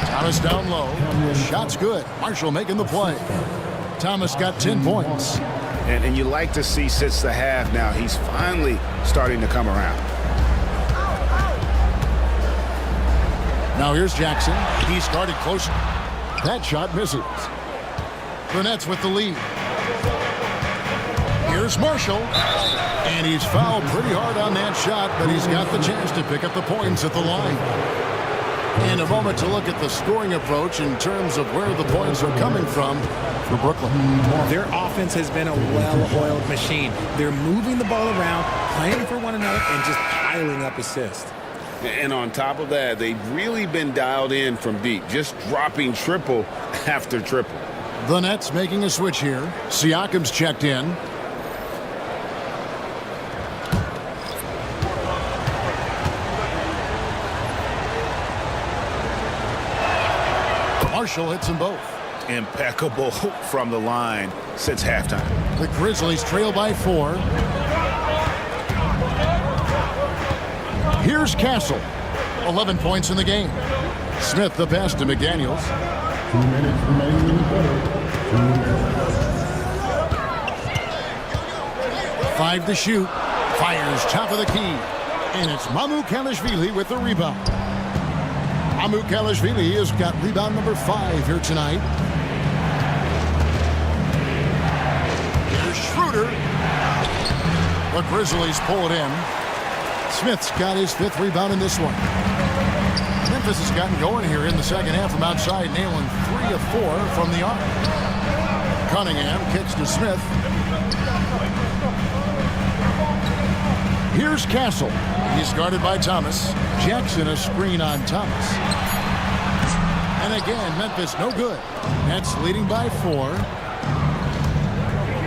Thomas down low. Shot's good. Marshall making the play. Thomas got 10 points. And you like to see since the half now, he's finally starting to come around. Now here's Jackson. He started closer. That shot misses. The Nets with the lead. Here's Marshall. And he's fouled pretty hard on that shot, but he's got the chance to pick up the points at the line. In a moment to look at the scoring approach in terms of where the points are coming from for Brooklyn. Their offense has been a well-oiled machine. They're moving the ball around, playing for one another, and just piling up assists. And on top of that, they've really been dialed in from deep, just dropping triple after triple. The Nets making a switch here. Siakam's checked in. Marshall hits them both. Impeccable from the line since halftime. The Grizzlies trail by 4. Here's Castle. 11 points in the game. Smith the pass to McDaniels. 2 minutes remaining in the quarter. 5 to shoot. Fires top of the key. And it's Mamukelashvili with the rebound. Mamukelashvili has got rebound number 5 here tonight. Here's Schroeder. The Grizzlies pull it in. Smith's got his 5th rebound in this one. Memphis has gotten going here in the second half from outside, nailing 3 of 4 from the arc. Cunningham kicks to Smith. Here's Castle. He's guarded by Thomas. Jackson a screen on Thomas. And again, Memphis no good. Nets leading by 4.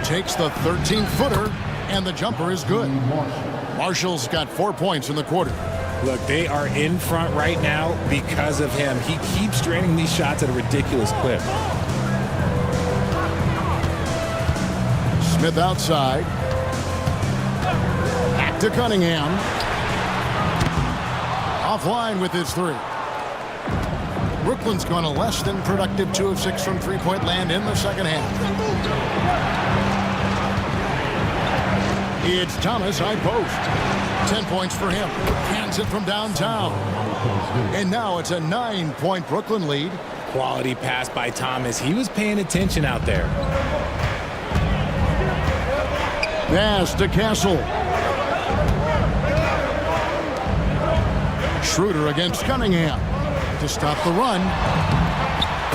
Takes the 13-footer, and the jumper is good. Marshall's got 4 points in the quarter. Look, they are in front right now because of him. He keeps draining these shots at a ridiculous clip. Smith outside. Back to Cunningham. Offline with his 3. Brooklyn's gone a less than productive 2 of 6 from three-point land in the second half. It's Thomas, high post. 10 points for him. Hands it from downtown. And now it's a 9-point Brooklyn lead. Quality pass by Thomas. He was paying attention out there. Pass to Castle. Schroeder against Cunningham to stop the run.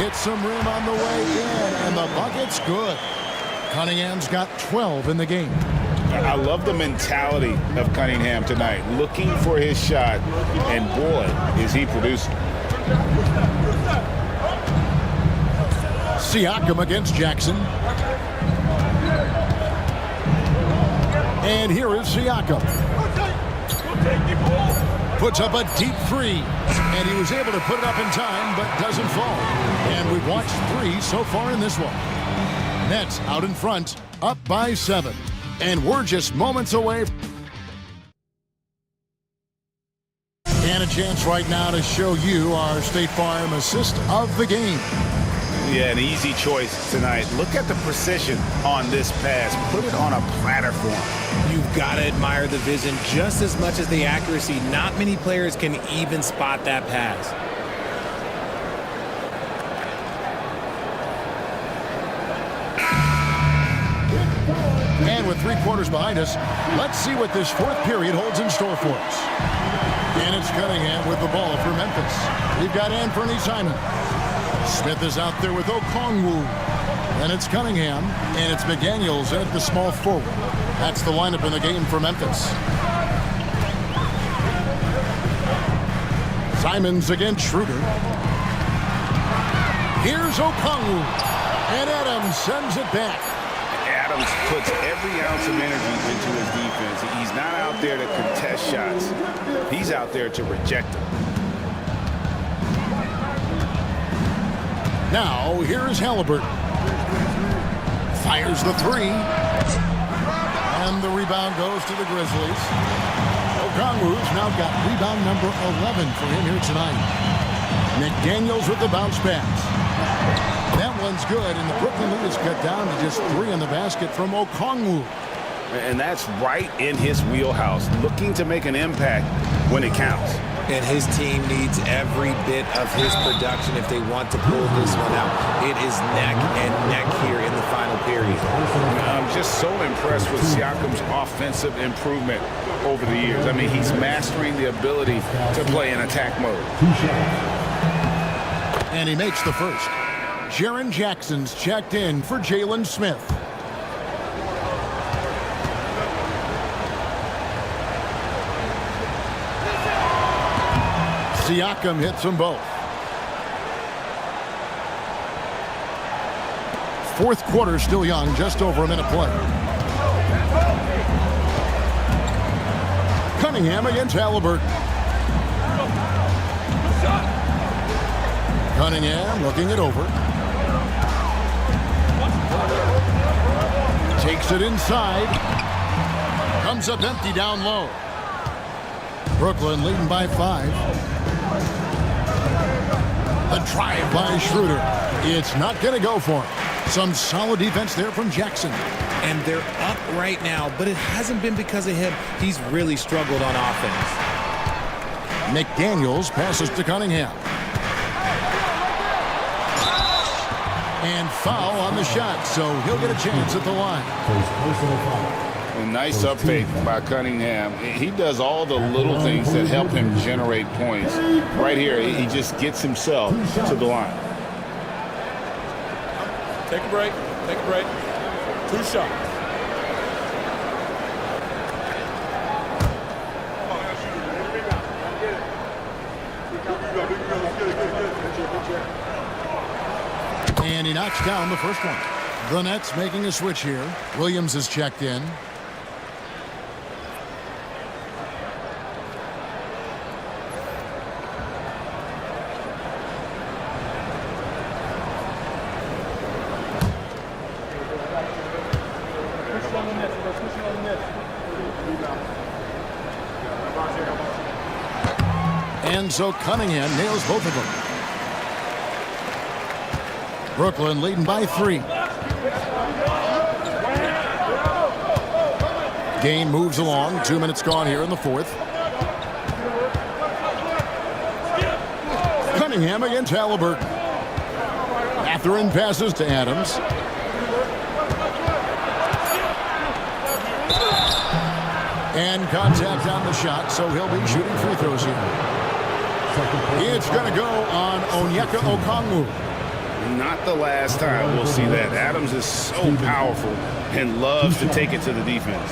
Hits some rim on the way in, and the bucket's good. Cunningham's got 12 in the game. I love the mentality of Cunningham tonight, looking for his shot, and boy, is he producing. Siakam against Jackson. And here is Siakam. Puts up a deep 3, and he was able to put it up in time, but doesn't fall. And we've watched 3 so far in this one. Nets out in front, up by 7. And we're just moments away. And a chance right now to show you our State Farm assist of the game. Yeah, an easy choice tonight. Look at the precision on this pass. Put it on a platter for him. You've got to admire the vision just as much as the accuracy. Not many players can even spot that pass. And with 3 quarters behind us. Let's see what this 4th period holds in store for us. And it's Cunningham with the ball for Memphis. We've got Anthony Simon. Smith is out there with Okongwu. And it's Cunningham, and it's McDaniels in at the small forward. That's the lineup in the game for Memphis. Simons against Schroeder. Here's Okongwu, and Adams sends it back. Adams puts every ounce of energy into his defense. He's not out there to contest shots. He's out there to reject them. Now, here's Halliburton. Fires the 3. And the rebound goes to the Grizzlies. Okongwu's now got rebound number 11 for him here tonight. McDaniels with the bounce pass. That one's good, and the Brooklyn lead is cut down to just 3 in the basket from Okongwu. And that's right in his wheelhouse, looking to make an impact when it counts. And his team needs every bit of his production if they want to pull this one out. It is neck and neck here in the final period. I'm just so impressed with Siakam's offensive improvement over the years. I mean, he's mastering the ability to play in attack mode. And he makes the first. Jaren Jackson's checked in for Jalen Smith. Siakam hits them both. 4th quarter still young, just over a minute play. Cunningham against Halliburton. Cunningham looking it over. Takes it inside. Comes up empty down low. Brooklyn leading by 5. The drive by Schroeder. It's not going to go for him. Some solid defense there from Jackson. And they're up right now, but it hasn't been because of him. He's really struggled on offense. McDaniels passes to Cunningham. And foul on the shot, so he'll get a chance at the line. A nice up fake by Cunningham. He does all the little things that help him generate points. Right here, he just gets himself to the line. Take a break. Take a break. 2 shots. And he knocks down the first one. The Nets making a switch here. Williams is checked in. And so Cunningham nails both of them. Brooklyn leading by 3. Game moves along. 2 minutes gone here in the 4th. Cunningham against Halliburton. Mathurin passes to Adams. And contact on the shot, so he'll be shooting free throws here. It's going to go on Onyeka Okongwu. Not the last time we'll see that. Adams is so powerful and loves to take it to the defense.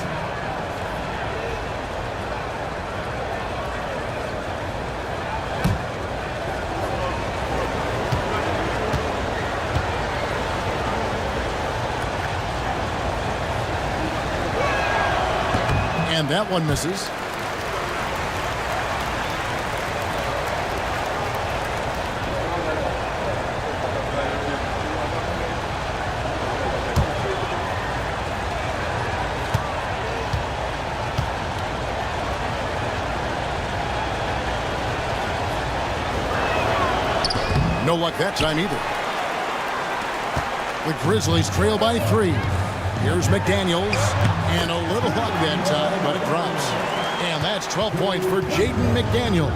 And that one misses. No luck that time either. The Grizzlies trail by 3. Here's McDaniels. And a little luck that time, but it drops. And that's 12 points for Jaden McDaniel.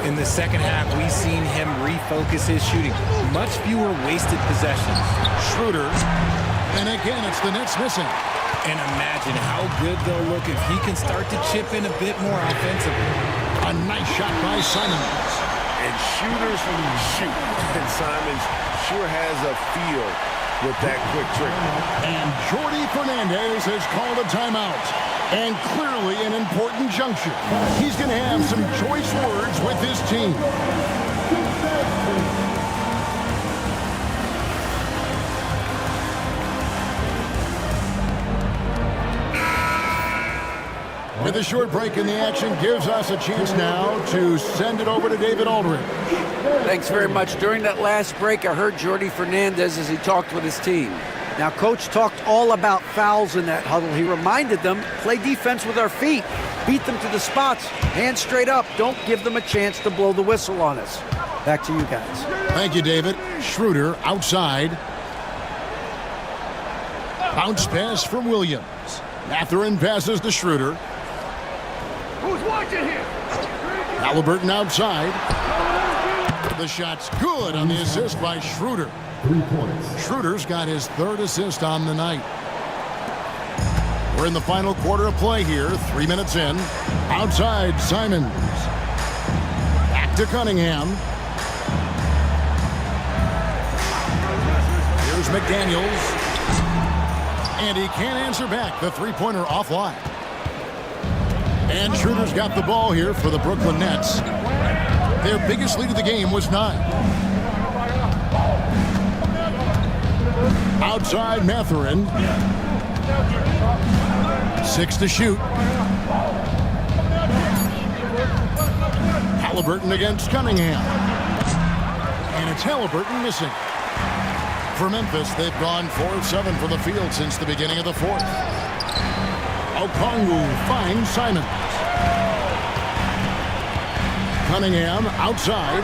In the second half, we've seen him refocus his shooting. Much fewer wasted possessions. Schroeder. And again, it's the Nets missing. And imagine how good they'll look if he can start to chip in a bit more offensively. A nice shot by Simons. And shooters shoot. And Simons sure has a feel with that quick trick. And Jordi Fernandez has called a timeout. And clearly an important juncture. He's going to have some choice words with his team. With a short break in the action gives us a chance now to send it over to David Aldridge. Thanks very much. During that last break, I heard Jordi Fernandez as he talked with his team. Now, Coach talked all about fouls in that huddle. He reminded them, play defense with our feet. Beat them to the spots. Hands straight up. Don't give them a chance to blow the whistle on us. Back to you guys. Thank you, David. Schroeder outside. Bounce pass from Williams. Mathurin passes to Schroeder. Who's watching here? Halliburton outside. The shot's good on the assist by Schroeder. 3 points. Schroeder's got his third assist on the night. We're in the final quarter of play here, 3 minutes in. Outside, Simons. Back to Cunningham. Here's McDaniels. And he can't answer back. The three-pointer offline. And Schroeder's got the ball here for the Brooklyn Nets. Their biggest lead of the game was 9. Outside Mathurin. 6 to shoot. Halliburton against Cunningham. And it's Halliburton missing. For Memphis, they've gone 4 of 7 from the field since the beginning of the fourth. Okongwu finds Simons. Cunningham outside.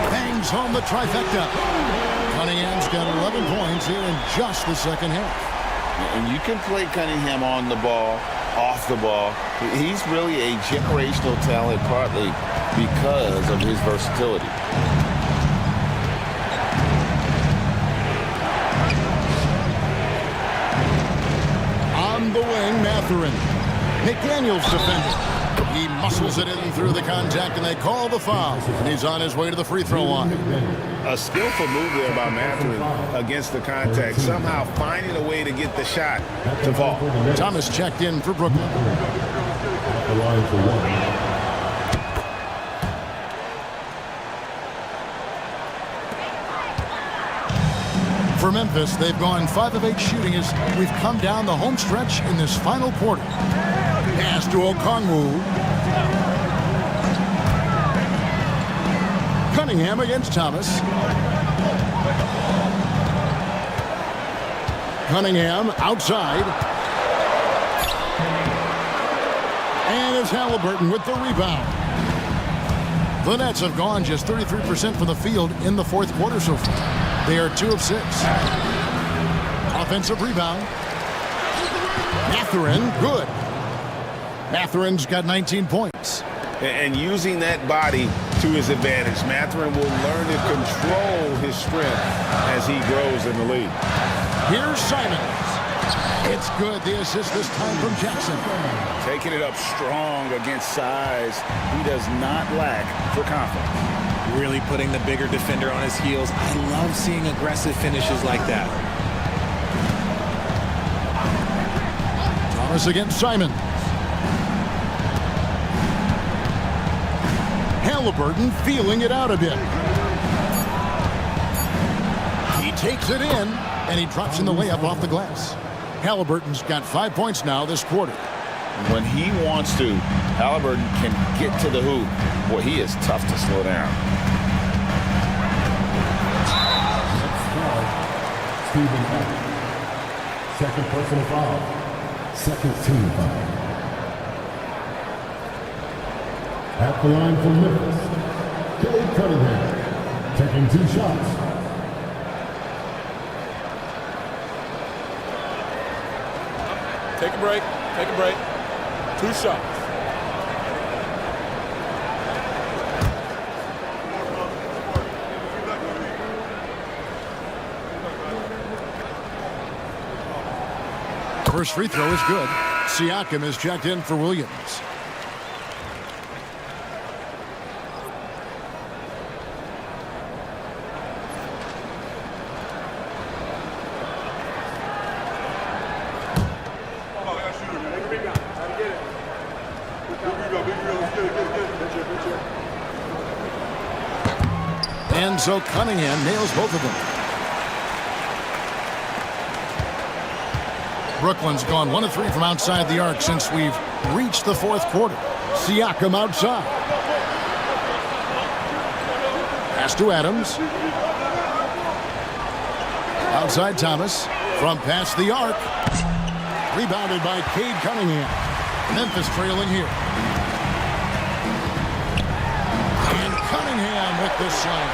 Bangs home the trifecta. Cunningham's got 11 points here in just the second half. And you can play Cunningham on the ball, off the ball. He's really a generational talent, partly because of his versatility. On the wing, Mathurin. McDaniels defending. He muscles it in through the contact, and they call the foul. And he's on his way to the free throw line. A skillful move there by Mathurin against the contact, somehow finding a way to get the shot to fall. Thomas checked in for Brooklyn. The line for 1. For Memphis, they've gone 5 of 8 shooting as we've come down the home stretch in this final quarter. Pass to Okongwu. Cunningham against Thomas. Cunningham outside. And it's Halliburton with the rebound. The Nets have gone just 33% from the field in the fourth quarter so far. They are 2 of 6. Offensive rebound. Mathurin, good. Mathurin's got 19 points. And using that body to his advantage, Mathurin will learn to control his strength as he grows in the league. Here's Simons. It's good. The assist this time from Jackson. Taking it up strong against size. He does not lack for confidence. Really putting the bigger defender on his heels. I love seeing aggressive finishes like that. Thomas against Simons. Halliburton feeling it out a bit. He takes it in, and he drops in the layup off the glass. Halliburton's got 5 points now this quarter. When he wants to, Halliburton can get to the hoop. Boy, he is tough to slow down. Stephen Adams. Second personal foul. Second team foul. At the line for Memphis, Billy Cunningham, taking 2 shots. Take a break. Take a break. 2 shots. First free throw is good. Siakam is checked in for Williams. And so Cunningham nails both of them. Brooklyn's gone 1 of 3 from outside the arc since we've reached the fourth quarter. Siakam outside. Pass to Adams. Outside Thomas. From past the arc. Rebounded by Cade Cunningham. Memphis trailing here. And Cunningham with the slam.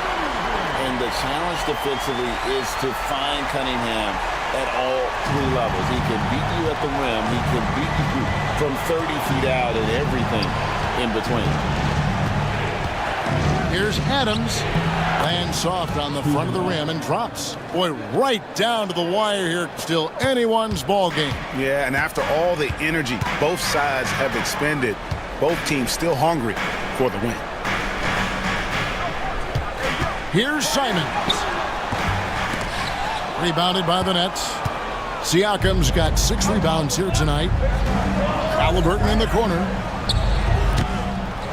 And the challenge defensively is to find Cunningham at all 3 levels. He can beat you at the rim. He can beat you from 30 feet out and everything in between. Here's Adams. Lands soft on the front of the rim and drops. Boy, right down to the wire here. Still anyone's ball game. Yeah, and after all the energy both sides have expended, both teams still hungry for the win. Here's Simons. Rebounded by the Nets. Siakam's got 6 rebounds here tonight. Halliburton in the corner.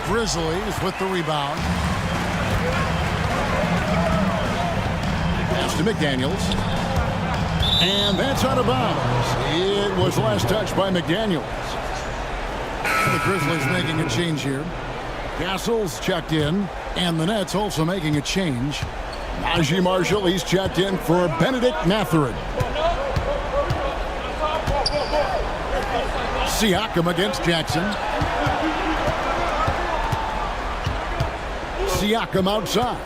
Grizzlies with the rebound. Pass to McDaniels. And that's out of bounds. It was last touched by McDaniels. The Grizzlies making a change here. Castle's checked in. And the Nets also making a change. Najee Marshall, he's checked in for Benedict Mathurin. Siakam against Jackson. Siakam outside.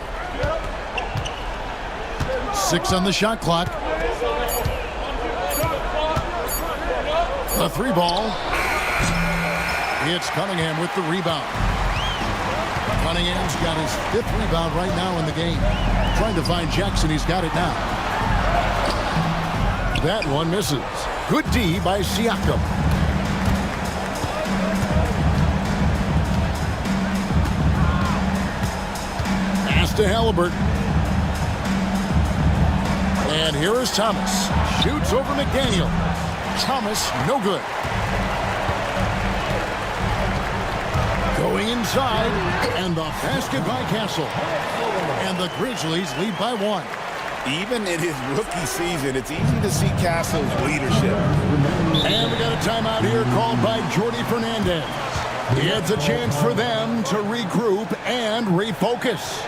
6 on the shot clock. The 3 ball. It's Cunningham with the rebound. Cunningham's got his 5th rebound right now in the game. Trying to find Jackson. He's got it now. That one misses. Good D by Siakam. Pass to Halliburton. And here is Thomas. Shoots over McDaniel. Thomas, no good. Going inside, and the basket by Castle. And the Grizzlies lead by 1. Even in his rookie season, it's easy to see Castle's leadership. And we got a timeout here called by Jordi Fernandez. It's a chance for them to regroup and refocus.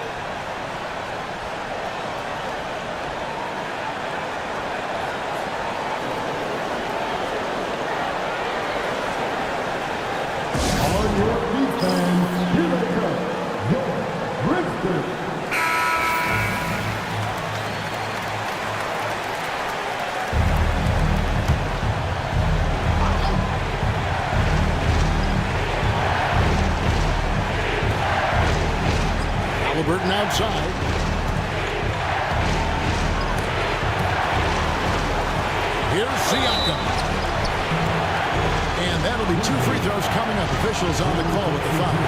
Halliburton outside. Here's Siakam. And that'll be 2 free throws coming up. Officials on the call with the foul.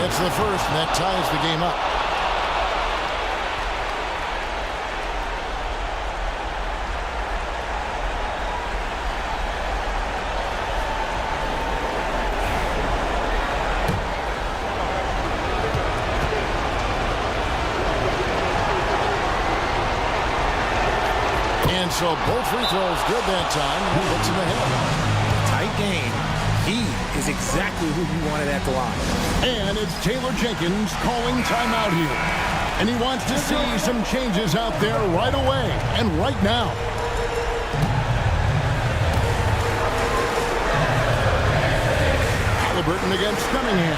It's the first, and that ties the game up. And so both free throws good that time. He puts him ahead. Tight game. He is exactly who you wanted at the line. And it's Taylor Jenkins calling timeout here. And he wants to see some changes out there right away and right now. Halliburton against Cunningham.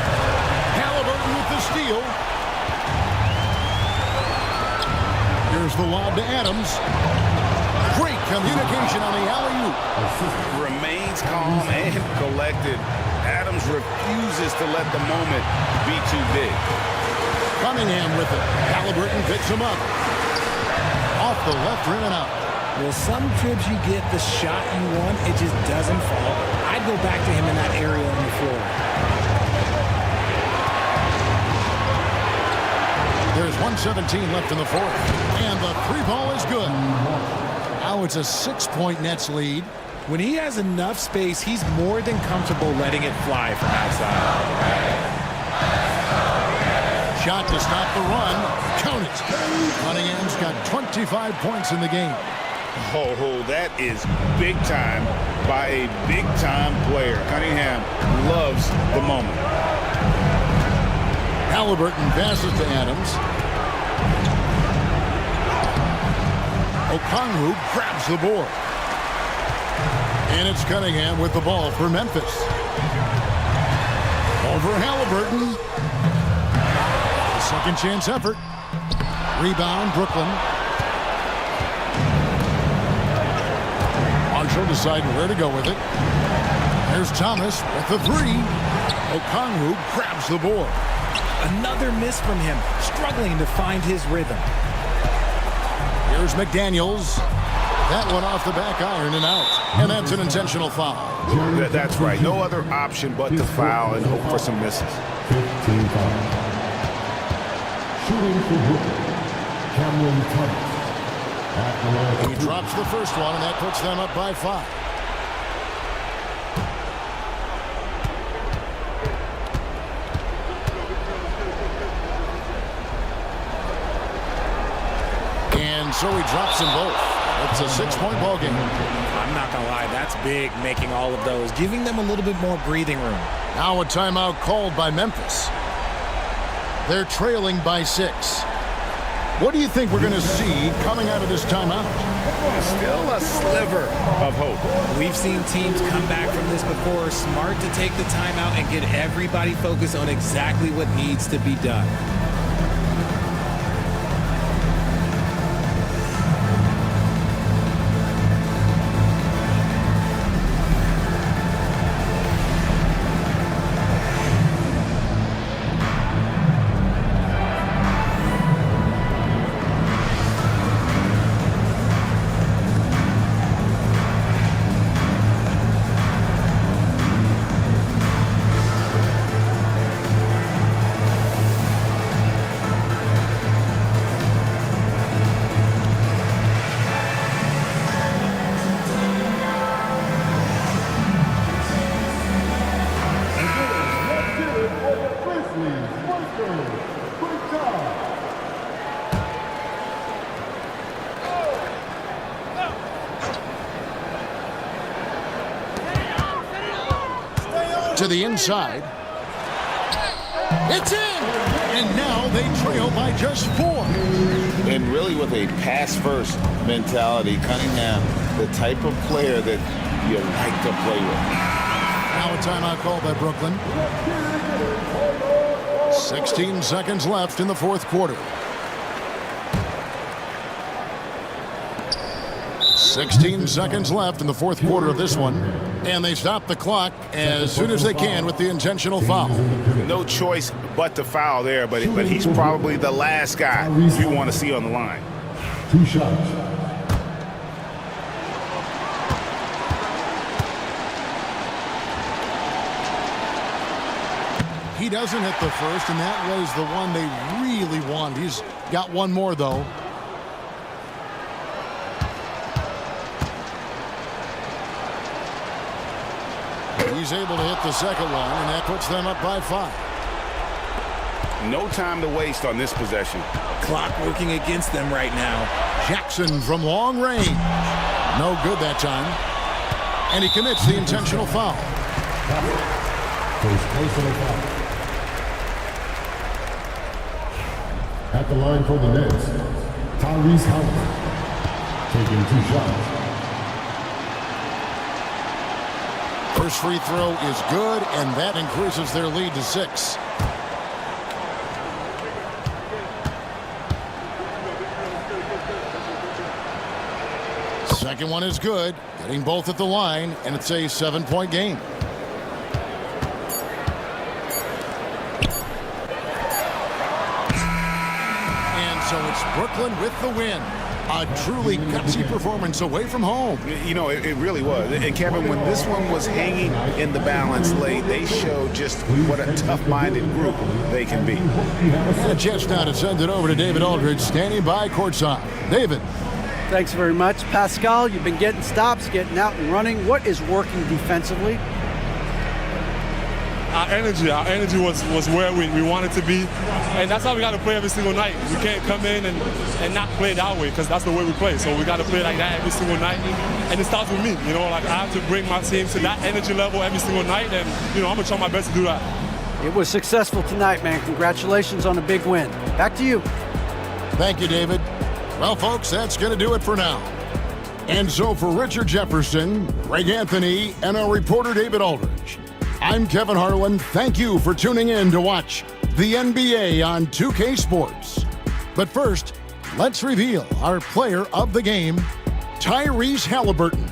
Halliburton with the steal. Here's the lob to Adams. Great communication on the alley-oop. Remains calm and collected Adams refuses to let the moment be too big. Cunningham with it. Halliburton picks him up. Off the left rim and out. Well, some trips you get the shot you want, it just doesn't fall. I'd go back to him in that area on the floor. There's 1:17 left in the fourth. And the three ball is good. Now it's a 6-point Nets lead. When he has enough space, he's more than comfortable letting it fly from outside. Shot to stop the run. Count it. Cunningham's got 25 points in the game. Oh, that is big time by a big-time player. Cunningham loves the moment. Halliburton passes to Adams. Okongwu grabs the board. And it's Cunningham with the ball for Memphis. Over Halliburton. Second chance effort. Rebound, Brooklyn. Marshall deciding where to go with it. There's Thomas with the three. Okongwu grabs the board. Another miss from him, struggling to find his rhythm. Here's McDaniels. That one off the back iron and out. And that's an intentional foul. That's right. No other option but to foul and hope for some misses. 15 foul. Shooting for Brooklyn, Cameron Thomas. He drops the first one, and that puts them up by 5. And so he drops them both. It's a 6-point ball game. I'm not going to lie, that's big, making all of those, giving them a little bit more breathing room. Now a timeout called by Memphis. They're trailing by 6. What do you think we're going to see coming out of this timeout? Still a sliver of hope. We've seen teams come back from this before. Smart to take the timeout and get everybody focused on exactly what needs to be done. To the inside. It's in! And now they trail by just 4. And really with a pass-first mentality, Cunningham, the type of player that you like to play with. Now a timeout called by Brooklyn. 16 seconds left in the fourth quarter. 16 seconds left in the fourth quarter of this one. And they stop the clock as soon as they can with the intentional foul. No choice but to foul there, but he's probably the last guy you want to see on the line. 2 shots. He doesn't hit the first, and that was the one they really want. He's got one more, though. He's able to hit the second one, and that puts them up by 5. No time to waste on this possession. Clock working against them right now. Jackson from long range. No good that time. And he commits the intentional foul. First personal foul. At the line for the Nets, Tyrese Halliburton, taking 2 shots. First free throw is good, and that increases their lead to 6. Second one is good, getting both at the line, and it's a 7-point game. So it's Brooklyn with the win. A truly gutsy performance away from home. You know, it really was. And Kevin, when this one was hanging in the balance late, they showed just what a tough-minded group they can be. And a chance now to send it over to David Aldridge, standing by courtside. David. Thanks very much. Pascal, you've been getting stops, getting out and running. What is working defensively? Our energy was where we wanted to be, and that's how we got to play every single night. We can't come in and not play that way, because that's the way we play. So we got to play like that every single night, and it starts with me. You know, like I have to bring my team to that energy level every single night, and you know I'm gonna try my best to do that. It was successful tonight, man. Congratulations on a big win. Back to you. Thank you, David. Well, folks, that's going to do it for now. And so for Richard Jefferson, Greg Anthony, and our reporter David Aldridge, I'm Kevin Harlan. Thank you for tuning in to watch the NBA on 2K Sports. But first, let's reveal our player of the game, Tyrese Halliburton.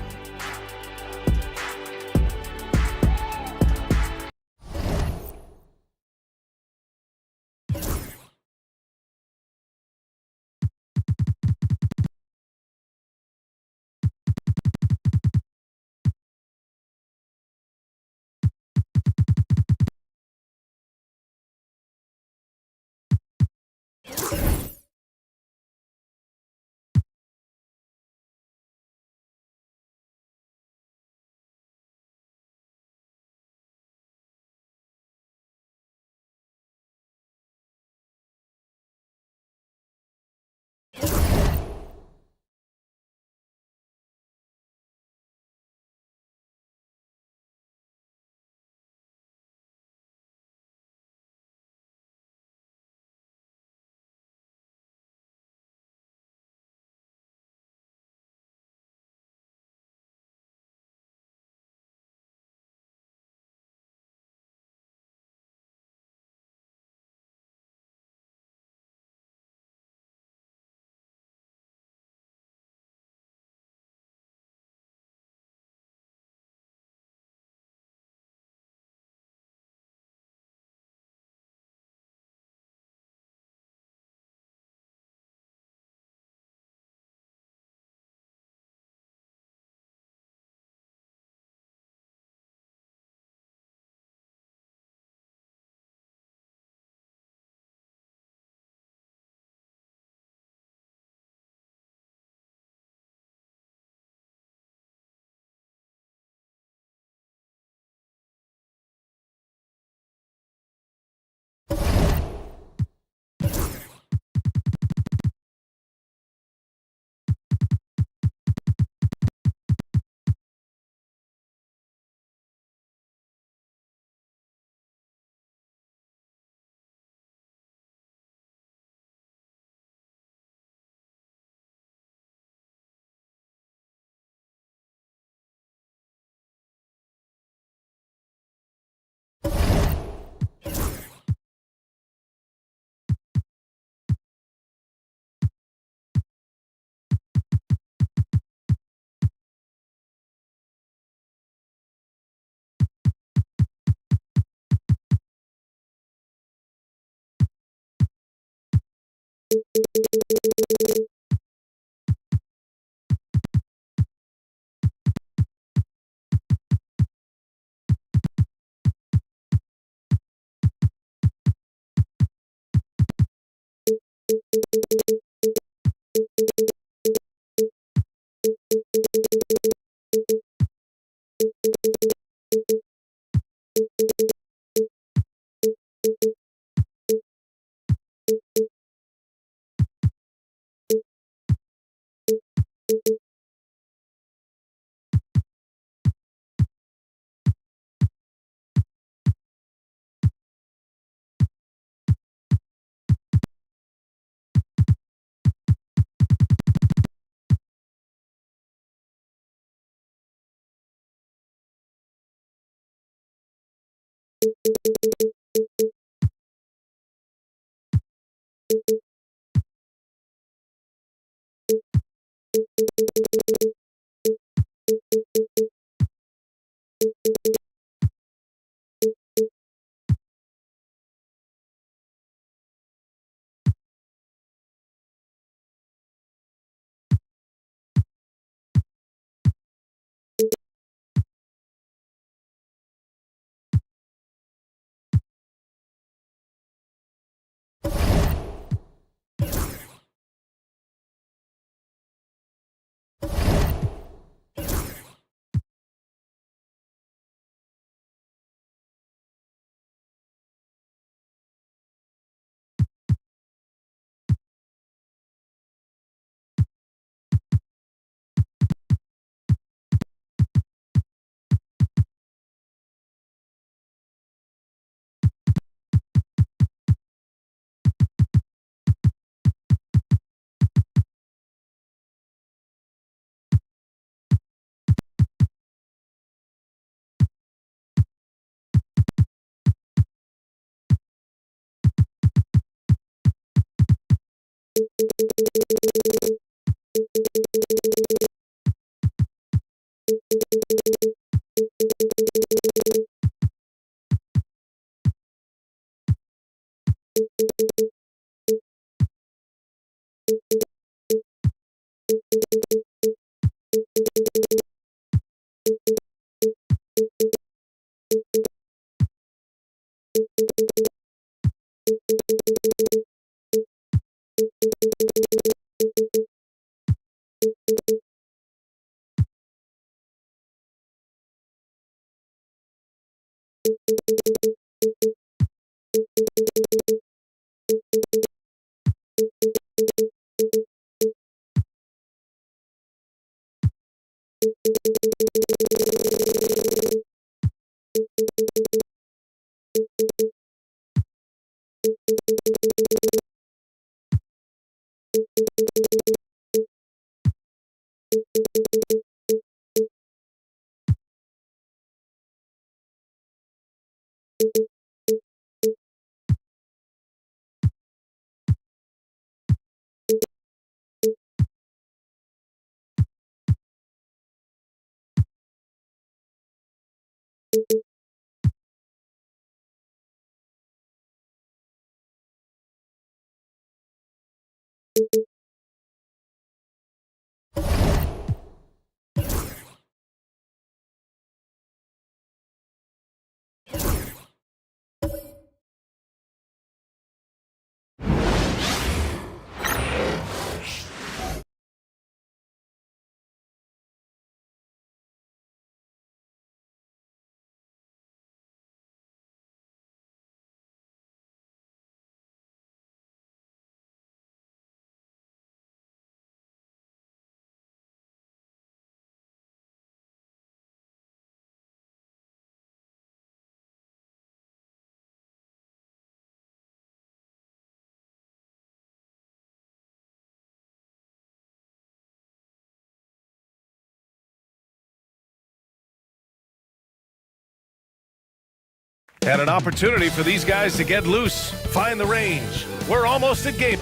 And an opportunity for these guys to get loose, find the range. We're almost at game.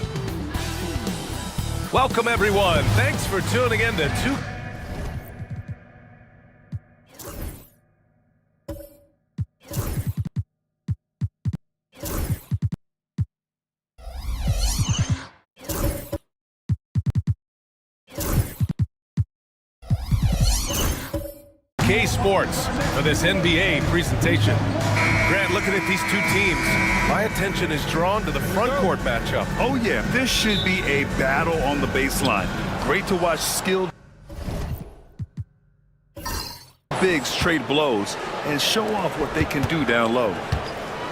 Welcome, everyone. Thanks for tuning in to K Sports for this NBA presentation. Grant, looking at these two teams, my attention is drawn to the front court matchup. Oh, yeah. This should be a battle on the baseline. Great to watch skilled bigs trade blows and show off what they can do down low.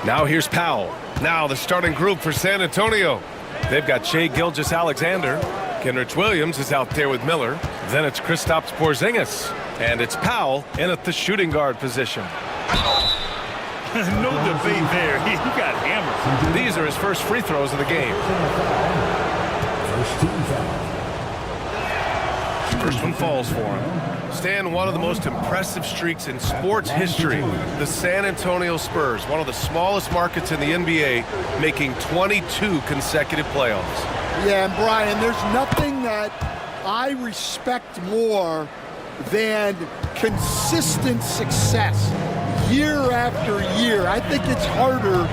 Now here's Powell. Now the starting group for San Antonio. They've got Shai Gilgeous-Alexander. Kenrich Williams is out there with Miller. Then it's Kristaps Porzingis. And it's Powell in at the shooting guard position. No debate there. He got hammered. These are his first free throws of the game. First one falls for him. Stan, one of the most impressive streaks in sports history. The San Antonio Spurs, one of the smallest markets in the NBA, making 22 consecutive playoffs. Yeah, and Brian, there's nothing that I respect more than consistent success year after year. I think it's harder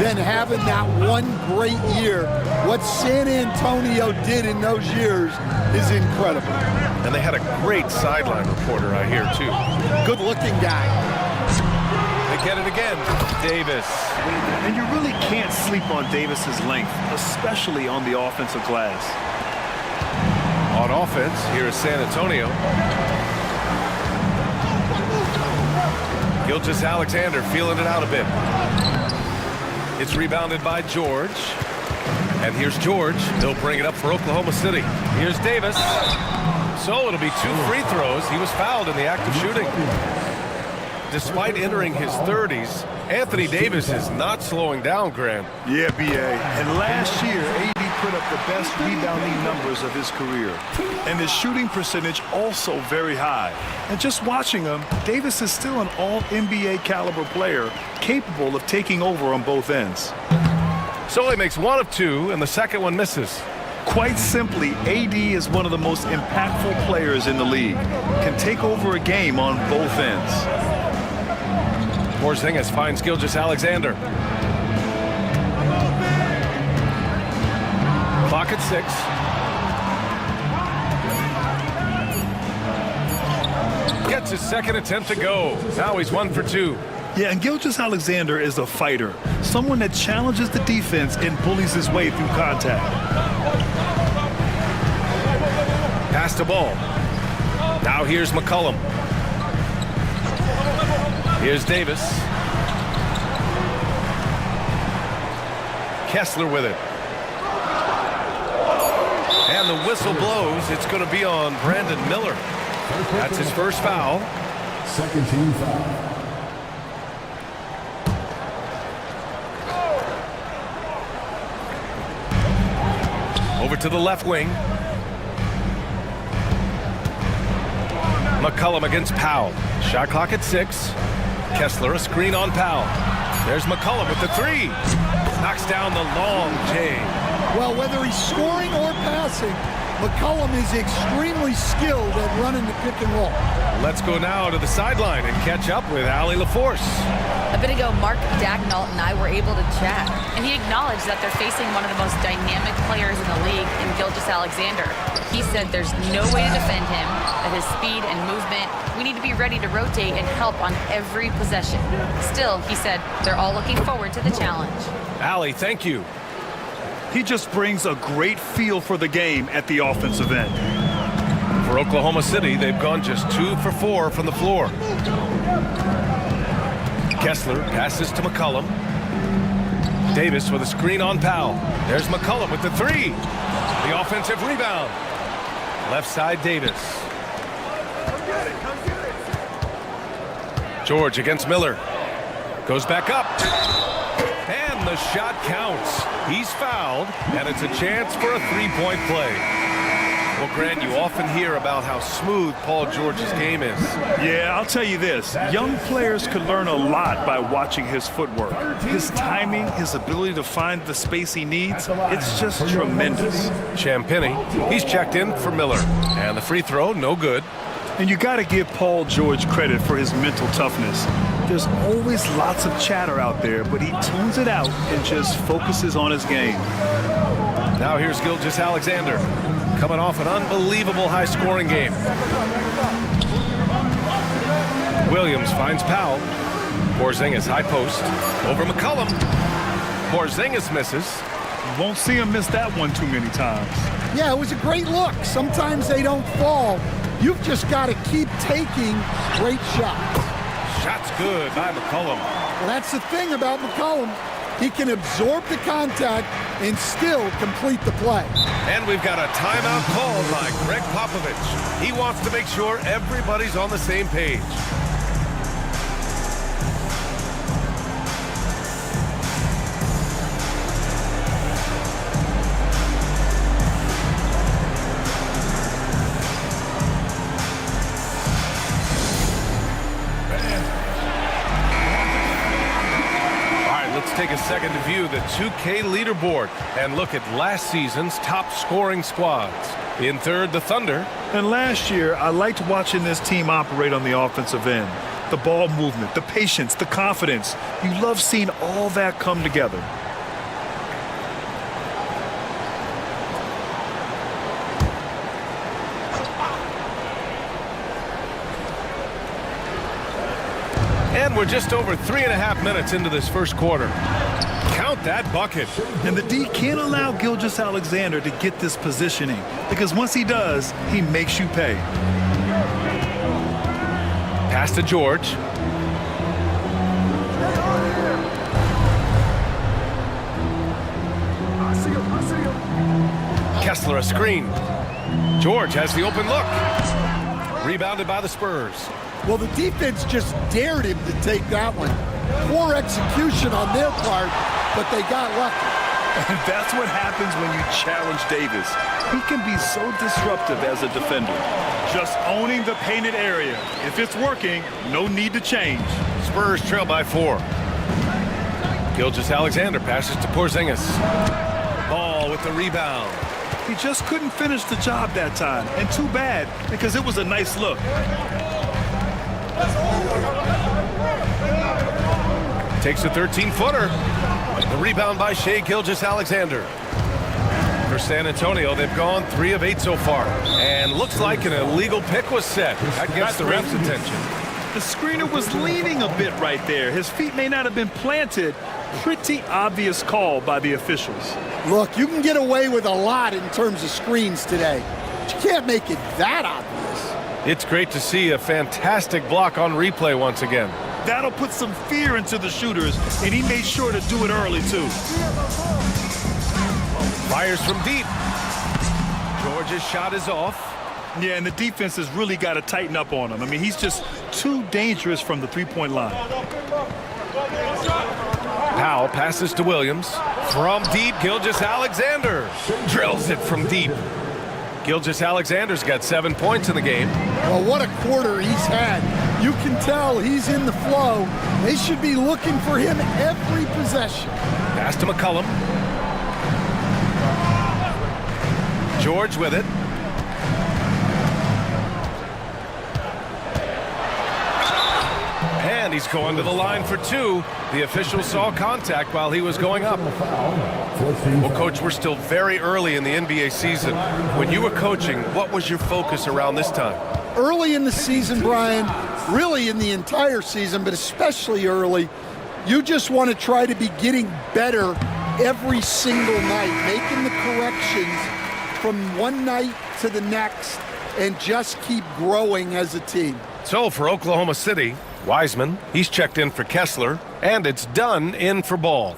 than having that one great year. What San Antonio did in those years is incredible. And they had a great sideline reporter, I hear, too. Good-looking guy. They get it again. Davis. And you really can't sleep on Davis's length, especially on the offensive glass. On offense, here is San Antonio. Gilgeous-Alexander feeling it out a bit. It's rebounded by George. And here's George. He'll bring it up for Oklahoma City. Here's Davis. So it'll be 2 free throws. He was fouled in the act of shooting. Despite entering his 30s, Anthony Davis is not slowing down, Graham. Yeah, B.A. And last year, A.D. put up the best rebounding numbers of his career. And his shooting percentage also very high. And just watching him, Davis is still an all-NBA caliber player capable of taking over on both ends. So he makes 1 of 2, and the second one misses. Quite simply, A.D. is one of the most impactful players in the league. Can take over a game on both ends. Porzingis finds Gilgeous-Alexander. Clock at 6. Gets his second attempt to go. Now he's 1 for 2. Yeah, and Gilgeous-Alexander is a fighter, someone that challenges the defense and bullies his way through contact. Pass the ball. Now here's McCollum. Here's Davis. Kessler with it. And the whistle blows. It's going to be on Brandon Miller. That's his first foul. Second team foul. Over to the left wing. McCollum against Powell. Shot clock at 6. Kessler a screen on Powell. There's McCollum with the 3. Knocks down the long J. Well, whether he's scoring or passing, McCollum is extremely skilled at running the pick and roll. Let's go now to the sideline and catch up with Allie LaForce. A bit ago, Mark Dagnall and I were able to chat, and he acknowledged that they're facing one of the most dynamic players in the league in Gilgeous-Alexander. He said there's no way to defend him, that his speed and movement, we need to be ready to rotate and help on every possession. Still, he said, they're all looking forward to the challenge. Allie, thank you. He just brings a great feel for the game at the offensive end. For Oklahoma City, they've gone just 2 for 4 from the floor. Kessler passes to McCollum. Davis with a screen on Powell. There's McCollum with the 3. The offensive rebound. Left side, Davis. George against Miller. Goes back up. And the shot counts. He's fouled, and it's a chance for a 3-point play. Well, Grant, you often hear about how smooth Paul George's game is. Yeah, I'll tell you this. Young players can learn a lot by watching his footwork. His timing, his ability to find the space he needs, it's just tremendous. Champagny, he's checked in for Miller. And the free throw, no good. And you got to give Paul George credit for his mental toughness. There's always lots of chatter out there, but he tunes it out and just focuses on his game. Now here's Gilgeous-Alexander, coming off an unbelievable high-scoring game. Williams finds Powell. Porzingis high post. Over McCollum. Porzingis misses. Won't see him miss that one too many times. Yeah, it was a great look. Sometimes they don't fall. You've just got to keep taking great shots. Shot's good by McCollum. Well, that's the thing about McCollum. He can absorb the contact and still complete the play. And we've got a timeout called by Greg Popovich. He wants to make sure everybody's on the same page. Take a second to view the 2K leaderboard and look at last season's top scoring squads. In third, the Thunder. And last year, I liked watching this team operate on the offensive end. The ball movement, the patience, the confidence. You love seeing all that come together. And we're just over 3.5 minutes into this first quarter. Count that bucket. And the D can't allow Gilgeous-Alexander to get this positioning, because once he does, he makes you pay. Pass to George. Kessler a screen. George has the open look. Rebounded by the Spurs. Well, the defense just dared him to take that one. Poor execution on their part, but they got lucky. And that's what happens when you challenge Davis. He can be so disruptive as a defender. Just owning the painted area. If it's working, no need to change. Spurs trail by 4. Gilgeous-Alexander passes to Porzingis. Ball with the rebound. He just couldn't finish the job that time. And too bad, because it was a nice look. Takes a 13-footer. The rebound by Shai Gilgeous-Alexander. For San Antonio, they've gone 3 of 8 so far. And looks like an illegal pick was set. That gets the ref's attention. The screener was leaning a bit right there. His feet may not have been planted. Pretty obvious call by the officials. Look, you can get away with a lot in terms of screens today, but you can't make it that obvious. It's great to see a fantastic block on replay once again. That'll put some fear into the shooters, and he made sure to do it early, too. Fires from deep. George's shot is off. Yeah, and the defense has really got to tighten up on him. I mean, he's just too dangerous from the three-point line. Powell passes to Williams. From deep, Gilgeous-Alexander drills it from deep. Gilgeous-Alexander's got 7 points in the game. Well, what a quarter he's had. You can tell he's in the flow. They should be looking for him every possession. Pass to McCollum. George with it. And he's going to the line for two. The official saw contact while he was going up. Well, Coach, we're still very early in the NBA season. When you were coaching, what was your focus around this time? Early in the season, Brian, really in the entire season, but especially early, you just want to try to be getting better every single night, making the corrections from one night to the next, and just keep growing as a team. So for Oklahoma City, Wiseman, he's checked in for Kessler, and it's Dunn in for Ball.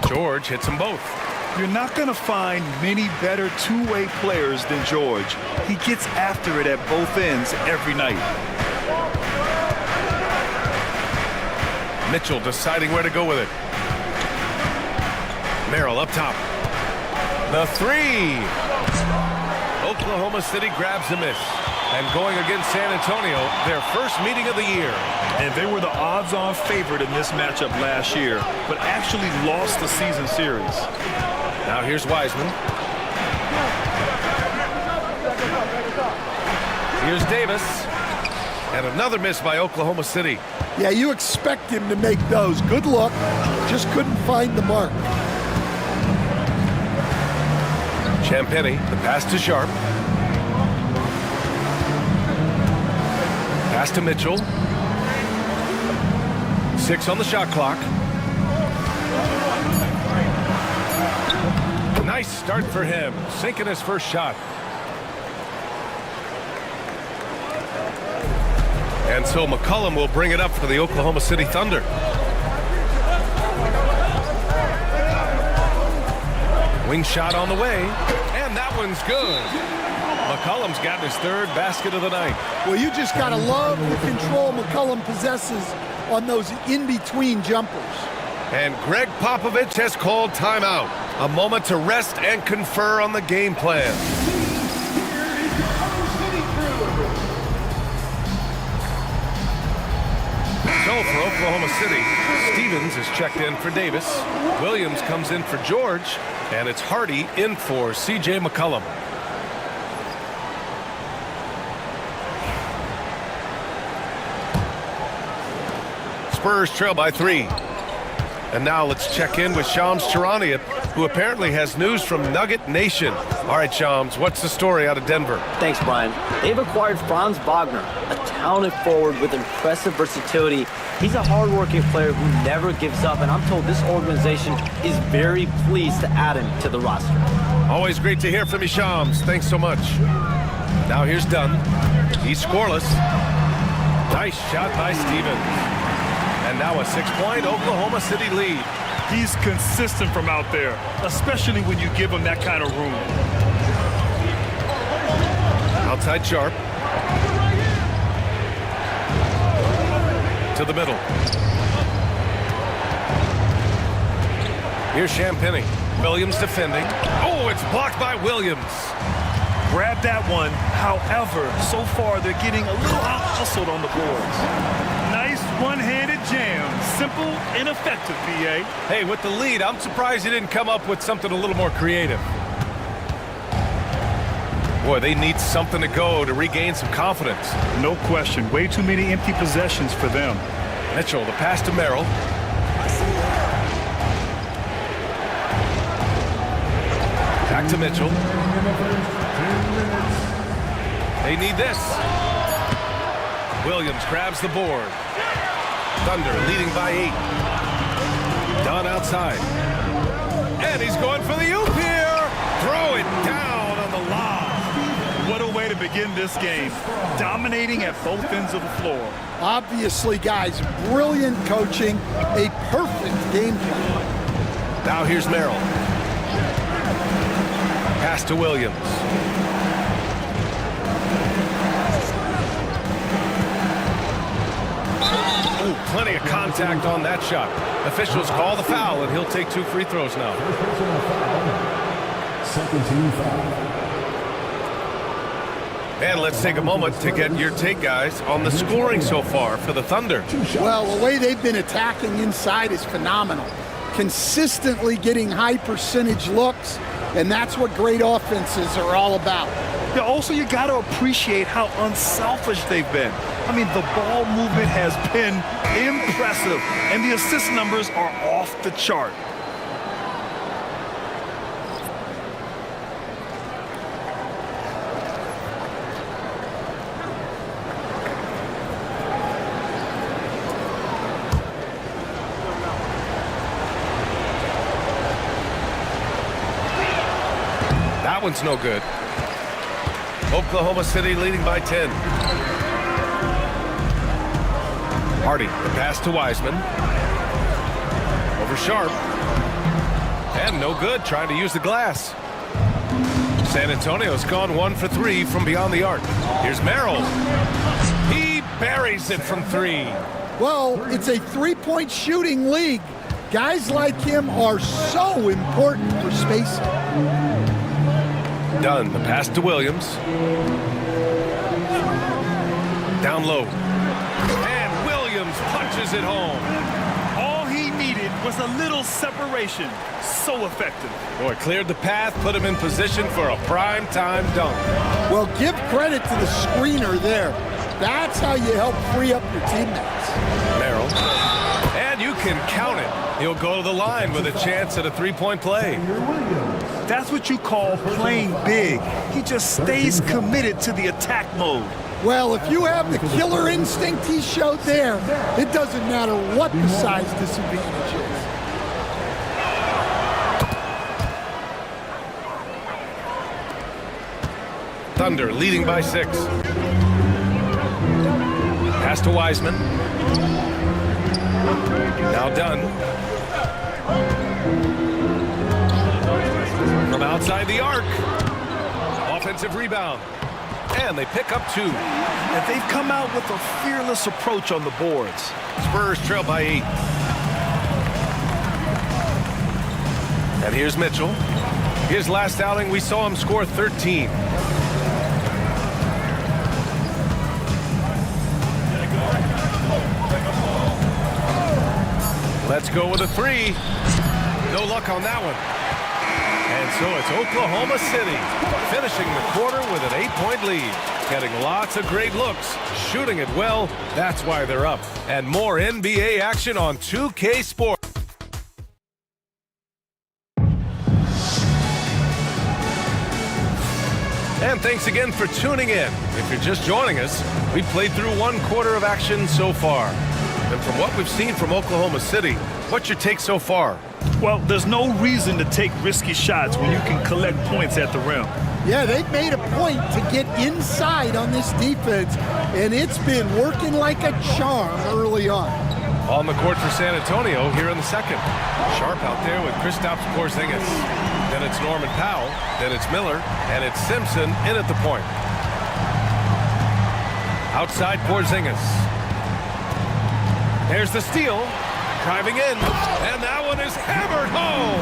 George hits them both. You're not going to find many better two-way players than George. He gets after it at both ends every night. Mitchell deciding where to go with it. Merrill up top. The three. Oklahoma City grabs a miss. And going against San Antonio, their first meeting of the year. And they were the odds-on favorite in this matchup last year, but actually lost the season series. Now here's Wiseman. Here's Davis. And another miss by Oklahoma City. Yeah, you expect him to make those. Good luck. Just couldn't find the mark. Champagny, the pass to Sharp. Pass to Mitchell. 6 on the shot clock. Nice start for him, sinking his first shot. And so McCollum will bring it up for the Oklahoma City Thunder. Wing shot on the way, and that one's good. McCollum's got his third basket of the night. Well, you just got to love the control McCollum possesses on those in-between jumpers. And Greg Popovich has called timeout. A moment to rest and confer on the game plan. So for Oklahoma City, Stevens is checked in for Davis. Williams comes in for George. And it's Hardy in for C.J. McCollum. Spurs trail by 3. And now let's check in with Shams Charania, who apparently has news from Nugget Nation. All right, Shams, what's the story out of Denver? Thanks, Brian. They've acquired Franz Wagner, a talented forward with impressive versatility. He's a hard-working player who never gives up, and I'm told this organization is very pleased to add him to the roster. Always great to hear from you, Shams. Thanks so much. Now here's Dunn. He's scoreless. Nice shot by Stevens. And now a 6-point Oklahoma City lead. He's consistent from out there, especially when you give him that kind of room. Outside Sharp. To the middle. Here's Champagny. Williams defending. Oh, it's blocked by Williams. Grab that one. However, so far they're getting a little out-hustled on the boards. Nice one-handed jam. Simple and effective, PA. Hey, with the lead, I'm surprised he didn't come up with something a little more creative. Boy, they need something to go to regain some confidence. No question. Way too many empty possessions for them. Mitchell, the pass to Merrill. Back to Mitchell. They need this. Williams grabs the board. Thunder leading by 8. Dunn outside. And he's going for the oop here. Throw it down on the lob. What a way to begin this game. Dominating at both ends of the floor. Obviously, guys, brilliant coaching, a perfect game plan. Now here's Merrill. Pass to Williams. Ooh, plenty of contact on that shot. Officials call the foul, and he'll take 2 free throws now. Second team foul. And let's take a moment to get your take, guys, on the scoring so far for the Thunder. Well, the way they've been attacking inside is phenomenal. Consistently getting high percentage looks, and that's what great offenses are all about. Yeah, also, you got to appreciate how unselfish they've been. I mean, the ball movement has been impressive, and the assist numbers are off the chart. That one's no good. Oklahoma City leading by 10. Hardy, the pass to Wiseman. Over Sharp. And no good, trying to use the glass. San Antonio's gone 1 for 3 from beyond the arc. Here's Merrill. He buries it from 3. Well, it's a three-point shooting league. Guys like him are so important for spacing. Dunn, the pass to Williams. Down low. And Williams punches it home. All he needed was a little separation. So effective. Boy, cleared the path, put him in position for a prime-time dunk. Well, give credit to the screener there. That's how you help free up your teammates. Merrill. And you can count it. He'll go to the line with a chance at a three-point play. That's what you call playing big. He just stays committed to the attack mode. Well, if you have the killer instinct he showed there, it doesn't matter what the size disadvantage is. Thunder leading by 6. Pass to Wiseman. Now Dunn. From outside the arc. Offensive rebound. And they pick up 2. And they've come out with a fearless approach on the boards. Spurs trail by 8. And here's Mitchell. His last outing, we saw him score 13. Let's go with a 3. No luck on that one. And so it's Oklahoma City finishing the quarter with an 8-point lead. Getting lots of great looks, shooting it well. That's why they're up. And more NBA action on 2K Sports. And thanks again for tuning in. If you're just joining us, we've played through 1 quarter of action so far. And from what we've seen from Oklahoma City, what's your take so far? Well, there's no reason to take risky shots when you can collect points at the rim. Yeah, they've made a point to get inside on this defense, and it's been working like a charm early on. On the court for San Antonio here in the second. Sharp out there with Kristaps Porzingis. Then it's Norman Powell, then it's Miller, and it's Simpson in at the point. Outside Porzingis. There's the steal, driving in, and that one is hammered home.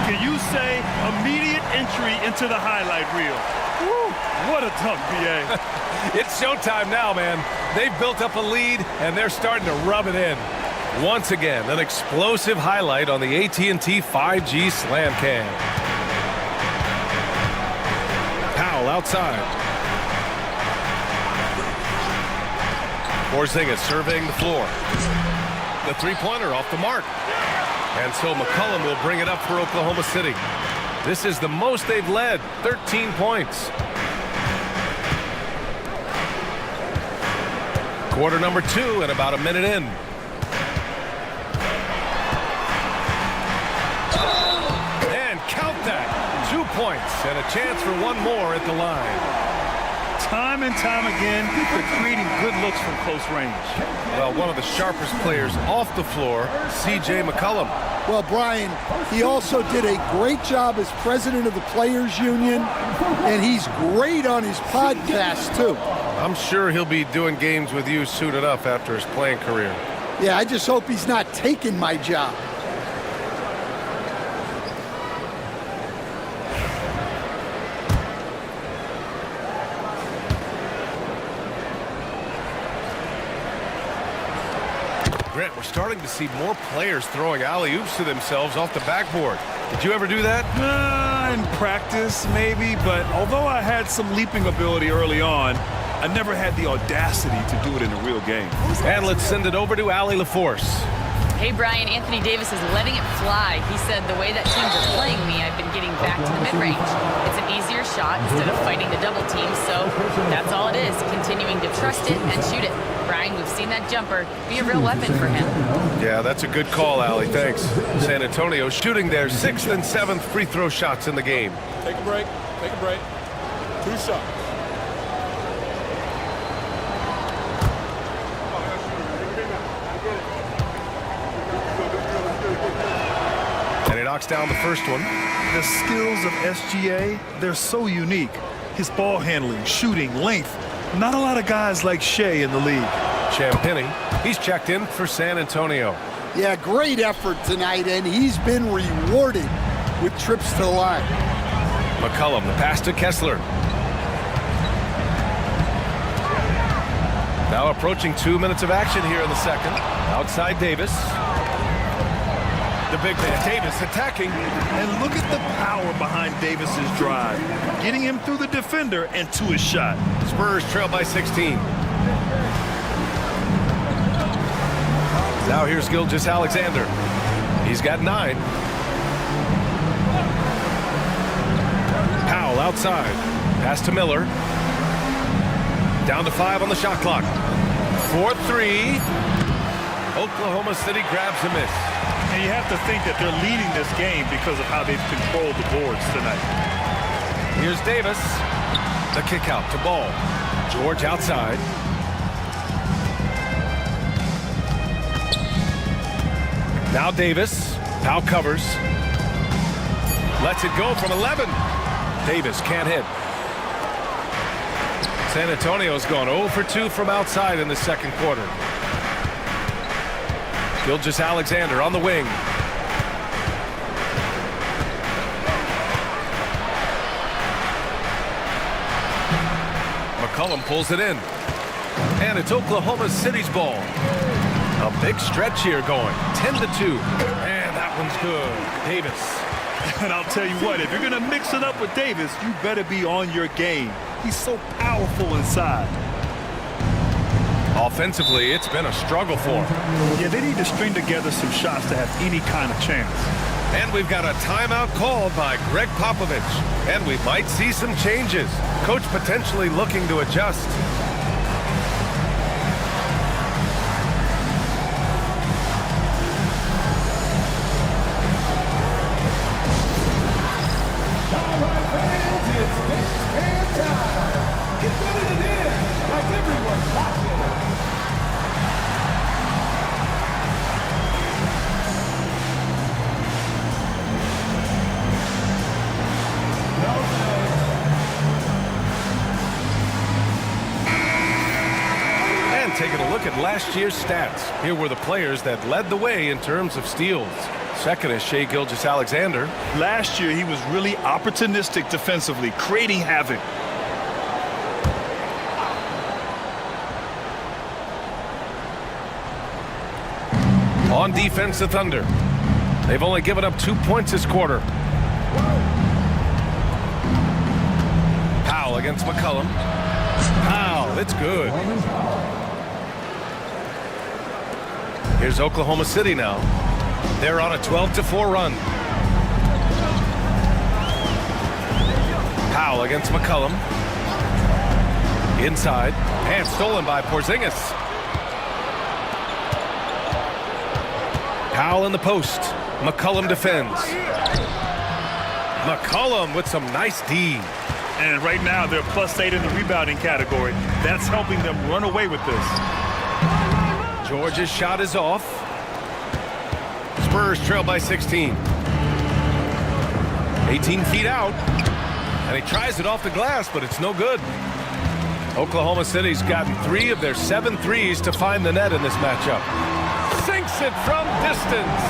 Can you say immediate entry into the highlight reel? Woo, what a dunk, B.A. It's showtime now, man. They've built up a lead, and they're starting to rub it in. Once again, an explosive highlight on the AT&T 5G Slam Cam. Powell outside. Porzingis surveying the floor. The three-pointer off the mark. And so McCollum will bring it up for Oklahoma City. This is the most they've led, 13 points. Quarter number 2 and about a minute in. And count that. 2 points and a chance for one more at the line. Time and time again, they're creating good looks from close range. Well, one of the sharpest players off the floor, C.J. McCollum. Well, Brian, he also did a great job as president of the Players Union, and he's great on his podcast, too. I'm sure he'll be doing games with you soon enough after his playing career. Yeah, I just hope he's not taking my job. Grant, we're starting to see more players throwing alley-oops to themselves off the backboard. Did you ever do that? In practice, maybe, but although I had some leaping ability early on, I never had the audacity to do it in a real game. And let's send it over to Allie LaForce. Hey, Brian, Anthony Davis is letting it fly. He said, the way that teams are playing me, I've been getting back to the mid-range. It's an easier shot instead of fighting the double team, so that's all it is, continuing to trust it and shoot it. Brian, we've seen that jumper be a real weapon for him. Yeah, that's a good call, Allie. Thanks. San Antonio shooting their 6th and 7th free throw shots in the game. Take a break. Take a break. 2 shots. And he knocks down the first one. The skills of SGA, they're so unique. His ball handling, shooting, length. Not a lot of guys like Shea in the league. Champagny, he's checked in for San Antonio. Yeah, great effort tonight, and he's been rewarded with trips to the line. McCollum, the pass to Kessler. Now approaching 2 minutes of action here in the second. Outside Davis. The big man, Davis, attacking. And look at the power behind Davis's drive. Getting him through the defender and to his shot. Spurs trail by 16. Now here's Gilgeous-Alexander. He's got 9. Powell outside. Pass to Miller. Down to 5 on the shot clock. 4-3. Oklahoma City grabs a miss. And you have to think that they're leading this game because of how they've controlled the boards tonight. Here's Davis. The kick out to Ball. George outside. Now Davis. Powell covers. Lets it go from 11. Davis can't hit. San Antonio's gone 0 for 2 from outside in the second quarter. Gilgeous-Alexander on the wing. McCollum pulls it in. And it's Oklahoma City's ball. A big stretch here going. 10-2. And that one's good. Davis. And I'll tell you what, if you're going to mix it up with Davis, you better be on your game. He's so powerful inside. Offensively, it's been a struggle for him. Yeah, they need to string together some shots to have any kind of chance. And we've got a timeout called by Greg Popovich. And we might see some changes. Coach potentially looking to adjust. All right, fans, it's big man time. Get ready to dance like everyone's watching. Taking a look at last year's stats. Here were the players that led the way in terms of steals. Second is Shai Gilgeous-Alexander. Last year, he was really opportunistic defensively, creating havoc. On defense, the Thunder. They've only given up 2 points this quarter. Powell against McCollum. Powell, it's good. Here's Oklahoma City now. They're on a 12-4 run. Foul against McCollum. Inside. And stolen by Porzingis. Powell in the post. McCollum defends. McCollum with some nice D. And right now they're +8 in the rebounding category. That's helping them run away with this. George's shot is off. Spurs trail by 16. 18 feet out. And he tries it off the glass, but it's no good. Oklahoma City's gotten 3 of their 7 threes to find the net in this matchup. Sinks it from distance.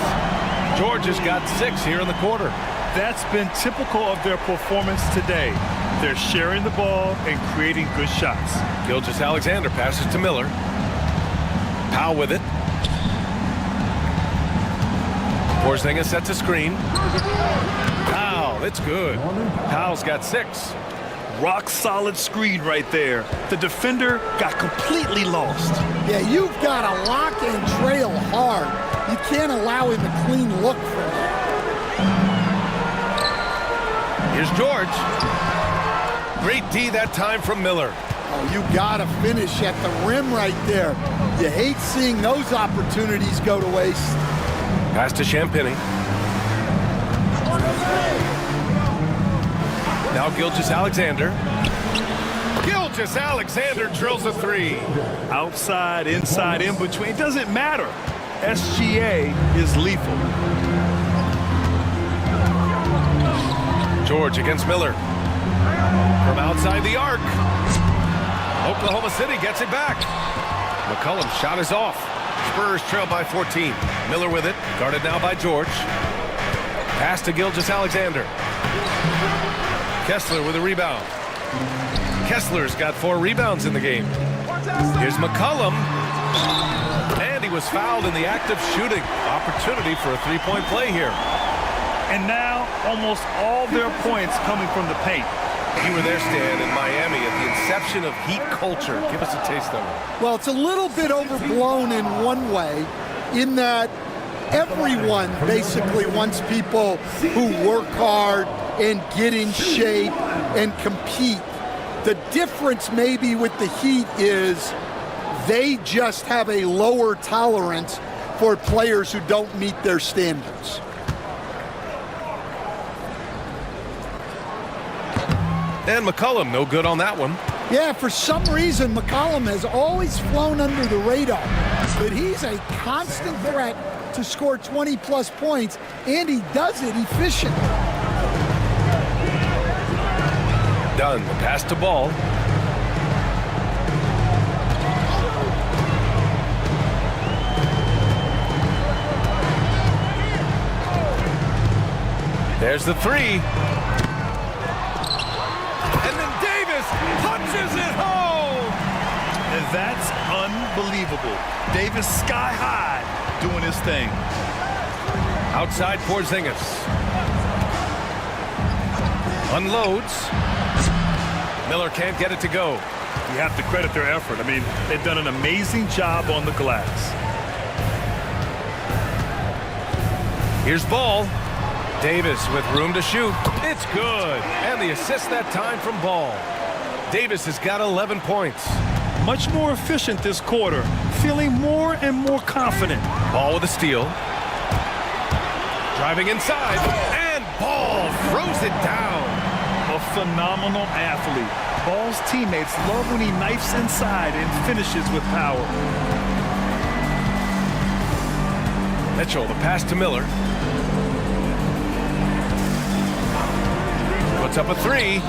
George has got 6 here in the quarter. That's been typical of their performance today. They're sharing the ball and creating good shots. Gilgeous-Alexander passes to Miller. Powell with it. Porzingis sets a screen. Powell, it's good. Powell's got 6. Rock solid screen right there. The defender got completely lost. Yeah, you've got to lock and trail hard. You can't allow him a clean look for that. Here's George. Great D that time from Miller. Oh, you got to finish at the rim right there. You hate seeing those opportunities go to waste. Pass to Champagny. Now Gilgeous-Alexander. Gilgeous-Alexander drills a 3. Outside, inside, in between. It doesn't matter. SGA is lethal. George against Miller. From outside the arc. Oklahoma City gets it back. McCollum's shot is off. Spurs trail by 14. Miller with it. Guarded now by George. Pass to Gilgeous-Alexander. Kessler with a rebound. Kessler's got 4 rebounds in the game. Here's McCollum. And he was fouled in the act of shooting. Opportunity for a 3-point play here. And now almost all their points coming from the paint. You were there, Stan, in Miami at the inception of Heat culture. Give us a taste of it. Well, it's a little bit overblown in one way, in that everyone basically wants people who work hard and get in shape and compete. The difference maybe with the Heat is they just have a lower tolerance for players who don't meet their standards. And McCollum, no good on that one. Yeah, for some reason, McCollum has always flown under the radar, but he's a constant threat to score 20-plus points, and he does it efficiently. Done. The pass to Ball. There's the 3. And then Davis punches it home. And that's unbelievable. Davis sky high doing his thing. Outside Porzingis. Unloads. Miller can't get it to go. You have to credit their effort. I mean, they've done an amazing job on the glass. Here's Ball. Davis with room to shoot. It's good. And the assist that time from Ball. Davis has got 11 points. Much more efficient this quarter. Feeling more and more confident. Ball with a steal. Driving inside. And Ball throws it down. A phenomenal athlete. Ball's teammates love when he knifes inside and finishes with power. Mitchell, the pass to Miller. Puts up a 3.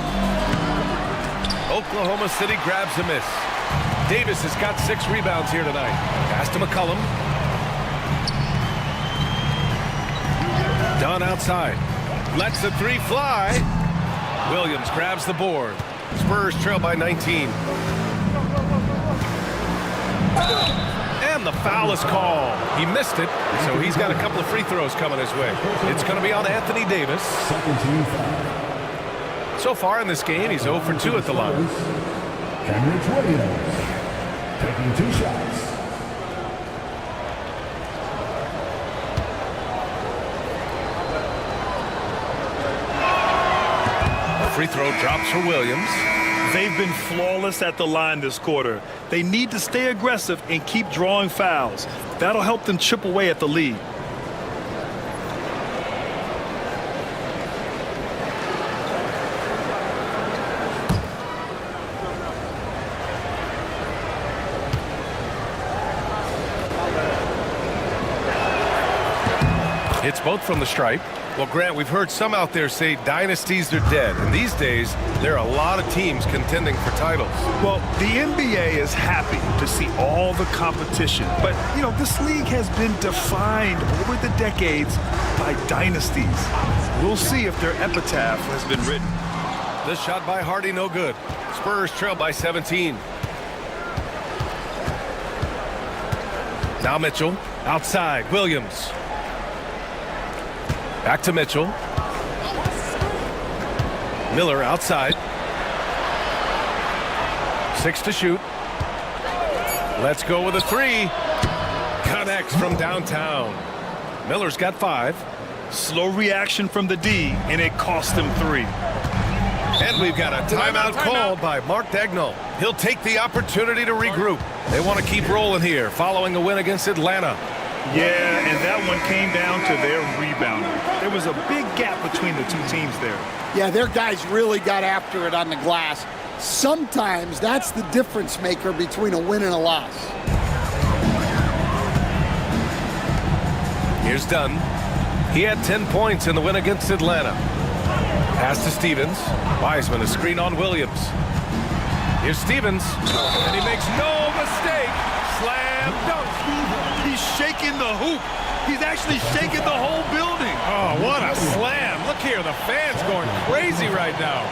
Oklahoma City grabs a miss. Davis has got 6 rebounds here tonight. Pass to McCollum. Dunn outside. Lets the 3 fly. Williams grabs the board. Spurs trail by 19. And the foul is called. He missed it, so he's got a couple of free throws coming his way. It's going to be on Anthony Davis. So far in this game, he's 0 for 2 at the line. Cameron Williams taking 2 shots. Free throw drops for Williams. They've been flawless at the line this quarter. They need to stay aggressive and keep drawing fouls. That'll help them chip away at the lead. Hits both from the stripe. Well, Grant, we've heard some out there say dynasties are dead. And these days, there are a lot of teams contending for titles. Well, the NBA is happy to see all the competition. But, you know, this league has been defined over the decades by dynasties. We'll see if their epitaph has been written. This shot by Hardy, no good. Spurs trail by 17. Now Mitchell, outside, Williams. Back to Mitchell. Miller outside. 6 to shoot. Let's go with a 3. Connects from downtown. Miller's got 5. Slow reaction from the D, and it cost him 3. And we've got a timeout called by Mark Dagnall. He'll take the opportunity to regroup. They want to keep rolling here following a win against Atlanta. Yeah, and that one came down to their rebounding. There was a big gap between the two teams there. Yeah, their guys really got after it on the glass. Sometimes that's the difference maker between a win and a loss. Here's Dunn. He had 10 points in the win against Atlanta. Pass to Stevens. Wiseman, a screen on Williams. Here's Stevens, and he makes no mistake. Slam dunk. He's shaking the hoop. He's actually shaking the whole building. Oh, what a slam. Look here, the fans going crazy right now.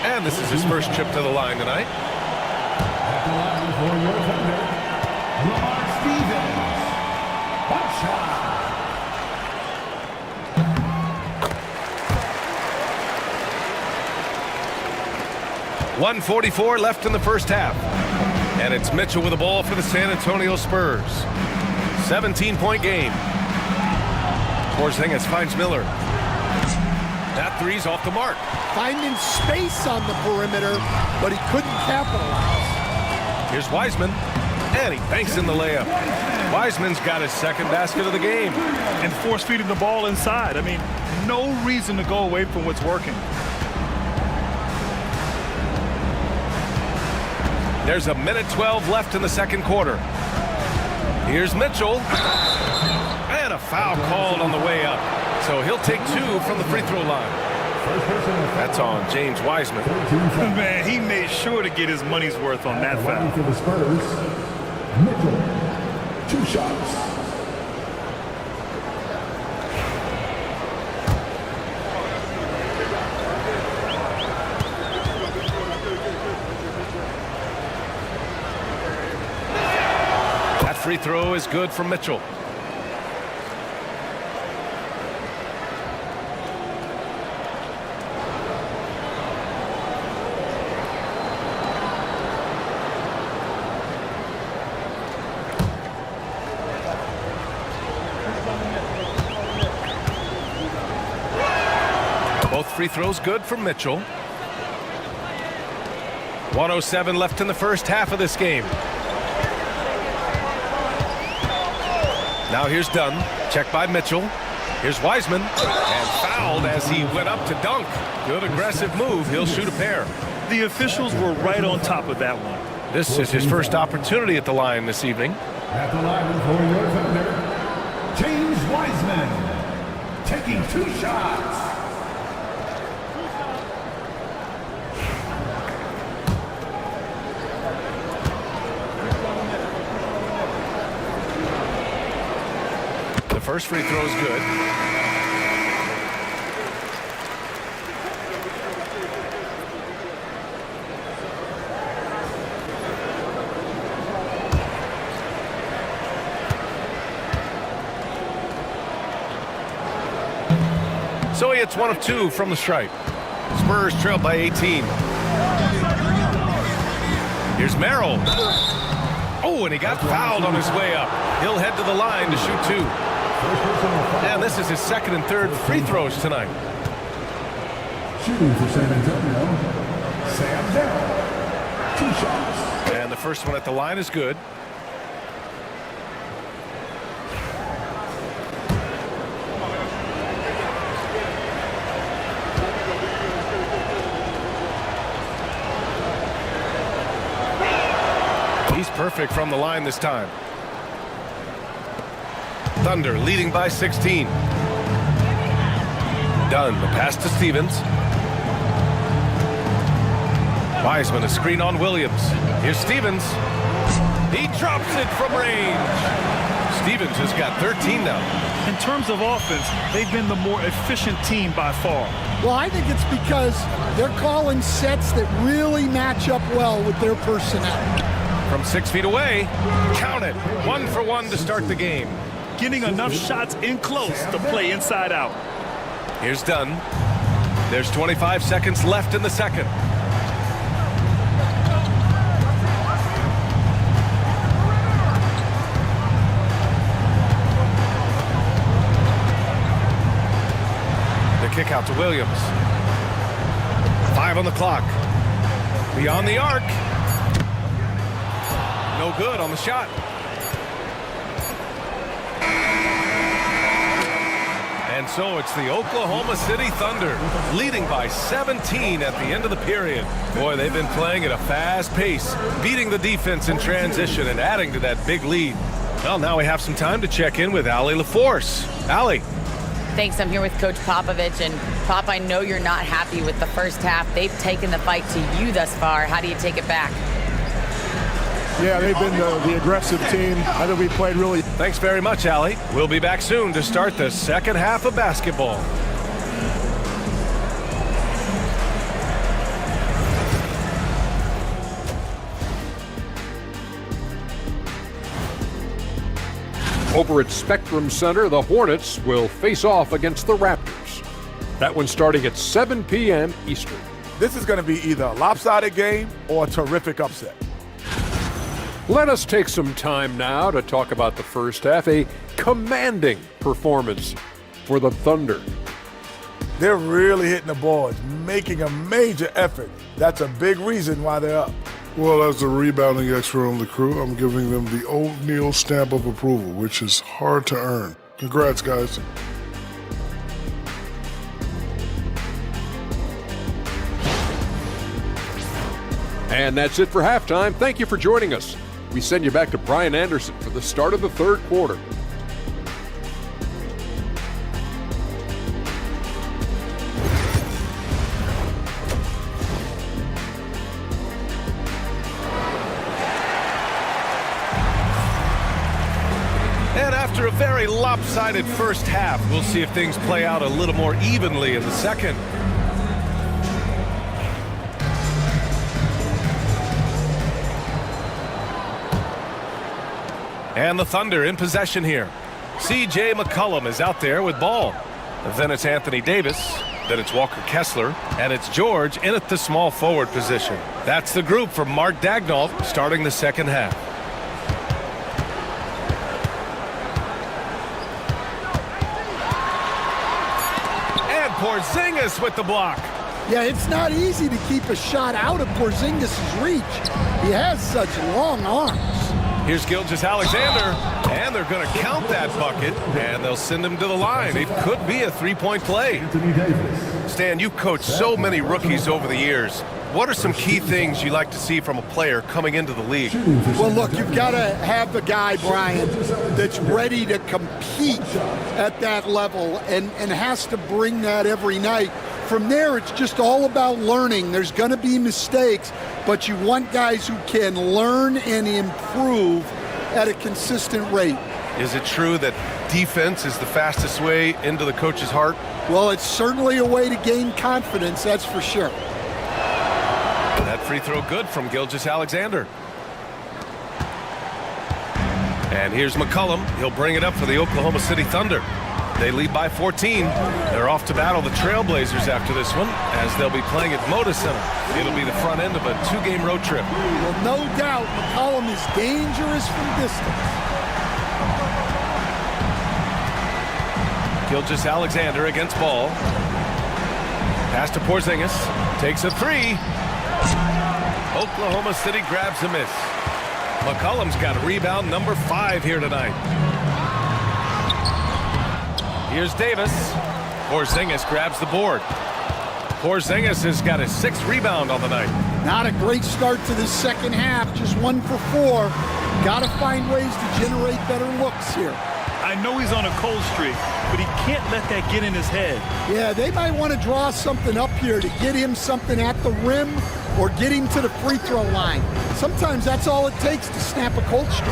And this is his first trip to the line tonight. At the line for your thunder, Lamar Stevens. One shot. 1:44 left in the first half. And it's Mitchell with the ball for the San Antonio Spurs. 17-point game. Porzingis finds Miller. That three's off the mark. Finding space on the perimeter, but he couldn't capitalize. Here's Wiseman, and he banks in the layup. Wiseman's got his second basket of the game. And force feeding the ball inside. I mean, no reason to go away from what's working. There's a minute 12 left in the second quarter. Here's Mitchell. And a foul called on the way up. So he'll take 2 from the free throw line. That's on James Wiseman. Man, he made sure to get his money's worth on that foul. For the Spurs, Mitchell, 2 shots. That free throw is good from Mitchell. Both free throws good from Mitchell. 1:07 left in the first half of this game. Now here's Dunn. Checked by Mitchell. Here's Wiseman. And fouled as he went up to dunk. Good aggressive move. He'll shoot a pair. The officials were right on top of that one. This is his first opportunity at the line this evening. At the line for your thunder, James Wiseman, taking 2 shots. The first free throw is good. So he hits 1 of 2 from the stripe. Spurs trail by 18. Here's Merrill. Oh, and he got fouled on his way up. He'll head to the line to shoot 2. And this is his second and third free throws tonight. Shooting for San Antonio, Sam Harrell. 2 shots. And the first one at the line is good. He's perfect from the line this time. Thunder leading by 16. Dunn, the pass to Stevens. Wiseman, a screen on Williams. Here's Stevens. He drops it from range. Stevens has got 13 now. In terms of offense, they've been the more efficient team by far. Well, I think it's because they're calling sets that really match up well with their personnel. From 6 feet away, count it. 1 for 1 to start the game. Getting enough shots in close to play inside out. Here's Dunn. There's 25 seconds left in the second. The kick out to Williams. 5 on the clock. Beyond the arc. No good on the shot. And so it's the Oklahoma City Thunder leading by 17 at the end of the period. Boy, they've been playing at a fast pace, beating the defense in transition and adding to that big lead. Well, now we have some time to check in with Allie LaForce. Allie. Thanks. I'm here with Coach Popovich. And Pop, I know you're not happy with the first half. They've taken the fight to you thus far. How do you take it back? Yeah, they've been the aggressive team. I think we played really. Thanks very much, Allie. We'll be back soon to start the second half of basketball. Over at Spectrum Center, the Hornets will face off against the Raptors. That one starting at 7 p.m. Eastern. This is going to be either a lopsided game or a terrific upset. Let us take some time now to talk about the first half, a commanding performance for the Thunder. They're really hitting the boards, making a major effort. That's a big reason why they're up. Well, as the rebounding expert on the crew, I'm giving them the O'Neal stamp of approval, which is hard to earn. Congrats, guys. And that's it for halftime. Thank you for joining us. We send you back to Brian Anderson for the start of the third quarter. And after a very lopsided first half, we'll see if things play out a little more evenly in the second. And the Thunder in possession here. C.J. McCollum is out there with ball. Then it's Anthony Davis. Then it's Walker Kessler. And it's George in at the small forward position. That's the group for Mark Daigneault starting the second half. And Porzingis with the block. Yeah, it's not easy to keep a shot out of Porzingis' reach. He has such long arms. Here's Gilgeous-Alexander, and they're going to count that bucket, and they'll send him to the line. It could be a three-point play. Stan, you've coached so many rookies over the years. What are some key things you like to see from a player coming into the league? Well, look, you've got to have the guy, Brian, that's ready to compete at that level and has to bring that every night. From there, it's just all about learning. There's going to be mistakes, but you want guys who can learn and improve at a consistent rate. Is it true that defense is the fastest way into the coach's heart? Well, it's certainly a way to gain confidence, that's for sure. That free throw good from Gilgeous-Alexander. And here's McCollum. He'll bring it up for the Oklahoma City Thunder. They lead by 14. They're off to battle the Trailblazers after this one, as they'll be playing at Moda Center. It'll be the front end of a two-game road trip. Well, no doubt, McCollum is dangerous from distance. Gilgeous-Alexander against Ball. Pass to Porzingis. Takes a three. Oklahoma City grabs a miss. McCollum's got rebound number 5 here tonight. Here's Davis. Porzingis grabs the board. Porzingis has got his 6th rebound on the night. Not a great start to the second half, just 1 for 4. Got to find ways to generate better looks here. I know he's on a cold streak, but he can't let that get in his head. Yeah, they might want to draw something up here to get him something at the rim or get him to the free throw line. Sometimes that's all it takes to snap a cold streak.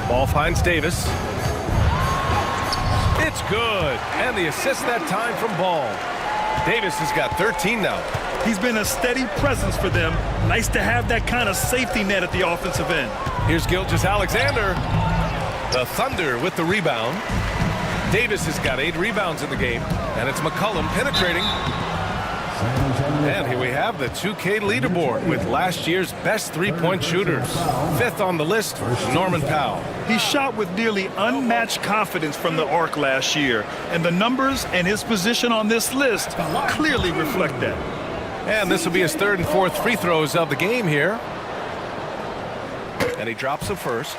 Ball finds Davis. It's good. And the assist that time from Ball. Davis has got 13 now. He's been a steady presence for them. Nice to have that kind of safety net at the offensive end. Here's Gilgeous-Alexander. The Thunder with the rebound. Davis has got 8 rebounds in the game. And it's McCollum penetrating. And here we have the 2K leaderboard with last year's best three-point shooters. 5th on the list, Norman Powell. He shot with nearly unmatched confidence from the arc last year, and the numbers and his position on this list clearly reflect that. And this will be his 3rd and 4th free throws of the game here. And he drops the first.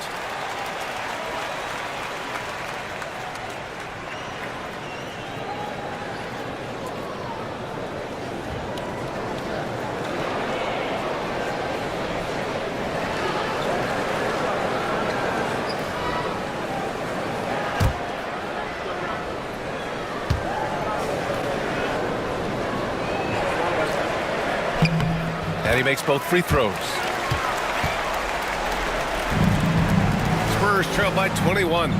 And he makes both free throws. Spurs trail by 21.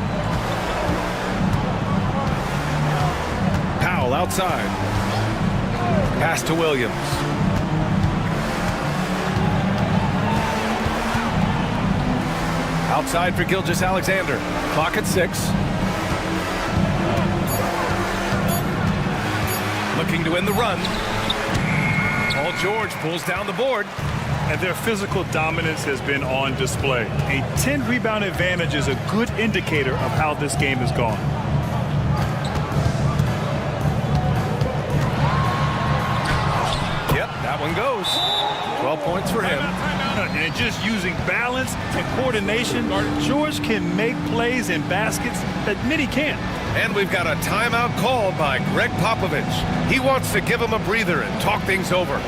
Powell outside. Pass to Williams. Outside for Gilgeous-Alexander. Clock at 6. Looking to win the run. Paul George pulls down the board. And their physical dominance has been on display. A 10-rebound advantage is a good indicator of how this game has gone. Yep, that one goes. 12 points for him. And just using balance and coordination, George can make plays and baskets that many can't. And we've got a timeout called by Greg Popovich. He wants to give him a breather and talk things over.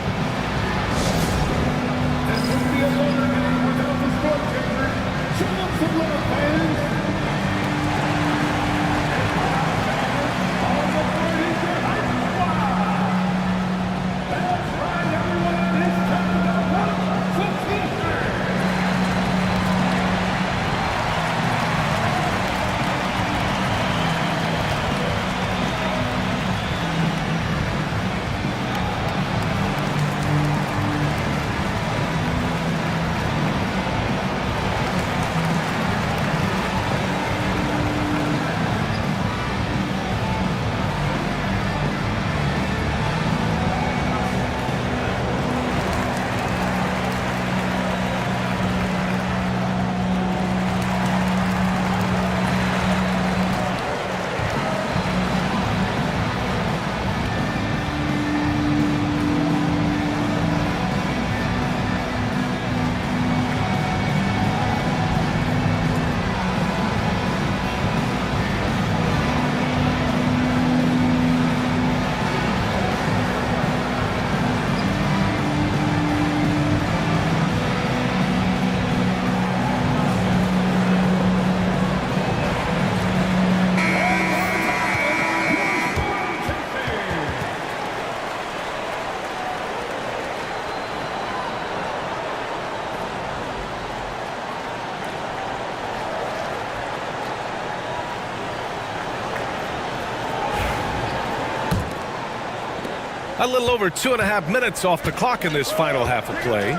A little over 2.5 minutes off the clock in this final half of play.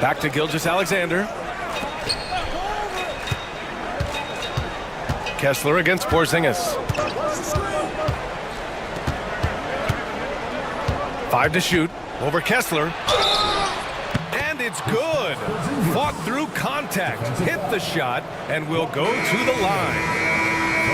Back to Gilgeous-Alexander. Kessler against Porzingis. 5 to shoot. Over Kessler. And it's good. Fought through contact. Hit the shot and will go to the line.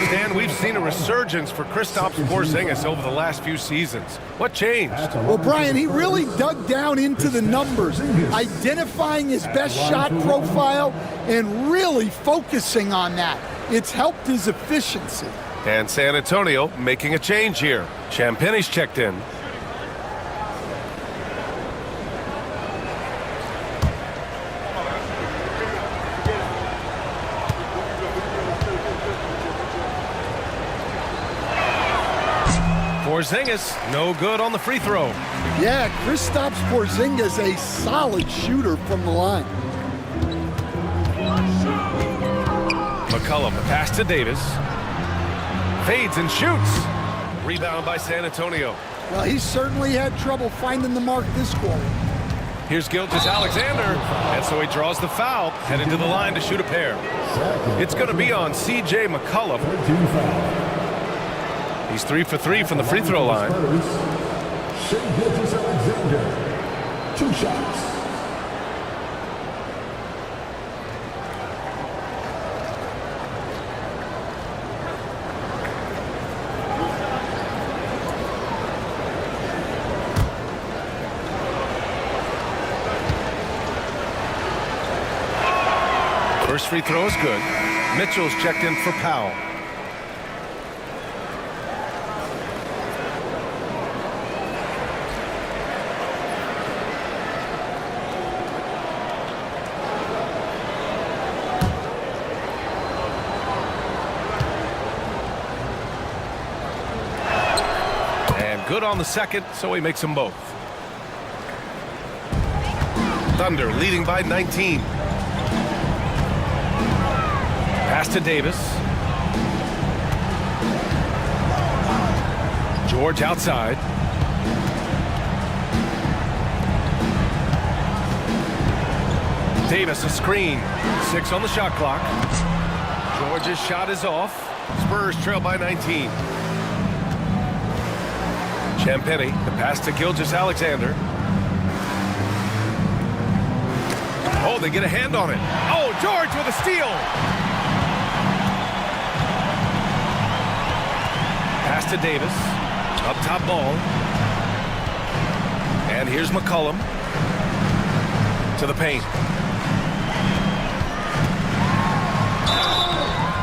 Stan, we've seen a resurgence for Kristaps Porzingis over the last few seasons. What changed? Well, Brian, he really dug down into the numbers, identifying his best shot profile and really focusing on that. It's helped his efficiency. And San Antonio making a change here. Champagne's checked in. Porzingis, no good on the free throw. Yeah, Kristaps Porzingis, a solid shooter from the line. McCollum, pass to Davis. Fades and shoots. Rebound by San Antonio. Well, he certainly had trouble finding the mark this quarter. Here's Gilgeous-Alexander, and so he draws the foul, headed to the line to shoot a pair. It's going to be on C.J. McCollum. He's 3 for 3 from the free throw line. Gilgeous-Alexander, 2 shots. First free throw is good. Mitchell's checked in for Powell. Good on the second, so he makes them both. Thunder leading by 19. Pass to Davis. George outside. Davis a screen. 6 on the shot clock. George's shot is off. Spurs trail by 19. Champagny, the pass to Gilgeous-Alexander. Oh, they get a hand on it. Oh, George with a steal. Pass to Davis. Up top ball. And here's McCollum. To the paint.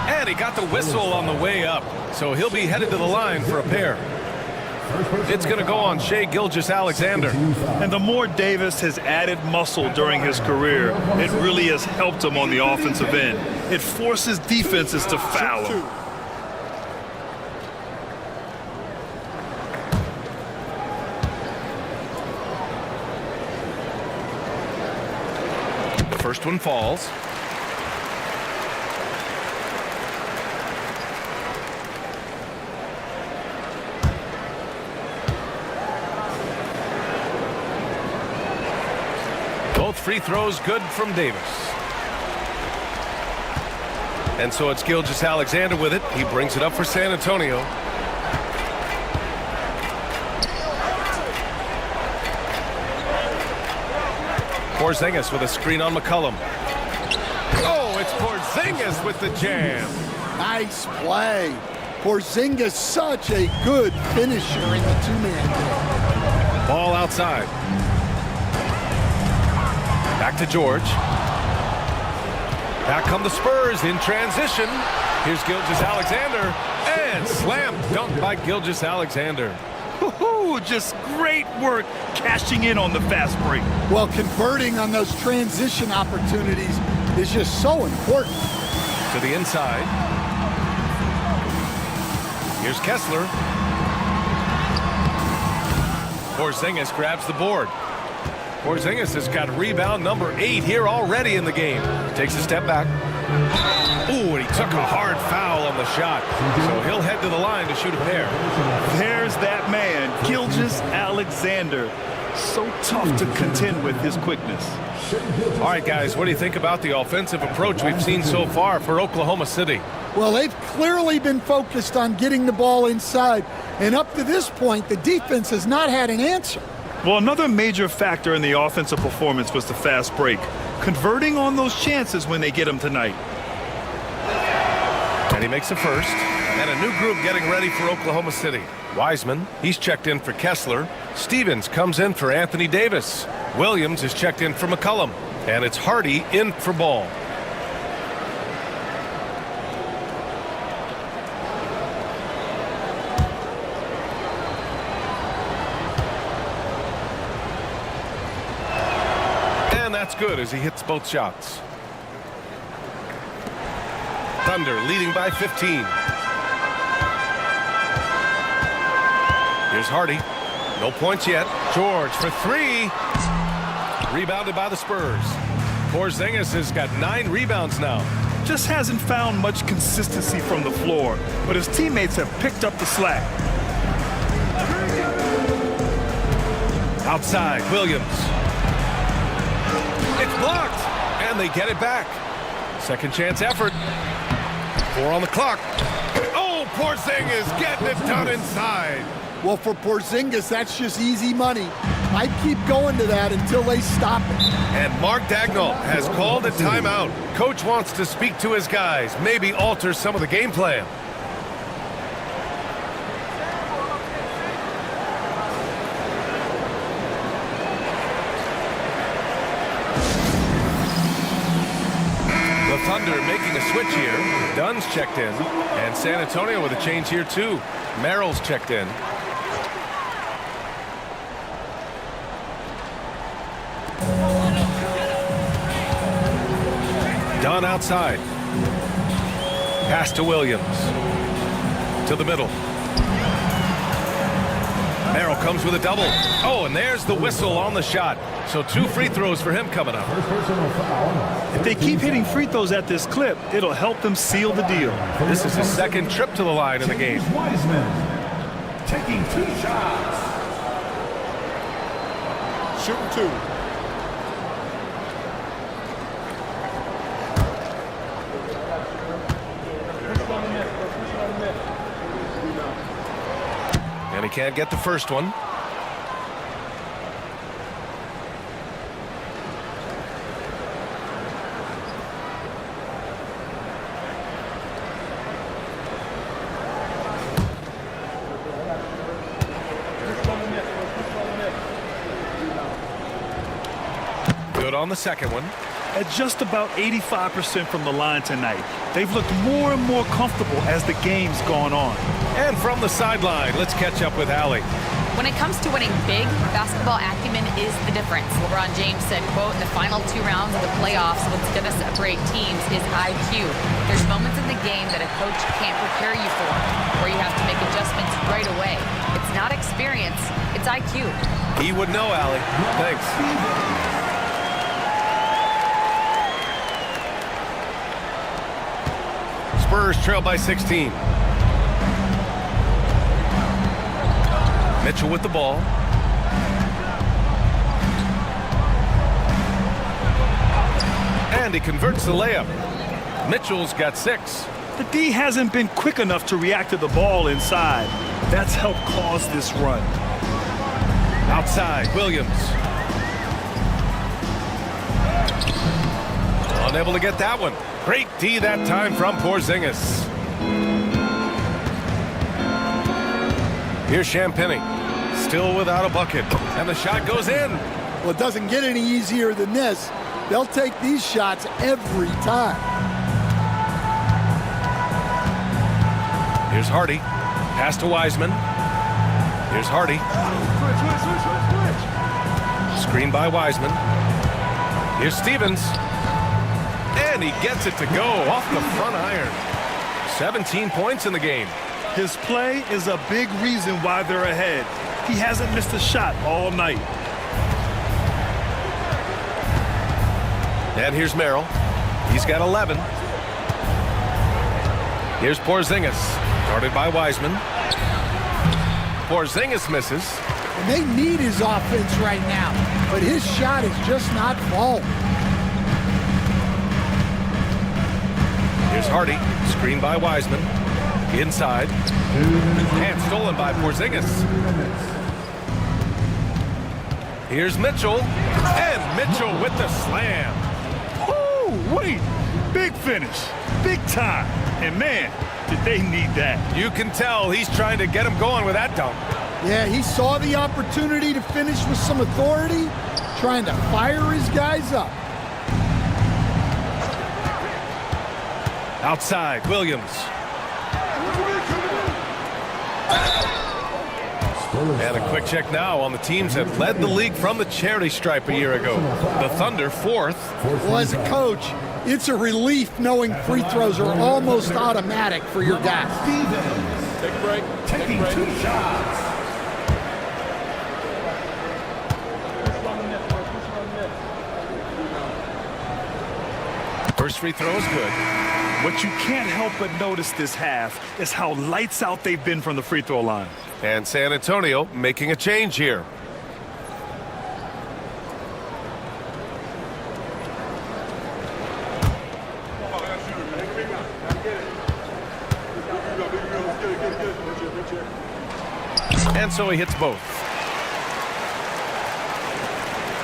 And he got the whistle on the way up. So he'll be headed to the line for a pair. It's going to go on Shai Gilgeous-Alexander. And the more Davis has added muscle during his career, it really has helped him on the offensive end. It forces defenses to foul him. The first one falls. Both free throws good from Davis. And so it's Gilgeous-Alexander with it. He brings it up for San Antonio. Porzingis with a screen on McCollum. Oh, it's Porzingis with the jam. Nice play. Porzingis, such a good finisher in the two-man game. Ball outside. Back to George. Back come the Spurs in transition. Here's Gilgeous-Alexander. And slam dunk by Gilgeous-Alexander. Just great work cashing in on the fast break. Well, converting on those transition opportunities is just so important. To the inside. Here's Kessler. Porzingis grabs the board. Porzingis has got rebound number 8 here already in the game. Takes a step back. Ooh, and he took a hard foul on the shot. So he'll head to the line to shoot a pair. There's that man, Gilgeous-Alexander. So tough to contend with his quickness. All right, guys, what do you think about the offensive approach we've seen so far for Oklahoma City? Well, they've clearly been focused on getting the ball inside. And up to this point, the defense has not had an answer. Well, another major factor in the offensive performance was the fast break. Converting on those chances when they get them tonight. And he makes a first. And a new group getting ready for Oklahoma City. Wiseman, he's checked in for Kessler. Stevens comes in for Anthony Davis. Williams is checked in for McCollum. And it's Hardy in for Ball. And that's good as he hits both shots. Thunder leading by 15. Here's Hardy. No points yet. George for three. Rebounded by the Spurs. Porzingis has got 9 rebounds now. Just hasn't found much consistency from the floor, but his teammates have picked up the slack. Outside, Williams. It's blocked, and they get it back. Second chance effort. 4 on the clock. Oh, Porzingis getting it done inside. Well, for Porzingis, that's just easy money. I keep going to that until they stop it. And Mark Dagnall has called a timeout. Coach wants to speak to his guys, maybe alter some of the game plan. The Thunder making a switch here. Dunn's checked in. And San Antonio with a change here, too. Merrill's checked in. Dunn outside. Pass to Williams. To the middle. Merrill comes with a double. Oh, and there's the whistle on the shot. So 2 free throws for him coming up. If they keep hitting free throws at this clip, it'll help them seal the deal. This is his second trip to the line in the game. Wiseman taking 2 shots. Shooting 2. And he can't get the first one. Good on the second one. At just about 85% from the line tonight. They've looked more and more comfortable as the game's gone on. And from the sideline, let's catch up with Allie. When it comes to winning big, basketball acumen is the difference. LeBron James said, quote, in the final 2 rounds of the playoffs, what's going to separate teams is IQ. There's moments in the game that a coach can't prepare you for, where you have to make adjustments right away. It's not experience, it's IQ. He would know, Allie. Thanks. Spurs trail by 16. Mitchell with the ball. And he converts the layup. Mitchell's got 6. The D hasn't been quick enough to react to the ball inside. That's helped cause this run. Outside, Williams. Unable to get that one. Great D that time from Porzingis. Here's Champagny. Still without a bucket. And the shot goes in. Well, it doesn't get any easier than this. They'll take these shots every time. Here's Hardy. Pass to Wiseman. Here's Hardy. Screen by Wiseman. Here's Stevens. And he gets it to go off the front iron. 17 points in the game. His play is a big reason why they're ahead. He hasn't missed a shot all night. And here's Merrill. He's got 11. Here's Porzingis. Guarded by Wiseman. Porzingis misses. And they need his offense right now. But his shot is just not falling. Here's Hardy. Screen by Wiseman. Inside. And stolen by Porzingis. Here's Mitchell. And Mitchell with the slam. Oh, wait. Big finish. Big time. And man, Did they need that? You can tell he's trying to get him going with that dunk. Yeah, he saw the opportunity to finish with some authority, trying to fire his guys up. Outside, Williams. And a quick check now on the teams that led the league from the charity stripe a year ago. The Thunder, 4th. Well, as a coach, it's a relief knowing free throws are almost automatic for your guys. Take a break. Taking 2 shots. First free throw is good. What you can't help but notice this half is how lights out they've been from the free throw line. And San Antonio making a change here. And so he hits both.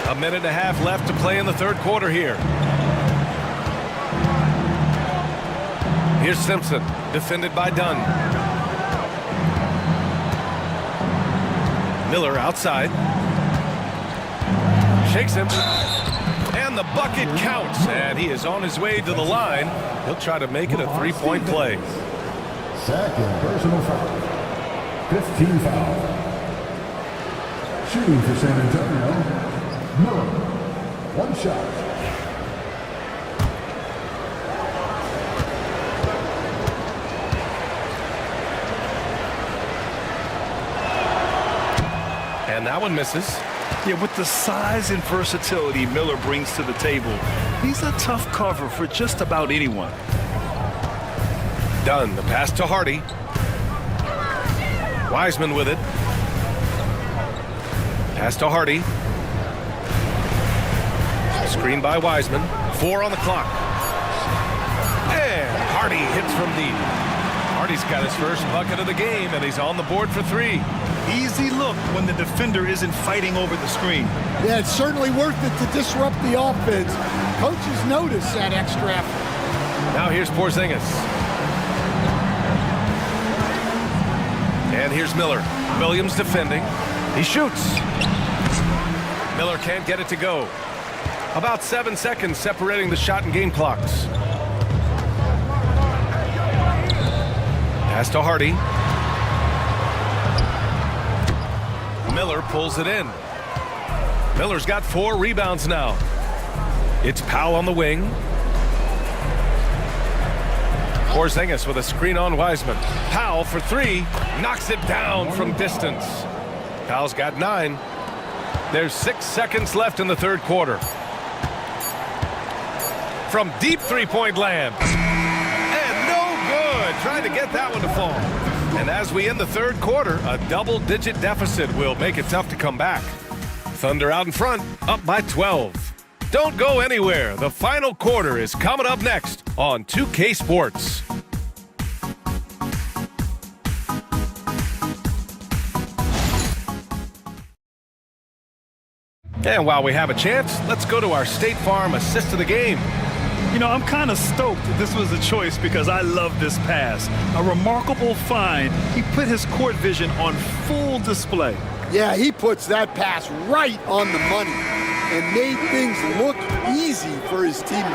A minute and a half left to play in the third quarter here. Here's Simpson, defended by Dunn. Miller outside. Shakes him. And the bucket counts. And he is on his way to the line. He'll try to make it a three-point play. Second personal foul. 15 foul. Shooting for San Antonio, Miller. 1 shot. And that one misses. Yeah, with the size and versatility Miller brings to the table, he's a tough cover for just about anyone. Dunn, the pass to Hardy. Wiseman with it. Pass to Hardy. Screen by Wiseman. 4 on the clock. And Hardy hits from deep. Hardy's got his first bucket of the game, and he's on the board for 3. Easy look when the defender isn't fighting over the screen. Yeah, it's certainly worth it to disrupt the offense. Coaches notice that extra effort. Now here's Porzingis. And here's Miller. Williams defending. He shoots. Miller can't get it to go. About 7 seconds separating the shot and game clocks. Pass to Hardy. Miller pulls it in. Miller's got 4 rebounds now. It's Powell on the wing. Porzingis with a screen on Wiseman. Powell for 3. Knocks it down from distance. Powell's got 9. There's 6 seconds left in the third quarter. From deep three-point land. And no good. Trying to get that one to fall. And as we end the third quarter, a double-digit deficit will make it tough to come back. Thunder out in front, up by 12. Don't go anywhere. The final quarter is coming up next on 2K Sports. And while we have a chance, let's go to our State Farm assist of the game. You know, I'm kind of stoked that this was a choice because I love this pass. A remarkable find. He put his court vision on full display. Yeah, he puts that pass right on the money and made things look easy for his teammate.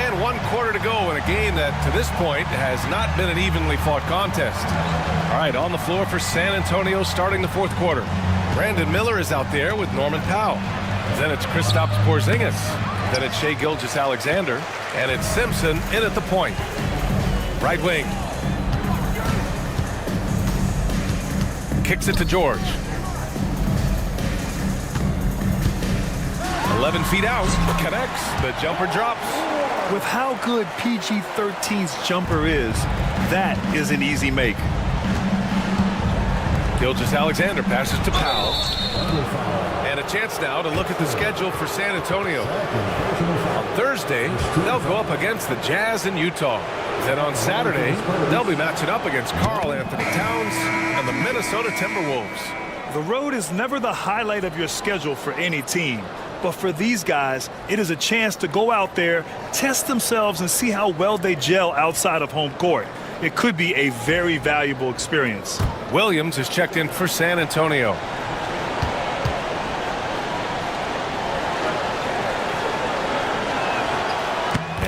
And 1 quarter to go in a game that, to this point, has not been an evenly fought contest. All right, on the floor for San Antonio starting the fourth quarter. Brandon Miller is out there with Norman Powell. Then it's Kristaps Porzingis. Then it's Shai Gilgeous-Alexander. And it's Simpson in at the point. Right wing. Kicks it to George. 11 feet out. Connects. The jumper drops. With how good PG-13's jumper is, that is an easy make. Gilgeous-Alexander passes to Powell. And a chance now to look at the schedule for San Antonio. On Thursday, they'll go up against the Jazz in Utah. Then on Saturday, they'll be matching up against Karl Anthony Towns and the Minnesota Timberwolves. The road is never the highlight of your schedule for any team, But for these guys, it is a chance to go out there, test themselves, and see how well they gel outside of home court. It could be a very valuable experience. Williams is checked in for San Antonio.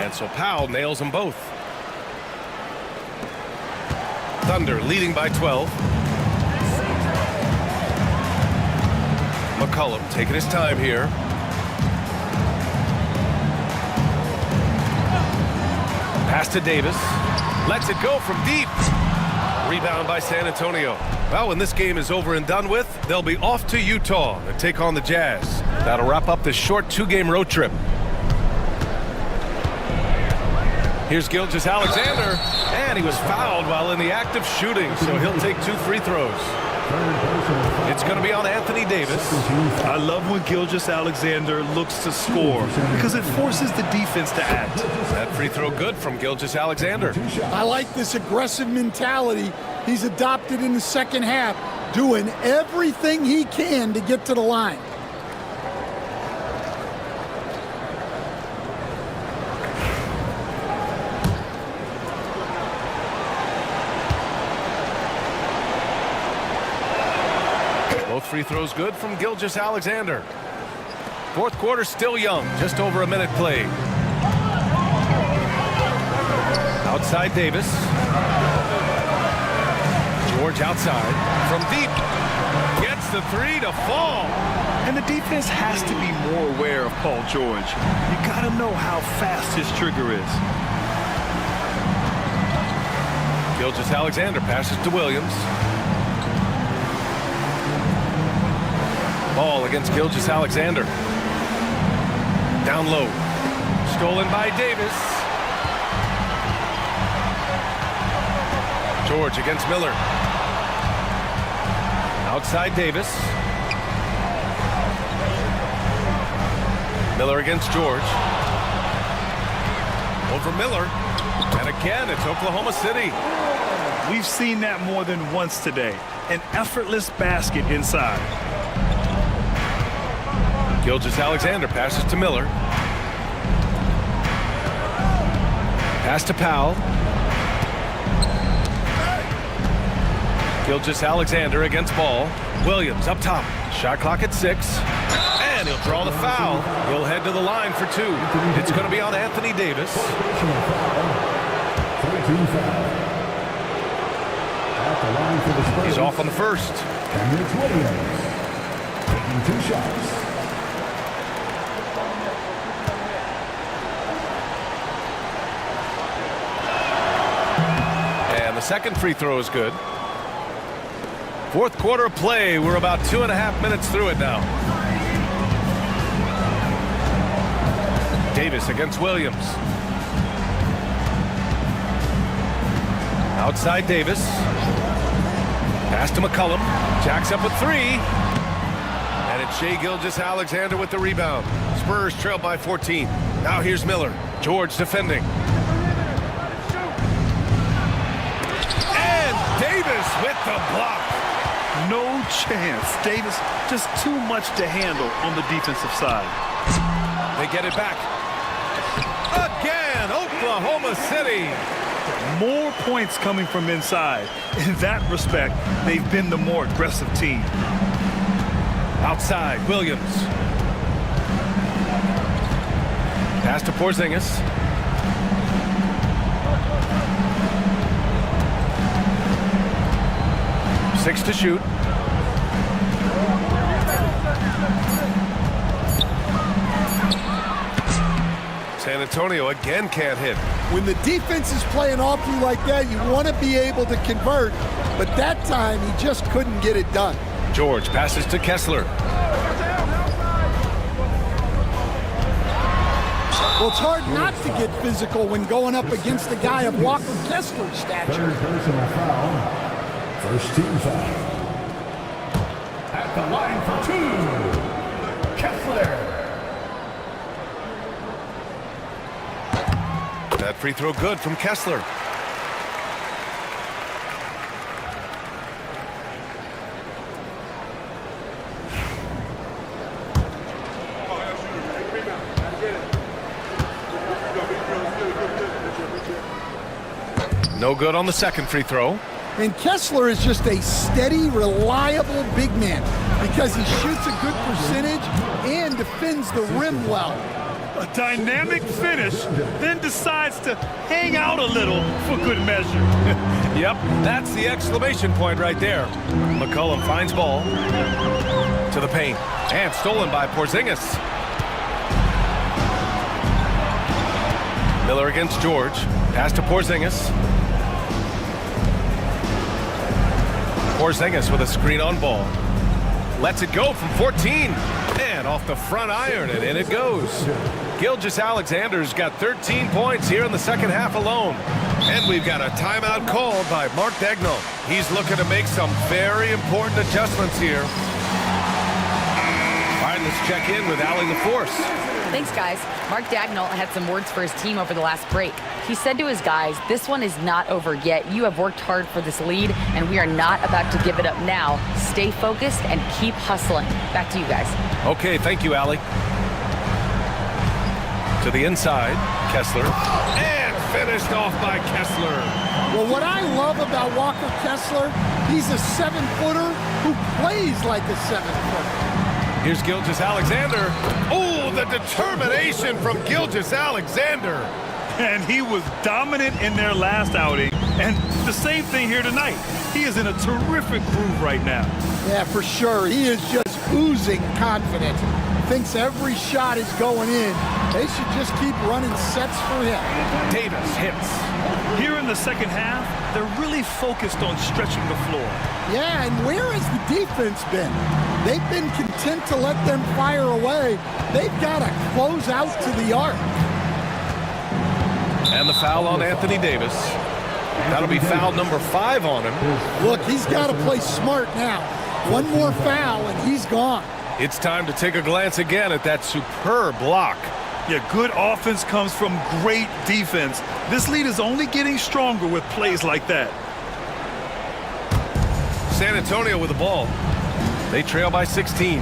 And so Powell nails them both. Thunder leading by 12. McCollum taking his time here. Pass to Davis. Lets it go from deep. Rebound by San Antonio. Well, when this game is over and done with, they'll be off to Utah to take on the Jazz. That'll wrap up this short 2-game road trip. Here's Gilgeous-Alexander, and he was fouled while in the act of shooting, so he'll take 2 free throws. It's going to be on Anthony Davis. I love when Gilgeous-Alexander looks to score because it forces the defense to act. That free throw good from Gilgeous-Alexander. I like this aggressive mentality he's adopted in the second half, doing everything he can to get to the line. Both free throws good from Gilgeous-Alexander. Fourth quarter still young, just over a minute played. Outside Davis. George outside. From deep. Gets the 3 to fall. And the defense has to be more aware of Paul George. You got to know how fast his trigger is. Gilgeous-Alexander passes to Williams. Ball against Gilgeous-Alexander. Down low. Stolen by Davis. George against Miller. Outside Davis. Miller against George. Over Miller. And again, it's Oklahoma City. We've seen that more than once today. An effortless basket inside. Gilgeous-Alexander passes to Miller. Pass to Powell. Gilgeous-Alexander against ball. Williams up top. Shot clock at 6. And he'll draw the foul. He'll head to the line for 2. It's going to be on Anthony Davis. He's off on the first. Williams taking 2 shots. And the second free throw is good. Fourth quarter of play. We're about 2.5 minutes through it now. Davis against Williams. Outside Davis. Pass to McCollum. Jacks up with 3. And it's Shai Gilgeous-Alexander with the rebound. Spurs trail by 14. Now here's Miller. George defending. And Davis with the block. No chance. Davis just too much to handle on the defensive side. They get it back. Again, Oklahoma City. More points coming from inside. In that respect, they've been the more aggressive team. Outside, Williams. Pass to Porzingis. Six to shoot. San Antonio again can't hit. When the defense is playing off you like that, you want to be able to convert. But that time, he just couldn't get it done. George passes to Kessler. Well, it's hard not to get physical when going up against a guy of Walker Kessler's stature. Third personal foul. First team foul. At the line for 2, Kessler. That free throw good from Kessler. No good on the second free throw. And Kessler is just a steady, reliable big man because he shoots a good percentage and defends the rim well. A dynamic finish, then decides to hang out a little for good measure. Yep, that's the exclamation point right there. McCollum finds ball to the paint and stolen by Porzingis. Miller against George. Pass to Porzingis. Porzingis with a screen on ball. Lets it go from 14. And off the front iron, and in it goes. Gilgeous-Alexander's got 13 points here in the second half alone. And we've got a timeout called by Mark Daigneault. He's looking to make some very important adjustments here. All right, let's check in with Allie LaForce. Thanks, guys. Mark Daigneault had some words for his team over the last break. He said to his guys, this one is not over yet. You have worked hard for this lead, and we are not about to give it up now. Stay focused and keep hustling. Back to you guys. Okay, thank you, Allie. To the inside, Kessler. And finished off by Kessler. Well, what I love about Walker Kessler, he's a 7-footer who plays like a 7-footer. Here's Gilgeous-Alexander. Oh, the determination from Gilgeous-Alexander. And he was dominant in their last outing. And the same thing here tonight. He is in a terrific groove right now. Yeah, for sure. He is just oozing confidence. Thinks every shot is going in. They should just keep running sets for him. Davis hits. Here in the second half, they're really focused on stretching the floor. Yeah, and where has the defense been? They've been content to let them fire away. They've got to close out to the arc. And the foul on Anthony Davis. That'll be foul number 5 on him. Look, he's got to play smart now. One more foul and he's gone. It's time to take a glance again at that superb block. Yeah, good offense comes from great defense. This lead is only getting stronger with plays like that. San Antonio with the ball. They trail by 16.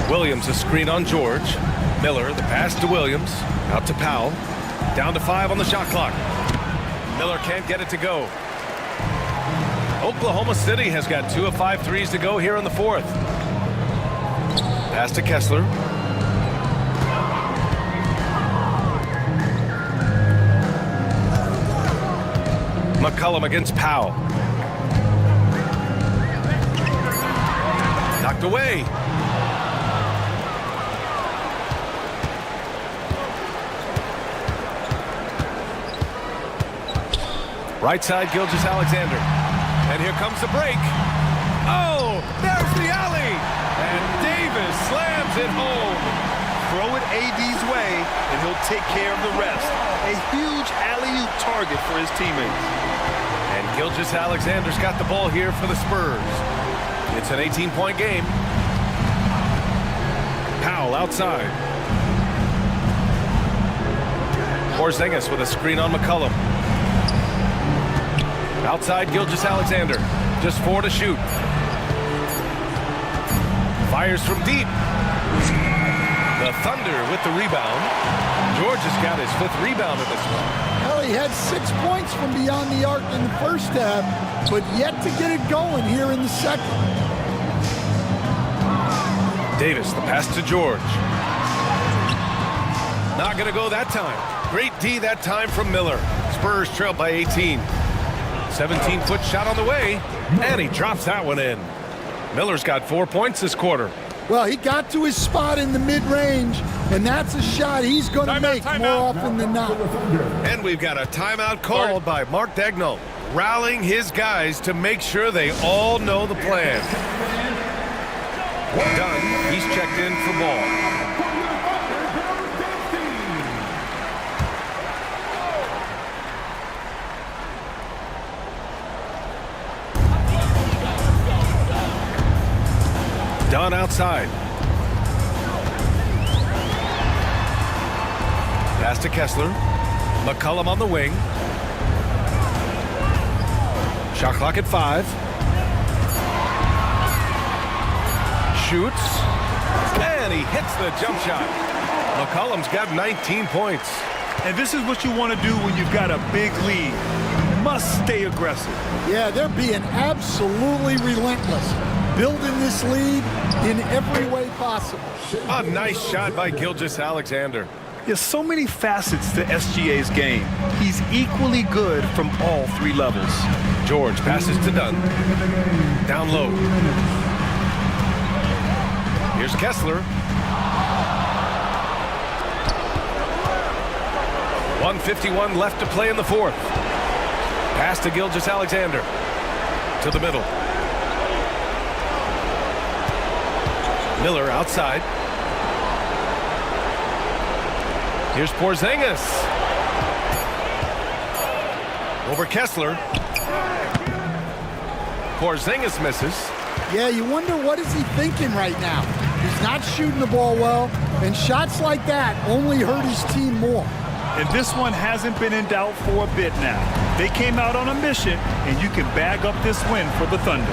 Williams a screen on George. Miller the pass to Williams. Out to Powell. Down to 5 on the shot clock. Miller can't get it to go. Oklahoma City has got 2 of 5 threes to go here in the fourth. Pass to Kessler. McCollum against Powell. Knocked away. Right side, Gilgeous-Alexander. And here comes the break. Oh, there's the alley. And Davis slams it home. Throw it AD's way, and he'll take care of the rest. A huge alley-oop target for his teammates. And Gilgeous-Alexander's got the ball here for the Spurs. It's an 18-point game. Powell outside. Porzingis with a screen on McCollum. Outside Gilgeous-Alexander. Just 4 to shoot. Fires from deep. The Thunder with the rebound. George has got his 5th rebound in this one. Well, he had 6 points from beyond the arc in the first half, but yet to get it going here in the second. Davis, the pass to George. Not going to go that time. Great D that time from Miller. Spurs trail by 18. 17-foot shot on the way, and he drops that one in. Miller's got 4 points this quarter. Well, he got to his spot in the mid-range, and that's a shot he's going to make more often than not. And we've got a timeout called by Mark Daigneault, rallying his guys to make sure they all know the plan. Dunn, he's checked in for ball. Dunn outside. Pass to Kessler. McCollum on the wing. Shot clock at 5. Shoots. And he hits the jump shot. McCollum's got 19 points. And this is what you want to do when you've got a big lead. must stay aggressive. Yeah, they're being absolutely relentless, building this lead in every way possible. A nice shot by Gilgeous-Alexander. There's so many facets to SGA's game. He's equally good from all three levels. George passes to Dunn. Down low. Here's Kessler. 1:51 left to play in the fourth. Pass to Gilgeous-Alexander. To the middle. Miller outside. Here's Porzingis. Over Kessler. Porzingis misses. Yeah, you wonder what is he thinking right now. He's not shooting the ball well, and shots like that only hurt his team more. And this one hasn't been in doubt for a bit now. They came out on a mission, and you can bag up this win for the Thunder.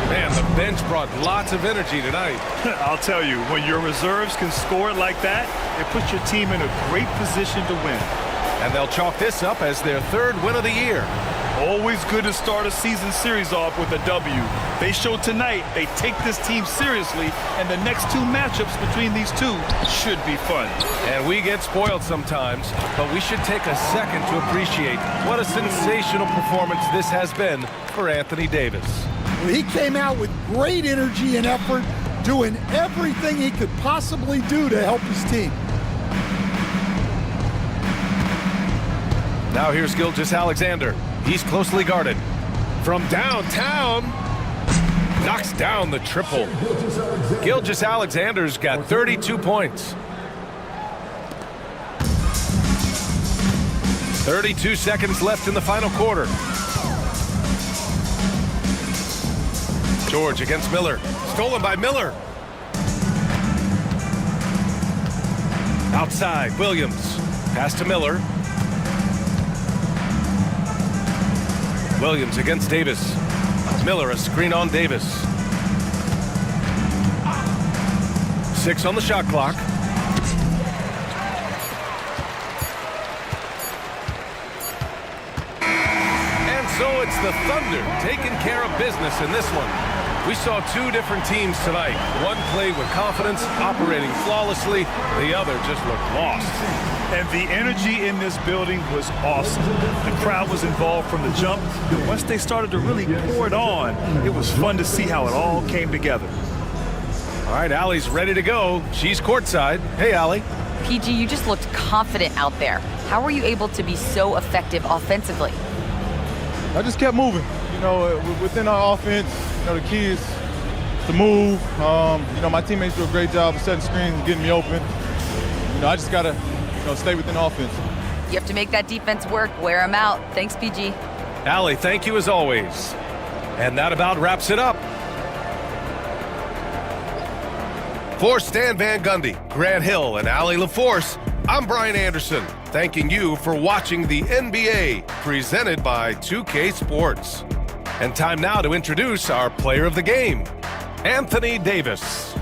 Man, the bench brought lots of energy tonight. I'll tell you, when your reserves can score like that, it puts your team in a great position to win. And they'll chalk this up as their third win of the year. Always good to start a season series off with a W. They showed tonight they take this team seriously, and the next two matchups between these two should be fun. And we get spoiled sometimes, but we should take a second to appreciate what a sensational performance this has been for Anthony Davis. He came out with great energy and effort, doing everything he could possibly do to help his team. Now here's Gilgeous-Alexander. He's closely guarded. From downtown, knocks down the triple. Gilgeous-Alexander's got 32 points. 32 seconds left in the final quarter. George against Miller. Stolen by Miller. Outside, Williams. Pass to Miller. Williams against Davis. Miller, a screen on Davis. 6 on the shot clock. And so it's the Thunder taking care of business in this one. We saw two different teams tonight. One played with confidence, operating flawlessly. The other just looked lost. And the energy in this building was awesome. The crowd was involved from the jump. And once they started to really pour it on, it was fun to see how it all came together. All right, Allie's ready to go. She's courtside. Hey, Allie. PG, you just looked confident out there. How were you able to be so effective offensively? I just kept moving. You know, within our offense, you know, the key is to move. You know, my teammates do a great job of setting screens and getting me open. You know, I just got to, stay within the offense. You have to make that defense work. Wear them out. Thanks, PG. Allie, thank you as always. And that about wraps it up. For Stan Van Gundy, Grant Hill, and Allie LaForce, I'm Brian Anderson, thanking you for watching the NBA presented by 2K Sports. And time now to introduce our player of the game, Anthony Davis.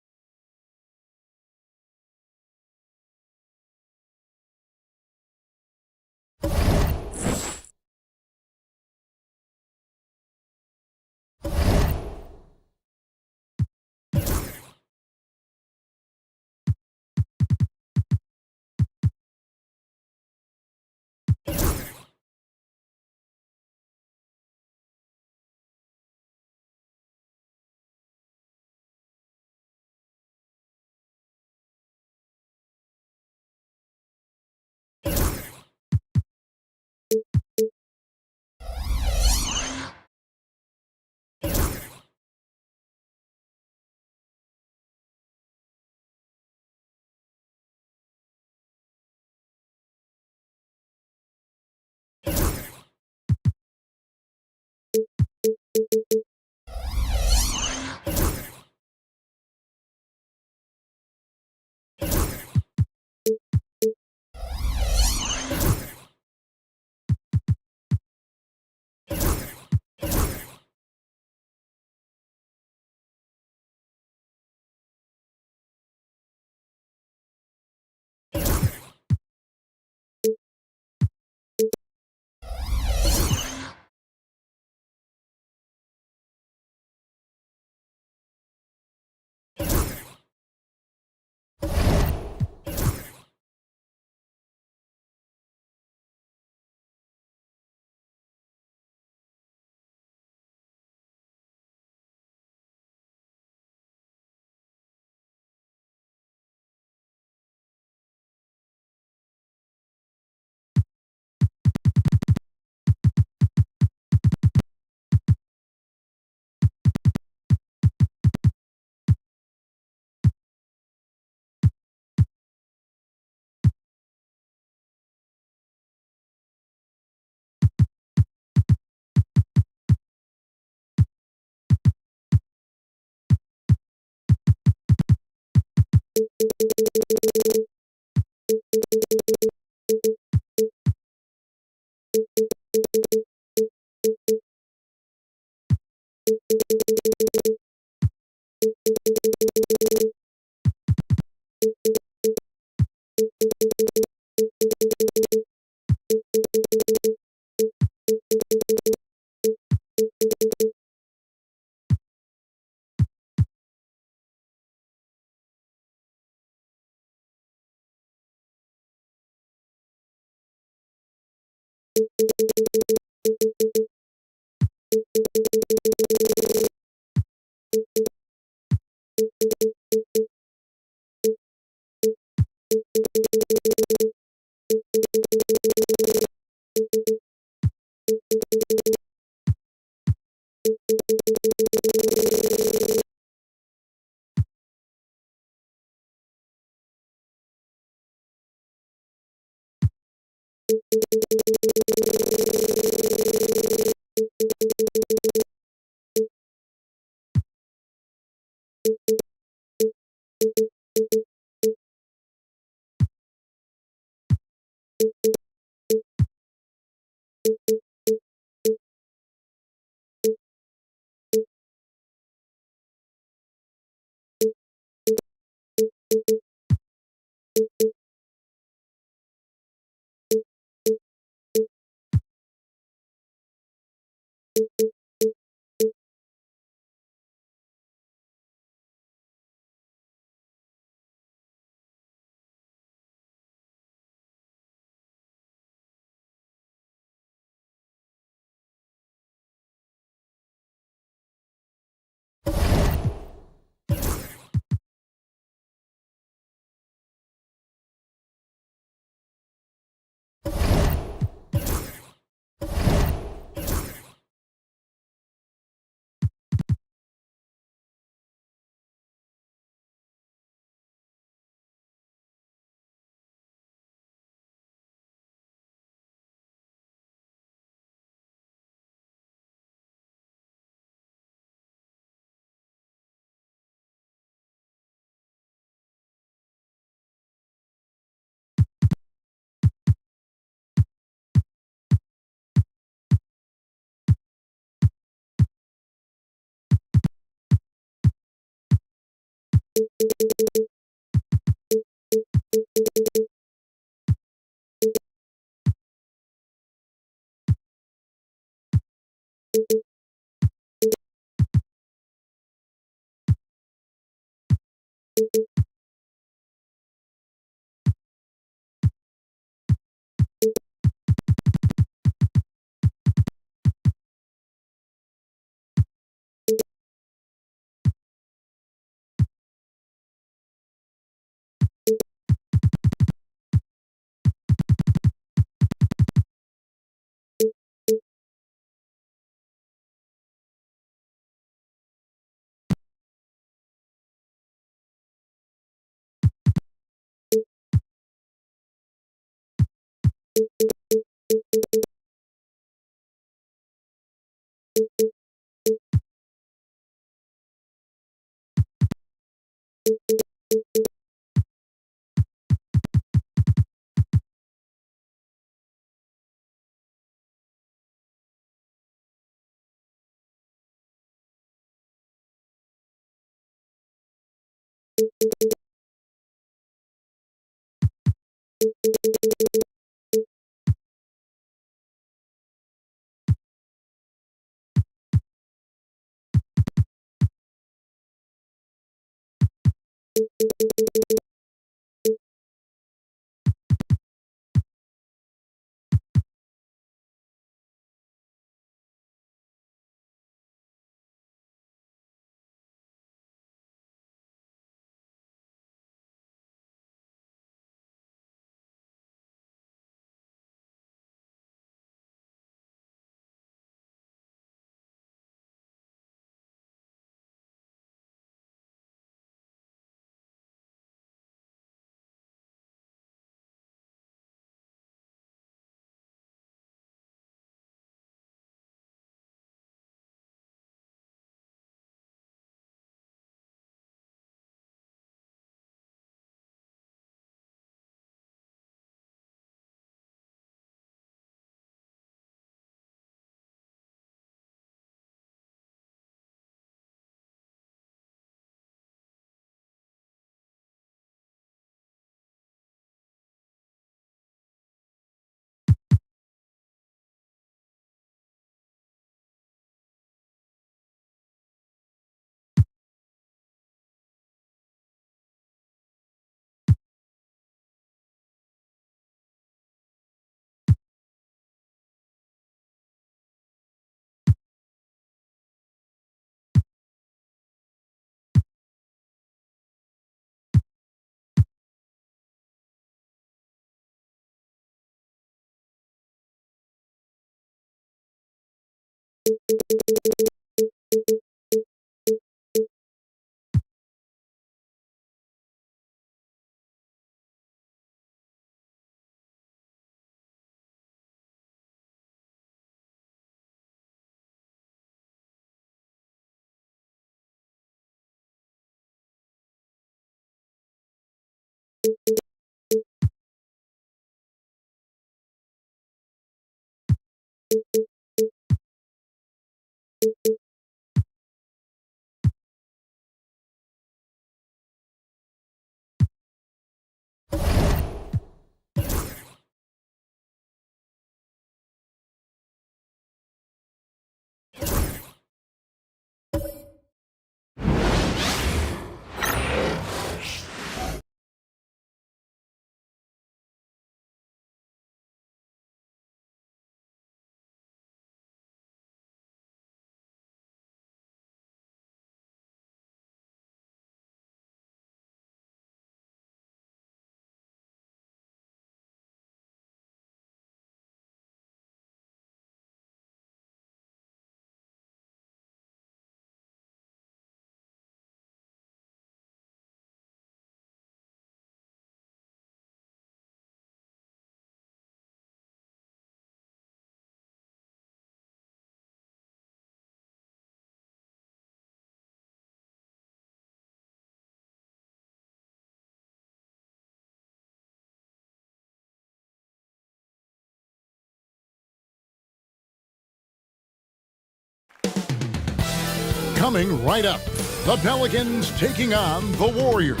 Coming right up, the Pelicans taking on the Warriors.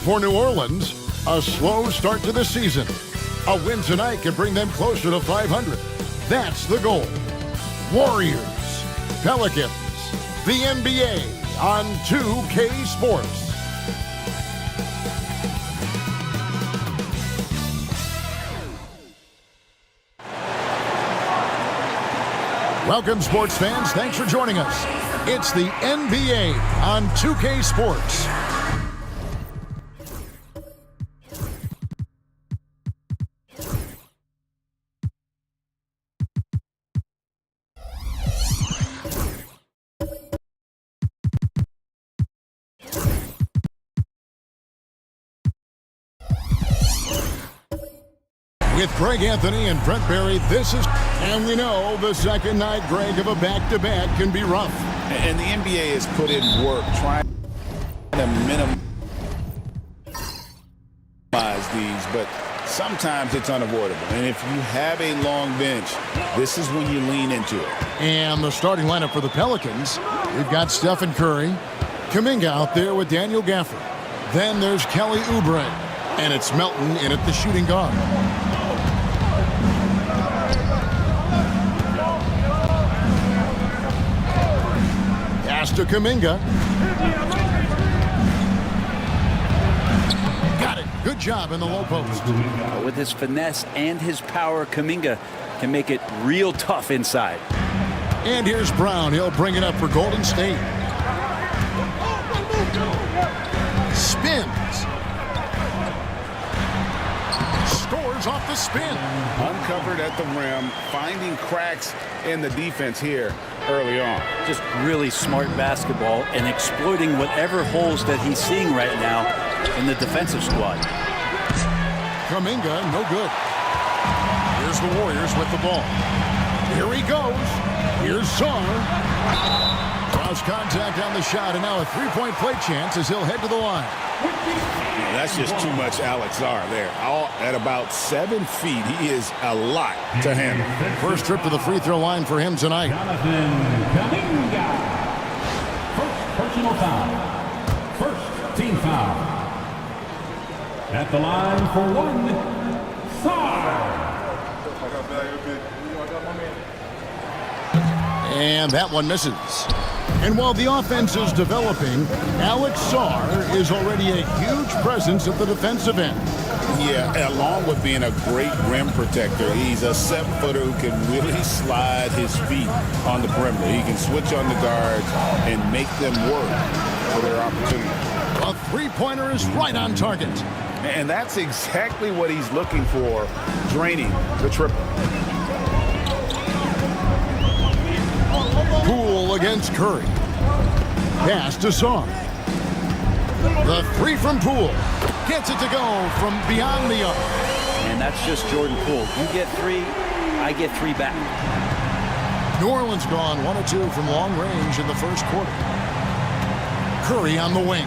For New Orleans, a slow start to the season. A win tonight can bring them closer to 500. That's the goal. Warriors, Pelicans, the NBA on 2K Sports. Welcome, sports fans. Thanks for joining us. It's the NBA on 2K Sports. With Greg Anthony and Brent Barry, this is, and we know the second night, Greg, of a back-to-back can be rough. And the NBA has put in work trying to minimize these, but sometimes it's unavoidable. And if you have a long bench, this is when you lean into it. And the starting lineup for the Pelicans, we've got Stephen Curry, Kuminga out there with Daniel Gafford, Then there's Kelly Oubre. And it's Melton in at the shooting guard. Pass to Kuminga. Got it. Good job in the low post. With his finesse and his power, Kuminga can make it real tough inside. And here's Brown. He'll bring it up for Golden State. Spins. Scores off the spin. Uncovered at the rim, finding cracks in the defense here early on. Just really smart basketball and exploiting whatever holes that he's seeing right now in the defensive squad. Kuminga, no good. Here's the Warriors with the ball. Here he goes. Here's Sar. Cross contact on the shot, and now a three-point play chance as he'll head to the line. Yeah, that's just too much Alex Sar there. All at about 7 feet, he is a lot to handle. First trip to the free throw line for him tonight. Kuminga. First personal foul. First team foul. At the line for one, Sar. And that one misses. And while the offense is developing, Alex Sar is already a huge presence at the defensive end. Yeah, along with being a great rim protector, he's a 7-footer who can really slide his feet on the perimeter. He can switch on the guards and make them work for their opportunity. A three-pointer is right on target. And that's exactly what he's looking for, draining the triple. Poole against Curry. Pass to Sar. The three from Poole. Gets it to go from beyond the arc. And that's just Jordan Poole. You get 3, I get 3 back. New Orleans gone 1 of 2 from long range in the first quarter. Curry on the wing.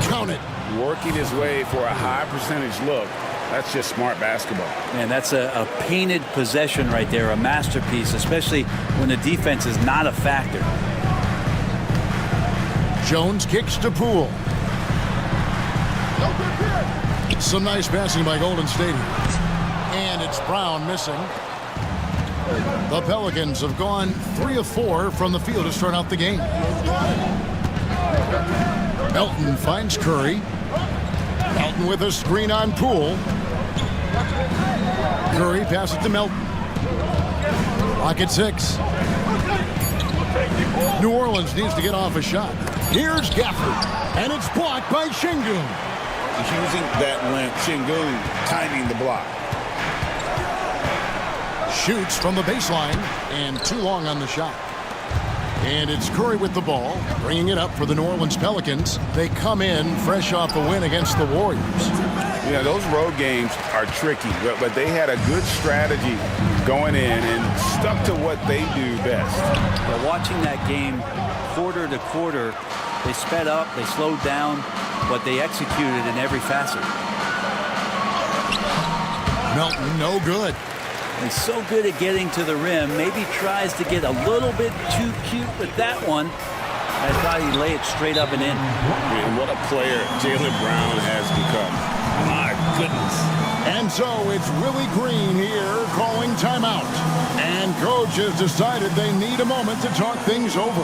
Count it. Working his way for a high percentage look. That's just smart basketball. And that's a painted possession right there, a masterpiece, especially when the defense is not a factor. Jones kicks to Poole. Some nice passing by Golden State. And it's Brown missing. The Pelicans have gone 3 of 4 from the field to start out the game. Melton finds Curry. Melton with a screen on Poole. Curry passes to Melton. Clock at 6. New Orleans needs to get off a shot. Here's Gafford, and it's blocked by Şengün. He's using that length. Şengün timing the block. Shoots from the baseline, and too long on the shot. And it's Curry with the ball, bringing it up for the New Orleans Pelicans. They come in fresh off the win against the Warriors. Yeah, those road games are tricky, but they had a good strategy going in and stuck to what they do best. But watching that game quarter to quarter, they sped up, they slowed down, but they executed in every facet. Melton, no good. He's so good at getting to the rim. Maybe tries to get a little bit too cute with that one. I thought he'd lay it straight up and in. And what a player Jaylen Brown has become. My goodness. And so it's Willie Green here calling timeout. And coach has decided they need a moment to talk things over.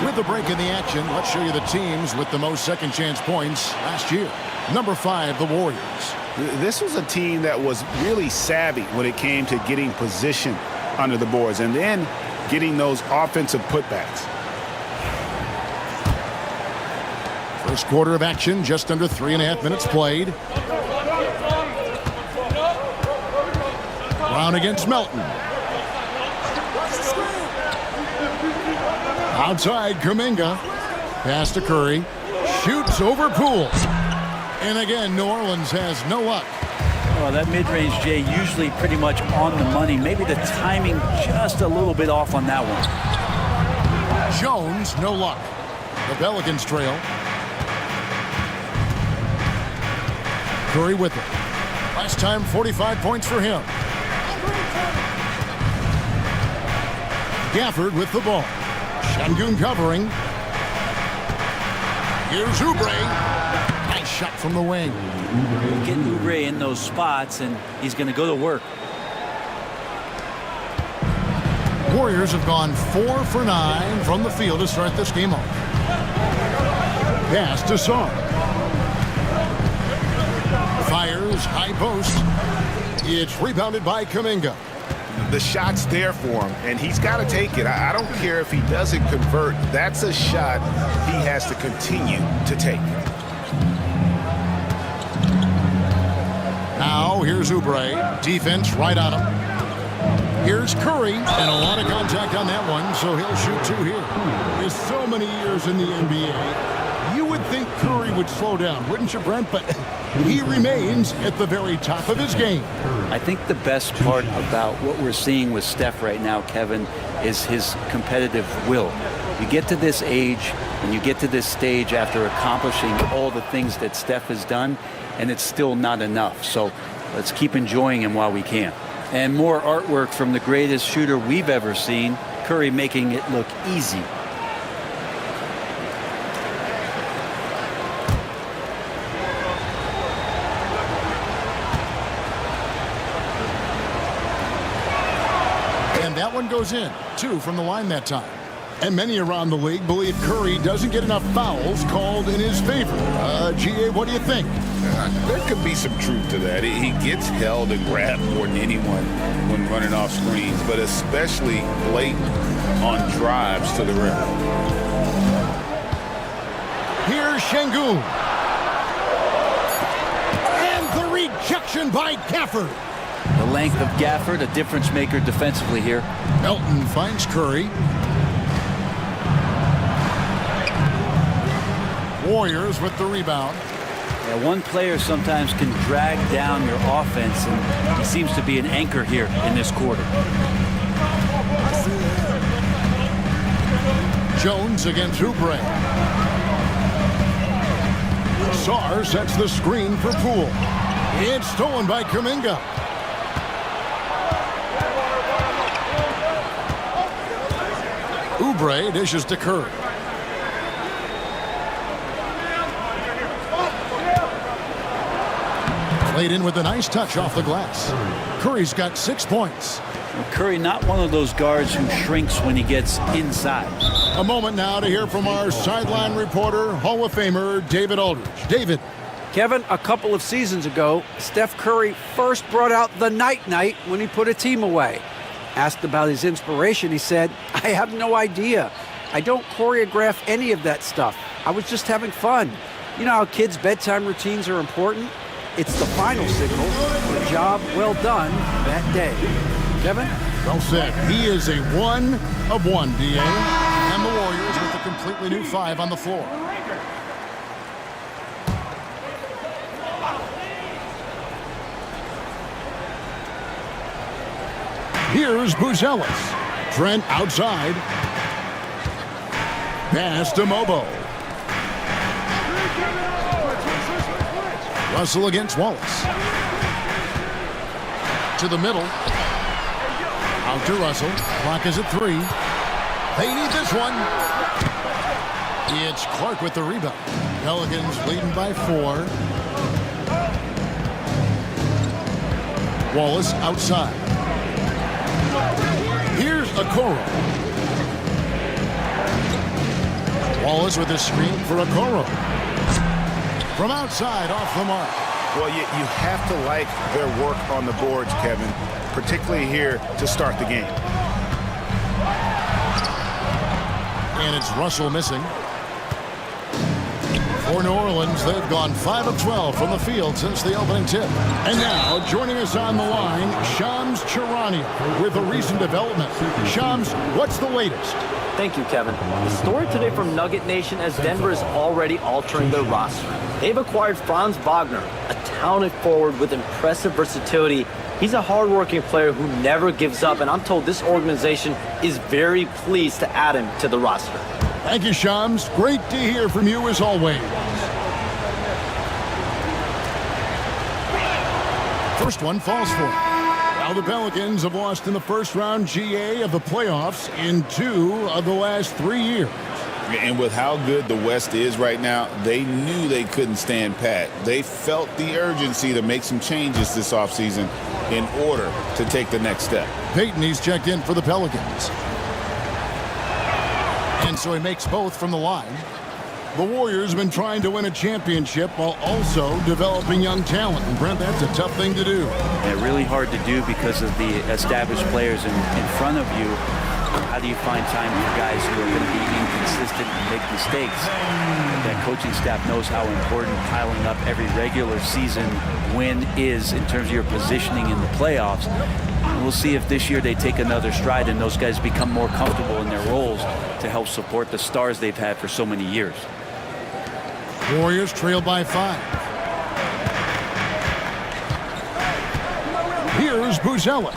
With the break in the action, let's show you the teams with the most second chance points last year. Number 5, the Warriors. This was a team that was really savvy when it came to getting position under the boards and then getting those offensive putbacks. First quarter of action, just under 3.5 minutes played. Brown against Melton. Outside, Kuminga. Pass to Curry. Shoots over Poole. And again, New Orleans has no luck. Well, that mid-range, Jay, usually pretty much on the money. Maybe the timing just a little bit off on that one. Jones, no luck. The Pelicans trail. Curry with it. Last time, 45 points for him. Gafford with the ball. Şengün covering. Here's Oubre. Nice shot from the wing. Get Oubre in those spots, and he's going to go to work. Warriors have gone 4 for 9 from the field to start this game off. Pass to Sarr. Fires high post. It's rebounded by Kuminga. The shot's there for him, and he's got to take it. I don't care if he doesn't convert. That's a shot he has to continue to take. Now here's Oubre. Defense right on him. Here's Curry, and a lot of contact on that one, so he'll shoot 2 here. There's so many years in the NBA. You would think Curry would slow down, wouldn't you, Brent? But he remains at the very top of his game. I think the best part about what we're seeing with Steph right now, Kevin, is his competitive will. You get to this age and you get to this stage after accomplishing all the things that Steph has done, and it's still not enough. So let's keep enjoying him while we can. And more artwork from the greatest shooter we've ever seen, Curry making it look easy. And that one goes in. 2 from the line that time. And many around the league believe Curry doesn't get enough fouls called in his favor. G.A., what do you think? There could be some truth to that. He gets held and grabbed more than anyone when running off screens, but especially late on drives to the rim. Here's Şengün. And the rejection by Gafford. The length of Gafford, a difference maker defensively here. Melton finds Curry. Warriors with the rebound. Yeah, one player sometimes can drag down your offense, and he seems to be an anchor here in this quarter. Jones against Oubre. Sarr sets the screen for Poole. It's stolen by Kuminga. Oubre dishes to Curry. Played in with a nice touch off the glass. Curry's got 6 points. Well, Curry not one of those guards who shrinks when he gets inside. A moment now to hear from our sideline reporter, Hall of Famer David Aldridge. David. Kevin, a couple of seasons ago, Steph Curry first brought out the night-night when he put a team away. Asked about his inspiration, he said, "I have no idea. I don't choreograph any of that stuff. I was just having fun. You know how kids' bedtime routines are important? It's the final signal for a job well done that day." Kevin? Well said. He is a 1 of 1, D.A. And the Warriors with a completely new 5 on the floor. Here's Buzelis. Trent outside. Pass to Mobo. Russell against Wallace. To the middle. Out to Russell. Clock is at 3. They need this one. It's Clark with the rebound. Pelicans leading by 4. Wallace outside. Here's Okoro. Wallace with a screen for Okoro. From outside, off the mark. Well, you have to like their work on the boards, Kevin, particularly here to start the game. And it's Russell missing. For New Orleans, they've gone 5 of 12 from the field since the opening tip. And now, joining us on the line, Shams Charania with a recent development. Shams, what's the latest? Thank you, Kevin. The story today from Nugget Nation as Denver is already altering their roster. They've acquired Franz Wagner, a talented forward with impressive versatility. He's a hard-working player who never gives up, and I'm told this organization is very pleased to add him to the roster. Thank you, Shams. Great to hear from you as always. First one falls for him. Now the Pelicans have lost in the first round GA of the playoffs in 2 of the last 3 years. And with how good the West is right now, they knew they couldn't stand pat. They felt the urgency to make some changes this offseason in order to take the next step. Payton, he's checked in for the Pelicans. And so he makes both from the line. The Warriors have been trying to win a championship while also developing young talent. And Brent, that's a tough thing to do. Yeah, really hard to do because of the established players in front of you. How do you find time for guys who are going to be inconsistent and make mistakes? That coaching staff knows how important piling up every regular season win is in terms of your positioning in the playoffs. And we'll see if this year they take another stride and those guys become more comfortable in their roles to help support the stars they've had for so many years. Warriors trail by 5. Here's Buzelis.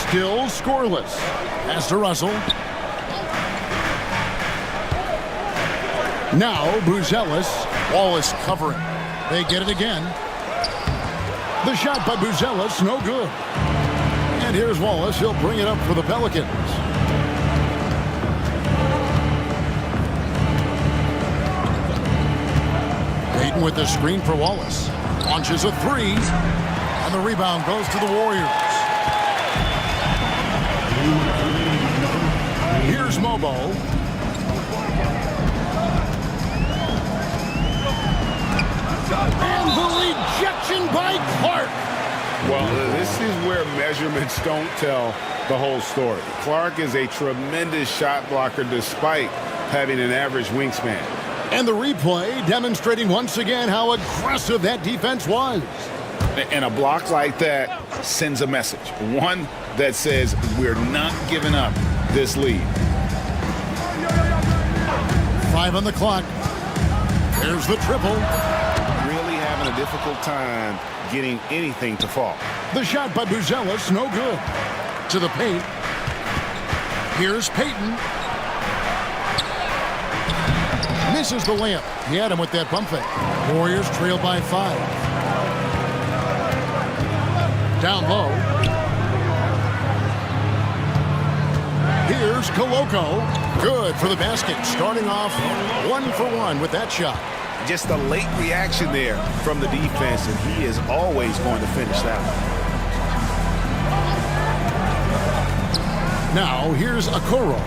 Still scoreless. Pass to Russell. Now Buzelis. Wallace covering. They get it again. The shot by Buzelis, no good. And here's Wallace. He'll bring it up for the Pelicans. Payton with the screen for Wallace. Launches a 3. And the rebound goes to the Warriors. Here's Mobo. And the rejection by Clark. Well, this is where measurements don't tell the whole story. Clark is a tremendous shot blocker despite having an average wingspan. And the replay demonstrating once again how aggressive that defense was. And a block like that sends a message. One that says we're not giving up this lead. 5 on the clock. There's the triple. Really having a difficult time getting anything to fall. The shot by Buzelis, no good. To the paint. Here's Payton. Misses the layup. He had him with that bump fake. Warriors trail by 5. Down low. Here's Koloko. Good for the basket. Starting off 1 for 1 with that shot. Just a late reaction there from the defense, and he is always going to finish that one. Now here's Okoro.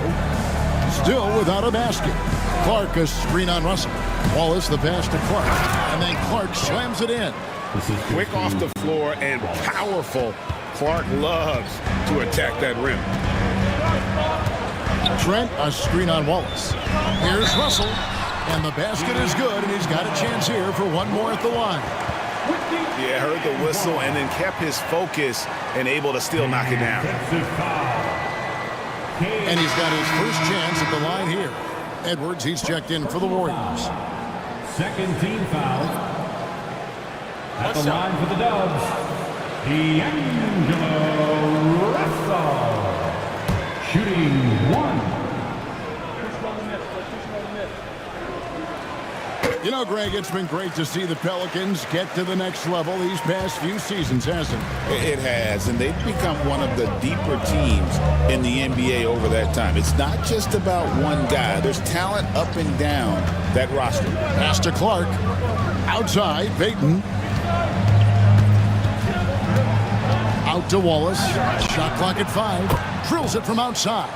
Still without a basket. Clark a screen on Russell. Wallace the pass to Clark. And then Clark slams it in. Quick off the floor and powerful. Clark loves to attack that rim. Trent a screen on Wallace. Here's Russell. And the basket is good, and he's got a chance here for one more at the line. Yeah, heard the whistle and then kept his focus and able to still knock it down. And he's got his first chance at the line here. Edwards, he's checked in for the Warriors. Second team foul. At the line for the Dubs, D'Angelo Russell. Shooting 1. You know, Greg, it's been great to see the Pelicans get to the next level these past few seasons, hasn't it? It has, and they've become one of the deeper teams in the NBA over that time. It's not just about one guy. There's talent up and down that roster. Pass to Clark. Outside, Payton. Out to Wallace. Shot clock at 5. Drills it from outside.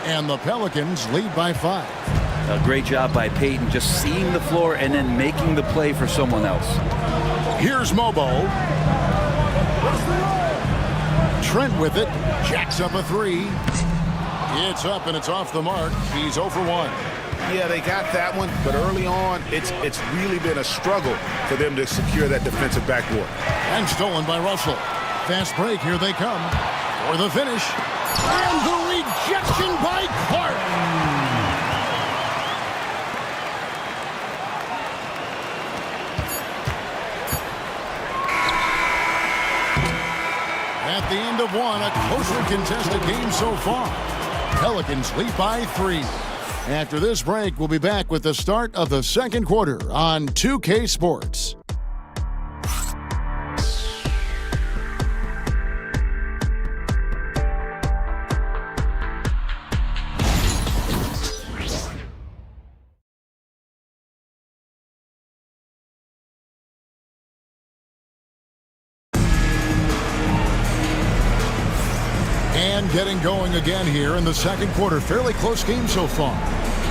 And the Pelicans lead by 5. A great job by Payton, just seeing the floor and then making the play for someone else. Here's Mobo. Trent with it. Jacks up a 3. It's up and it's off the mark. He's 0 for 1. Yeah, they got that one, but early on, it's really been a struggle for them to secure that defensive backboard. And stolen by Russell. Fast break, here they come. For the finish. And the rejection by Clark. At the end of one, a closely contested game so far. Pelicans lead by 3. After this break, we'll be back with the start of the second quarter on 2K Sports. getting going again here in the second quarter. Fairly close game so far.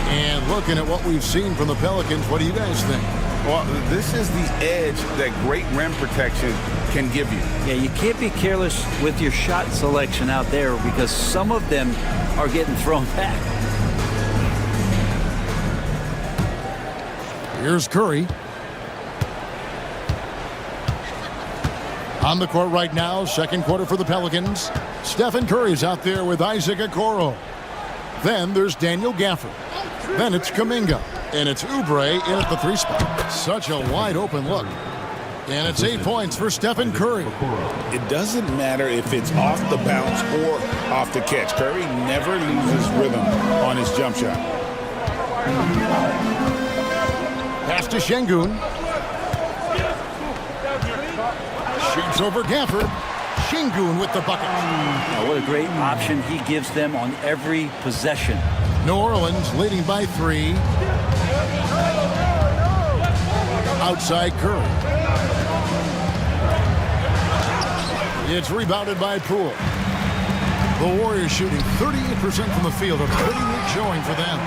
And looking at what we've seen from the Pelicans, what do you guys think? Well, this is the edge that great rim protection can give you. Yeah, you can't be careless with your shot selection out there because some of them are getting thrown back. Here's Curry. On the court right now, second quarter for the Pelicans. Stephen Curry's out there with Isaac Okoro. Then there's Daniel Gafford. Then it's Kuminga. And it's Oubre in at the 3 spot. Such a wide open look. And it's 8 points for Stephen Curry. It doesn't matter if it's off the bounce or off the catch. Curry never loses rhythm on his jump shot. Pass to Şengün. Shoots over Gafford. Şengün with the bucket. Oh, what a great option he gives them on every possession. New Orleans leading by 3. Outside Curry. It's rebounded by Poole. The Warriors shooting 38% from the field. A pretty weak showing for them.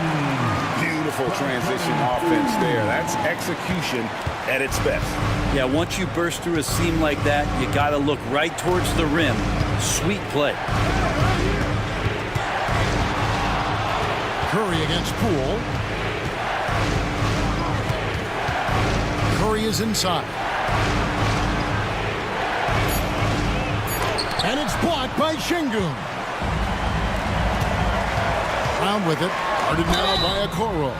Beautiful transition offense there. That's execution at its best. Yeah, once you burst through a seam like that, you got to look right towards the rim. Sweet play. Curry against Poole. Curry is inside. And it's blocked by Şengün. Brown with it. Guarded now by Okoro.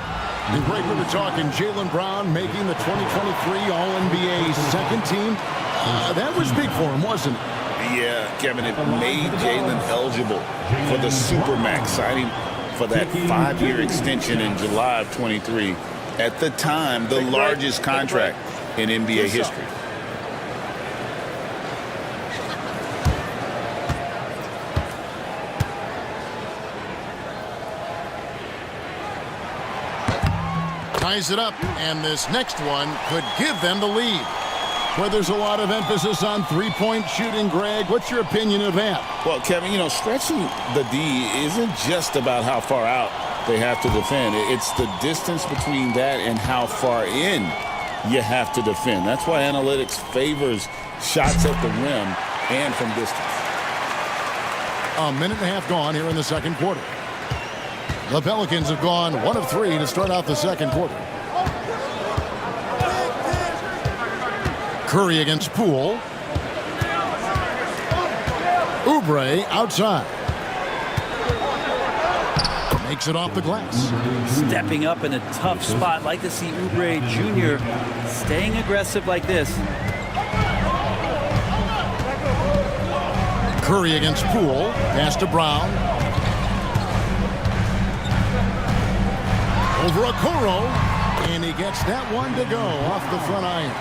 And Greg, we were talking Jaylen Brown making the 2023 All-NBA second team. That was big for him, wasn't it? Yeah, Kevin, it made Jaylen eligible for the Supermax, signing for that 5-year extension in July of 23. At the time, the largest contract in NBA history. Ties it up, and this next one could give them the lead. Where there's a lot of emphasis on three-point shooting, Greg, what's your opinion of that? Well, Kevin, you know, stretching the D isn't just about how far out they have to defend. It's the distance between that and how far in you have to defend. That's why analytics favors shots at the rim and from distance. A minute and a half gone here in the second quarter. The Pelicans have gone 1 of 3 to start out the second quarter. Curry against Poole. Oubre outside. Makes it off the glass. Stepping up in a tough spot. Like to see Oubre Jr. staying aggressive like this. Curry against Poole. Pass to Brown. Over Okoro. And he gets that one to go off the front iron.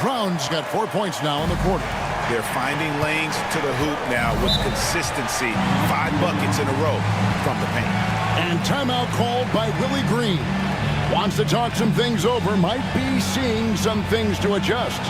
Brown's got 4 points now in the quarter. They're finding lanes to the hoop now with consistency. 5 buckets in a row from the paint. And timeout called by Willie Green. Wants to talk some things over. Might be seeing some things to adjust.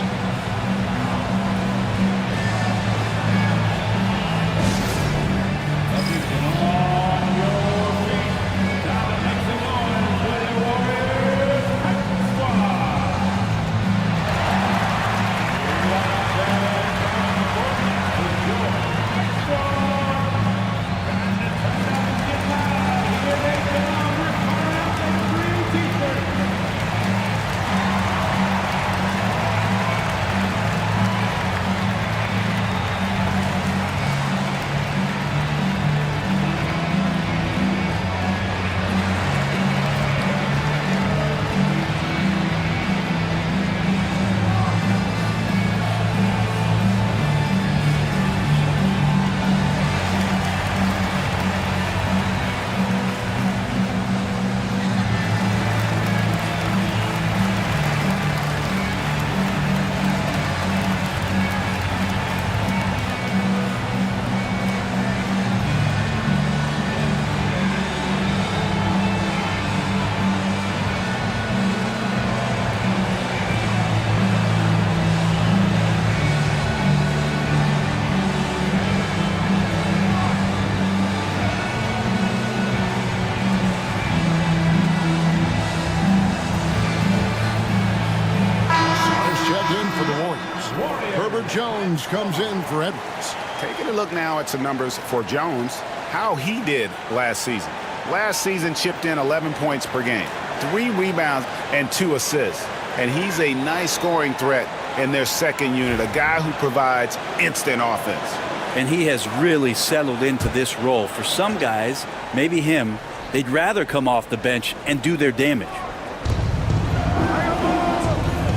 Jones comes in for Edwards. Taking a look now at some numbers for Jones, how he did last season. Last season chipped in 11 points per game, 3 rebounds and 2 assists. And he's a nice scoring threat in their second unit, a guy who provides instant offense. And he has really settled into this role. For some guys, maybe him, they'd rather come off the bench and do their damage.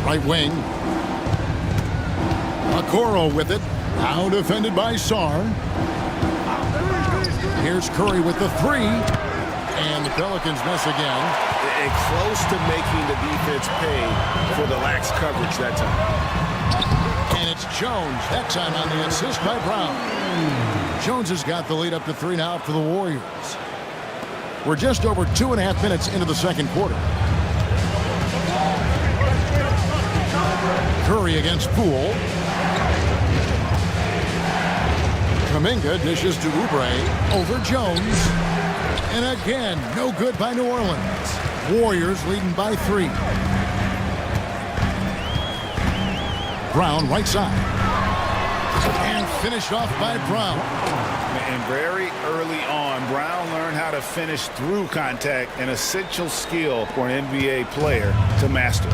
Right wing. Okoro with it. Now defended by Sarr. Here's Curry with the 3. And the Pelicans miss again. And close to making the defense pay for the lax coverage that time. And it's Jones, that time on the assist by Brown. Jones has got the lead up to 3 now for the Warriors. We're just over 2.5 minutes into the second quarter. Curry against Poole. Kuminga dishes to Oubre over Jones. And again, no good by New Orleans. Warriors leading by 3. Brown right side. And finished off by Brown. And very early on, Brown learned how to finish through contact, an essential skill for an NBA player to master.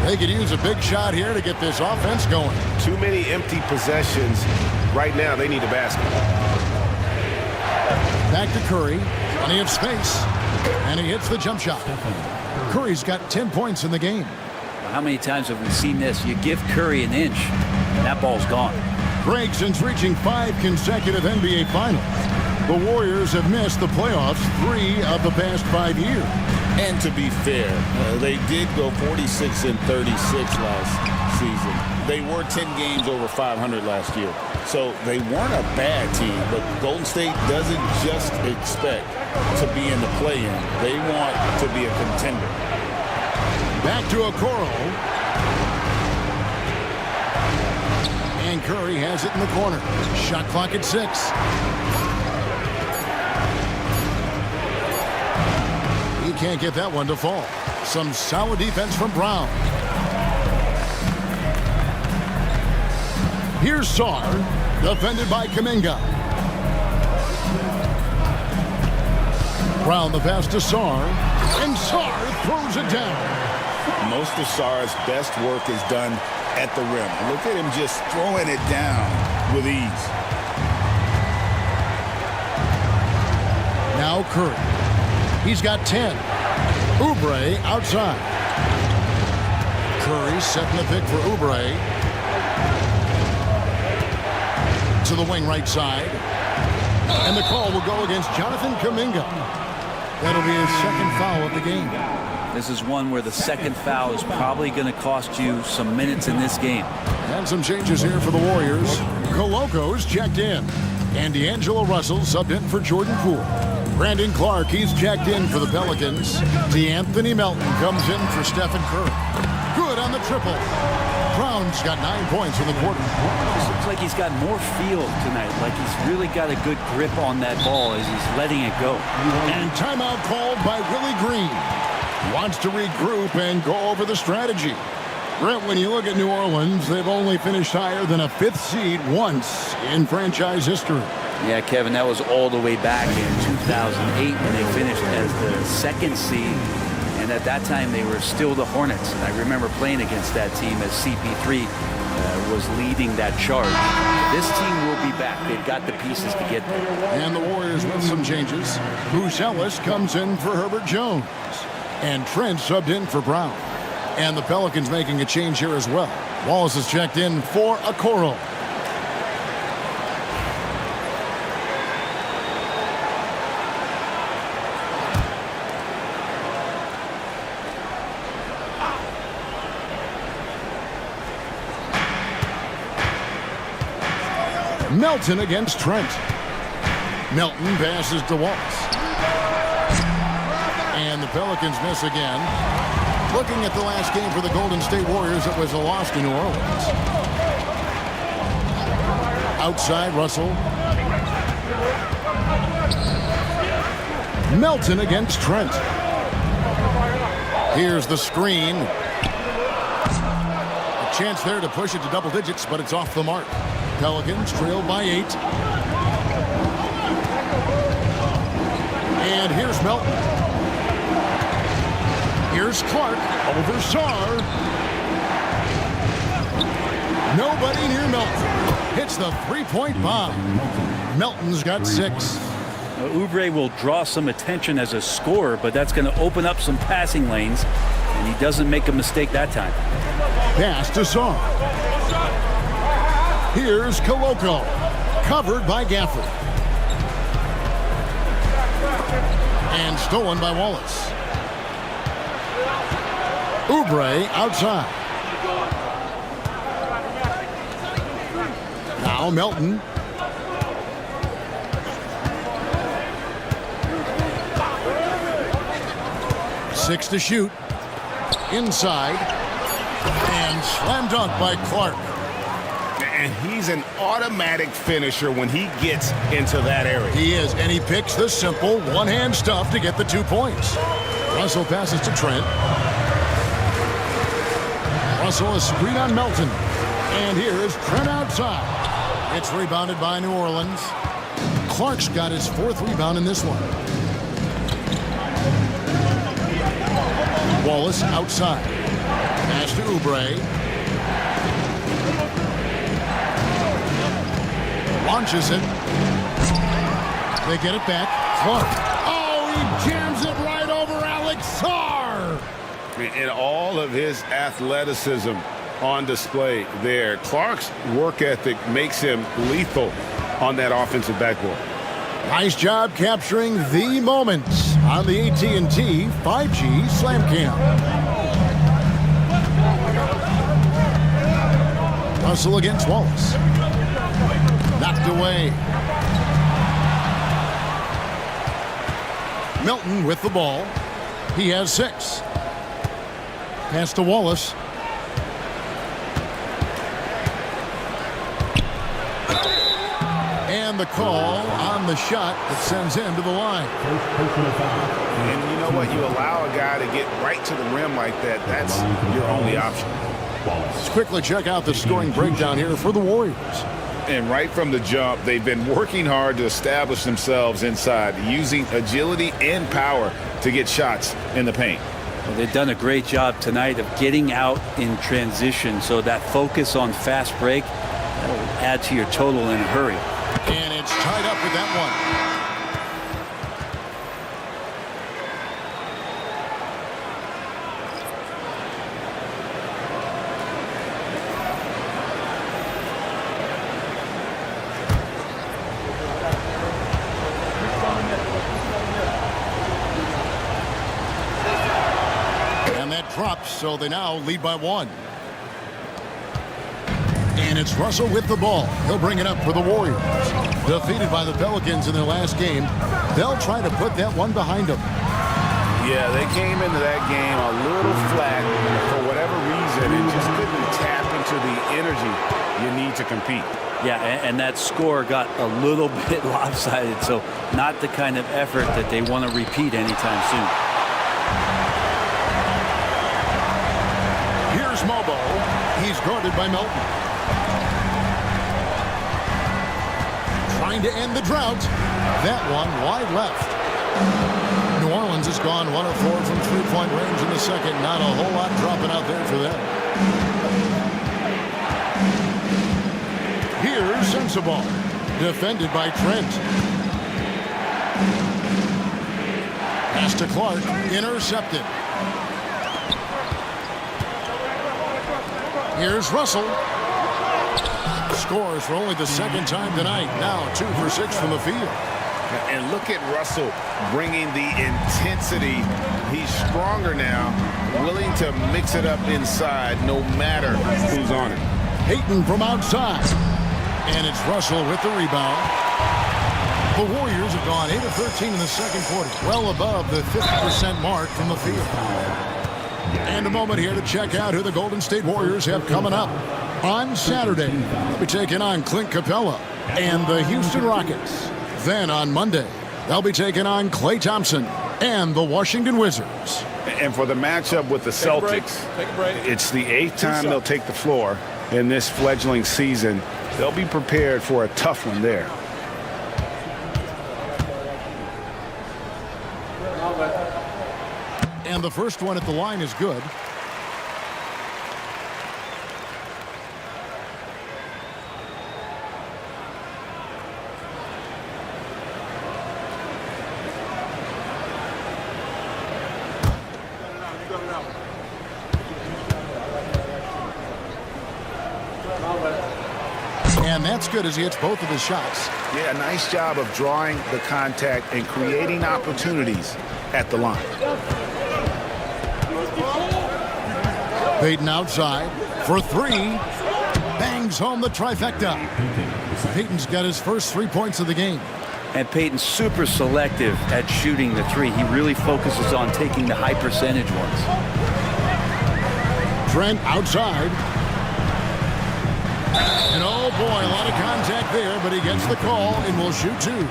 They could use a big shot here to get this offense going. Too many empty possessions. Right now, they need a basket. Back to Curry. Plenty of space. And he hits the jump shot. Curry's got 10 points in the game. How many times have we seen this? You give Curry an inch, and that ball's gone. Gregson's reaching 5 consecutive NBA Finals. The Warriors have missed the playoffs 3 of the past 5 years. And to be fair, they did go 46 and 36 last season. They were 10 games over 500 last year. So they weren't a bad team, but Golden State doesn't just expect to be in the play-in. They want to be a contender. Back to Okoro. And Curry has it in the corner. Shot clock at 6. He can't get that one to fall. Some solid defense from Brown. Here's Sarr, defended by Kuminga. Brown the pass to Sarr, and Sarr throws it down. Most of Sarr's best work is done at the rim. Look at him just throwing it down with ease. Now Curry. He's got 10. Oubre outside. Curry setting the pick for Oubre. To the wing right side. And the call will go against Jonathan Kuminga. That'll be his second foul of the game. This is one where the second foul is probably going to cost you some minutes in this game. And some changes here for the Warriors. Coloco's checked in. And D'Angelo Russell subbed in for Jordan Poole. Brandon Clark, he's checked in for the Pelicans. D'Anthony Melton comes in for Stephen Curry. Good on the triple. Brown's got 9 points in the quarter. This looks like he's got more feel tonight, like he's really got a good grip on that ball as he's letting it go. And timeout called by Willie Green. Wants to regroup and go over the strategy. Brett, when you look at New Orleans, they've only finished higher than a 5th seed once in franchise history. Yeah, Kevin, that was all the way back in 2008 when they finished as the 2nd seed. And at that time, they were still the Hornets. And I remember playing against that team as CP3 was leading that charge. This team will be back. They've got the pieces to get there. And the Warriors with some changes. Bruce Ellis comes in for Herbert Jones. And Trent subbed in for Brown. And the Pelicans making a change here as well. Wallace is checked in for Okoro. Melton against Trent. Melton passes to Wallace. And the Pelicans miss again. Looking at the last game for the Golden State Warriors, it was a loss to New Orleans. Outside, Russell. Melton against Trent. Here's the screen. A Chance there to push it to double digits, but it's off the mark. Pelicans trail by 8. And here's Melton. Here's Clark over Sarr. Nobody near Melton. Hits the three-point bomb. Melton's got 6. Oubre will draw some attention as a scorer, but that's going to open up some passing lanes, and he doesn't make a mistake that time. Pass to Sarr. Here's Koloko, covered by Gafford. And stolen by Wallace. Oubre outside. Now Melton. Six to shoot. Inside. And slam dunk by Clark. And he's an automatic finisher when he gets into that area. He is, and he picks the simple one-hand stuff to get the 2 points. Russell passes to Trent. Russell a screen on Melton. And here is Trent outside. It's rebounded by New Orleans. Clark's got his 4th rebound in this one. Wallace outside. Pass to Oubre. Launches it. They get it back. Clark. Oh, he jams it right over Alex Sarr. And all of his athleticism on display there. Clark's work ethic makes him lethal on that offensive backboard. Nice job capturing the moments on the AT&T 5G Slam Cam. Russell against Wallace. Knocked away. Melton with the ball. He has 6. Pass to Wallace. And the call on the shot that sends him to the line. And you know what? You allow a guy to get right to the rim like that. That's your only option. Let's quickly check out the scoring breakdown here for the Warriors. And right from the jump, they've been working hard to establish themselves inside, using agility and power to get shots in the paint. Well, they've done a great job tonight of getting out in transition, so that focus on fast break, that'll add to your total in a hurry. And it's tied up with that one. Drops, so they now lead by 1. And it's Russell with the ball. He'll bring it up for the Warriors. Defeated by the Pelicans in their last game, they'll try to put that one behind them. Yeah, they came into that game a little flat for whatever reason and just couldn't tap into the energy you need to compete. Yeah, and that score got a little bit lopsided, so not the kind of effort that they want to repeat anytime soon. Here's Mobo. He's guarded by Melton. Trying to end the drought. That one wide left. New Orleans has gone 1 of 4 from three-point range in the second. Not a whole lot dropping out there for them. Here's Sensabaugh. Defended by Trent. Pass to Clark. Intercepted. Here's Russell. Scores for only the second time tonight. Now 2 for 6 from the field. And look at Russell bringing the intensity. He's stronger now, willing to mix it up inside no matter who's on it. Hayton from outside. And it's Russell with the rebound. The Warriors have gone 8 of 13 in the second quarter, well above the 50% mark from the field. And a moment here to check out who the Golden State Warriors have coming up. On Saturday, they'll be taking on Clint Capella and the Houston Rockets. Then on Monday, they'll be taking on Klay Thompson and the Washington Wizards. And for the matchup with the Celtics, it's the 8th time they'll take the floor in this fledgling season. They'll be prepared for a tough one there. And the first one at the line is good. And that's good as he hits both of his shots. Yeah, nice job of drawing the contact and creating opportunities at the line. Payton outside for three. Bangs home the trifecta. Payton's got his first 3 points of the game. And Payton's super selective at shooting the three. He really focuses on taking the high percentage ones. Trent outside. And oh boy, a lot of contact there, but he gets the call and will shoot two.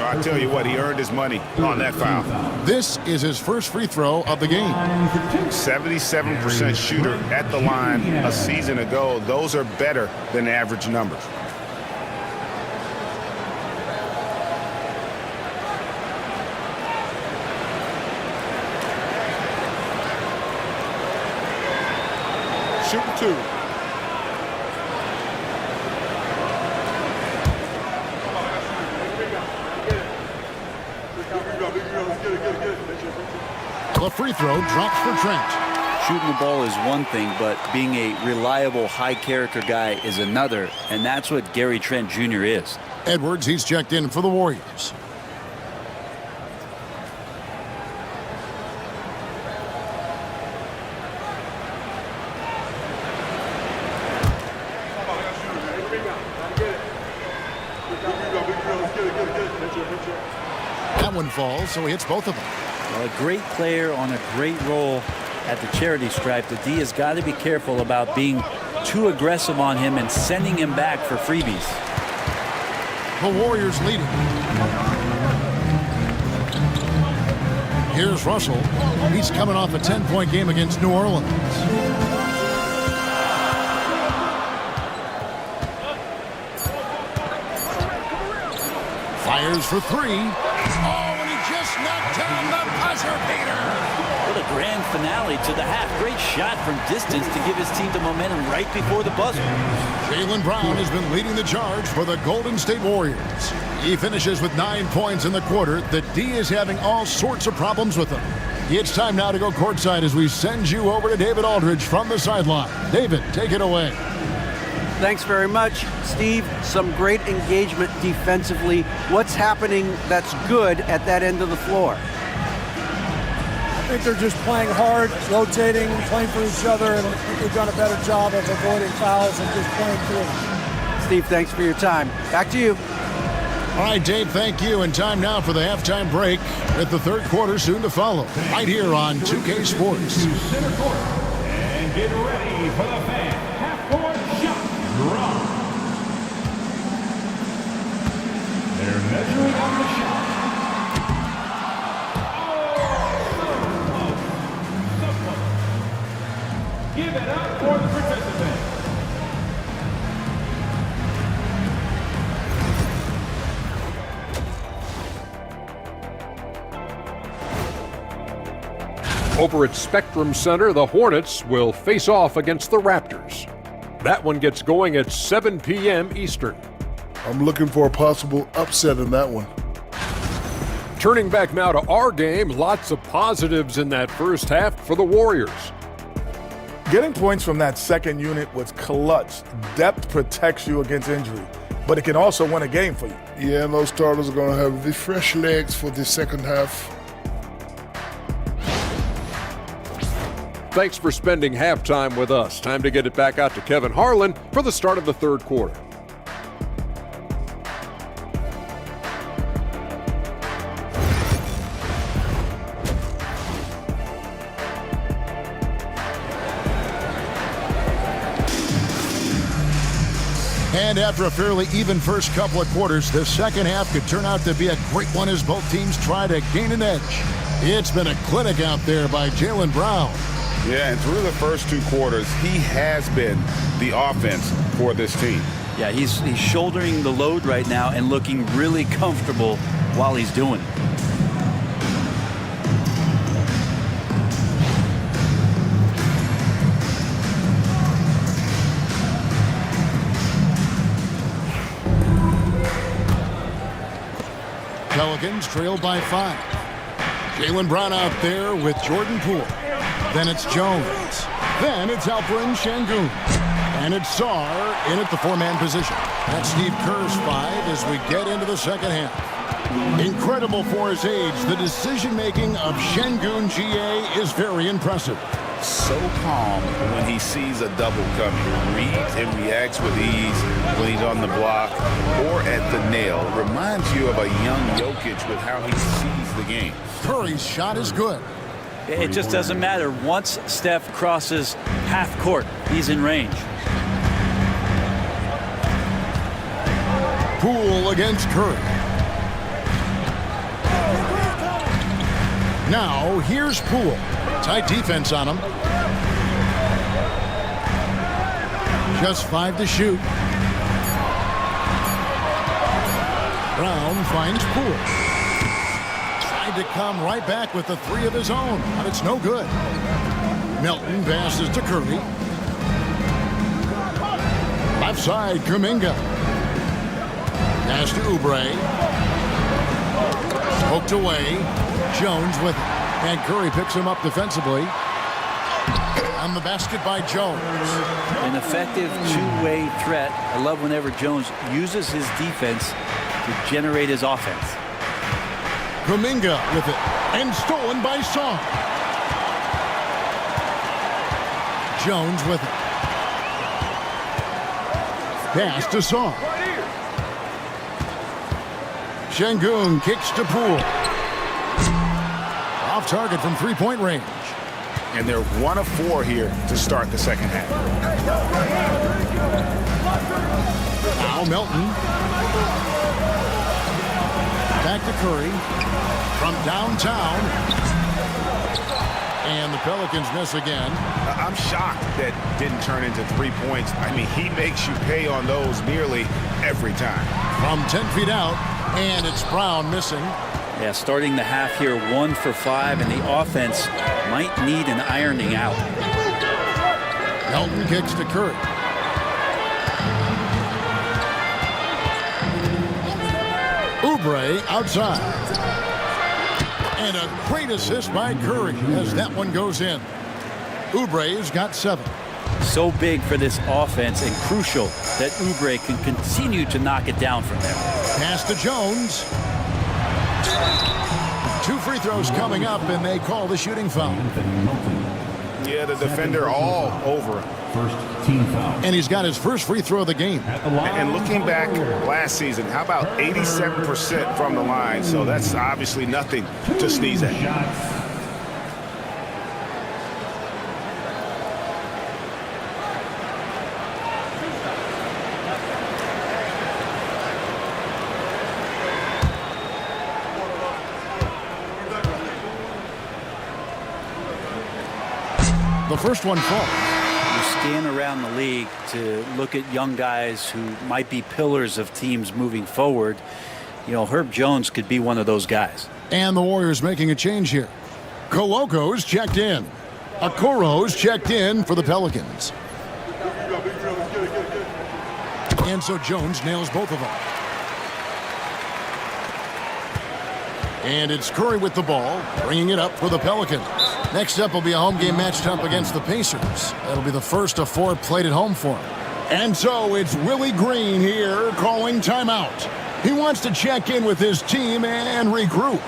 I tell you what, he earned his money on that foul. This is his first free throw of the game. 77% shooter at the line a season ago. Those are better than average numbers. Shooting two. The free throw drops for Trent. Shooting the ball is one thing, but being a reliable, high-character guy is another, and that's what Gary Trent Jr. is. Edwards, he's checked in for the Warriors. That one falls, so he hits both of them. Well, a great player on a great role at the charity stripe. The D has got to be careful about being too aggressive on him and sending him back for freebies. The Warriors leading. Here's Russell. He's coming off a 10-point game against New Orleans. Fires for three. Oh, and he just knocked down the buzzer beater. What a grand finale to the half. Great shot from distance to give his team the momentum right before the buzzer. Jaylen Brown has been leading the charge for the Golden State Warriors. He finishes with 9 points in the quarter. The D is having all sorts of problems with him. It's time now to go courtside as we send you over to David Aldridge from the sideline. David, take it away. Thanks very much, Steve. Some great engagement defensively. What's happening that's good at that end of the floor? I think they're just playing hard, rotating, playing for each other, and I think they've done a better job of avoiding fouls and just playing through. Steve, thanks for your time. Back to you. All right, Dave, thank you. And time now for the halftime break with the third quarter soon to follow. Right here on 2K Sports. Center court. And get ready for the fan. Half-court shot. Drop. They're measuring on the shot. Give it up for the participant. Over at Spectrum Center, the Hornets will face off against the Raptors. That one gets going at 7 p.m. Eastern. I'm looking for a possible upset in that one. Turning back now to our game, lots of positives in that first half for the Warriors. Getting points from that second unit was clutch. Depth protects you against injury, but it can also win a game for you. Yeah, and those starters are going to have the fresh legs for the second half. Thanks for spending halftime with us. Time to get it back out to Kevin Harlan for the start of the third quarter. And after a fairly even first couple of quarters, the second half could turn out to be a great one as both teams try to gain an edge. It's been a clinic out there by Jaylen Brown. Yeah, and through the first 2 quarters, he has been the offense for this team. Yeah, he's shouldering the load right now and looking really comfortable while he's doing it. Pelicans trail by 5. Jaylen Brown out there with Jordan Poole. Then it's Jones. Then it's Alperen Şengün. And it's Sarr in at the 4-man position. That's Steve Kerr's 5 as we get into the second half. Incredible for his age. The decision-making of Şengün GA is very impressive. So calm when he sees a double coming. Reads and reacts with ease when he's on the block or at the nail. Reminds you of a young Jokic with how he sees the game. Curry's shot is good. It just doesn't matter. Once Steph crosses half court, he's in range. Poole against Curry. Now, here's Poole. Tight defense on him. Just 5 to shoot. Brown finds Poole. Tried to come right back with the 3 of his own, but it's no good. Milton passes to Curry. Left side, Kuminga. Pass to Oubre. Poked away. Jones with it. And Curry picks him up defensively. On the basket by Jones. An effective two-way threat. I love whenever Jones uses his defense to generate his offense. Kuminga with it. And stolen by Sarr. Jones with it. Pass to Sarr. Şengün kicks to Poole. Off target from 3-point range. And they're 1 of 4 here to start the second half. Now Milton. Back to Curry. From downtown. And the Pelicans miss again. I'm shocked that didn't turn into 3 points. I mean, he makes you pay on those nearly every time. From 10 feet out. And it's Brown missing. Yeah, starting the half here 1 for 5, and the offense might need an ironing out. Milton kicks to Curry. Oubre outside. And a great assist by Curry as that one goes in. Oubre's got 7. So big for this offense and crucial that Oubre can continue to knock it down from there. Pass to Jones. 2 free throws coming up, and they call the shooting foul. Yeah, the defender all over him. First team foul. And he's got his first free throw of the game. And looking back last season, how about 87% from the line? So that's obviously nothing to sneeze at. The first one falls. You scan around the league to look at young guys who might be pillars of teams moving forward. You know, Herb Jones could be one of those guys. And the Warriors making a change here. Koloko's checked in. Okoro's checked in for the Pelicans. And so Jones nails both of them. And it's Curry with the ball, bringing it up for the Pelicans. Next up will be a home game matched up against the Pacers. That'll be the first of 4 played at home for him. And so it's Willie Green here calling timeout. He wants to check in with his team and regroup.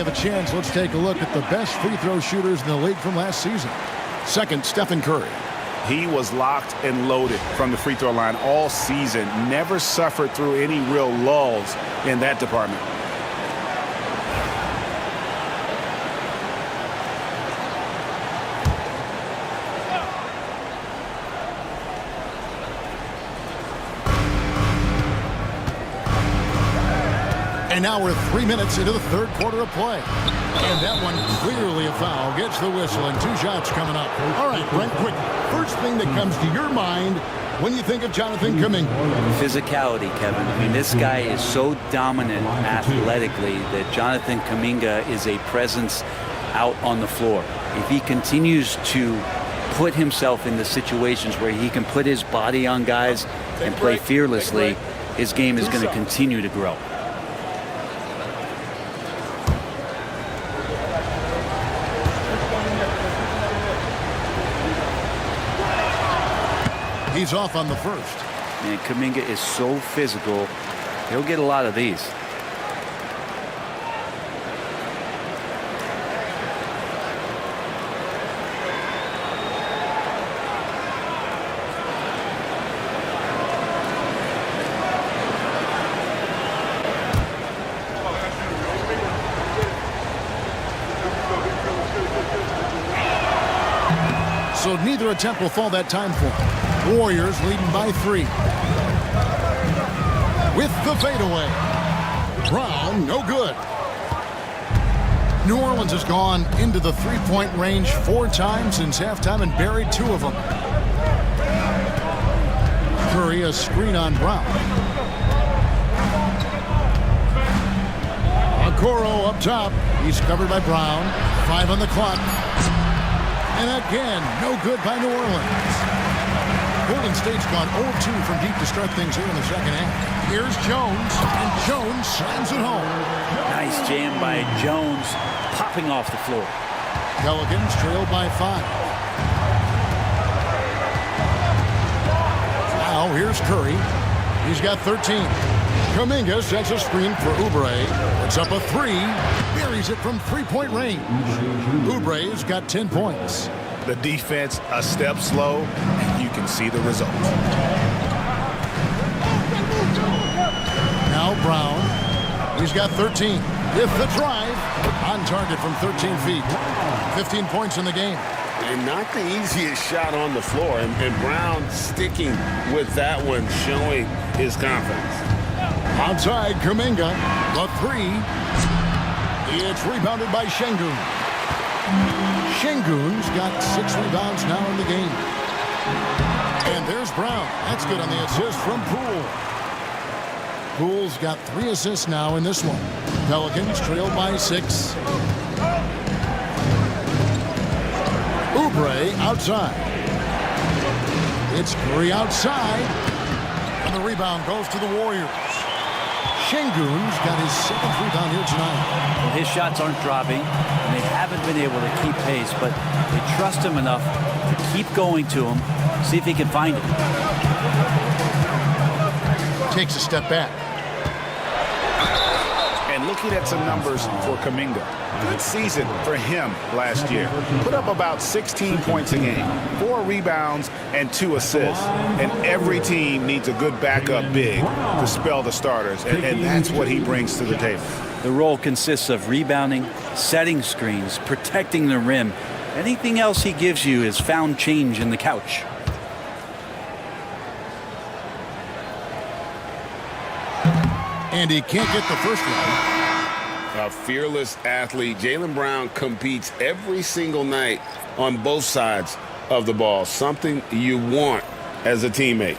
have a chance, let's take a look at the best free throw shooters in the league from last season. Second, Stephen Curry. He was locked and loaded from the free throw line all season. Never suffered through any real lulls in that department. And now we're 3 minutes into the third quarter of play. And that one clearly a foul. Gets the whistle and 2 shots coming up. All right, Brent, quick. First thing that comes to your mind when you think of Jonathan Kuminga. Physicality, Kevin. I mean, this guy is so dominant athletically that Jonathan Kuminga is a presence out on the floor. If he continues to put himself in the situations where he can put his body on guys and play fearlessly, his game is going to continue to grow. He's off on the first. And Kuminga is so physical, he'll get a lot of these. So neither attempt will fall that time for him. Warriors leading by 3. With the fadeaway. Brown, no good. New Orleans has gone into the three-point range 4 times since halftime and buried 2 of them. Curry, a screen on Brown. Okoro up top. He's covered by Brown. 5 on the clock. And again, no good by New Orleans. Golden State's gone 0-2 from deep to start things here in the second half. Here's Jones, and Jones slams it home. Nice jam by Jones, popping off the floor. Pelicans trailed by 5. Now here's Curry. He's got 13. Kuminga sets a screen for Oubre. Puts up a 3. Buries it from three-point range. Oubre's got 10 points. The defense a step slow, and you can see the result. Now Brown. He's got 13. If the drive, on target from 13 feet. 15 points in the game. And not the easiest shot on the floor. And Brown sticking with that one, showing his confidence. Outside, Kuminga. The 3. It's rebounded by Şengün. Şengün's got 6 rebounds now in the game. And there's Brown. That's good on the assist from Poole. Poole's got 3 assists now in this one. Pelicans trailed by 6. Oubre outside. It's Curry outside. And the rebound goes to the Warriors. Şengün's got his 7th rebound here tonight. Well, his shots aren't dropping, and they haven't been able to keep pace, but they trust him enough to keep going to him, see if he can find it. Takes a step back. And looking at some numbers for Kuminga. Good season for him last year. Put up about 16 points a game, 4 rebounds, and 2 assists. And every team needs a good backup big to spell the starters, and that's what he brings to the table. The role consists of rebounding, setting screens, protecting the rim. Anything else he gives you is found change in the couch. And he can't get the first one. A fearless athlete. Jaylen Brown competes every single night on both sides of the ball. Something you want as a teammate.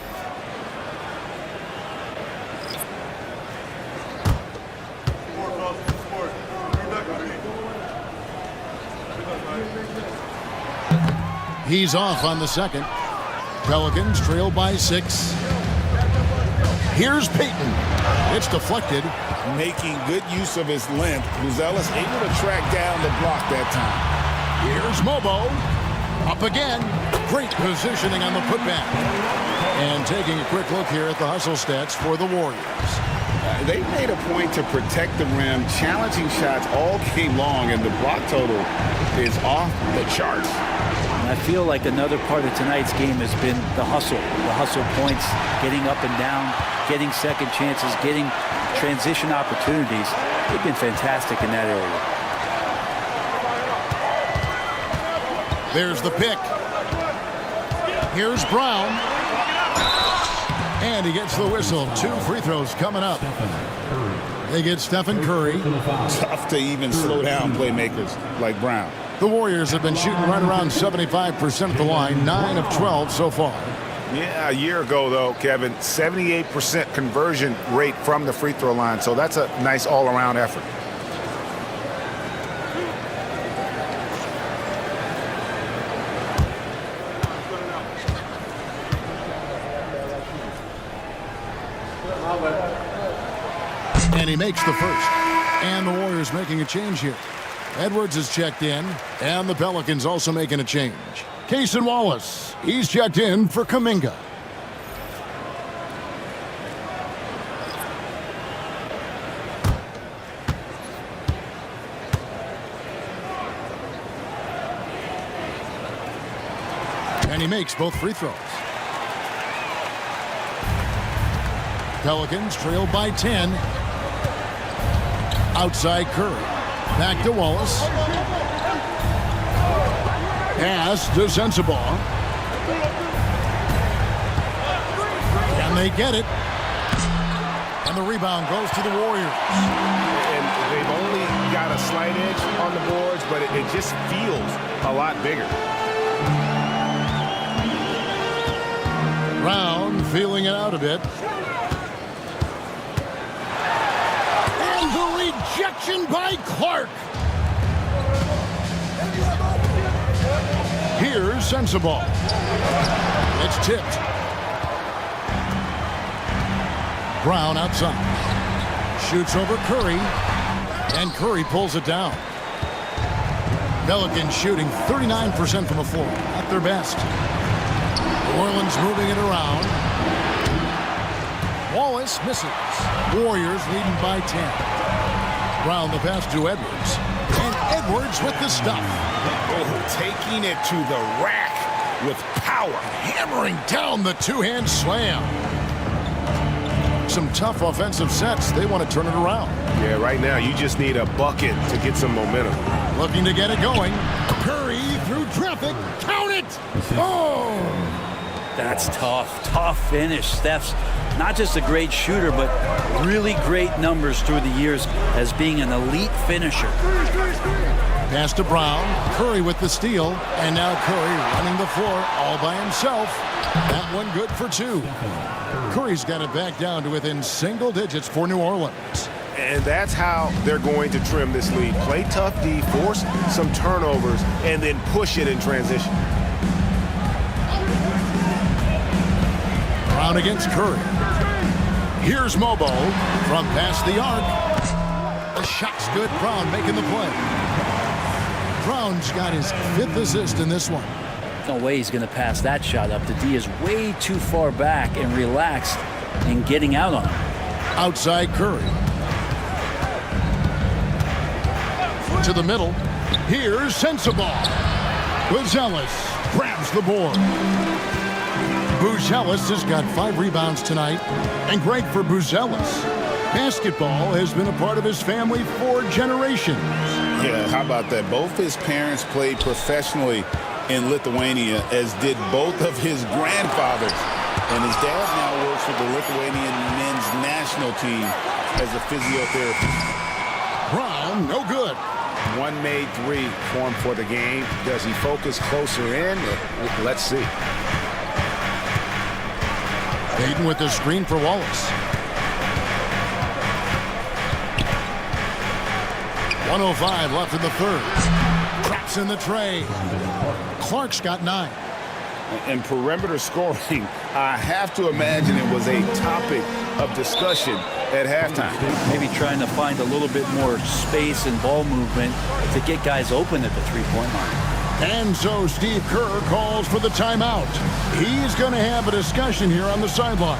He's off on the second. Pelicans trail by 6. Here's Payton. It's deflected. Making good use of his length. Buzelis able to track down the block that time. Here's Mobo. Up again. Great positioning on the putback. And taking a quick look here at the hustle stats for the Warriors. They made a point to protect the rim, challenging shots all game long, and the block total is off the charts. And I feel like another part of tonight's game has been the hustle points, getting up and down, getting second chances, getting transition opportunities. They've been fantastic in that area. There's the pick. Here's Brown. And he gets the whistle. 2 free throws coming up. They get Stephen Curry. Tough to even slow down playmakers like Brown. The Warriors have been shooting right around 75% at the line, 9 of 12 so far. Yeah, a year ago, though, Kevin, 78% conversion rate from the free throw line. So that's a nice all-around effort. And he makes the first. And the Warriors making a change here. Edwards is checked in, and the Pelicans also making a change. Cason Wallace, he's checked in for Kuminga. And he makes both free throws. Pelicans trail by 10. Outside Curry. Back to Wallace. Pass to Sensabaugh. And they get it. And the rebound goes to the Warriors. And they've only got a slight edge on the boards, but it just feels a lot bigger. Brown feeling it out a bit. And the rejection by Clark. Here's Sensabaugh. It's tipped. Brown outside. Shoots over Curry. And Curry pulls it down. Pelicans shooting 39% from the floor. At their best. New Orleans moving it around. Wallace misses. Warriors leading by 10. Brown the pass to Edwards. And Edwards with the stuff. Oh, taking it to the rack with power. Hammering down the two-hand slam. Some tough offensive sets. They want to turn it around. Yeah, right now you just need a bucket to get some momentum. Looking to get it going. Curry through traffic. Count it! Oh! That's tough. Tough finish. Steph's not just a great shooter, but really great numbers through the years as being an elite finisher. Pass to Brown. Curry with the steal. And now Curry running the floor all by himself. That one good for 2. Curry's got it back down to within single digits for New Orleans. And that's how they're going to trim this lead. Play tough D, force some turnovers, and then push it in transition. Brown against Curry. Here's Mobo from past the arc. The shot's good. Brown making the play. Brown's got his 5th assist in this one. No way he's going to pass that shot up. The D is way too far back and relaxed and getting out on him. Outside Curry. To the middle. Here's Sensabaugh. Buzelis grabs the board. Buzelis has got 5 rebounds tonight. And great for Buzelis. Basketball has been a part of his family for generations. Yeah, how about that? Both his parents played professionally in Lithuania, as did both of his grandfathers. And his dad now works with the Lithuanian men's national team as a physiotherapist. Brown, no good. One made 3 for him for the game. Does he focus closer in? Let's see. Hayden with the screen for Wallace. 1:05 left in the third. Traps in the tray. Clark's got 9. And perimeter scoring, I have to imagine it was a topic of discussion at halftime. Maybe trying to find a little bit more space and ball movement to get guys open at the three-point line. And so Steve Kerr calls for the timeout. He's going to have a discussion here on the sideline.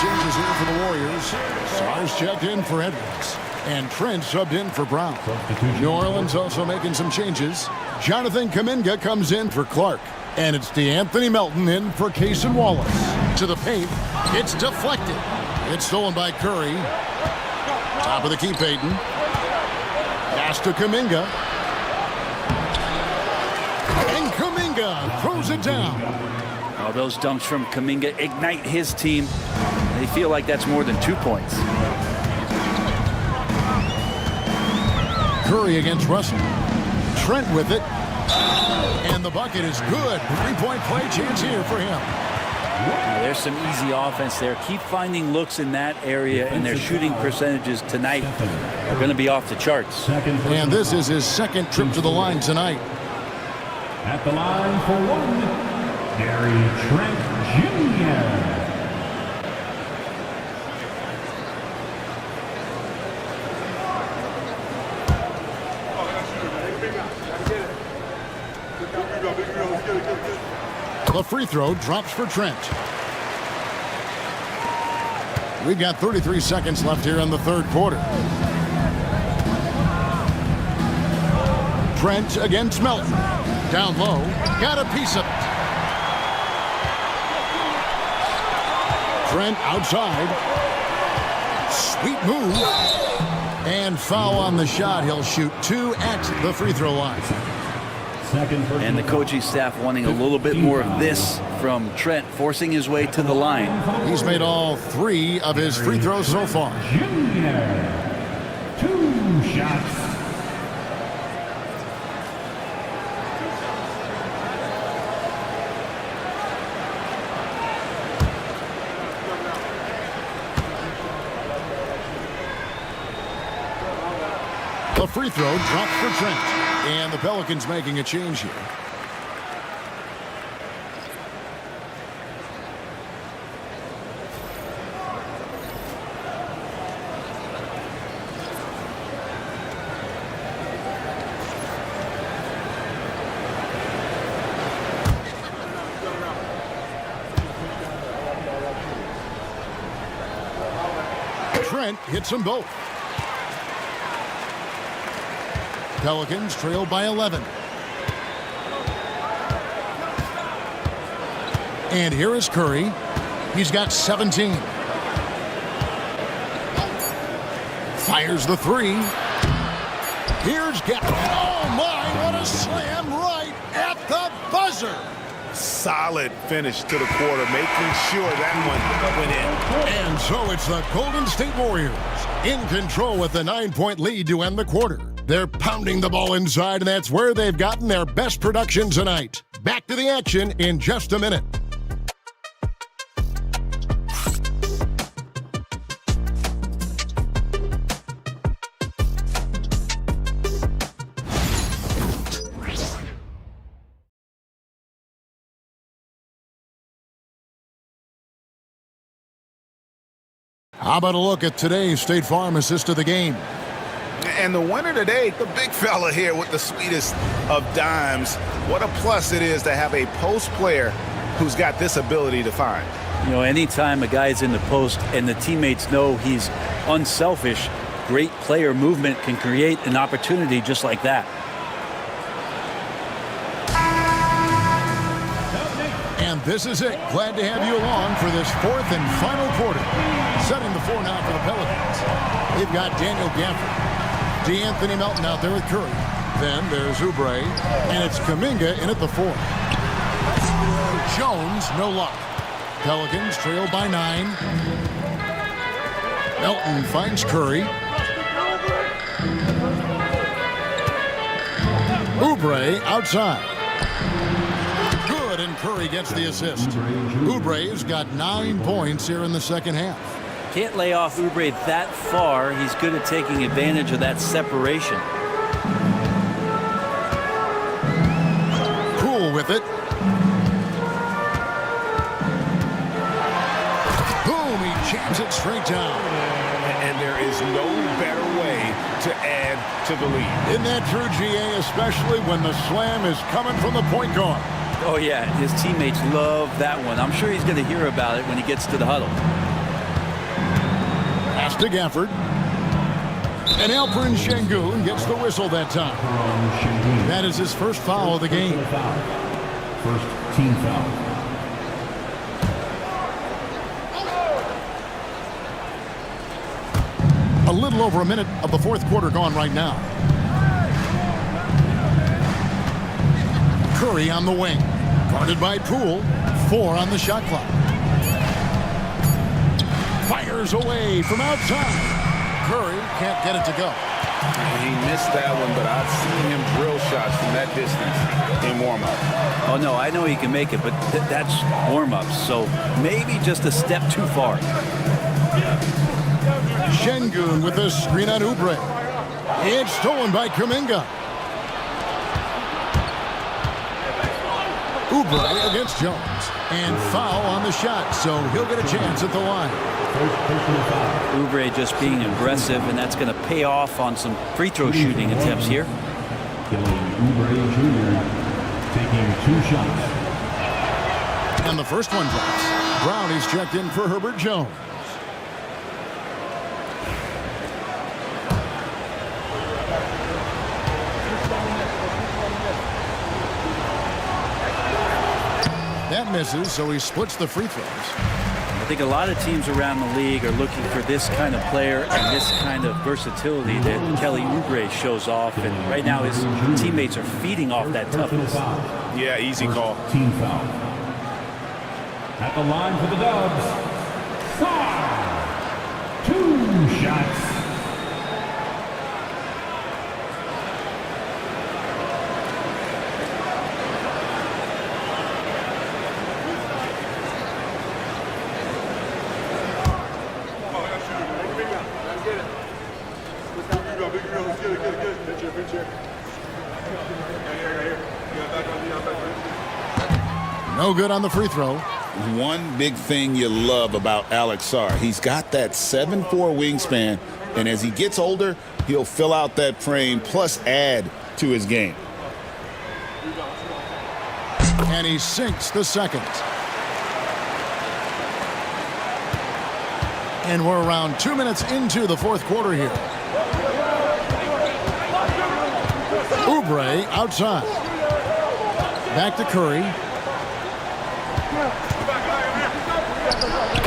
changes here for the Warriors. Stars checked in for Edwards. And Trent subbed in for Brown. New Orleans also making some changes. Jonathan Kuminga comes in for Clark. And it's DeAnthony Melton in for Cason Wallace. To the paint. It's deflected. It's stolen by Curry. Top of the key, Payton. Pass to Kuminga. And Kuminga throws it down. Oh, those dunks from Kuminga ignite his team. They feel like that's more than 2 points. Curry against Russell. Trent with it. And the bucket is good. 3-point play chance here for him. Now, there's some easy offense there. Keep finding looks in that area, and their shooting percentages tonight are going to be off the charts. And this is his second trip to the line tonight. At the line for one, Gary Trent Jr. The free throw drops for Trent. We've got 33 seconds left here in the third quarter. Trent against Melton. Down low. Got a piece of it. Trent outside. Sweet move. And foul on the shot. He'll shoot 2 at the free throw line. And the coaching staff wanting a little bit more of this from Trent, forcing his way to the line. He's made all 3 of his free throws so far. Junior, 2 shots. The free throw drops for Trent. And the Pelicans making a change here. Trent hits them both. Pelicans trail by 11. And here is Curry. He's got 17. Fires the 3. Here's Gafford. Oh my, what a slam right at the buzzer. Solid finish to the quarter, making sure that one went in. And so it's the Golden State Warriors in control with a 9-point lead to end the quarter. They're pounding the ball inside, and that's where they've gotten their best production tonight. Back to the action in just a minute. How about a look at today's State Farm assist of the game? And the winner today, the big fella here with the sweetest of dimes. What a plus it is to have a post player who's got this ability to find. You know, anytime a guy's in the post and the teammates know he's unselfish, great player movement can create an opportunity just like that. And this is it. Glad to have you along for this 4th and final quarter. Setting the 4 now for the Pelicans. They've got Daniel Gafford. DeAnthony Melton out there with Curry. Then there's Oubre. And it's Kuminga in at the 4. Jones, no luck. Pelicans trail by 9. Melton finds Curry. Oubre outside. Good, and Curry gets the assist. Oubre's got 9 points here in the second half. Can't lay off Oubre that far. He's good at taking advantage of that separation. Cool with it. Boom, he jams it straight down. And there is no better way to add to the lead. Isn't that true, GA, especially when the slam is coming from the point guard? Oh, yeah, his teammates love that one. I'm sure he's going to hear about it when he gets to the huddle. to Gafford. And Alperen Şengün gets the whistle that time. That is his first foul of the game. First team foul. A little over a minute of the fourth quarter gone right now. Curry on the wing. Guarded by Poole. 4 on the shot clock. Fires away from outside. Curry can't get it to go. He missed that one, but I've seen him drill shots from that distance in warm-up. Oh, no, I know he can make it, but that's warm-ups, so maybe just a step too far. Şengün with the screen on Oubre. It's stolen by Kuminga. Oubre against Jones. And foul on the shot, so he'll get a chance at the line. Oubre just being aggressive, and that's going to pay off on some free throw shooting attempts here. Oubre Jr. taking 2 shots. And the first one drops. Brown is checked in for Herbert Jones. That misses, so he splits the free throws. I think a lot of teams around the league are looking for this kind of player and this kind of versatility that Kelly Oubre shows off. And right now his teammates are feeding off that toughness. Yeah, easy call. Team foul. At the line for the Dubs. 2 shots. No good on the free throw. One big thing you love about Alex Sarr, he's got that 7'4" wingspan, and as he gets older, he'll fill out that frame plus add to his game. And he sinks the second. And we're around 2 minutes into the fourth quarter here. Oubre outside. Back to Curry.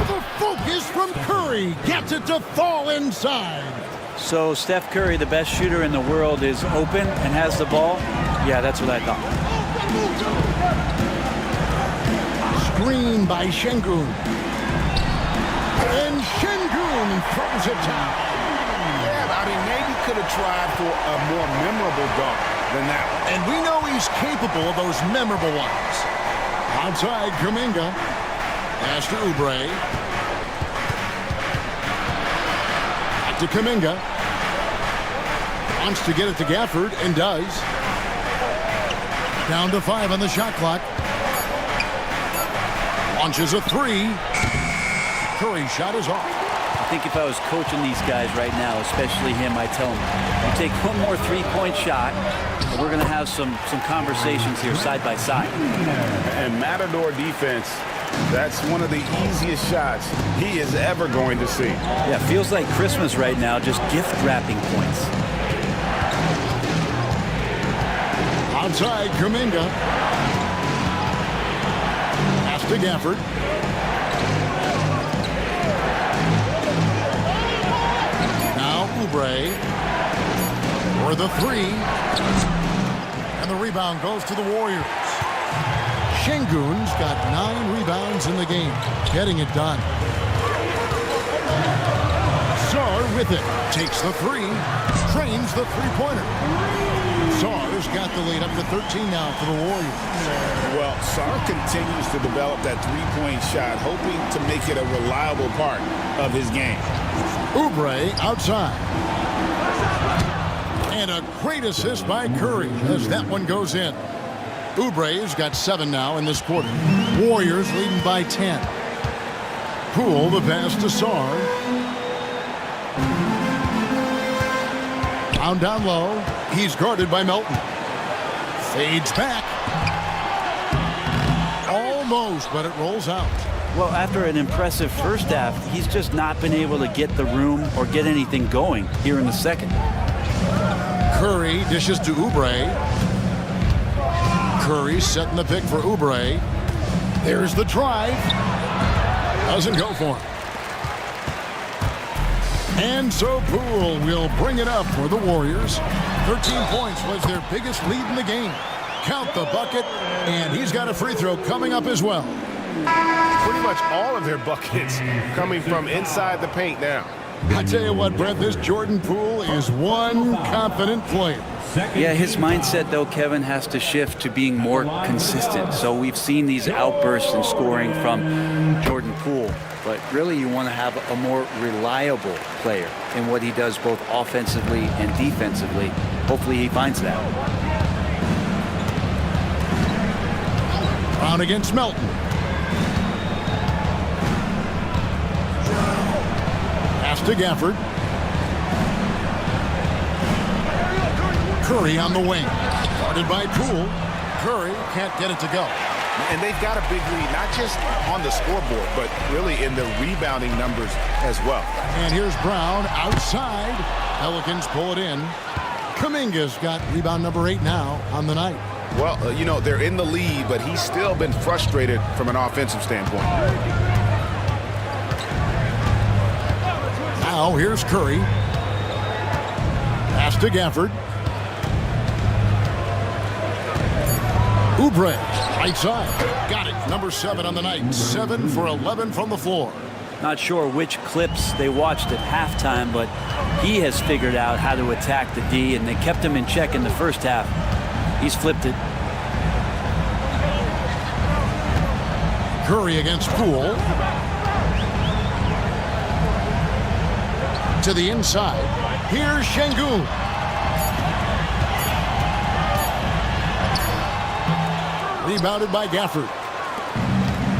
The focus from Curry gets it to fall inside. So Steph Curry, the best shooter in the world, is open and has the ball? Yeah, that's what I thought. Screen by Şengün. And Şengün throws it down. Yeah, I mean, maybe could have tried for a more memorable dunk than that one. And we know he's capable of those memorable ones. Outside, Kuminga. Pass to Oubre. Back to Kuminga. Wants to get it to Gafford, and does. Down to 5 on the shot clock. Launches a 3. Curry's shot is off. I think if I was coaching these guys right now, especially him, I'd tell him, you take one more three-point shot, and we're going to have some conversations here side by side. And Matador defense, that's one of the easiest shots he is ever going to see. Yeah, feels like Christmas right now, just gift wrapping points. Outside, Kuminga. Pass to Gafford. Now Oubre for the 3. And the rebound goes to the Warriors. Şengün's got 9 rebounds in the game, getting it done. Sarr with it, takes the 3, trains the three-pointer. Sarr's got the lead up to 13 now for the Warriors. Well, Sarr continues to develop that three-point shot, hoping to make it a reliable part of his game. Oubre outside. And a great assist by Curry as that one goes in. Oubre's got 7 now in this quarter. Warriors leading by 10. Poole the pass to Sarr. Down low. He's guarded by Melton. Fades back. Almost, but it rolls out. Well, after an impressive first half, he's just not been able to get the room or get anything going here in the second. Curry dishes to Oubre. Curry setting the pick for Oubre. There's the drive. Doesn't go for him. And so Poole will bring it up for the Warriors. 13 points was their biggest lead in the game. Count the bucket, and he's got a free throw coming up as well. Pretty much all of their buckets coming from inside the paint now. I tell you what, Brett, this Jordan Poole is one confident player. Yeah, his mindset, though, Kevin, has to shift to being more consistent. So we've seen these outbursts in scoring from Jordan Poole, but really you want to have a more reliable player in what he does both offensively and defensively. Hopefully he finds that. Brown against Melton. Pass to Gafford. Curry on the wing. Guarded by Poole. Curry can't get it to go. And they've got a big lead, not just on the scoreboard, but really in the rebounding numbers as well. And here's Brown outside. Pelicans pull it in. Kuminga's got rebound number 8 now on the night. Well, you know, they're in the lead, but he's still been frustrated from an offensive standpoint. Now here's Curry. Pass to Gafford. Oubre, right side. Got it. Number 7 on the night. 7 for 11 from the floor. Not sure which clips they watched at halftime, but he has figured out how to attack the D, and they kept him in check in the first half. He's flipped it. Curry against Poole. To the inside. Here's Şengün. Rebounded by Gafford.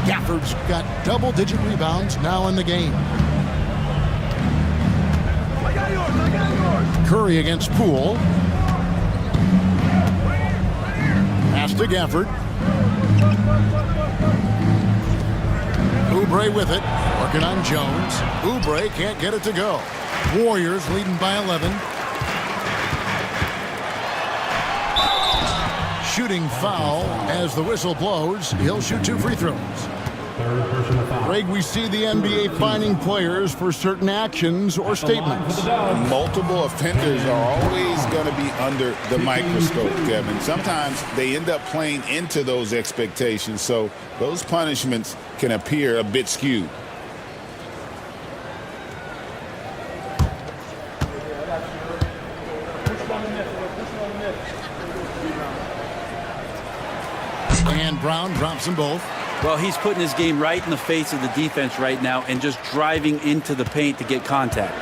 Gafford's got double-digit rebounds now in the game. Curry against Poole. Pass to Gafford. Oubre with it. Working on Jones. Oubre can't get it to go. Warriors leading by 11. Shooting foul as the whistle blows. He'll shoot 2 free throws. Greg, we see the NBA fining players for certain actions or statements. Multiple offenders are always going to be under the microscope, Kevin. Sometimes they end up playing into those expectations, so those punishments can appear a bit skewed. And Brown drops them both. Well, he's putting his game right in the face of the defense right now and just driving into the paint to get contact.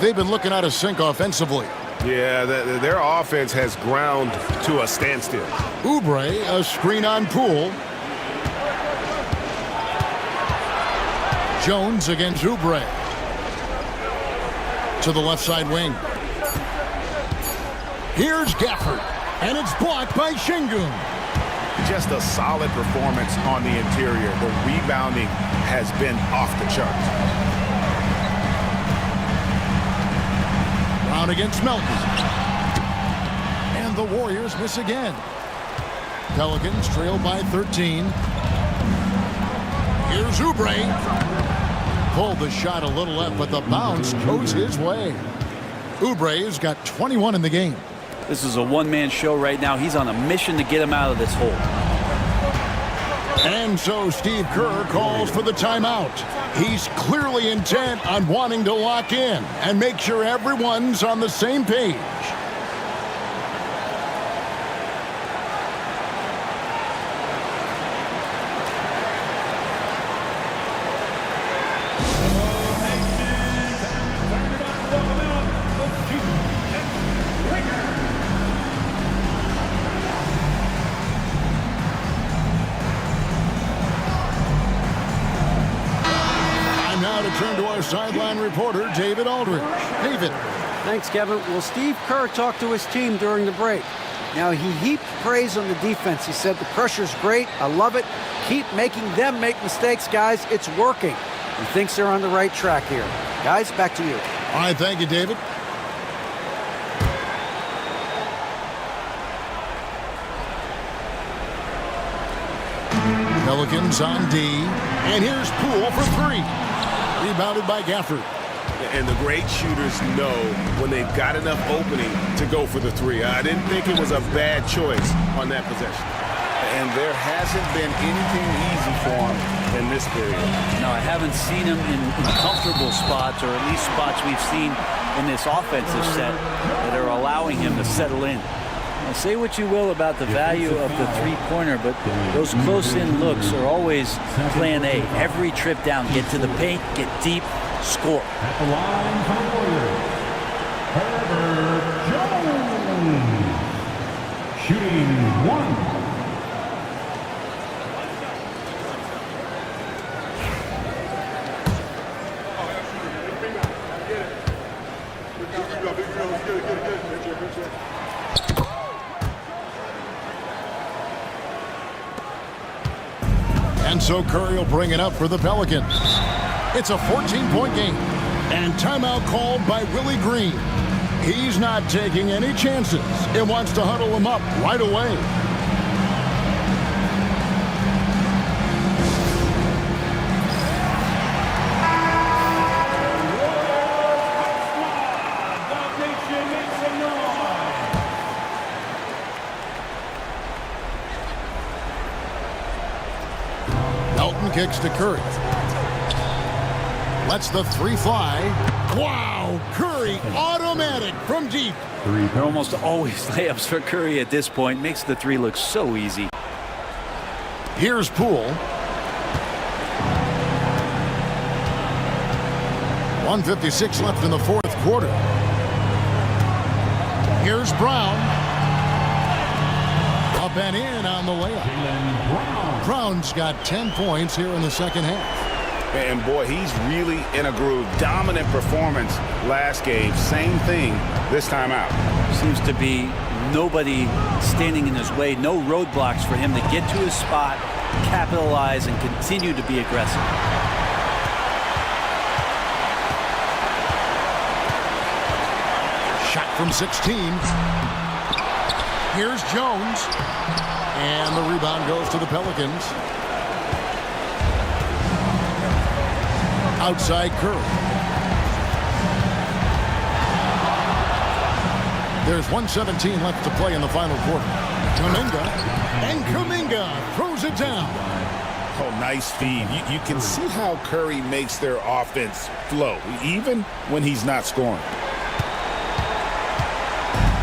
They've been looking out of sync offensively. Yeah, their offense has ground to a standstill. Oubre, a screen on Poole. Jones against Oubre. To the left side wing. Here's Gafford. And it's blocked by Şengün. Just a solid performance on the interior. The rebounding has been off the charts. Brown against Melton. And the Warriors miss again. Pelicans trail by 13. Here's Oubre. Pulled the shot a little left, but the bounce goes his way. Oubre's got 21 in the game. This is a one-man show right now. He's on a mission to get him out of this hole. And so Steve Kerr calls for the timeout. He's clearly intent on wanting to lock in and make sure everyone's on the same page. Turn to our sideline reporter, David Aldridge. David. Thanks, Kevin. Well, Steve Kerr talked to his team during the break. Now, he heaped praise on the defense. He said, the pressure's great. I love it. keep making them make mistakes, guys. It's working. He thinks they're on the right track here. Guys, back to you. All right, thank you, David. Pelicans on D. And here's Poole for three. Rebounded by Gafford. And the great shooters know when they've got enough opening to go for the three. I didn't think it was a bad choice on that possession. And there hasn't been anything easy for him in this period. No, I haven't seen him in comfortable spots, or at least spots we've seen in this offensive set that are allowing him to settle in. Now, say what you will about the value of the three-pointer, but those close-in looks are always plan A. Every trip down, get to the paint, get deep, score. At the line for the Warriors, Herbert Jones. Shooting one. And so Curry will bring it up for the Pelicans. It's a 14-point game. And timeout called by Willie Green. He's not taking any chances. He wants to huddle him up right away. Kicks to Curry. Lets the three fly. Wow! Curry automatic from deep. They're almost always layups for Curry at this point. Makes the three look so easy. Here's Poole. 1:56 left in the fourth quarter. Here's Brown. Up and in on the layup. Brown's got 10 points here in the second half. And boy, he's really in a groove. Dominant performance last game. Same thing this time out. Seems to be nobody standing in his way. No roadblocks for him to get to his spot, capitalize, and continue to be aggressive. Shot from 16. Here's Jones. And the rebound goes to the Pelicans. Outside Curry. There's 1:17 left to play in the final quarter. Kuminga throws it down. Oh, nice feed. You can see how Curry makes their offense flow, even when he's not scoring.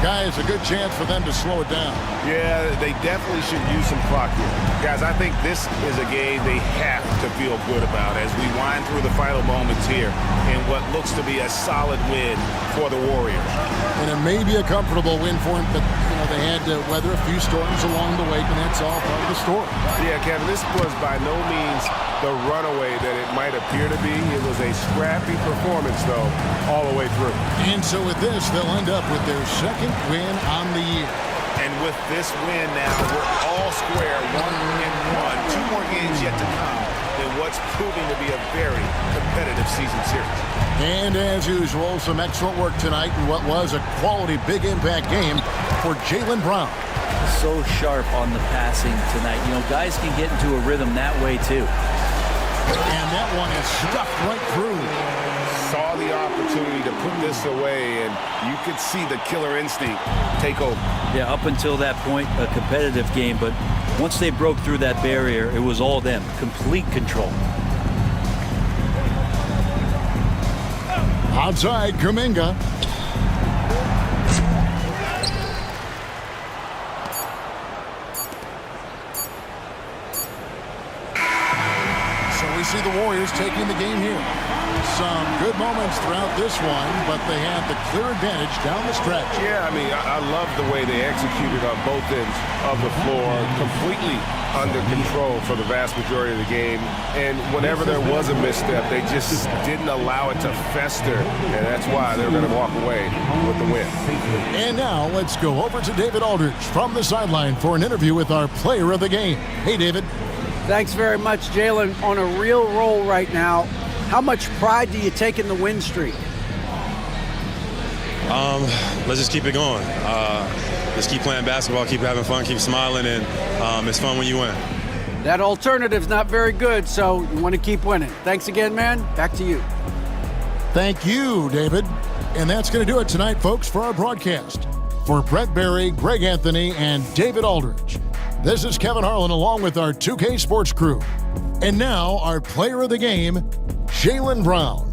Guys, a good chance for them to slow it down. Yeah, they definitely should use some clock here. Guys, I think this is a game they have to feel good about as we wind through the final moments here in what looks to be a solid win for the Warriors. And it may be a comfortable win for them, but they had to weather a few storms along the way, and that's all part of the story. Yeah, Kevin, this was by no means the runaway that it might appear to be. It was a scrappy performance, though, all the way through. And so with this, they'll end up with their second win on the year. And with this win now, we're all square, 1-1. 2 more games yet to come in what's proving to be a very competitive season series. And as usual, some excellent work tonight in what was a quality big impact game for Jaylen Brown. So sharp on the passing tonight. Guys can get into a rhythm that way too. And that one is stuffed right through. Saw the opportunity to put this away, and you could see the killer instinct take over. Yeah, up until that point, a competitive game, but once they broke through that barrier, it was all them. Complete control. Outside, Kuminga. So we see the Warriors taking the game here. Some good moments throughout this one, but they had the clear advantage down the stretch. Yeah, I love the way they executed on both ends of the floor, completely under control for the vast majority of the game. And whenever there was a misstep, they just didn't allow it to fester, and that's why they're going to walk away with the win. And now let's go over to David Aldridge from the sideline for an interview with our player of the game. Hey, David. Thanks very much, Jalen. On a real roll right now. How much pride do you take in the win streak? Let's just keep it going. Just keep playing basketball, keep having fun, keep smiling, and it's fun when you win. That alternative's not very good, so you want to keep winning. Thanks again, man. Back to you. Thank you, David. And that's going to do it tonight, folks, for our broadcast. For Brett Berry, Greg Anthony, and David Aldridge, this is Kevin Harlan along with our 2K Sports crew. And now, our player of the game, Jaylen Brown.